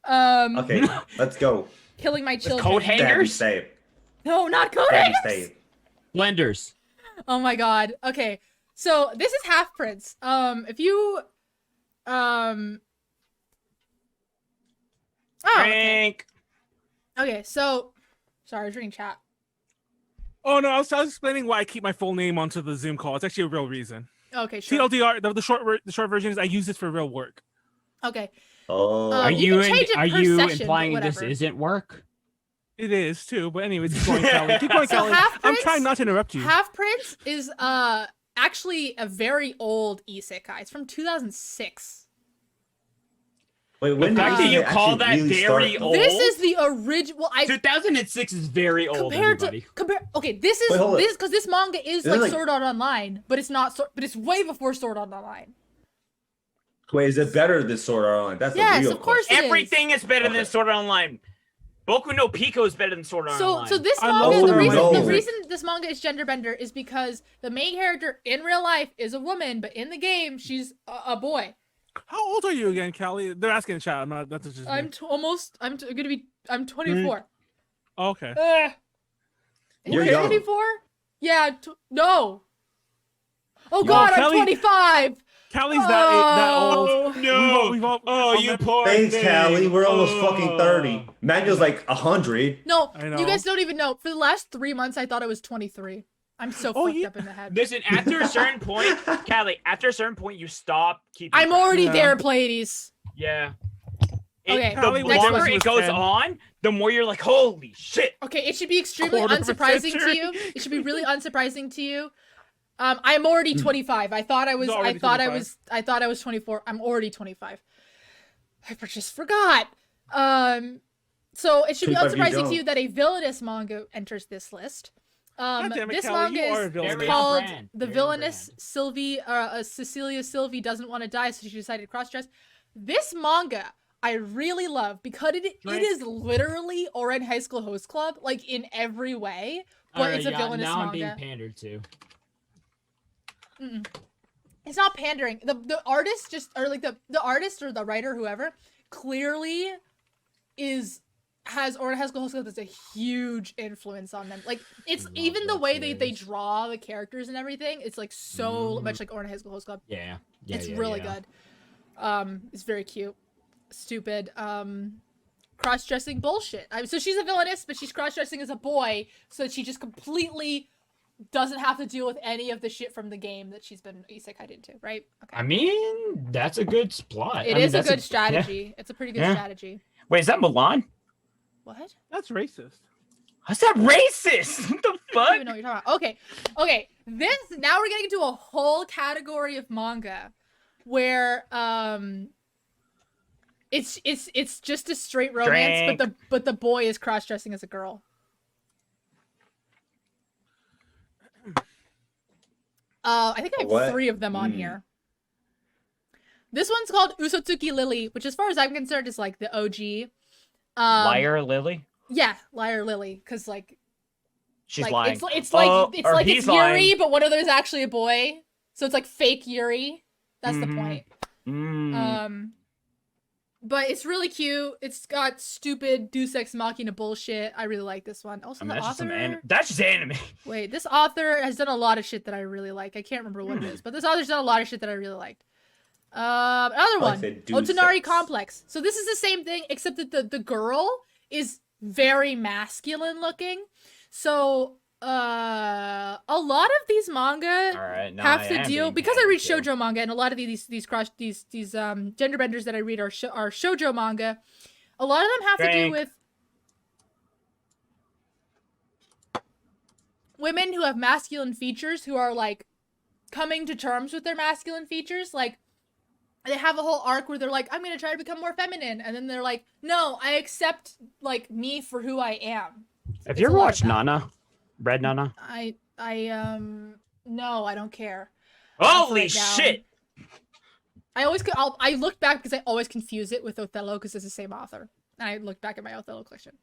Okay, let's go. Killing my children. Coat hangers? No, not coat hangers. Blenders. Oh my god. Okay. So this is Half Prince. If you Drink. Okay, so sorry, I was reading chat. Oh no, I was explaining why I keep my full name onto the Zoom call. It's actually a real reason. Okay, sure. TLDR, the short version is I use this for real work. Okay. Oh. Are you session, implying but this isn't work? It is too, but anyways, keep going, Callie. Keep going, Callie. I'm trying not to interrupt you. Half Prince is actually a very old isekai. It's from 2006. Wait, when did you call that really very start? old? This is the original. 2006 is very old. Okay, this is because this manga is like Sword Art Online, but it's not. But it's way before Sword Art Online. Wait, is it better than Sword Art Online? That's yes, the real of course. question. Everything is better than Sword Art Online. Boku no Pico is better than Sword Art Online. So this manga, the reason this manga is genderbender is because the main character in real life is a woman, but in the game she's a boy. How old are you again, Callie? They're asking in chat. I'm not. That's just. I'm 24. Okay. You're young. 24? Yeah. No. Oh God, I'm 25. Callie's that old. No. We've all, you poor Thanks, thing. Callie. We're almost fucking 30. Manuel's like 100. No, I know. you guys don't even know. For the last 3 months, I thought I was 23. I'm so fucked up in the head. Listen, after a certain point, Callie, after a certain point, you stop keeping. I'm already there, Pleiades. Yeah. Okay. The longer it goes on, the more you're like, holy shit. Okay, it should be extremely unsurprising to you. It should be really unsurprising to you. I'm already 25. I thought I was 24. I'm already 25. I just forgot. So it should be unsurprising to you that a villainous manga enters this list. This manga is called The Villainous Sylvie, Cecilia Sylvie Doesn't Want to Die, so she decided to cross-dress. This manga I really love because it is literally Ouran High School Host Club, like in every way, but it's a villainous now manga. I'm being pandered to. It's not pandering. The artist just, or like the artist or the writer, whoever, clearly has Ouran High School Host Club as a huge influence on them. Like it's even the way they draw the characters and everything. It's like so much like Ouran High School Host Club. Yeah. It's really good. It's very cute. Stupid. Cross-dressing bullshit. So she's a villainess, but she's cross-dressing as a boy, so that she just completely doesn't have to deal with any of the shit from the game that she's been isekai'd into, right? Okay. I mean, that's a good plot. It is a good strategy. Yeah. It's a pretty good strategy. Wait, is that Milan? What? That's racist. How's that racist? What the fuck? I don't even know what you're talking about. Okay. Now we're getting into a whole category of manga where it's just a straight romance, but the boy is cross-dressing as a girl. I think I have 3 of them on here. This one's called Usotsuki Lily, which as far as I'm concerned is like the OG. Liar Lily? Yeah, Liar Lily, because like she's like, lying. It's like it's Yuri, but one of them is actually a boy. So it's like fake Yuri. That's the point. But it's really cute. It's got stupid Deus Ex Machina bullshit. I really like this one. Also, the author. That's just anime. Wait, this author has done a lot of shit that I really like. I can't remember what it is, but this author's done a lot of shit that I really liked. Another one, Otonari Complex. So this is the same thing, except that the girl is very masculine looking. So a lot of these manga have to deal, because I read shoujo manga, and a lot of these gender benders that I read are shoujo manga. A lot of them have to do with women who have masculine features who are like coming to terms with their masculine features. Like they have a whole arc where they're like, I'm gonna try to become more feminine, and then they're like, no, I accept like me for who I am. Have you ever watched Nana? Red Nana? No, I don't care. Holy shit! I looked back because I always confuse it with Othello because it's the same author. And I looked back at my Othello collection.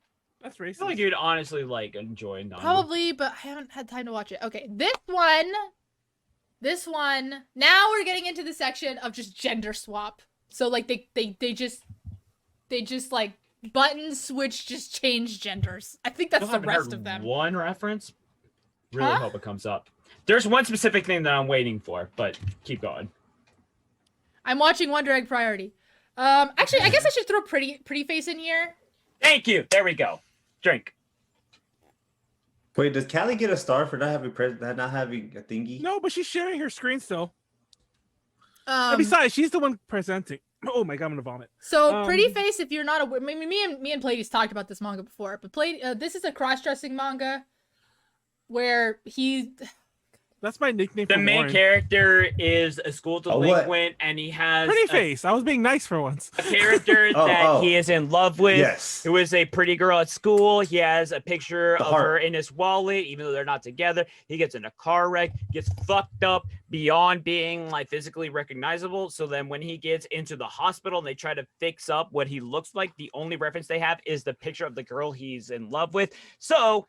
That's racist. I feel like you'd honestly like enjoy Nana. Probably, but I haven't had time to watch it. Okay, this one. Now we're getting into the section of just gender swap. So like they just like button switch, just change genders. I think that's the rest of them. One reference. Really hope it comes up. There's one specific thing that I'm waiting for, but keep going. I'm watching Wonder Egg Priority. Actually, I guess I should throw Pretty Face in here. Thank you. There we go. Drink. Wait, does Callie get a star for not having a thingy? No, but she's sharing her screen still. And besides, she's the one presenting. Oh my god, I'm gonna vomit. So Pretty Face, if you're not aware, me and Pleiades talked about this manga before, but this is a cross-dressing manga where That's my nickname. The main character is a school delinquent, and he has Pretty Face. I was being nice for once. A character that he is in love with, who is a pretty girl at school. He has a picture of her in his wallet, even though they're not together. He gets in a car wreck, gets fucked up beyond being like physically recognizable. So then when he gets into the hospital and they try to fix up what he looks like, the only reference they have is the picture of the girl he's in love with. So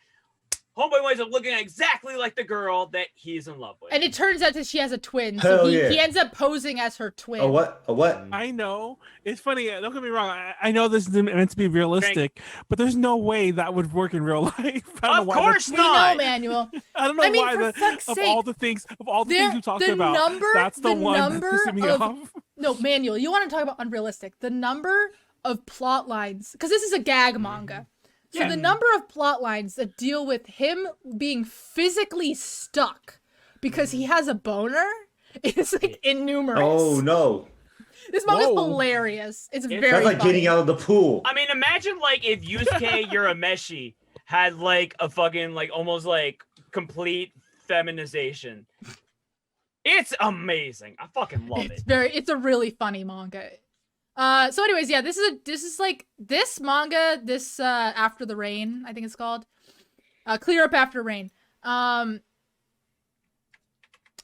homeboy winds up looking exactly like the girl that he's in love with. And it turns out that she has a twin, so he ends up posing as her twin. A what? I know. It's funny. Don't get me wrong. I know this is meant to be realistic, but there's no way that would work in real life. Of course not. We know, Manuel. I don't know why. Of all the things you talked about, that's the one that's pissing me off. No, Manuel, you want to talk about unrealistic? The number of plot lines, because this is a gag manga. So the number of plot lines that deal with him being physically stuck because he has a boner is like innumerous. Oh no. This manga's hilarious. It's very That's like funny. getting out of the pool. I mean, imagine like if Yusuke Urameshi had like a fucking like almost like complete feminization. It's amazing. I fucking love it. It's a really funny manga. So anyways, yeah, this is manga, After the Rain, I think it's called. Clear Up After Rain. I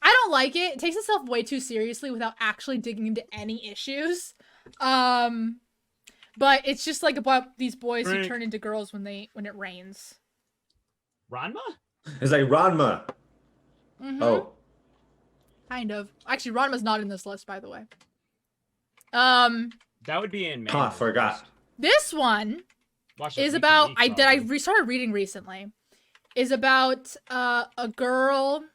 don't like it. It takes itself way too seriously without actually digging into any issues. But it's just like about these boys who turn into girls when it rains. Ranma? It's like Ranma. Mm-hmm. Oh. Kind of. Actually, Ranma's not in this list, by the way. That would be in May. I forgot. This one is about I started reading recently. Is about a girl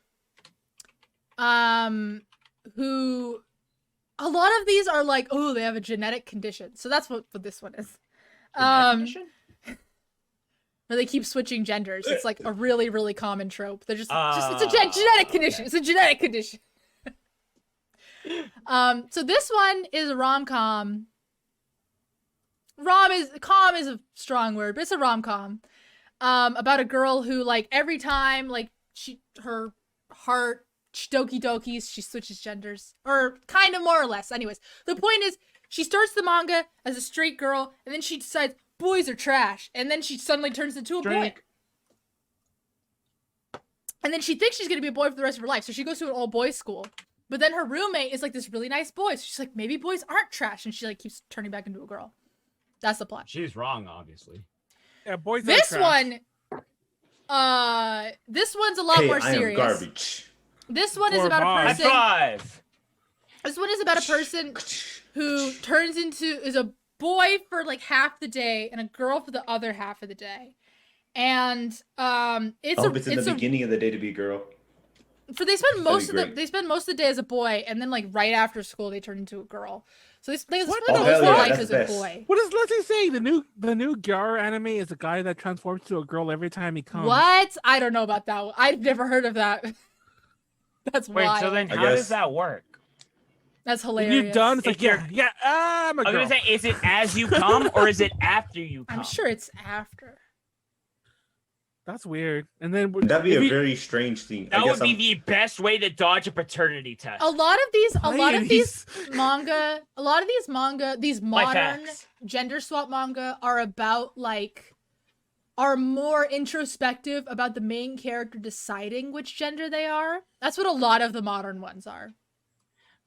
who a lot of these are like, oh, they have a genetic condition. So that's what this one is. Where they keep switching genders. It's like a really, really common trope. They're just it's a genetic condition. It's a genetic condition. So this one is a rom-com. Com is a strong word, but it's a rom-com. About a girl who like every time like her heart doki dokis, she switches genders. Or kind of more or less. Anyways, the point is she starts the manga as a straight girl and then she decides boys are trash. And then she suddenly turns into a boy. And then she thinks she's gonna be a boy for the rest of her life. So she goes to an all boys school. But then her roommate is like this really nice boy. So she's like, maybe boys aren't trash. And she like keeps turning back into a girl. That's the plot. She's wrong, obviously. Yeah, boys this are trash. This one's a lot more serious. I am garbage. This one is about a person. High five. This one is about a person who is a boy for like half the day and a girl for the other half of the day. And it's the beginning of the day to be a girl. They spend most of the day as a boy, and then like right after school they turn into a girl. So they spend most of their life as a boy. What does Leslie say? The new Gyar anime is a guy that transforms to a girl every time he comes. What? I don't know about that one. I've never heard of that. That's wild. So then how does that work? That's hilarious. When you're done, it's like, yeah, I'm a girl. I was gonna say, is it as you come or is it after you come? I'm sure it's after. That's weird. And then that'd be a very strange thing. That would be the best way to dodge a paternity test. A lot of these manga, these modern gender swap manga are about like, are more introspective about the main character deciding which gender they are. That's what a lot of the modern ones are.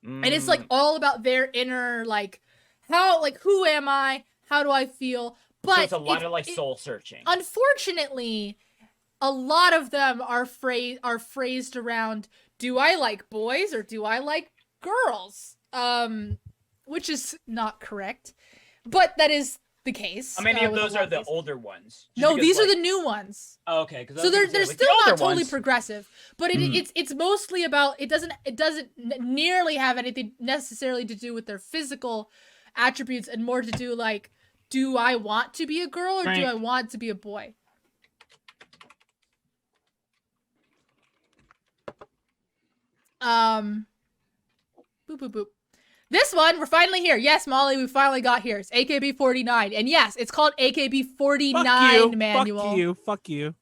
And it's like all about their inner, like, how, like, who am I? How do I feel? But so it's a lot of like soul searching. Unfortunately, a lot of them are phrased around, do I like boys or do I like girls? Which is not correct, but that is the case. How many of those are the older ones? No, these are the new ones. Oh, okay, so they're still not totally progressive, but it's mostly about it doesn't nearly have anything necessarily to do with their physical attributes and more to do like, do I want to be a girl or do I want to be a boy? Boop boop boop. This one, we're finally here. Yes, Molly, we finally got here. It's AKB 49. And yes, it's called AKB 49, Manuel. Fuck you.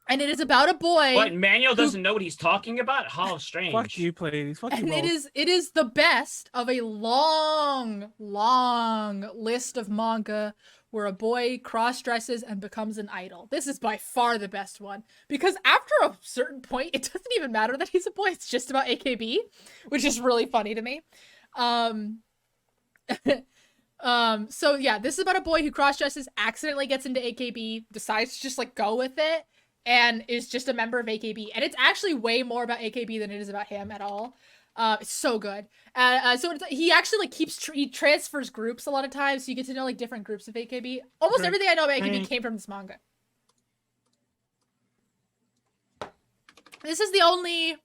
And it is about a boy. But Manuel doesn't know what he's talking about? How strange. Fuck you, Pleiades. Fuck you both. It is the best of a long, long list of manga where a boy cross-dresses and becomes an idol. This is by far the best one. Because after a certain point, it doesn't even matter that he's a boy. It's just about AKB, which is really funny to me. So yeah, this is about a boy who cross-dresses, accidentally gets into AKB, decides to just like go with it, and is just a member of AKB. And it's actually way more about AKB than it is about him at all. It's so good. So he actually like he transfers groups a lot of times, so you get to know like different groups of AKB. Almost everything I know about AKB came from this manga. This is the only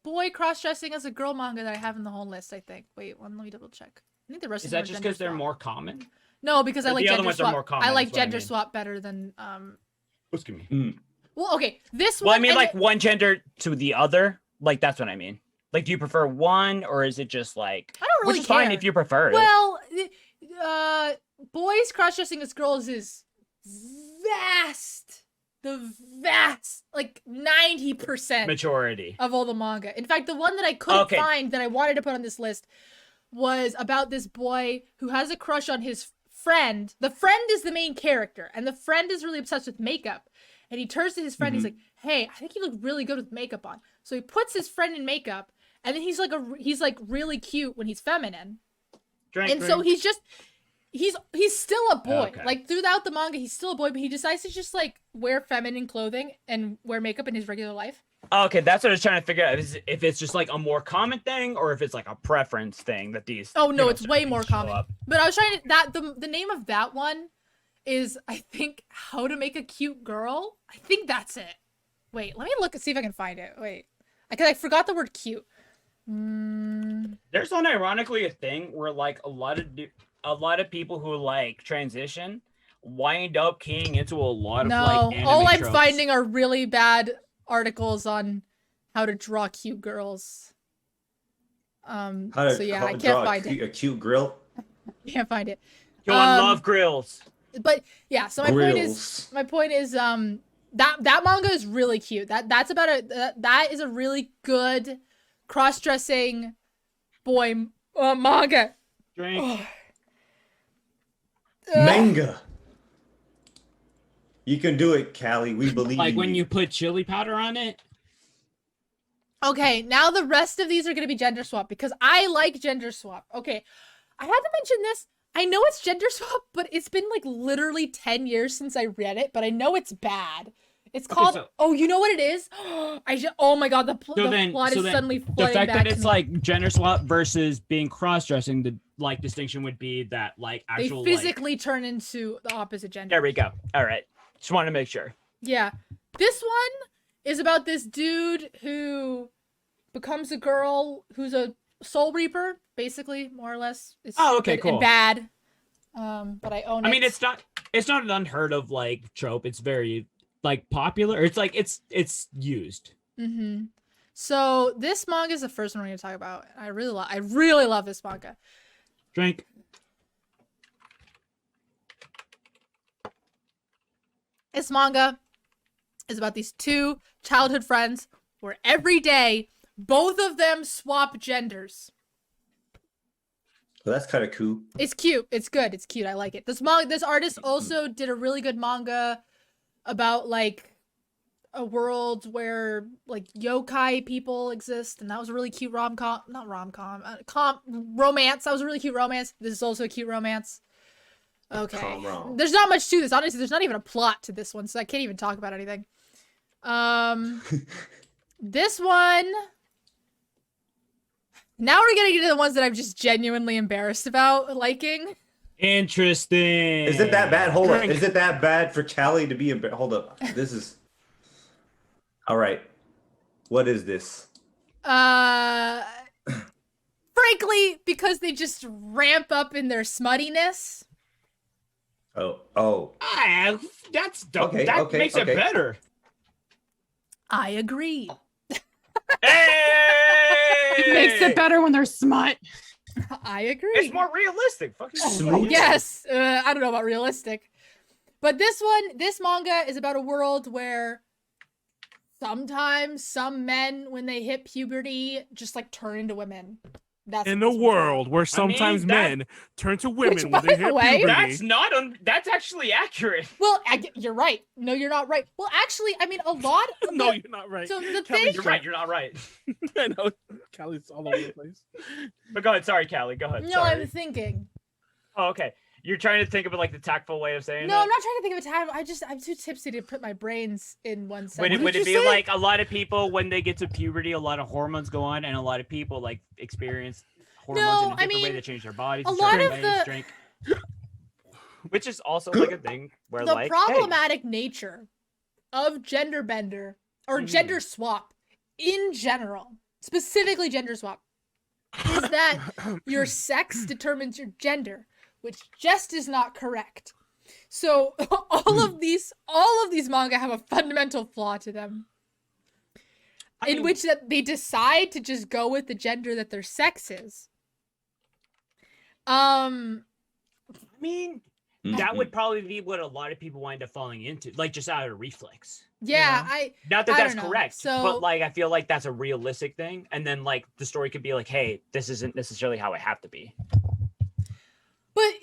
boy cross-dressing as a girl manga that I have in the whole list, I think. Wait, let me double check. I think the rest is that just because they're more common? No, because I like gender swap. More common, I like gender swap better than Excuse me. Well, okay, this one. Well, I mean, like one gender to the other. Like that's what I mean. Like, do you prefer one, or is it just like? I don't really which is care. fine if you prefer it. Well, boys cross-dressing as girls is vast. The vast, like 90% majority of all the manga. In fact, the one that I couldn't find that I wanted to put on this list was about this boy who has a crush on his friend. The friend is the main character, and the friend is really obsessed with makeup. And he turns to his friend. He's like, "Hey, I think you look really good with makeup on." So he puts his friend in makeup, and then he's like really cute when he's feminine. So he's still a boy. Okay. Like throughout the manga, he's still a boy, but he decides to just like wear feminine clothing and wear makeup in his regular life. Okay, that's what I was trying to figure out. If it's just like a more common thing, or if it's like a preference thing that these. Oh no, it's way more common. But I was trying to the name of that one is, I think, How to Make a Cute Girl. I think that's it. Wait, let me look and see if I can find it. Wait, I forgot the word cute. There's unironically a thing where like a lot of people who like transition wind up keying into a lot of like anime all I'm tropes. finding are really bad articles on how to draw cute girls. I can't find it. A cute grill. Can't find it. Yo, I love grills. But yeah, so my point is that manga is really cute. That's about that is a really good cross-dressing boy manga. Drink. Manga. You can do it, Callie. We believe. Like when you put chili powder on it. Okay, now the rest of these are going to be gender swap because I like gender swap. Okay, I had to mention this. I know it's gender swap, but it's been like literally 10 years since I read it, but I know it's bad. It's called, oh, you know what it is? Oh my god, the plot is suddenly flooding back. The fact that it's like gender swap versus being cross-dressing, the like distinction would be that like actual they physically turn into the opposite gender. There we go. All right. Just want to make sure. Yeah. This one is about this dude who becomes a girl who's a soul reaper, basically, more or less. It's cool. And bad. But I own it. I mean, it's not an unheard of like trope. It's very like popular. It's like it's used. So this manga is the first one we're gonna talk about. I really love this manga. Drink. This manga is about these two childhood friends where every day both of them swap genders. Well, that's kind of cool. It's cute. It's good. It's cute. I like it. This artist also did a really good manga about like a world where like yokai people exist, and that was a really cute romance. That was a really cute romance. This is also a cute romance. Okay. There's not much to this. Honestly, there's not even a plot to this one, so I can't even talk about anything. This one. Now we're getting into the ones that I'm just genuinely embarrassed about liking. Interesting. Is it that bad? Hold up. Is it that bad for Callie to be hold up. This is. All right. What is this? Frankly, because they just ramp up in their smuttiness. Oh. That's dope. That makes it better. I agree. It makes it better when they're smut. I agree. It's more realistic. Fucking yes. I don't know about realistic. But this manga is about a world where sometimes some men, when they hit puberty, just like turn into women. That's in a world where sometimes men turn to women when they hit puberty. That's actually accurate. Well, you're right. No, you're not right. Well, actually, I mean, a lot of No, you're not right. So the Callie, thing... You're right. You're not right. I know. Callie's all over the place. But go ahead. Sorry, Callie. Go ahead. No, Sorry. I'm thinking. Oh, okay. You're trying to think of it like the tactful way of saying it? No, I'm not trying to think of a time. I'm too tipsy to put my brains in one sentence. Would it be like a lot of people when they get to puberty, a lot of hormones go on, and a lot of people like experience hormones in a different way to change their bodies? A lot of which is also like a thing where the like problematic nature of gender bender or gender swap in general, specifically gender swap, is that your sex determines your gender, which just is not correct. So all of these manga have a fundamental flaw to them, in which that they decide to just go with the gender that their sex is. That would probably be what a lot of people wind up falling into, like just out of reflex. Yeah, not that that's correct, so, but like I feel like that's a realistic thing, and then like the story could be like, hey, this isn't necessarily how it have to be. But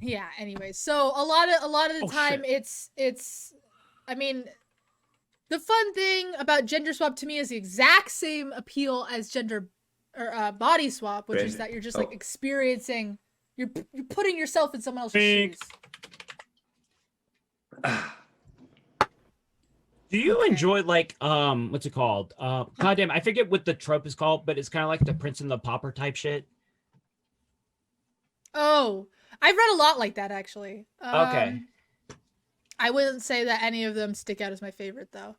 yeah, anyway, so a lot of the time it's I mean, the fun thing about gender swap to me is the exact same appeal as gender or body swap, which is that you're just like experiencing, you're putting yourself in someone else's shoes. Do you enjoy like what's it called? Goddamn, I forget what the trope is called, but it's kind of like the Prince and the Pauper type shit. Oh, I've read a lot like that actually. Okay. I wouldn't say that any of them stick out as my favorite though.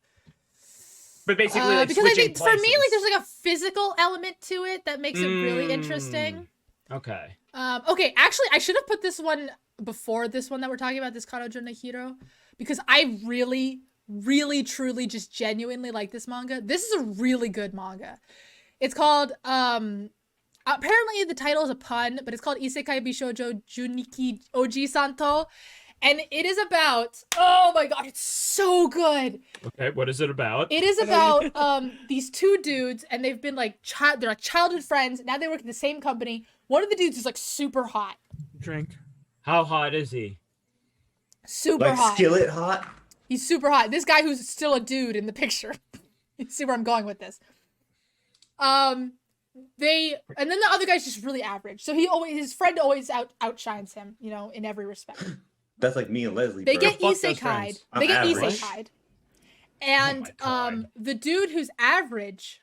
But basically, like, because I think for me, like, there's like a physical element to it that makes it really interesting. Okay. Okay, actually, I should have put this one before this one that we're talking about, this Kanojo no Hiro, because I really, really, truly, just genuinely like this manga. This is a really good manga. It's called, apparently the title is a pun, but it's called Isekai Bishoujo Juniki Oji Santo. And it is about, oh my god, it's so good. Okay, what is it about? It is about these two dudes, and they've been like, they're like childhood friends. Now they work at the same company. One of the dudes is like super hot. Drink. How hot is he? Super like hot. Skillet hot? He's super hot. This guy who's still a dude in the picture. You see where I'm going with this. And then the other guy's just really average. So his friend always outshines him, you know, in every respect. That's like me and Leslie. They bro. get isekai'd. They get isekai'd. And the dude who's average,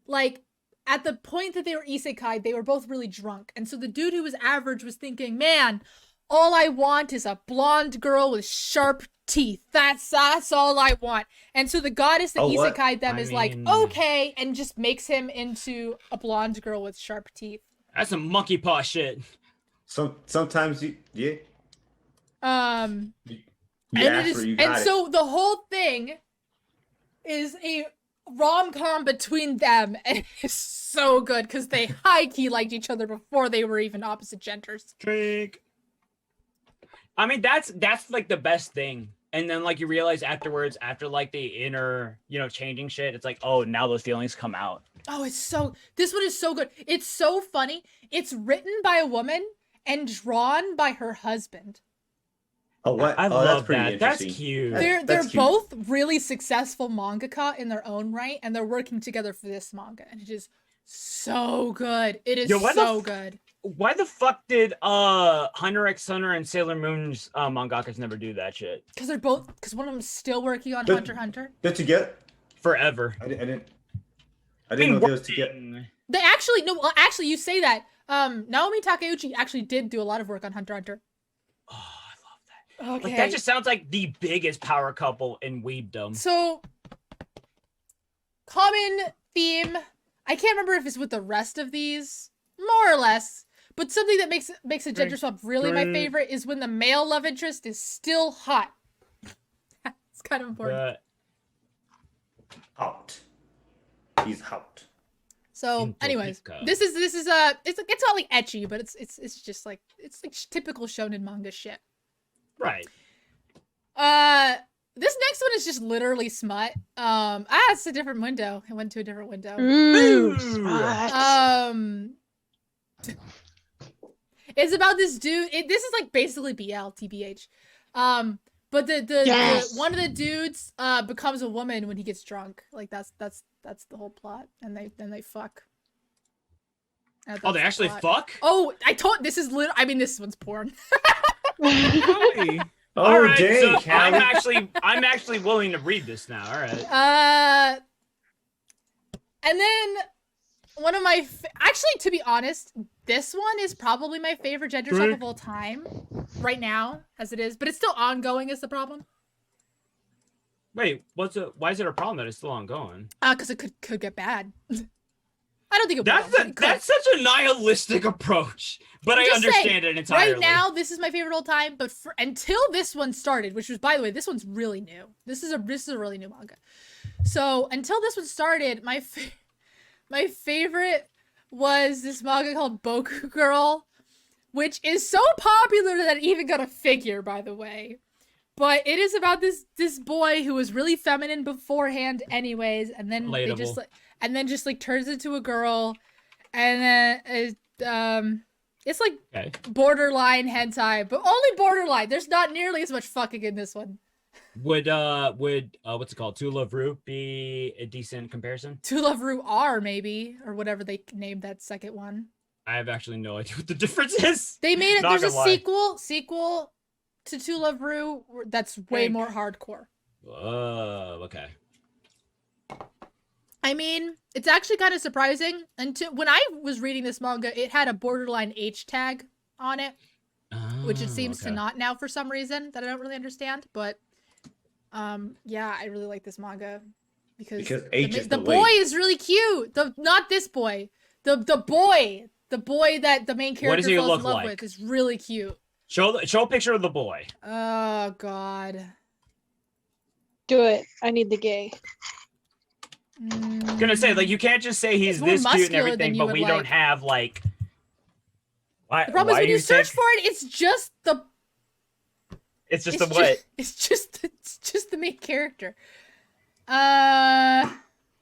like at the point that they were isekai'd, they were both really drunk. And so the dude who was average was thinking, man, all I want is a blonde girl with sharp teeth. That's all I want. And so the goddess that isekai'd them is like, okay, and just makes him into a blonde girl with sharp teeth. That's some monkey paw shit. Sometimes yeah. So the whole thing is a rom-com between them, and it's so good because they high-key liked each other before they were even opposite genders. Drink. I mean, that's like the best thing. And then like you realize afterwards, after like the inner, changing shit, it's like, oh, now those feelings come out. Oh, this one is so good. It's so funny. It's written by a woman and drawn by her husband. Oh, what? I love that's that. That's cute. They're cute. both really successful mangaka in their own right, and they're working together for this manga, and it is so good. It is so good. Why the fuck did Hunter x Hunter and Sailor Moon's mangakas never do that shit? Because one of them's still working on Hunter x Hunter. Did you get forever? I didn't know there was to get. They actually actually you say that. Naomi Takeuchi actually did do a lot of work on Hunter x Hunter. Okay. Like that just sounds like the biggest power couple in Weebdom. So, common theme. I can't remember if it's with the rest of these, more or less. But something that makes a gender swap really my favorite is when the male love interest is still hot. It's kind of important. Hot. He's hot. So, anyways, this is it's not like ecchi, but it's just like typical shonen manga shit. Right. This next one is just literally smut. It's a different window. It went to a different window. It's about this dude. This is like basically BL, TBH. But the one of the dudes becomes a woman when he gets drunk. Like that's the whole plot, and they fuck. Oh, they actually fuck? Oh, this one's porn. All right, dang, so I'm actually willing to read this now. All right. And then one of my actually, to be honest, this one is probably my favorite gender swap of all time, right now as it is. But it's still ongoing. Is the problem? Wait, why is it a problem that it's still ongoing? Because it could get bad. I don't think that's such a nihilistic approach, but I understand it entirely. Right now, this is my favorite all time, but until this one started, which was, by the way, this one's really new. This is a really new manga. So until this one started, my favorite was this manga called Boku Girl, which is so popular that it even got a figure, by the way. But it is about this boy who was really feminine beforehand, anyways, and then they just like turns into a girl, and then it's like borderline hentai, but only borderline. There's not nearly as much fucking in this one. Would what's it called? To Love Ru be a decent comparison? To Love Ru R maybe, or whatever they named that second one. I have actually no idea what the difference is. They made it. There's a sequel to Love Ru that's way more hardcore. Okay. I mean, it's actually kind of surprising. Until when I was reading this manga, it had a borderline H tag on it, which it seems to not now for some reason that I don't really understand. But yeah, I really like this manga because H is the boy is really cute. Not this boy, the boy that the main character falls in love with is really cute. Show a picture of the boy. Oh God. Do it. I need the gay. I was gonna say, like, you can't just say he's this cute and everything, but we don't have like. The problem is when you search for it, it's just the. It's just the what? It's just the main character. I'm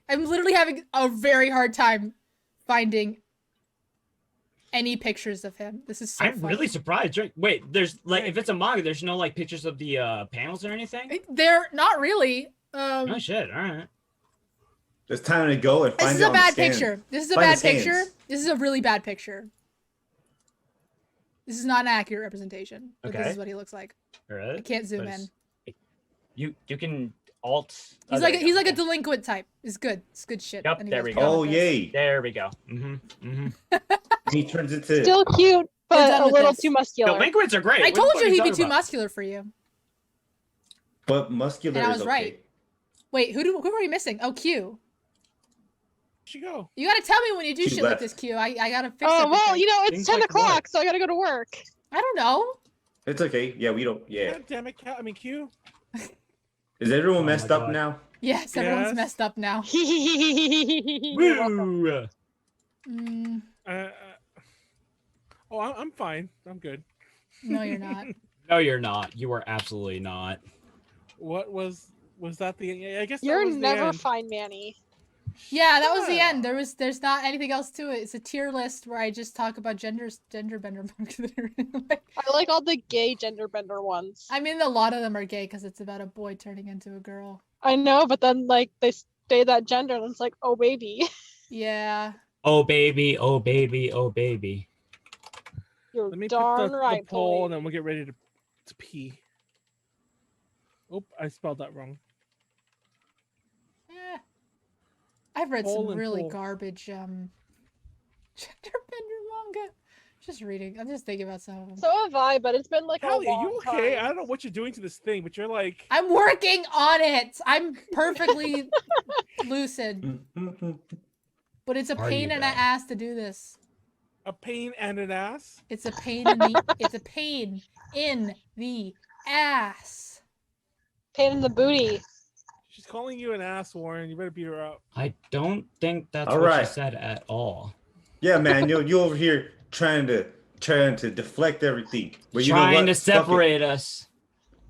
literally having a very hard time finding any pictures of him. This is so I'm really surprised. Wait, there's like, if it's a manga, there's no like pictures of the panels or anything? They're not really. Oh shit, alright. There's time to go and find it. This is a bad picture. This is a bad picture. This is a really bad picture. This is not an accurate representation. But this is what he looks like. Really? I can't zoom in. You can alt. He's like a delinquent type. It's good. It's good shit. Yep, there we go. Oh yay. There we go. He turns into still cute, but a little too muscular. Delinquents are great. I told you he'd be too muscular for you. But muscular. And I was okay. right. Wait, who are we missing? Oh, Kyuu. She go. You gotta tell me when you do shit like this, Kyuu. I gotta fix it. Oh well, it's 10 o'clock, so I gotta go to work. I don't know. It's okay. Yeah, we don't. Yeah. God damn it, I mean, Kyuu. Is everyone messed up now? Yes, everyone's messed up now. Woo! Oh, I'm fine. I'm good. No, you're not. No, you're not. You are absolutely not. What was that the? I guess You're that was never the end. fine, Manny. Yeah, that was the end. There's not anything else to it. It's a tier list where I just talk about gender bender books. I like all the gay gender bender ones. I mean, a lot of them are gay because it's about a boy turning into a girl. I know, but then like they say that gender and it's like, oh baby. Yeah. Oh baby, oh baby, oh baby. You're Let me darn put right, the poll, boy. and then we'll get ready to pee. Oh, I spelled that wrong. I've read Poll some and really poll. garbage gender bender manga. Just reading. I'm just thinking about some of them. So have I, but it's been like Callie, a are long you okay? time. I don't know what you're doing to this thing, but you're like. I'm working on it. I'm perfectly lucid. But it's a Are pain you in the though? ass to do this. A pain and an ass? It's a pain in the it's a pain in the ass. Pain in the booty. She's calling you an ass, Warren. You better beat her up. I don't think that's All what right. she said at all. Yeah, man, you over here trying to deflect everything. But you know Trying what? to Fuck it. separate us.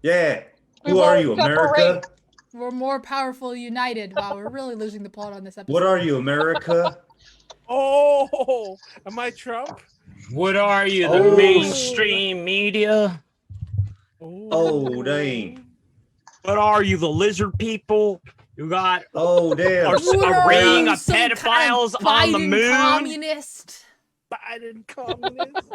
Yeah. We Who are won't you, America? separate. We're more powerful united. Wow, we're really losing the plot on this episode. What are you, America? Oh, am I Trump? What are you, the Oh. mainstream media? Oh, dang. What are you, the lizard people? You got oh damn a ring of pedophiles on the Biden moon. communist. Biden communist.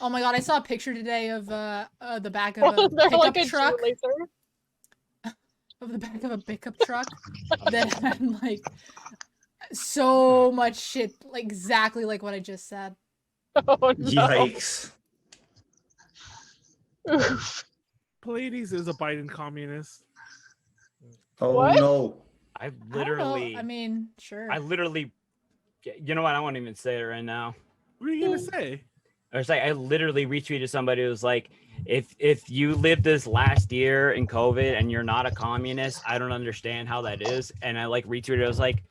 Oh my god, I saw a picture today of the back of a They're pickup like a truck. shoelacer. Of the back of a pickup truck that had like so much shit, like exactly like what I just said. Oh no. Yikes. Pleiades is a Biden communist. Oh What? no. I I don't know. literally, I mean, sure. I literally, you know what? I won't even say it right now. What are you gonna say? I was like, I literally retweeted somebody who was like, if you lived this last year in COVID and you're not a communist, I don't understand how that is. And I like retweeted. I was like,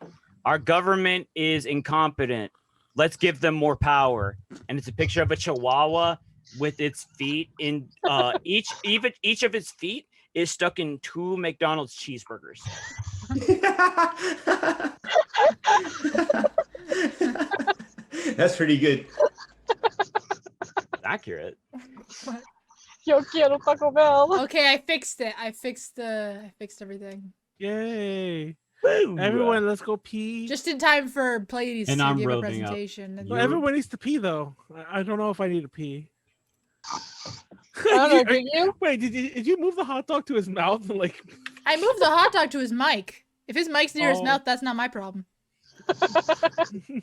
our government is incompetent. Let's give them more power. And it's a picture of a chihuahua with its feet in each of its feet is stuck in 2 McDonald's cheeseburgers. That's pretty good. Accurate. Yo quiero Taco Bell. Okay, I fixed it. I fixed everything. Yay. Woo. Everyone, let's go pee. Just in time for Pleiades And to I'm give a roving up. presentation. And Well, everyone needs to pee though. I don't know if I need to pee. I don't know, do you? Wait, did you move the hot dog to his mouth? Like, I moved the hot dog to his mic. If his mic's near his Oh. mouth, that's not my problem.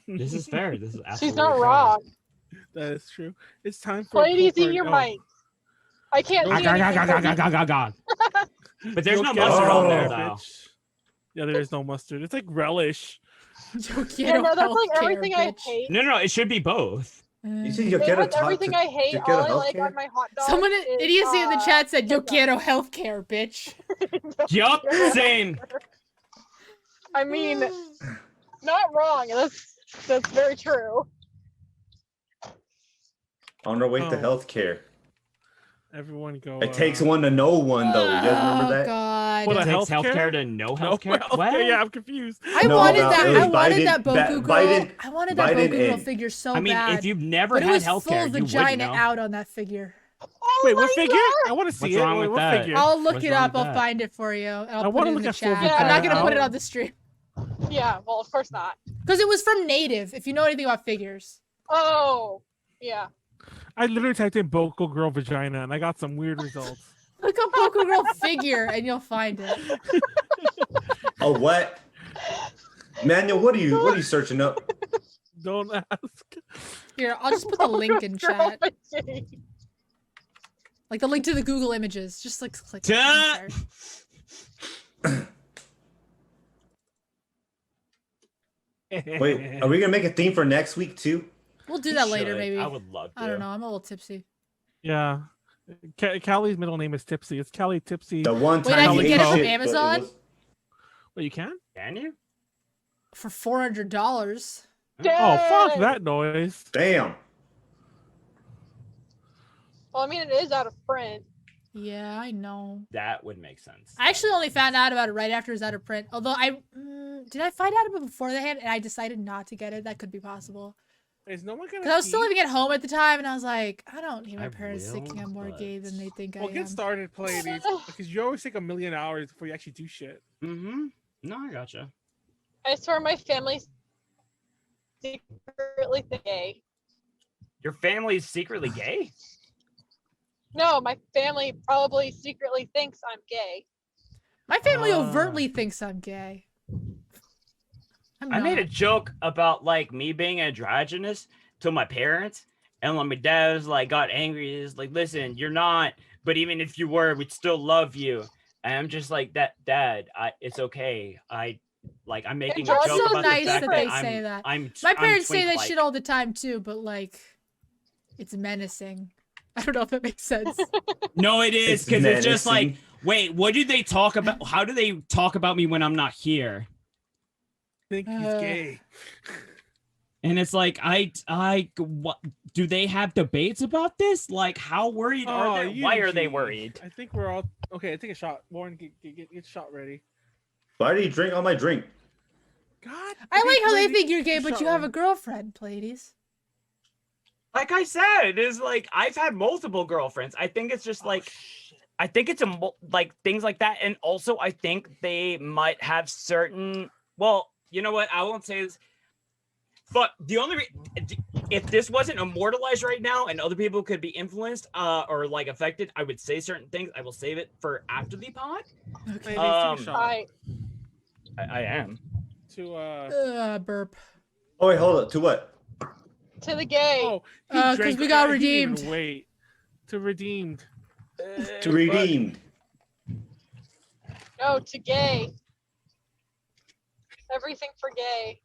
This is fair. This is absolutely She's not fair. wrong. that is true. It's time for. Pleiades, Cooper- eat your oh. mic. I can't see anything. But there's no You'll get mustard it on all, there though. bitch. Yeah, there is no mustard. It's like relish. Yeah, no, that's like everything I hate. No, it should be both. You think you'll It get a has everything I hate. get All a I like healthcare? on my hot dog. Someone, is, idiocy in the chat said, "Yo quiero healthcare, bitch." Yup, same. I mean, not wrong. That's very true. On our way to Oh. healthcare. Everyone go. It takes one to know one, though. You guys remember that? God. What, It a takes healthcare to know healthcare. healthcare? What? Yeah, I'm confused. I No, wanted no, that. it I was wanted Biden- that Boku girl. Biden- I wanted that Biden Boku girl and- figure so I mean, bad. if you've never but it had was full healthcare, you vagina wouldn't know. out on that figure. Wait, what figure? I want to see What's it. wrong Wait, with what that? figure? I'll look What's it wrong up. with I'll that? find it for you. And I'll I put wanna it in look the at full chat. vagina. I'm not gonna put it out. on the stream Yeah, well, of course not. because it was from Native. If you know anything about figures. Oh, yeah. I literally typed in Boku girl vagina and I got some weird results. Look up Boku girl figure and you'll find it. Oh, what? Manuel, what are you searching up? Don't ask. Here, I'll just put the link in chat. Girl, Like the link to the Google images. Just like click it. Duh. There. Wait, are we gonna make a theme for next week too? We'll do that later, Should. maybe. I would love to. I don't know. I'm a little tipsy. Yeah. Callie's middle name is Tipsy. It's Callie Tipsy. The one Wait, time I you can ate get it from shit, but Amazon? was- Well, you can? Can you? For $400. Oh, fuck that noise. Damn. Well, I mean, it is out of print. Yeah, I know. That would make sense. I actually only found out about it right after it was out of print. Although did I find out about it beforehand and I decided not to get it? That could be possible. Is no one gonna? Because I was still living at home at the time, and I was like, I don't need my parents thinking I'm more gay than they think I am. Well, get started playing these because you always take a million hours before you actually do shit. Mm-hmm. No, I gotcha. I swear my family's secretly gay. Your family's secretly gay? No, my family probably secretly thinks I'm gay. My family overtly thinks I'm gay. I made a joke about like me being androgynous to my parents, and like my dad was like got angry. He's like, "Listen, you're not. But even if you were, we'd still love you." And I'm just like, Dad, it's okay. I'm making a joke so about nice the fact that they say that. My parents say that shit all the time too, but like, it's menacing. I don't know if that makes sense. No, it is because it's just like, wait, what do they talk about? How do they talk about me when I'm not here? Think he's gay. And it's like, what do they have debates about this? Like, how worried are they? Why are they worried? I think we're all okay. Take a shot, Warren. Get shot ready. Why do you drink all my drink? God, I like how they think you're gay, but you have a girlfriend, Pleiades. Like I said, it's like I've had multiple girlfriends. I think it's just like, I think it's like things like that, and also I think they might have certain. Well, you know what? I won't say this. But the only if this wasn't immortalized right now and other people could be influenced or like affected, I would say certain things. I will save it for after the pod. Okay. I am. To burp. Oh wait, hold up. To what? To the gay. Oh, because we got redeemed. Wait, to redeemed. To redeemed. No, to gay. Everything for gay.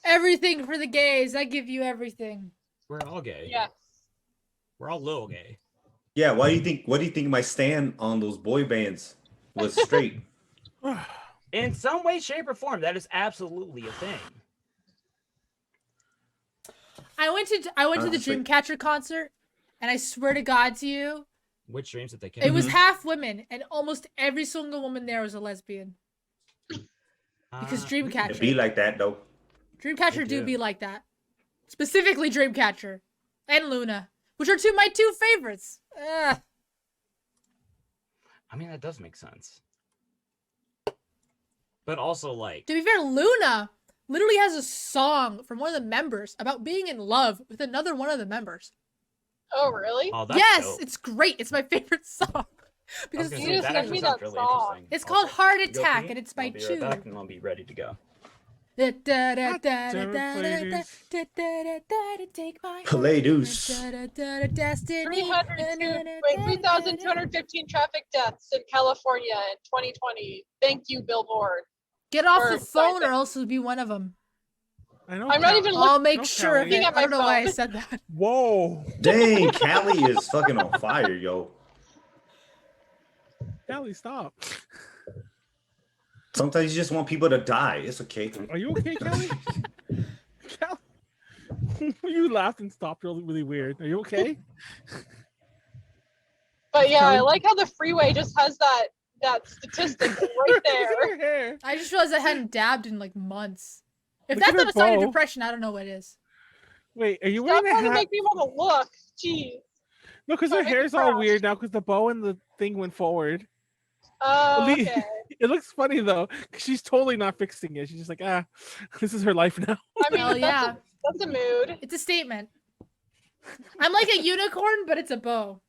Everything for the gays. I give you everything. We're all gay. Yes. We're all little gay. Yeah. Why do you think? What do you think my stand on those boy bands was straight? In some way, shape, or form, that is absolutely a thing. I went to the Dreamcatcher concert, and I swear to God to you, which dreams did they catch? It was half women, and almost every single woman there was a lesbian. Because Dreamcatcher. It be like that though. Dreamcatcher do be like that. Specifically Dreamcatcher and Luna, which are my two favorites. I mean, that does make sense. But also, like, to be fair, Luna literally has a song from one of the members about being in love with another one of the members. Oh, really? Oh, that's yes, dope. it's great. It's my favorite song. Because you just sent me that song. It's called Heart Attack, and it's by Kyuu. Back and I'll be ready to go. Take my Pleiades. destiny. 3,215 traffic deaths in California in 2020. Thank you, Billboard. Get off the phone, or else it'll be one of them. I know. I'm not even looking. I'll make sure of it. At my I don't know why I phone. said that. Whoa. Dang, Callie is fucking on fire, yo. Callie, stop. Sometimes you just want people to die. It's okay. Are you okay, Callie? Callie? You laughed and stopped really, really weird. Are you okay? But yeah, I like how the freeway just has that statistic right there. I just realized I hadn't dabbed in like months. If Look at that's not her a sign of bow. depression, I don't know what is. Wait, are you Stop wearing a trying to hat? make me want to look. Jeez. No, because her Don't make me hair's all proud. weird now because the bow and the thing went forward. Oh, okay. It looks funny though, because she's totally not fixing it. She's just like, this is her life now. I mean, Hell yeah. that's a mood. It's a statement. I'm like a unicorn, but it's a bow.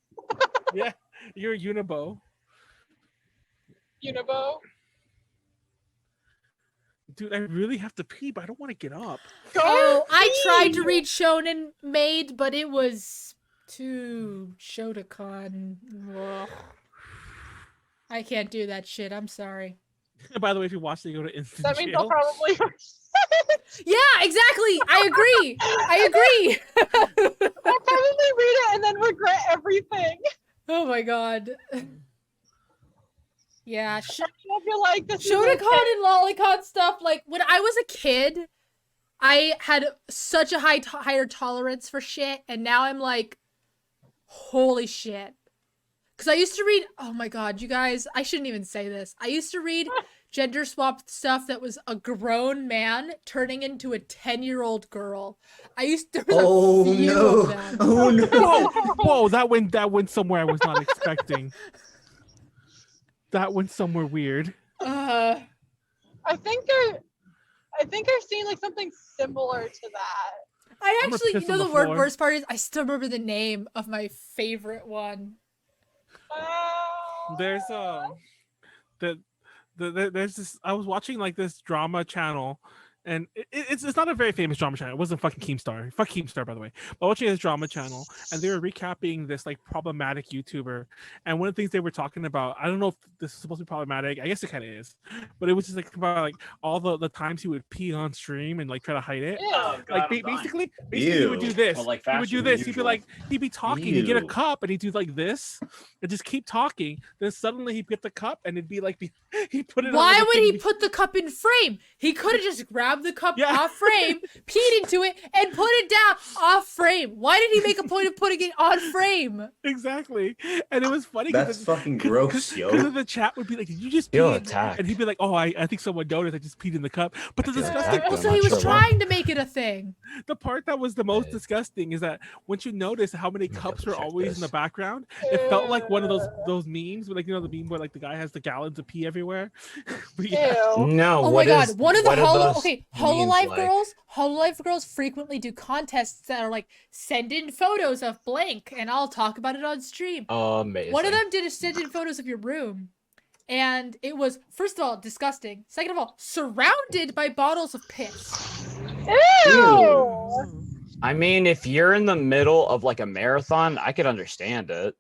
Yeah, you're a unibow. Unibo. Dude, I really have to pee, but I don't want to get up. Oh, I tried to read Shonen Maid, but it was too Shotacon. Ugh. I can't do that shit. I'm sorry. By the way, if you watch it, you go to instant That means jail. I'll probably. Yeah, exactly. I agree. I agree. I'll probably read it and then regret everything. Oh my god. Yeah, I feel like this Shotakon and Lolicon stuff. Like when I was a kid, I had such a higher tolerance for shit, and now I'm like, holy shit. Because I used to read, oh my god, you guys, I shouldn't even say this. I used to read gender swapped stuff that was a grown man turning into a 10-year-old girl. There was a few of them. Oh no! Whoa, that went somewhere I was not expecting. That went somewhere weird. I think I've seen like something similar to that. I actually, you know, the worst part is I still remember the name of my favorite one. There's there's this. I was watching like this drama channel, and it's not a very famous drama channel. It wasn't fucking Keemstar. Fuck Keemstar, by the way. But watching this drama channel, and they were recapping this like problematic YouTuber. And one of the things they were talking about, I don't know if this is supposed to be problematic. I guess it kind of is, but it was just like about like all the times he would pee on stream and like try to hide it. Oh, God, like basically he would do this. Well, like he would do this. He'd be talking. He'd get a cup and he'd do like this and just keep talking. Then suddenly he'd get the cup and it'd be like he'd put it. Why on would he put the cup in frame? He could have just grabbed the cup off frame, peed into it, and put it down off frame. Why did he make a point of putting it on frame? Exactly. And it was funny. That's fucking gross, yo. Because the chat would be like, "Did you just pee?" And he'd be like, "Oh, I think someone noticed. I just peed in the cup." But the disgusting. Also, he was trying to make it a thing. The part that was the most disgusting is that once you notice how many cups were always in the background, it felt like one of those memes, like, you know, the meme where like the guy has the gallons of pee everywhere. But No. Oh my god! One of the Hololive Hololive girls frequently do contests that are like, send in photos of blank, and I'll talk about it on stream. Amazing. One of them did send in photos of your room, and it was, first of all, disgusting. Second of all, surrounded by bottles of piss. Ew! I mean, if you're in the middle of like a marathon, I could understand it.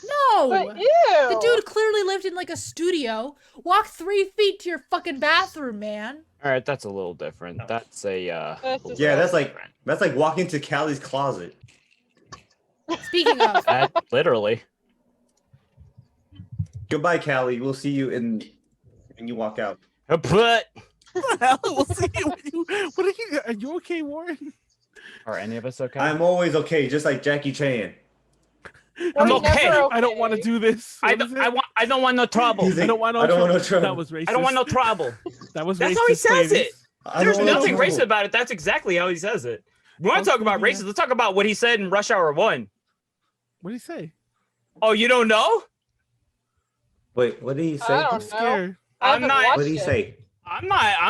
No! But ew! The dude clearly lived in like a studio. Walk 3 feet to your fucking bathroom, man. All right, that's a little different. That's a yeah, that's like walking to Callie's closet. Speaking of, literally. Goodbye, Callie. We'll see you when you walk out. But we'll see you. Are you okay, Warren? Are any of us okay? I'm always okay, just like Jackie Chan. I'm okay. I don't want to do this. I don't want no trouble. I don't want no trouble. That was racist. I don't want no trouble. That was That's racist. how he says it. There's nothing trouble. racist about it. That's exactly how he says it. We want to talk about racist. Let's talk about what he said in Rush Hour 1. What did he say? Oh, you don't know? Wait, what did he say? I'm scared. I'm not. What did he say? I'm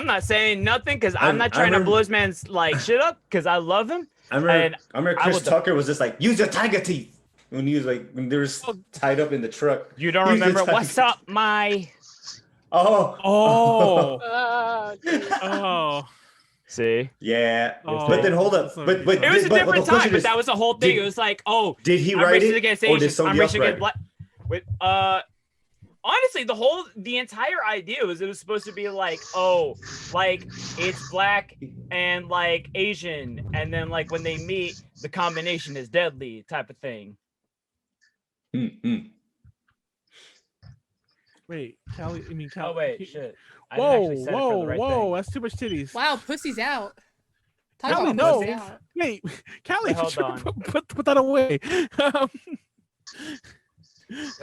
not saying nothing because I'm not trying to blow this man's like shit up because I love him. I remember Chris Tucker was just like, use your tiger teeth when he was like when they were tied up in the truck. You don't remember? What's up, my? Oh. See? Yeah. Oh. But then hold up. But it was a different time. But that was the whole thing. It was like, oh, did he I'm write racist it against or did Asians. somebody I'm else racist write against it? black. Honestly, the entire idea was it was supposed to be like, oh, like it's black and like Asian, and then like when they meet, the combination is deadly type of thing. Wait, Callie. I mean, Callie. Oh wait, shit. I Whoa, didn't actually set it for the right thing. That's too much titties. Wow, pussy's out. Talk Callie, about no. pussy's out. Wait, Callie, Hold on. put that away.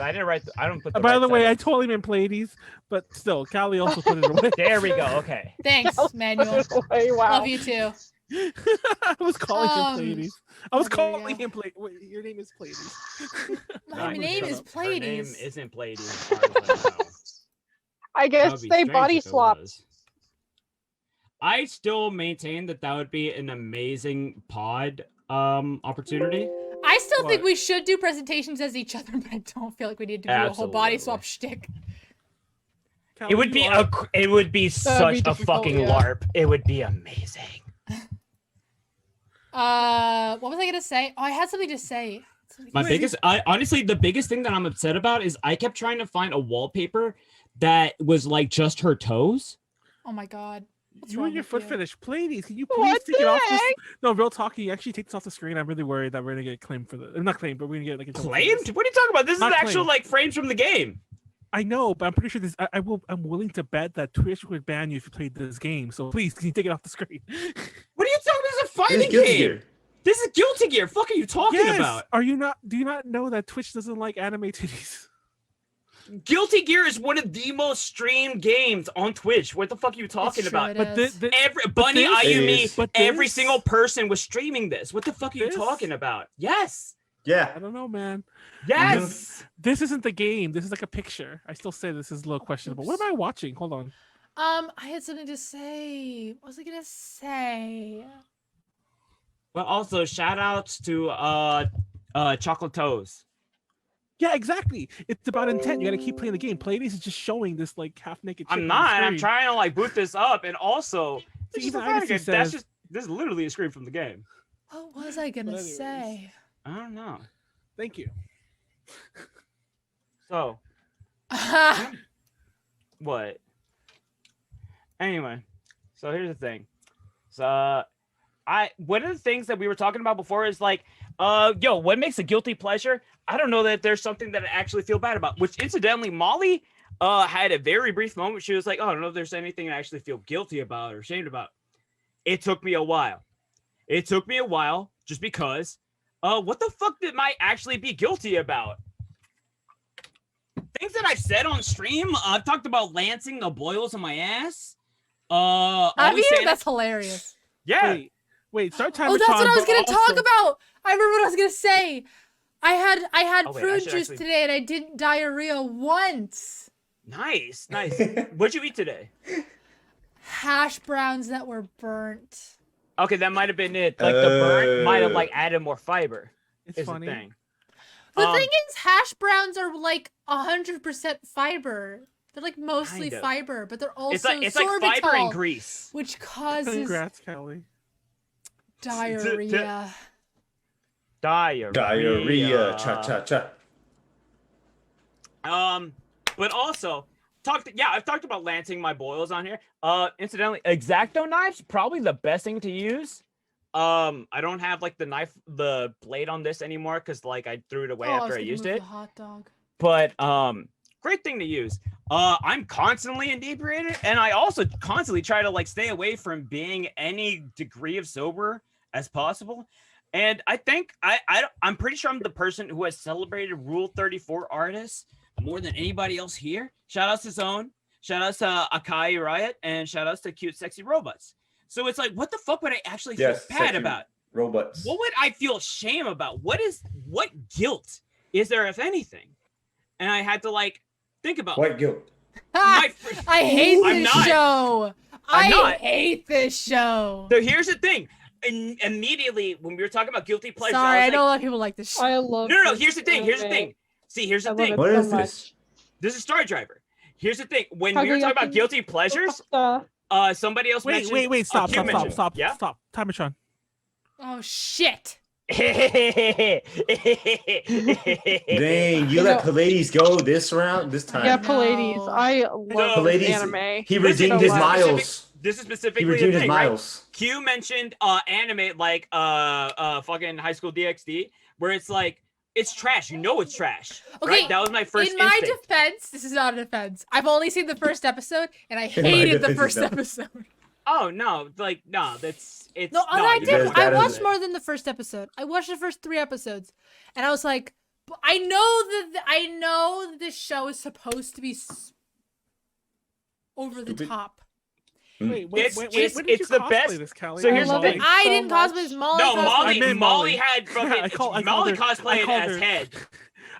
I didn't write. I don't put. By the way, I totally meant Pleiades, but still, Callie also put it away. There we go. Okay. Thanks, Manuel. Wow. Love you too. I was calling him Pleiades. I was there you calling go. him Pleiades. Wait, your name is Pleiades. My name is Her Pleiades. name isn't Pleiades. as far as I know. I That would guess be they strange body if it swapped. was. I still maintain that would be an amazing pod opportunity. I still think we should do presentations as each other, but I don't feel like we need to do a whole body Absolutely. swap shtick. It would be such a fucking LARP. It would be amazing. What was I gonna say? Oh, I had something to say. Honestly, the biggest thing that I'm upset about is I kept trying to find a wallpaper that was like just her toes. Oh my god. What's You wrong and your with foot you? fetish. Pleiades, can you please take it off this? No, real talk. Can you actually take this off the screen? I'm really worried that we're gonna get claimed for the. Not claimed, but we're gonna get like a Claimed? What are you talking about? This is Not actual claimed. like frames from the game. I know, but I'm pretty sure this. I'm willing to bet that Twitch would ban you if you played this game. So please, can you take it off the screen? What are you talking about? This is a fighting game. This is Guilty Gear. Fuck are you talking about? Are you not? Do you not know that Twitch doesn't like anime titties? Guilty Gear is one of the most streamed games on Twitch. What the fuck are you talking about? But Bunny, Ayumi, every single person was streaming this. What the fuck are you talking about? Yes. Yeah. I don't know, man. Yes. This isn't the game. This is like a picture. I still say this is a little questionable. What am I watching? Hold on. I had something to say. What was I gonna say? But also, shout outs to Chocolate Toes. Yeah, exactly. It's about intent. You gotta keep playing the game. Pleiades is just showing this like half naked. I'm not. I'm trying to like boot this up, and also, says, this is literally a screen from the game. What was I gonna say? I don't know. Thank you. So, what? Anyway, so here's the thing. So, one of the things that we were talking about before is like, what makes a guilty pleasure? I don't know that there's something that I actually feel bad about. Which, incidentally, Molly had a very brief moment. She was like, "Oh, I don't know if there's anything I actually feel guilty about or ashamed about." It took me a while. Just because. What the fuck did I actually be guilty about? Things that I've said on stream. I've talked about lancing the boils on my ass. That's hilarious. Yeah. Wait. Start time. Oh, that's what I was gonna talk about. I remember what I was gonna say. I had prune juice today, and I didn't diarrhea once. Nice. What'd you eat today? Hash browns that were burnt. Okay, that might have been it. Like the burnt might have like added more fiber. It's funny. The thing. The thing is, hash browns are like 100% fiber. They're like mostly fiber, but they're also it's like fiber and grease, which causes Congrats, Callie. Diarrhea. Diarrhea. Cha. But also I've talked about lancing my boils on here. Incidentally, X-Acto knives probably the best thing to use. I don't have like the blade on this anymore because like I threw it away after I used it. Hot dog. But great thing to use. I'm constantly inebriated, and I also constantly try to like stay away from being any degree of sober as possible. And I think I'm pretty sure I'm the person who has celebrated Rule 34 artists more than anybody else here. Shout outs to Zone, shout outs to Akai Riot, and shout outs to Cute Sexy Robots. So it's like, what the fuck would I actually feel bad about? Robots. What would I feel shame about? What guilt is there, if anything? And I had to like think about what guilt. I hate this show. I hate this show. So here's the thing. And immediately when we were talking about guilty pleasure, I know a lot of people like this show. I love. No. Here's the thing. See, here's the thing. What is this? This is Star Driver. Here's the thing. When we were talking about guilty pleasures, somebody else mentioned. Wait. Stop. Yeah? Stop. Timertron. Oh shit. Dang, you let Pleiades go this time. Yeah, Pleiades. I love Pleiades, anime. He redeemed his miles. This is specifically he redeemed the thing, his miles. Right? Q mentioned anime like fucking High School DxD, where it's like it's trash. You know it's trash. Okay, right? That was my first. In my defense, this is not a defense. I've only seen the first episode, and I hated the first episode. Oh no, it's no. I did. I watched more than the first episode. I watched the first 3 episodes, and I was like, I know that this show is supposed to be over the top. Wait, it's the best. This, so here's the thing. I didn't cosplay this. Molly. No, Molly had fucking Molly cosplayed as Head.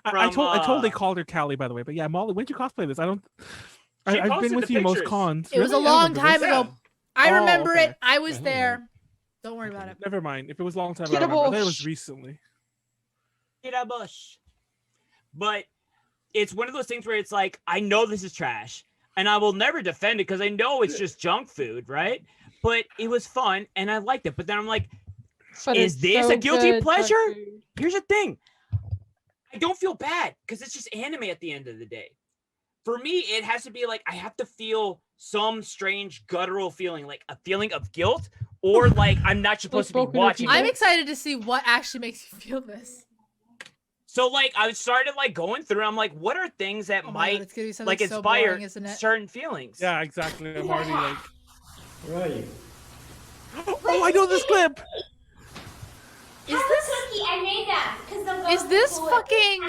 I totally called her Callie, by the way. But yeah, Molly, when did you cosplay this? I've been with you most cons. It was a long time ago. I remember it. I was there. Don't worry about it. Never mind. If it was a long time ago, I remember. It was recently. But it's one of those things where it's like, I know this is trash, and I will never defend it because I know it's just junk food, right? But it was fun, and I liked it. But then I'm like, is this a guilty pleasure? Here's the thing. I don't feel bad because it's just anime at the end of the day. For me, it has to be like, I have to feel some strange guttural feeling, like a feeling of guilt, or like I'm not supposed to be watching. I'm excited to see what actually makes you feel this. So like I started like going through. I'm like, what are things that might like inspire certain feelings? Yeah, exactly. I'm already like, where are you? Oh, I know this clip. Is this fucking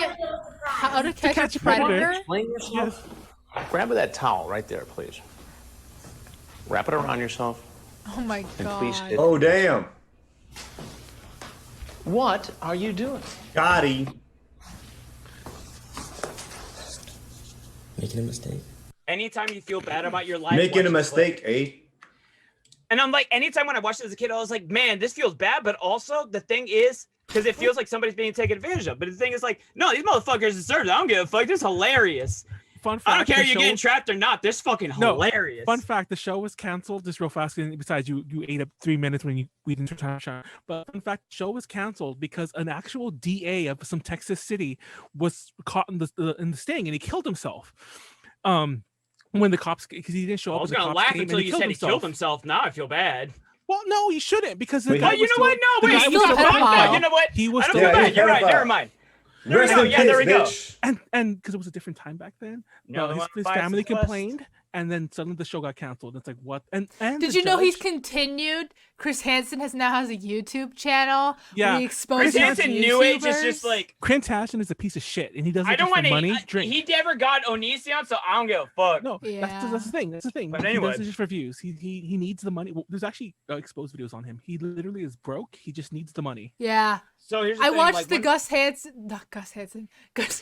How to Catch a Predator? Explain yourself. Yes. Grab that towel right there, please. Wrap it around yourself. Oh my god. Oh damn. What are you doing? Gotti. Making a mistake. Anytime you feel bad about your life, Making a mistake, eh? And I'm like, anytime when I watched it as a kid, I was like, man, this feels bad. But also the thing is, because it feels like somebody's being taken advantage of. But the thing is like, no, these motherfuckers deserve it. I don't give a fuck. This is hilarious. Fun fact, I don't care if you're getting trapped or not. This fucking hilarious. Fun fact, the show was canceled just real fast. And besides, you ate up 3 minutes when we didn't try. But fun fact, the show was canceled because an actual DA of some Texas city was caught in the sting and he killed himself. When the cops, because he didn't show up. I was gonna laugh until you said he killed himself. Now I feel bad. Well, no, he shouldn't because the guy you know what? No, wait, you know what? He was still bad. You're right. Never mind. There we go. Yeah, there we go. And because it was a different time back then, his family complained, and then suddenly the show got canceled. It's like what? And did you know he's continued? Chris Hansen has a YouTube channel. Yeah, where he exposes Chris Hansen New Age is just like Chris Hansen is a piece of shit, and he doesn't. I don't want money. Drink. He never got Onision, so I don't give a fuck. No, that's the thing. That's the thing. But anyway, he does it just for views. He needs the money. Well, there's actually exposed videos on him. He literally is broke. He just needs the money. Yeah. So here's the I thing, watched like, the Gus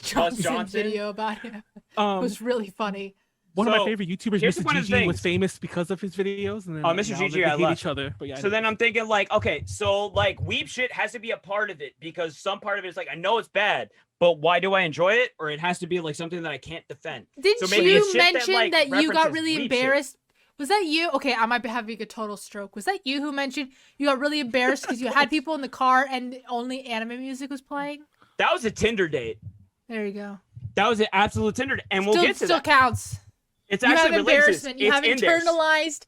Johnson video about him. It was really funny. One of my favorite YouTubers, Mr. GG, was famous because of his videos. And then, Mr. GG, I love each other. But yeah. So then I'm thinking like, okay, so like Weeb shit has to be a part of it because some part of it is like, I know it's bad, but why do I enjoy it? Or it has to be like something that I can't defend. Didn't you mention that you got really embarrassed? Was that you? Okay, I might be having a total stroke. Was that you who mentioned you got really embarrassed because you had people in the car and only anime music was playing? That was a Tinder date. There you go. That was an absolute Tinder date. And we'll get to still that. Counts. It's you actually have embarrassment. You have internalized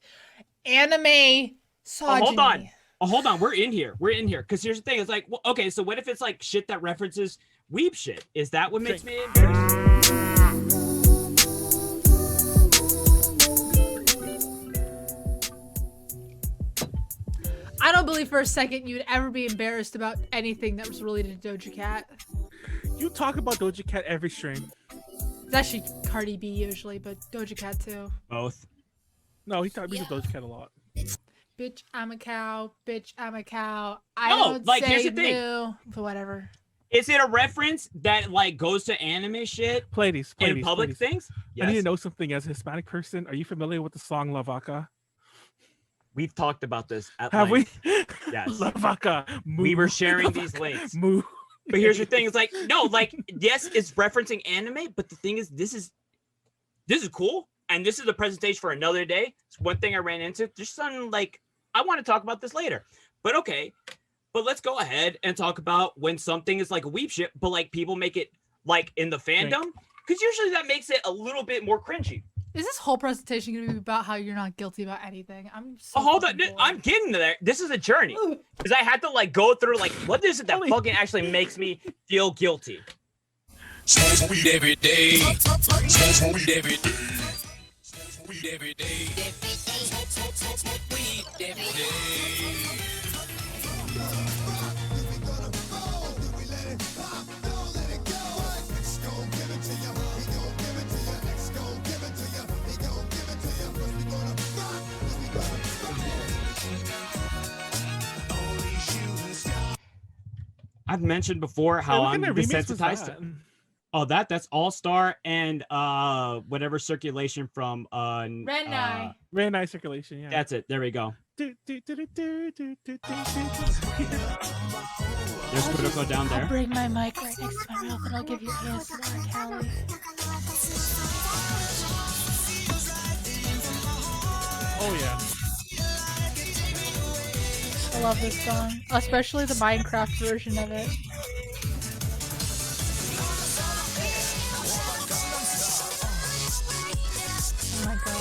anime misogyny. Hold on. We're in here. Because here's the thing. It's like, well, okay, so what if it's like shit that references Weeb shit? Is that what makes me embarrassed? I don't believe for a second you'd ever be embarrassed about anything that was related to Doja Cat. You talk about Doja Cat every stream. It's actually Cardi B usually, but Doja Cat too. Both. No, he talks about Doja Cat a lot. Bitch, I'm a cow. Bitch, I'm a cow. I don't like, say here's the thing. no, but whatever. Is it a reference that like goes to anime shit? Pleiades, in public things? Yes. I need to know something as a Hispanic person. Are you familiar with the song La Vaca? We've talked about this at Have length. we? Yes. La Vaca. We were sharing these links. Moo. But here's the thing: it's like no, like yes, it's referencing anime, but the thing is, this is cool, and this is a presentation for another day. It's one thing I ran into. Just something like I want to talk about this later, but okay. But let's go ahead and talk about when something is like a weeb shit, but like people make it like in the fandom, because usually that makes it a little bit more cringy. Is this whole presentation going to be about how you're not guilty about anything? I'm so hold on. I'm getting there. This is a journey. Because I had to like go through like, what is it that fucking actually makes me feel guilty? Smoke weed every day. Smoke weed every day. Smoke weed every day. Smoke weed every day. I've mentioned before how I'm desensitized. Oh, that's All Star and whatever circulation from Renai circulation. Yeah, that's it. There we go. There's Kuroko down there. I'll bring my mic right next to my mouth and I'll give you ASMR, Callie. Oh yeah. I love this song, especially the Minecraft version of it. Oh my god.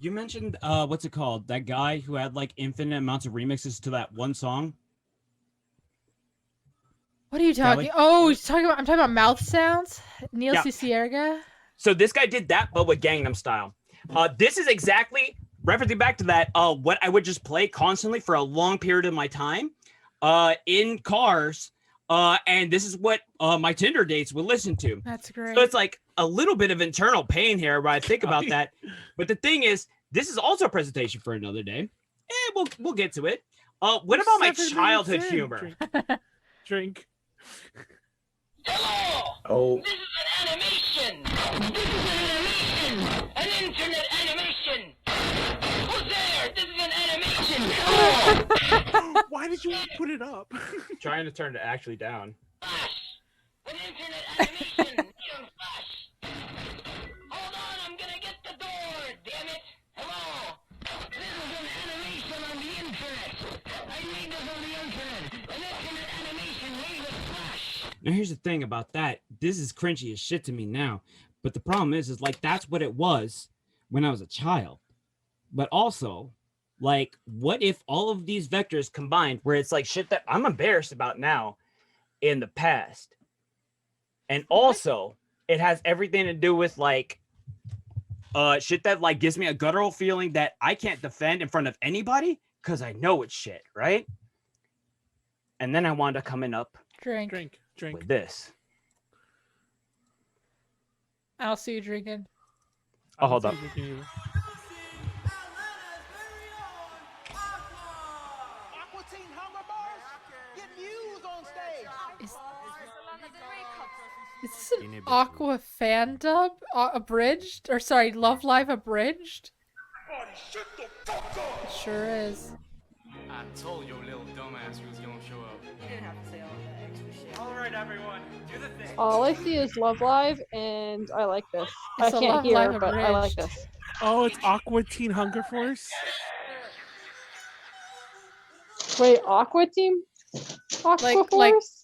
You mentioned what's it called? That guy who had like infinite amounts of remixes to that one song. What are you talking? Callie? Oh, I'm talking about mouth sounds. Neil Yeah. Cicierga. So this guy did that, but with Gangnam Style. This is exactly referencing back to that. What I would just play constantly for a long period of my time, in cars. And this is what my Tinder dates would listen to. That's great. So it's like a little bit of internal pain here when I think about that. But the thing is, this is also a presentation for another day. And we'll get to it. What about my childhood humor? Drink. Hello! Oh. This is an animation! This is an animation! An internet animation! Who's there? This is an animation! Hello! Why did you put it up? Trying to turn it actually down. An internet animation! Young Flash! Hold on, I'm gonna get the door! Damn it! Hello! This is an animation on the internet! I made this on the internet! An internet animation made with Flash! Now here's the thing about that. This is cringy as shit to me now. But the problem is like that's what it was when I was a child. But also, like, what if all of these vectors combined Where it's like shit that I'm embarrassed about now in the past. And also, it has everything to do with like shit that like gives me a guttural feeling that I can't defend in front of anybody because I know it's shit, right? And then I wound up coming up Drink. with this. I'll see you drinking. Oh, hold up. Is this an Aqua fan dub? Abridged? Or sorry, Love Live abridged? It sure is. I told your little dumbass he was gonna show up. You didn't have to say all that extra shit. Alright, everyone, do the thing. All I see is Love Live, and I like this. It's I a can't Love hear, Live but I like abridged. this. Oh, it's Aqua Teen Hunger Force. Wait, Aqua Team? Aqua Force?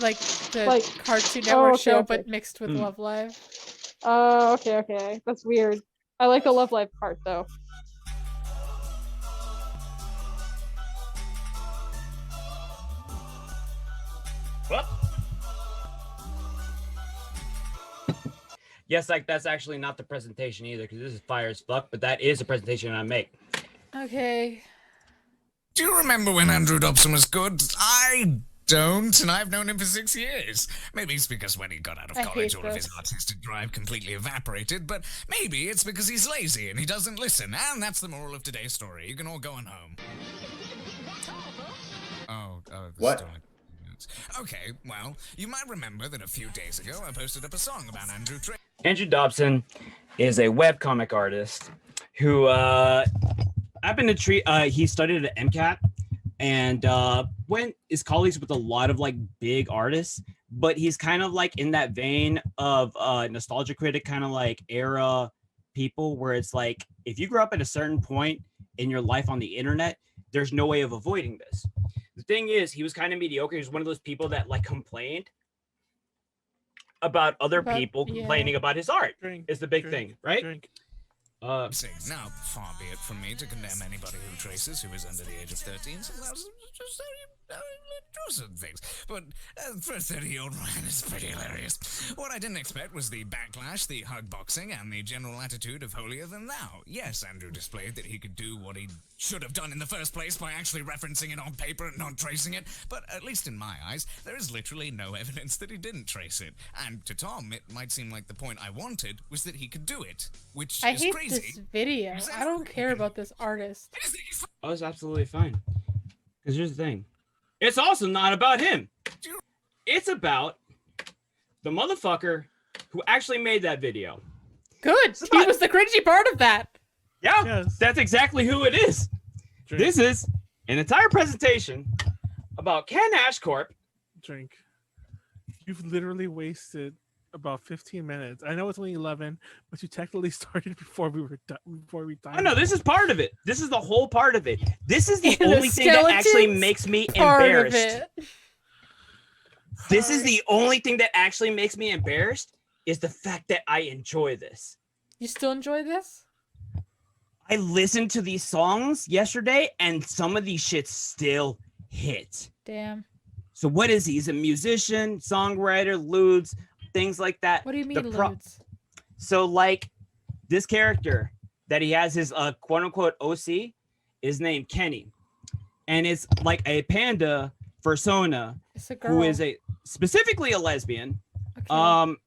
Like the Like- Cartoon oh, Network okay, show, okay. but mixed with Love Live. Oh, okay. That's weird. I like the Love Live part though. What? Yes, like that's actually not the presentation either, because this is fire as fuck, but that is a presentation I make. Okay. Do you remember when Andrew Dobson was good? I don't, and I've known him for 6 years. Maybe it's because when he got out of I college, hate all of his this. artistic drive completely evaporated, but maybe it's because he's lazy and he doesn't listen, and that's the moral of today's story. You can all go on home. What? still like- Okay, well, you might remember that a few days ago I posted up a song about Andrew Tra- Andrew Dobson is a webcomic artist who happened to treat he studied at MCAT and is colleagues with a lot of like big artists, but he's kind of like in that vein of nostalgia critic kind of like era people where it's like if you grew up at a certain point in your life on the internet, there's no way of avoiding this. The thing is, he was kind of mediocre. He was one of those people that like complained about other people complaining about his art. Is the big thing, right? Now, far be it from me to condemn anybody who traces who is under the age of 13, so that's just intrusive things. But for a 30-year-old man, it's pretty hilarious. What I didn't expect was the backlash, the hug boxing, and the general attitude of holier than thou. Yes, Andrew displayed that he could do what he should have done in the first place by actually referencing it on paper and not tracing it, but at least in my eyes, there is literally no evidence that he didn't trace it. And to Tom, it might seem like the point I wanted was that he could do it, which I is hate crazy. this video. I don't care about this artist. Oh, it's absolutely fine. Because here's the thing. It's also not about him. It's about the motherfucker who actually made that video. Good. He was the cringy part of that. Yeah, that's exactly who it is. This is an entire presentation about Ken Ashcorp. Drink. You've literally wasted about 15 minutes. I know it's only 11, but you technically started before we were done. Before we died. Oh no, this is part of it. This is the whole part of it. This is the only thing that actually makes me embarrassed. This is the only thing that actually makes me embarrassed is the fact that I enjoy this. You still enjoy this? I listened to these songs yesterday and some of these shits still hit. Damn. So what is he? He's a musician, songwriter, lewds, things like that. What do you mean, lewds? So like this character that he has, his quote unquote OC, is named Kenny. And it's like a panda persona who is specifically a lesbian,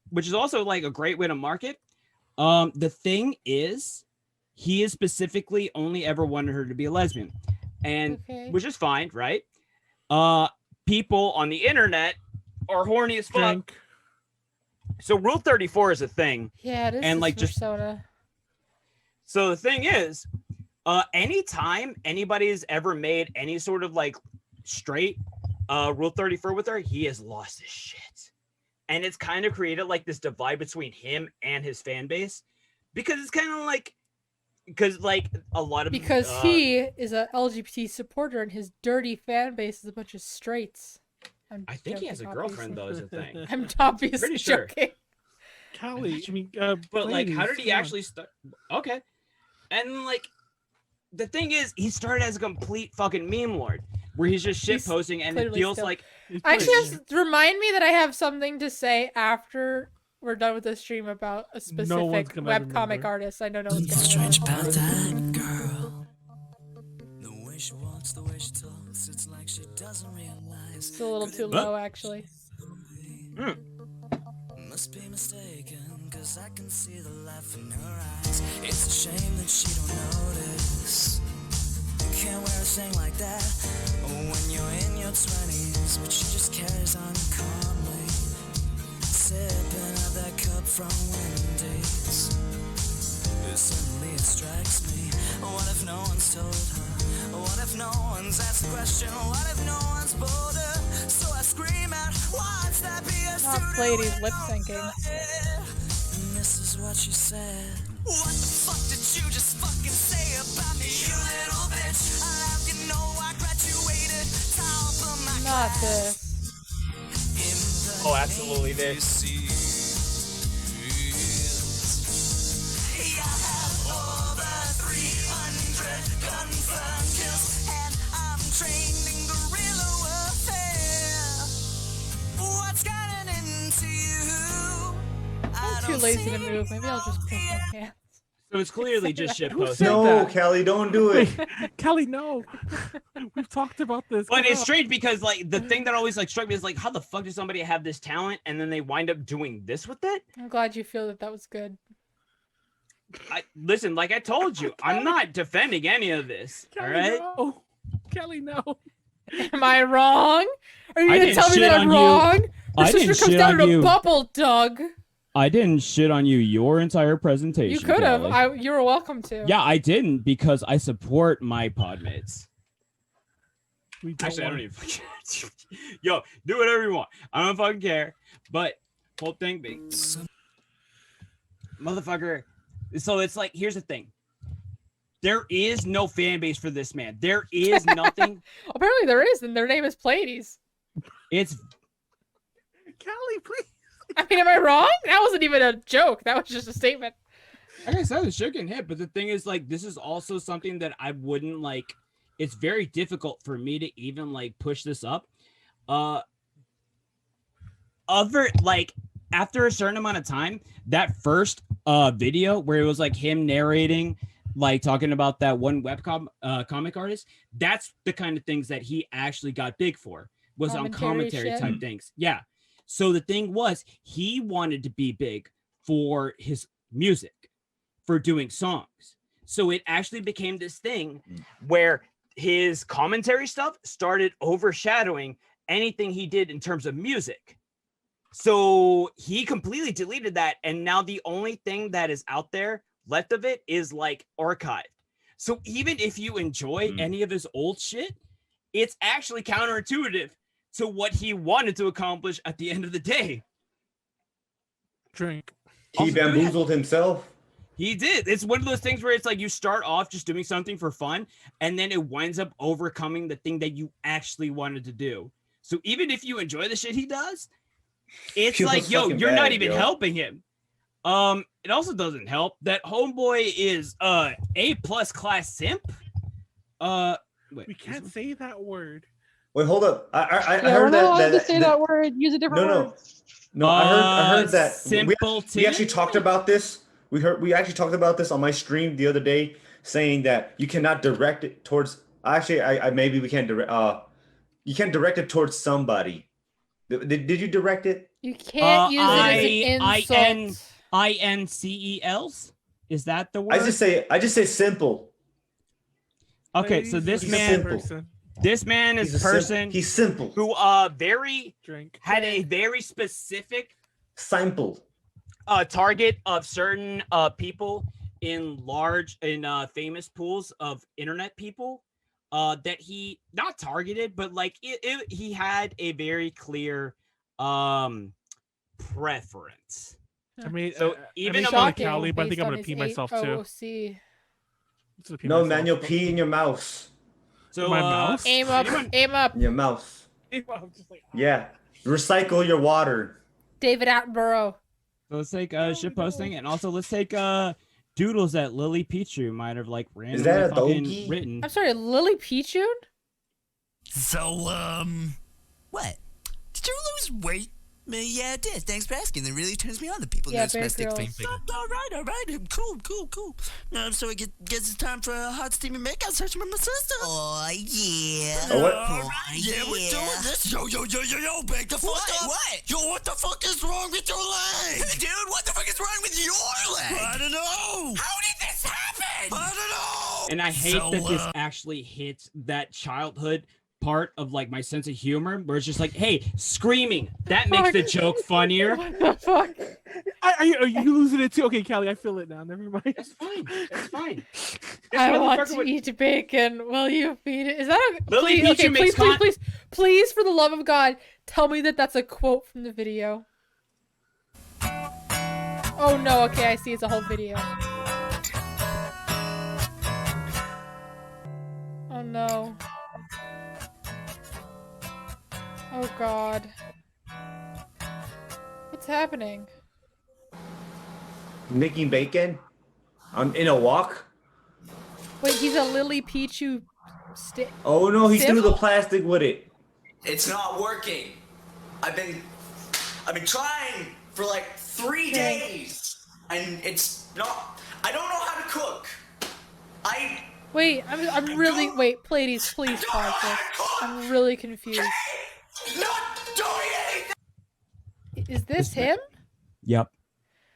which is also like a great way to market. The thing is, he is specifically only ever wanted her to be a lesbian, and which is fine, right? People on the internet are horny as fuck. So Rule 34 is a thing. Yeah, it is. And like persona. So the thing is, anytime anybody's ever made any sort of like straight Rule 34 with her, he has lost his shit. And it's kind of created like this divide between him and his fan base, because it's kind of like, because like a lot of he is a LGBT supporter and his dirty fan base is a bunch of straights. I think he has a girlfriend though, is the thing. I'm obviously joking. Callie, I mean, but like, how did he actually start? Okay, and like, the thing is, he started as a complete fucking meme lord, where he's just shit posting, and it feels like. Actually, remind me that I have something to say after we're done with the stream about a specific webcomic artist. I know no one's gonna strange about that girl. The way she walks, the way she talks, it's like she doesn't realize. It's a little too low, actually. Must be mistaken, cause I can see the life in her eyes. It's a shame that she don't notice. You can't wear a thing like that when you're in your 20s, but she just carries on calmly, sipping out that cup from Wendy's. Suddenly it strikes me, what if no one's told her? What if no one's asked the question? What if no one's bold her? So I scream out, what's that BS? Not Pleiades lip syncing. And this is what she said. What the fuck did you just fucking say about me, you little bitch? I have you know I graduated top of my Not this. Oh, absolutely this. I'm too lazy to move. Maybe I'll just piss my pants. So it's clearly just shit posting. No, Callie, don't do it. Callie, no. We've talked about this. But it's strange because like the thing that always like struck me is like, how the fuck does somebody have this talent and then they wind up doing this with it? I'm glad you feel that was good. Listen, like I told you, I'm not defending any of this. Callie, all right? No. Kelly, no. Am I wrong? Are you gonna tell me that I'm wrong? Your sister comes down in a bubble, Doug. I didn't shit on you your entire presentation. You could have. You were welcome to. Yeah, I didn't because I support my podmates. Actually, I don't even fucking care. Yo, do whatever you want. I don't fucking care. But whole thing being, motherfucker. So it's like, here's the thing. There is no fan base for this man. There is nothing. Apparently there is, and their name is Pleiades. It's Callie, please. I mean, am I wrong? That wasn't even a joke. That was just a statement. Like I said, the shit can hit, but the thing is, like, this is also something that I wouldn't like. It's very difficult for me to even like push this up. Like after a certain amount of time, that first video where it was like him narrating, like talking about that one comic artist, that's the kind of things that he actually got big for, was on commentary type things. Yeah. So the thing was, he wanted to be big for his music, for doing songs. So it actually became this thing where his commentary stuff started overshadowing anything he did in terms of music. So he completely deleted that. And now the only thing that is out there left of it is like archived. So even if you enjoy any of his old shit, it's actually counterintuitive to what he wanted to accomplish at the end of the day. Drink. He bamboozled himself. He did. It's one of those things where it's like you start off just doing something for fun, and then it winds up overcoming the thing that you actually wanted to do. So even if you enjoy the shit he does, it's like, yo, you're not even helping him. It also doesn't help that homeboy is A+ class simp. We can't say that word. Wait, hold up. I Yeah, we're heard not allowed that. to say that word. Use a different word. No. I heard that. Simpleton? We actually talked about this. We actually talked about this on my stream the other day, saying that you cannot direct it towards. Actually, I maybe we can't direct. You can't direct it towards somebody. Did you direct it? You can't use it as an insult. INCELs? Is that the word? I just say simple. Okay, so this man is a person. He's simple. Who had a very specific simple target of certain people in famous pools of internet people that he not targeted, but like he had a very clear preference. I mean, so even I'm going to Callie, but I think I'm going to pee myself too. No, Manuel, pee in your mouth. So my mouse? Aim up. In your mouth. Yeah. Recycle your water. David Attenborough. So let's take ship posting, and also let's take doodles that Lily Pichu might have like randomly that a fucking doggy? written. I'm sorry, Lily Pichu? So, what? Did you lose weight? Yeah, it did. Thanks for asking. It really turns me on that people notice my stick fame figure. All right. Cool. So it's time for a hot steamy makeout session with my sister. Oh, yeah. Oh, what? All right, yeah, we're doing this. Yo, back the fuck up. What? Yo, what the fuck is wrong with your leg? Dude, what the fuck is wrong with your leg? I don't know. How did this happen? I don't know. And I hate that this actually hits that childhood part of like my sense of humor, where it's just like, hey, screaming, that makes the joke funnier. What the fuck? Are you losing it too? Okay, Callie, I feel it now. Never mind. That's fine. I want to eat bacon. Will you feed it? Is that a Lily please? Pichu Okay, makes please, for the love of God, tell me that that's a quote from the video. Oh no. Okay, I see. It's a whole video. Oh no. Oh God. What's happening? Making bacon? In a walk? Wait, he's a Lily Pichu stick. Oh no, he threw the plastic with it. It's not working. I've been trying for like 3 days, and it's not. I don't know how to cook. Wait, I'm really. Wait, Pleiades, please pause this. I'm really confused. Not doing anything. Is this him? Yep.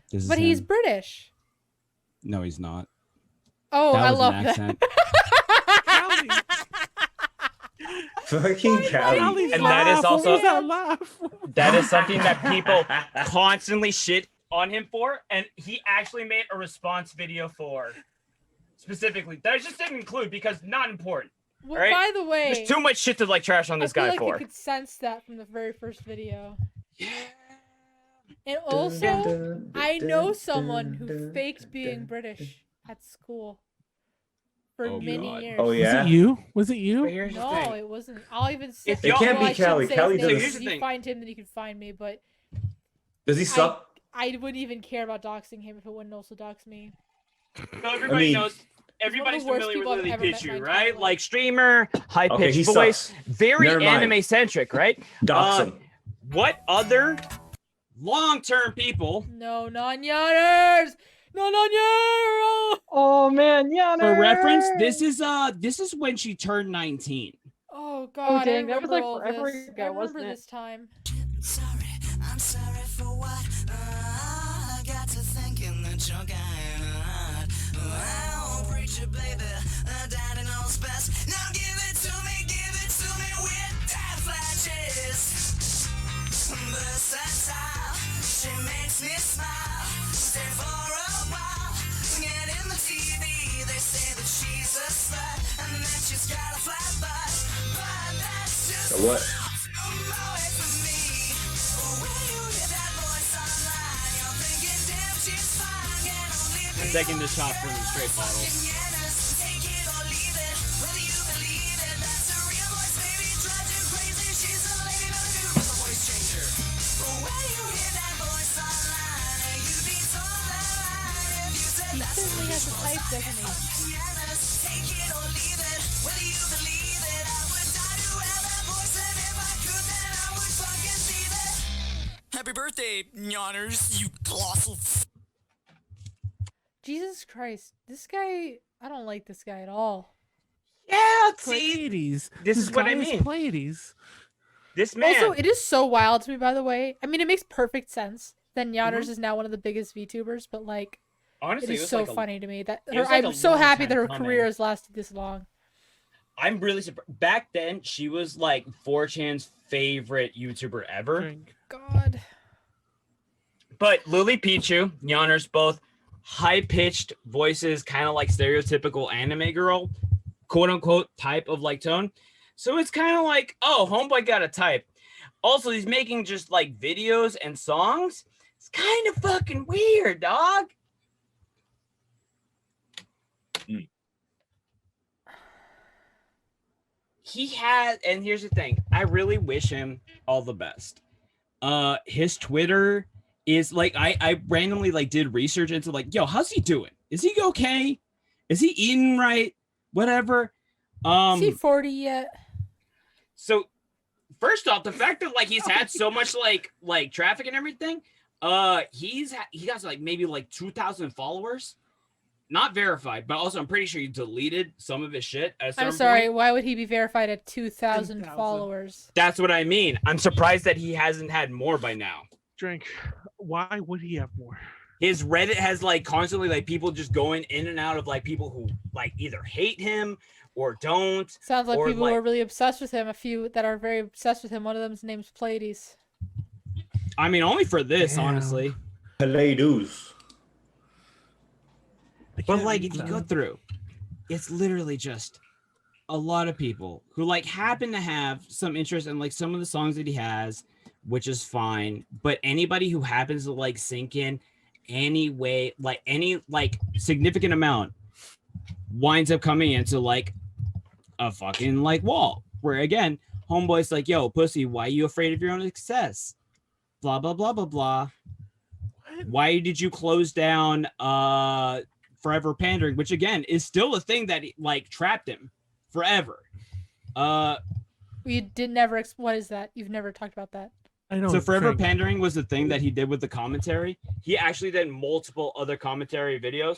This is But he's him. British. No, he's not. Oh, That I was love an that. accent. Fucking Callie. And that is also laugh? that is something that people constantly shit on him for, and he actually made a response video for specifically that I just didn't include because not important. Well, right? by the way, there's too much shit to like trash on this I feel guy like for. you could sense that from the very first video. Yeah. And also, I know someone who faked being British at school for many years. Oh yeah. Was it you? No, it wasn't. I'll even say. It can't be Callie. Callie does. If you find him, then you can find me. But does he suck? I wouldn't even care about doxing him if it wouldn't also dox me. So everybody knows. Everybody's one of the worst familiar with people I've Lily ever met in Pichu, my right? entire Like streamer, high Okay, pitched he voice, sucks. very Never mind. anime centric, right? Dox him. What other long-term people? No non-yanners! No non-yanners! Oh man, yeah. For reference, this is when she turned 19. Oh God! dang, I that was, like, remember all forever this. ago, I remember wasn't it? this time. I'm sorry for what I got to thinking that you're God. Oh, preacher baby, daddy knows best. Now give it to me with that flashes. Versatile, she makes me smile. Stay for a while, get in the TV. They say that she's a slut and that she's got a flat butt, but that's just So what? I'm taking this shot from the straight bottle. He certainly has a type, doesn't he? Happy birthday, Yonners, you colossal. Jesus Christ, this guy. I don't like this guy at all. Yeah, Pleiades. This is what I mean. Pleiades. This man. Also, it is so wild to me, by the way. I mean, it makes perfect sense that Yonners is now one of the biggest VTubers, but like, honestly, it is so funny to me that it was like I'm a so long happy time that her coming. career has lasted this long. I'm really surprised. Back then, she was like 4chan's favorite YouTuber ever. God. But Lily Pichu, Yonners, both high-pitched voices, kind of like stereotypical anime girl, quote-unquote type of like tone. So it's kind of like, oh, homeboy got a type. Also, he's making just like videos and songs. It's kind of fucking weird, dog. He had, and here's the thing, I really wish him all the best. His Twitter is like, I randomly like did research into like, yo, how's he doing? Is he okay? Is he eating right? Whatever. Is he 40 yet? So first off, the fact that like he's had so much like traffic and everything, he got like maybe like 2,000 followers. Not verified, but also I'm pretty sure he deleted some of his shit at a certain I'm sorry, point. why would he be verified at 2,000 followers? That's what I mean. I'm surprised that he hasn't had more by now. Drink. Why would he have more? His Reddit has like constantly like people just going in and out of like people who like either hate him or don't. Sounds like or, people who are really obsessed with him. A few that are very obsessed with him. One of them's name's Pleiades. I mean, only for this, honestly. Pleiades. But like, if you go through, it's literally just a lot of people who like happen to have some interest in like some of the songs that he has, which is fine. But anybody who happens to like sink in any way, like any like significant amount, winds up coming into like a fucking like wall. Where again, homeboy's like, "Yo, pussy, why are you afraid of your own success?" Blah blah blah blah blah. Why did you close down Forever Pandering, which again is still a thing that like trapped him forever. You did never. What is that? You've never talked about that. I know. So Forever Pandering was the thing that he did with the commentary. He actually did multiple other commentary videos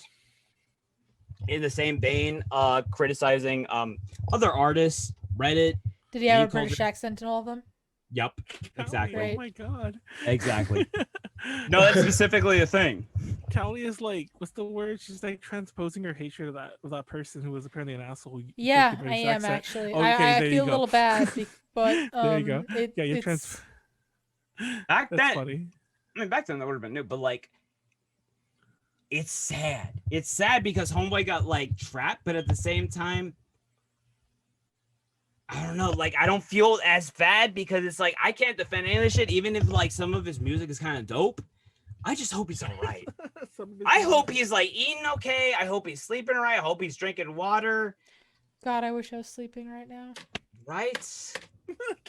in the same vein, criticizing other artists, Reddit. Did he have a British accent in all of them? Yep, exactly. Oh my god. Exactly. No, that's specifically a thing. Callie is like, what's the word? She's like transposing her hatred of that person who was apparently an asshole. Yeah, I am actually. Okay, I feel a little bad, but there you go. Yeah, you're it's... Back That's then, funny. I mean, back then that would have been new, but like, it's sad. It's sad because homeboy got like trapped, but at the same time, I don't know. Like, I don't feel as bad because it's like I can't defend any of this shit, even if like some of his music is kind of dope. I just hope he's all right. I hope he's like eating okay. I hope he's sleeping right. I hope he's drinking water. God, I wish I was sleeping right now. Right?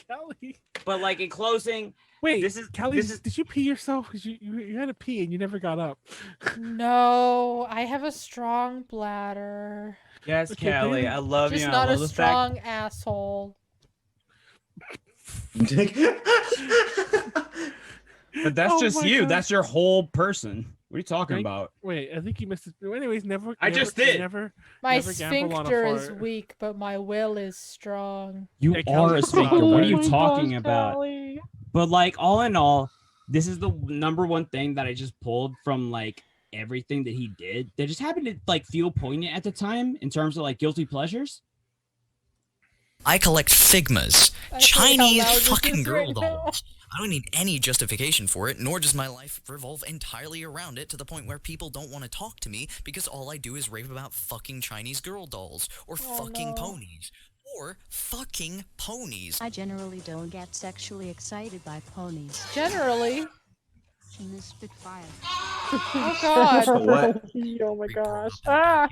Callie. But like in closing, wait, this is Callie. Did you pee yourself? Because you had to pee and you never got up. No, I have a strong bladder. Yes, Okay, Callie, baby. I love Just you. not I a love the strong fact. asshole. But that's Oh just my you. God. That's your whole person. What are you talking Right? about? Wait, I think you missed it. Anyways, I just did. Never. My never gamble on a sphincter is fart. weak, but my will is strong. You Hey, are Callie, a sphincter. stop. What are Oh you my talking gosh, about? Callie. But like all in all, this is the number one thing that I just pulled from like everything that he did that just happened to like feel poignant at the time in terms of like guilty pleasures. I collect Figmas, I hate how Chinese loud this fucking is girl right now. dolls. I don't need any justification for it, nor does my life revolve entirely around it to the point where people don't want to talk to me because all I do is rave about fucking Chinese girl dolls, or fucking ponies, or fucking ponies. I generally don't get sexually excited by ponies. Generally. In the Spitfire. Oh God. What? Oh my gosh. Ah.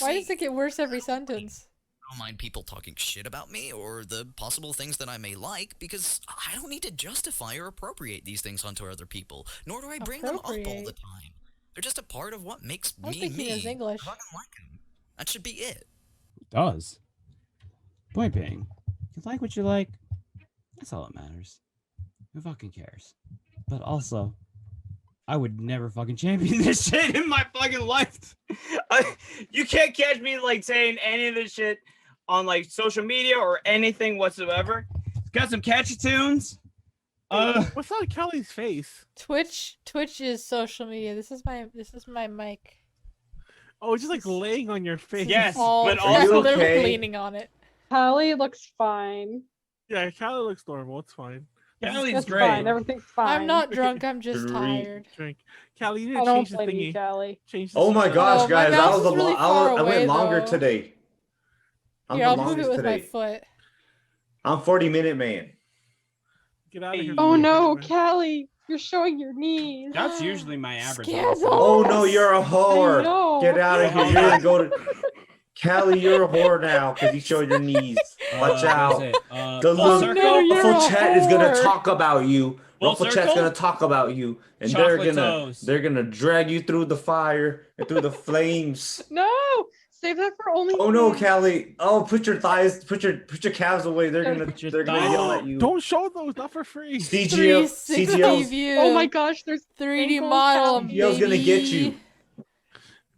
Why does it get worse every sentence? I don't mind people talking shit about me or the possible things that I may like because I don't need to justify or appropriate these things onto other people, nor do I bring them up all the Appropriate? time. They're just a part of what makes I was me thinking me. it was English. I fucking like 'em. That should be it. It does. Point being, you like what you like. That's all that matters. Who fucking cares? But also, I would never fucking champion this shit in my fucking life. You can't catch me like saying any of this shit on like social media or anything whatsoever. It's got some catchy tunes. What's on Kelly's face? Twitch is social media. This is my mic. Oh, it's just like laying on your face. Yes, but also literally leaning on it. Callie looks fine. Yeah, Callie looks normal. It's fine. Callie's It's great. fine. Everything's fine. I'm not drunk. I'm just tired. Drink. Callie, you need I to don't change the blame thingy. you, Callie. Change the Oh my setup. gosh, my guys, that mouse was is a really long. far I away, went longer though. today. I'm Here, the I'll move longest it with today. my foot. I'm 40-minute man. Get out of here. Oh you no, man. Callie, you're showing your knees. That's usually my average. Scandal. Oh no, you're a whore. know. Get out of here. You're gonna go to Callie, you're a whore now because you showed your knees. Watch out. The full little circle? Ruffle chat is gonna whore. talk about you. Full Ruffle chat's circle? gonna talk about you, and Chocolate they're gonna drag you through the fire and through the flames. No, save that for only. Oh no, Callie! Oh, put your thighs, put your calves away. They're gonna yell at you. Don't show those, not for free. CGL, 360 CGL's, view. Oh my gosh, there's 3D ankles, model. Callie. CGL's gonna get you.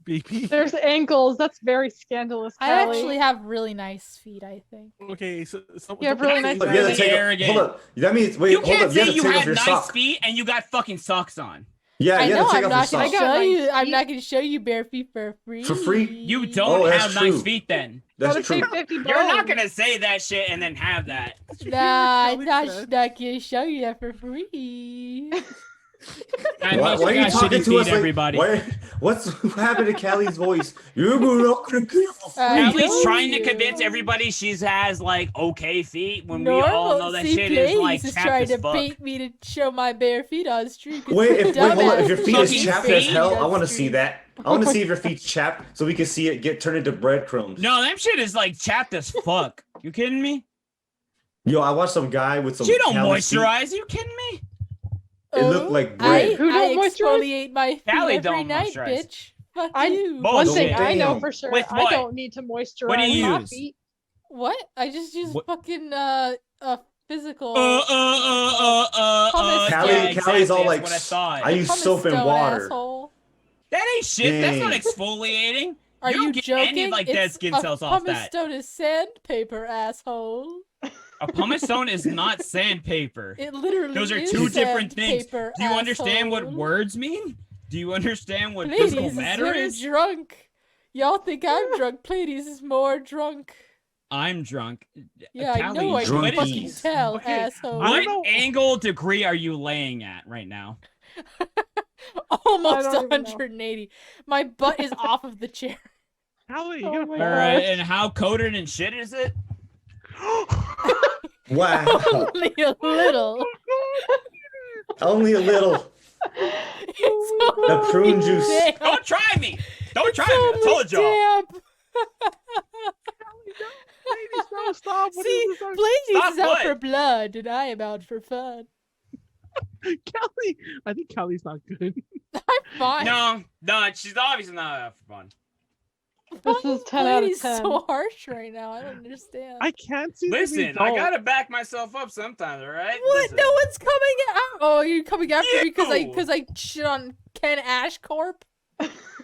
BP. There's ankles. That's very scandalous. I Callie. actually have really nice feet, I think. Okay, so You have really nice You have to feet. take arrogant. hold up. That means wait, You hold can't up. You say have to you take off had your nice sock. feet and you got fucking socks on. Yeah, I you know. have to take I'm off your not gonna sock. show nice you. I'm feet. not gonna show you bare feet for free. For free? You don't Oh, that's have nice true. feet then. That's Gotta true. take 50 You're not bones. gonna say that shit and then have that. Nah, I'm Kelly not said. gonna show you that for free. That Why means are you got talking shitty to feet, us like? everybody? What's happened to Callie's voice? You're not gonna get it for free. Callie's know trying to you. convince everybody she has like okay feet when we all know that See, shit is like Pleiades chapped trying as to fuck. bait me to show my bare feet on stream. 'cause Wait, you wait, hold up. If your dumbass feet is Fucking chapped as feet hell, I on want to see stream. that. I want to see if your feet's chapped so we can see it get turned into breadcrumbs. No, that shit is like chapped as fuck. You kidding me? Yo, I watched some guy with some. She don't Callie's feet. moisturize. You kidding me? It looked like bread. Who I don't moisturize? exfoliate my feet Callie every don't night, moisturize. bitch. Fuck I- you. One thing Bullshit. I know Damn. for sure, With I what? don't need to moisturize What do you my use? feet. What? I just use What- fucking physical. Pumice. Callie- Yeah, Callie's all exactly, like, that's what I thought. I use pumice soap and stone, water. asshole. That ain't shit. That's not Dang. exfoliating. Are You don't you get joking? any, like, dead It's skin a cells off pumice that. stone is sandpaper, asshole. A pumice stone is not sandpaper. It literally Those are is two different things. Do sandpaper, you understand what asshole. words mean? Do you understand what Pleiades physical is matter very is? drunk. Y'all think I'm drunk. Pleiades is more drunk. I'm drunk. Yeah, I Callie, know. I can what fucking is- tell, Okay, asshole. I What don't know. angle degree are you laying at right now? Almost I don't even know. 180. My butt is off of the chair. Callie, you Oh gotta my All fall. right, and how coated in shit is it? Wow. Only a little. Only a little. It's The prune only juice. damp. Don't try me. Don't It's try me. I only told y'all. damp. Ladies, no, stop. What See, is this? Pleiades Stop is out what? for blood, and I am out for fun. Callie, I think Callie's not good. I'm fine. No, she's obviously not out for fun. This is 10 out of Pleiades 10. so harsh right now. I don't understand. I can't see. the Listen, I result. gotta back myself up sometimes, all right? What? Listen. No one's coming out. Oh, you're coming after me because You! I shit on Ken Ashcorp.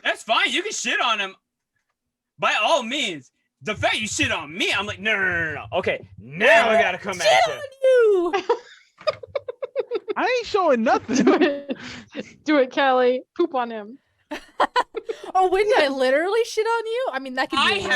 That's fine. You can shit on him. By all means. The fact you shit on me, I'm like, no. Okay, now I gotta come Shit at on you. you. I ain't showing nothing. Do it. Do it, Callie. Poop on him. Oh, wait, did I literally shit on you? I mean, that could be.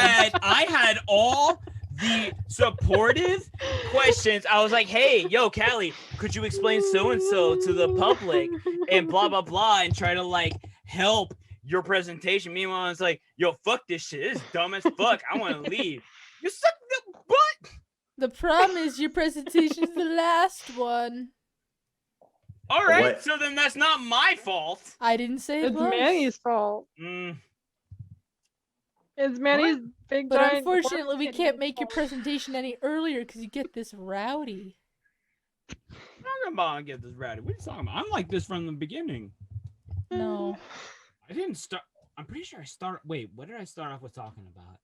I had all the supportive questions. I was like, hey, yo, Callie, could you explain so-and-so to the public and blah, blah, blah, and try to, like, help your presentation. Meanwhile, it's like, yo, fuck this shit. This is dumb as fuck. I want to leave. You suck the butt. The problem is your presentation's the last one. All right, What? so then that's not my fault. I didn't say it It's was. Manny's fault. Mm. It's Manny's big But giant unfortunately, we work can't make your fault. presentation any earlier because you get this rowdy. Talking about get this rowdy. What are you talking about? I'm like this from the beginning. No. I didn't start. I'm pretty sure I started. Wait, what did I start off with talking about?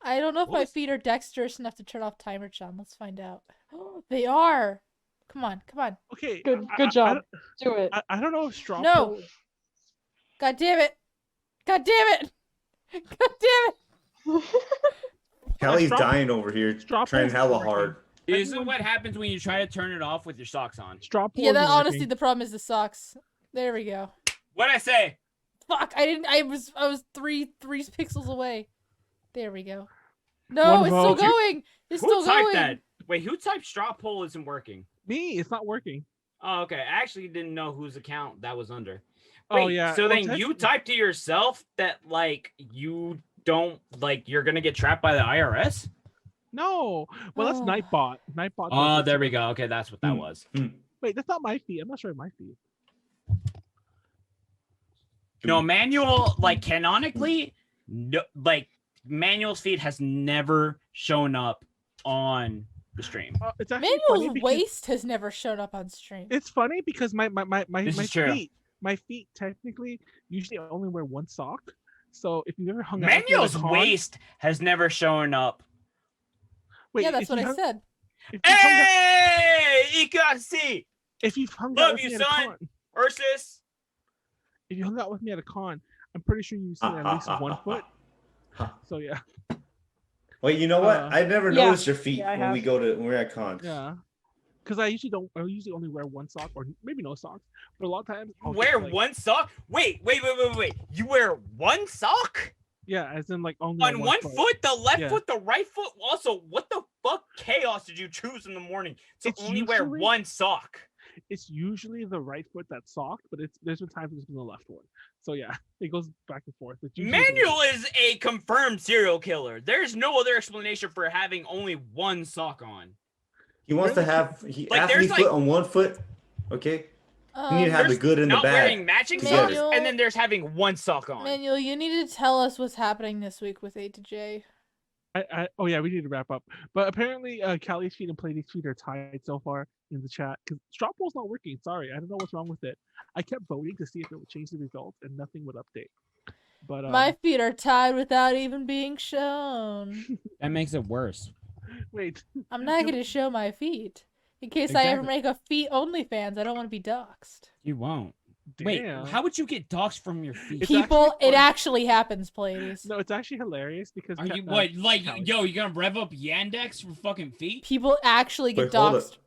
I don't know if What my was- feet are dexterous enough to turn off timer chum. Let's find out. They are. Come on, come on. Okay. Good job. Do it. I don't know if straw No. poll. God damn it. God damn it. God damn it. Callie's dying over here, trying hella hard. Isn't what happens when you try to turn it off with your socks on? Straw poll. Yeah, that honestly the problem is the socks. There we go. What'd I say? Fuck, I was three pixels away. There we go. No, One it's vote. still going. It's Who still typed going. that? Wait, who typed straw poll isn't working? Me, it's not working. Oh, okay. I actually didn't know whose account that was under. Oh, Wait, yeah. So Well, then you typed to yourself that like you don't like you're gonna get trapped by the IRS? No. Well, that's Nightbot. Nightbot. Oh, there we go. Okay, that's what that was. Wait, that's not my feed. I'm not sure my feed. No, Manuel, like canonically, no, like Manuel's feed has never shown up on the stream. It's actually funny Manuel's because waist has never shown up on stream. it's funny because my This is true. feet technically usually only wear one sock. So if you ever hung out with me at a Manuel's con- waist has never shown up. Wait, Yeah, that's if what you I hung- said. If you hung out- Hey, Ikasi! if you've hung out Love with you, me at a son. con, Ursus. if you hung out with me at a con, I'm pretty sure you've seen at least 1 foot. So yeah. Wait, you know what? I never yeah. noticed your feet Yeah, I when have. we're at cons. Yeah. Because I usually only wear one sock or maybe no socks. But a lot of times I'll Wear just, like, one sock? Wait. You wear one sock? Yeah, as in like only On one foot, the left Yeah. foot, the right foot. Also, what the fuck chaos did you choose in the morning to It's only wear usually- one sock? It's usually the right foot that's socked, but there's been times it's been the left one. So yeah, it goes back and forth. It's usually the Manuel left. is a confirmed serial killer. There's no other explanation for having only one sock on. He wants to have Like, athlete there's, foot like- on one foot. Okay. You need to have the There's good and the not bad. wearing matching together. socks, and then there's having one sock on. Manuel, you need to tell us what's happening this week with A to J. Oh yeah, we need to wrap up. But apparently, Callie's feet and Pleiades' feet are tied so far in the chat because straw poll's not working. Sorry, I don't know what's wrong with it. I kept voting to see if it would change the results, and nothing would update. But My feet are tied without even being shown. That makes it worse. Wait. I'm not going to show my feet. In case I ever Exactly. make a feet OnlyFans, I don't want to be doxxed. You won't. Damn. Wait, how would you get doxxed from your feet? People, it actually happens, Pleiades. No, it's actually hilarious because Are you what? Like, yo, you gonna rev up Yandex for fucking feet? People actually get Wait, hold doxxed it.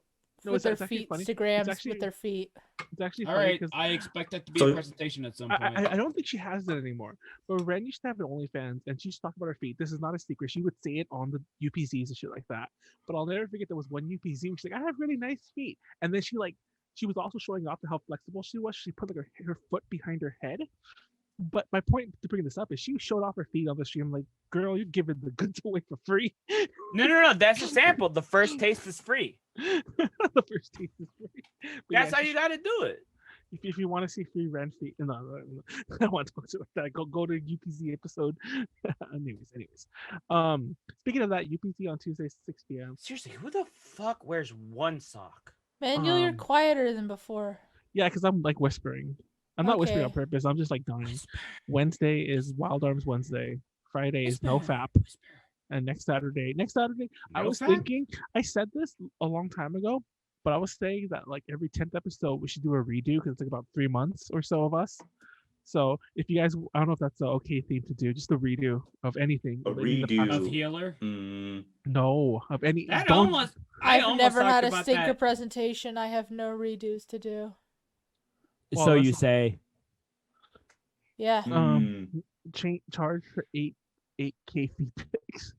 No, with it's their actually feet, funny. It's Instagrams actually- with their feet. It's actually All funny right, 'cause- I expect that to be So- a presentation at some point. I don't think she has that anymore. But Ren used to have an OnlyFans, and she used to talk about her feet. This is not a secret. She would say it on the UPCs and shit like that. But I'll never forget there was one UPC where she's like, "I have really nice feet," and then she was also showing off how flexible she was. She put like her foot behind her head. But my point to bring this up is she showed off her feet on the stream. Like, girl, you're giving the goods away for free. No, that's a sample. The first taste is free. The first taste is free. But That's yeah, how you gotta do it. if you want to see free Ren feet, no, I don't want to talk about that. Go to UPC episode. anyways. Speaking of that, UPC on Tuesday, 6 p.m. Seriously, who the fuck wears one sock? Manuel, you're quieter than before. Yeah, because I'm like whispering. I'm not whispering on Okay. purpose. I'm just like dying. Wednesday is Wild Arms Wednesday. Friday is No FAP. And next Saturday, I No was FAP? thinking, I said this a long time ago, but I was saying that like every 10th episode we should do a redo because it's like about 3 months or so of us. So if you guys, I don't know if that's an okay theme to do, just a redo of anything. A related to the redo. Of healer? No, of any. That don't- almost. I I've almost never talked had a about stinker that. presentation. I have no redos to do. Well, So that's you not- say? Yeah. Charge for 8K feet pics.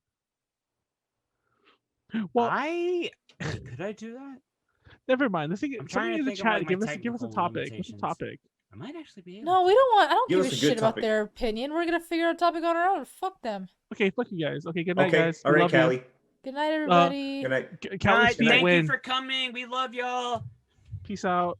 Well, could I do that? never mind. The thing, I'm trying somebody to in the think of, chat, like, give my us a technical topic. What's a limitations. topic? I might actually be able. No, we don't want. I don't Give give us a a good shit about topic. their opinion. We're gonna figure out a topic on our own. Fuck them. Okay, fuck you guys. Okay, good night, Okay. guys. All We right, love you. Callie. Good night, everybody. Good night. Callie's Guys, feet thank win. you for coming. We love y'all. Peace out.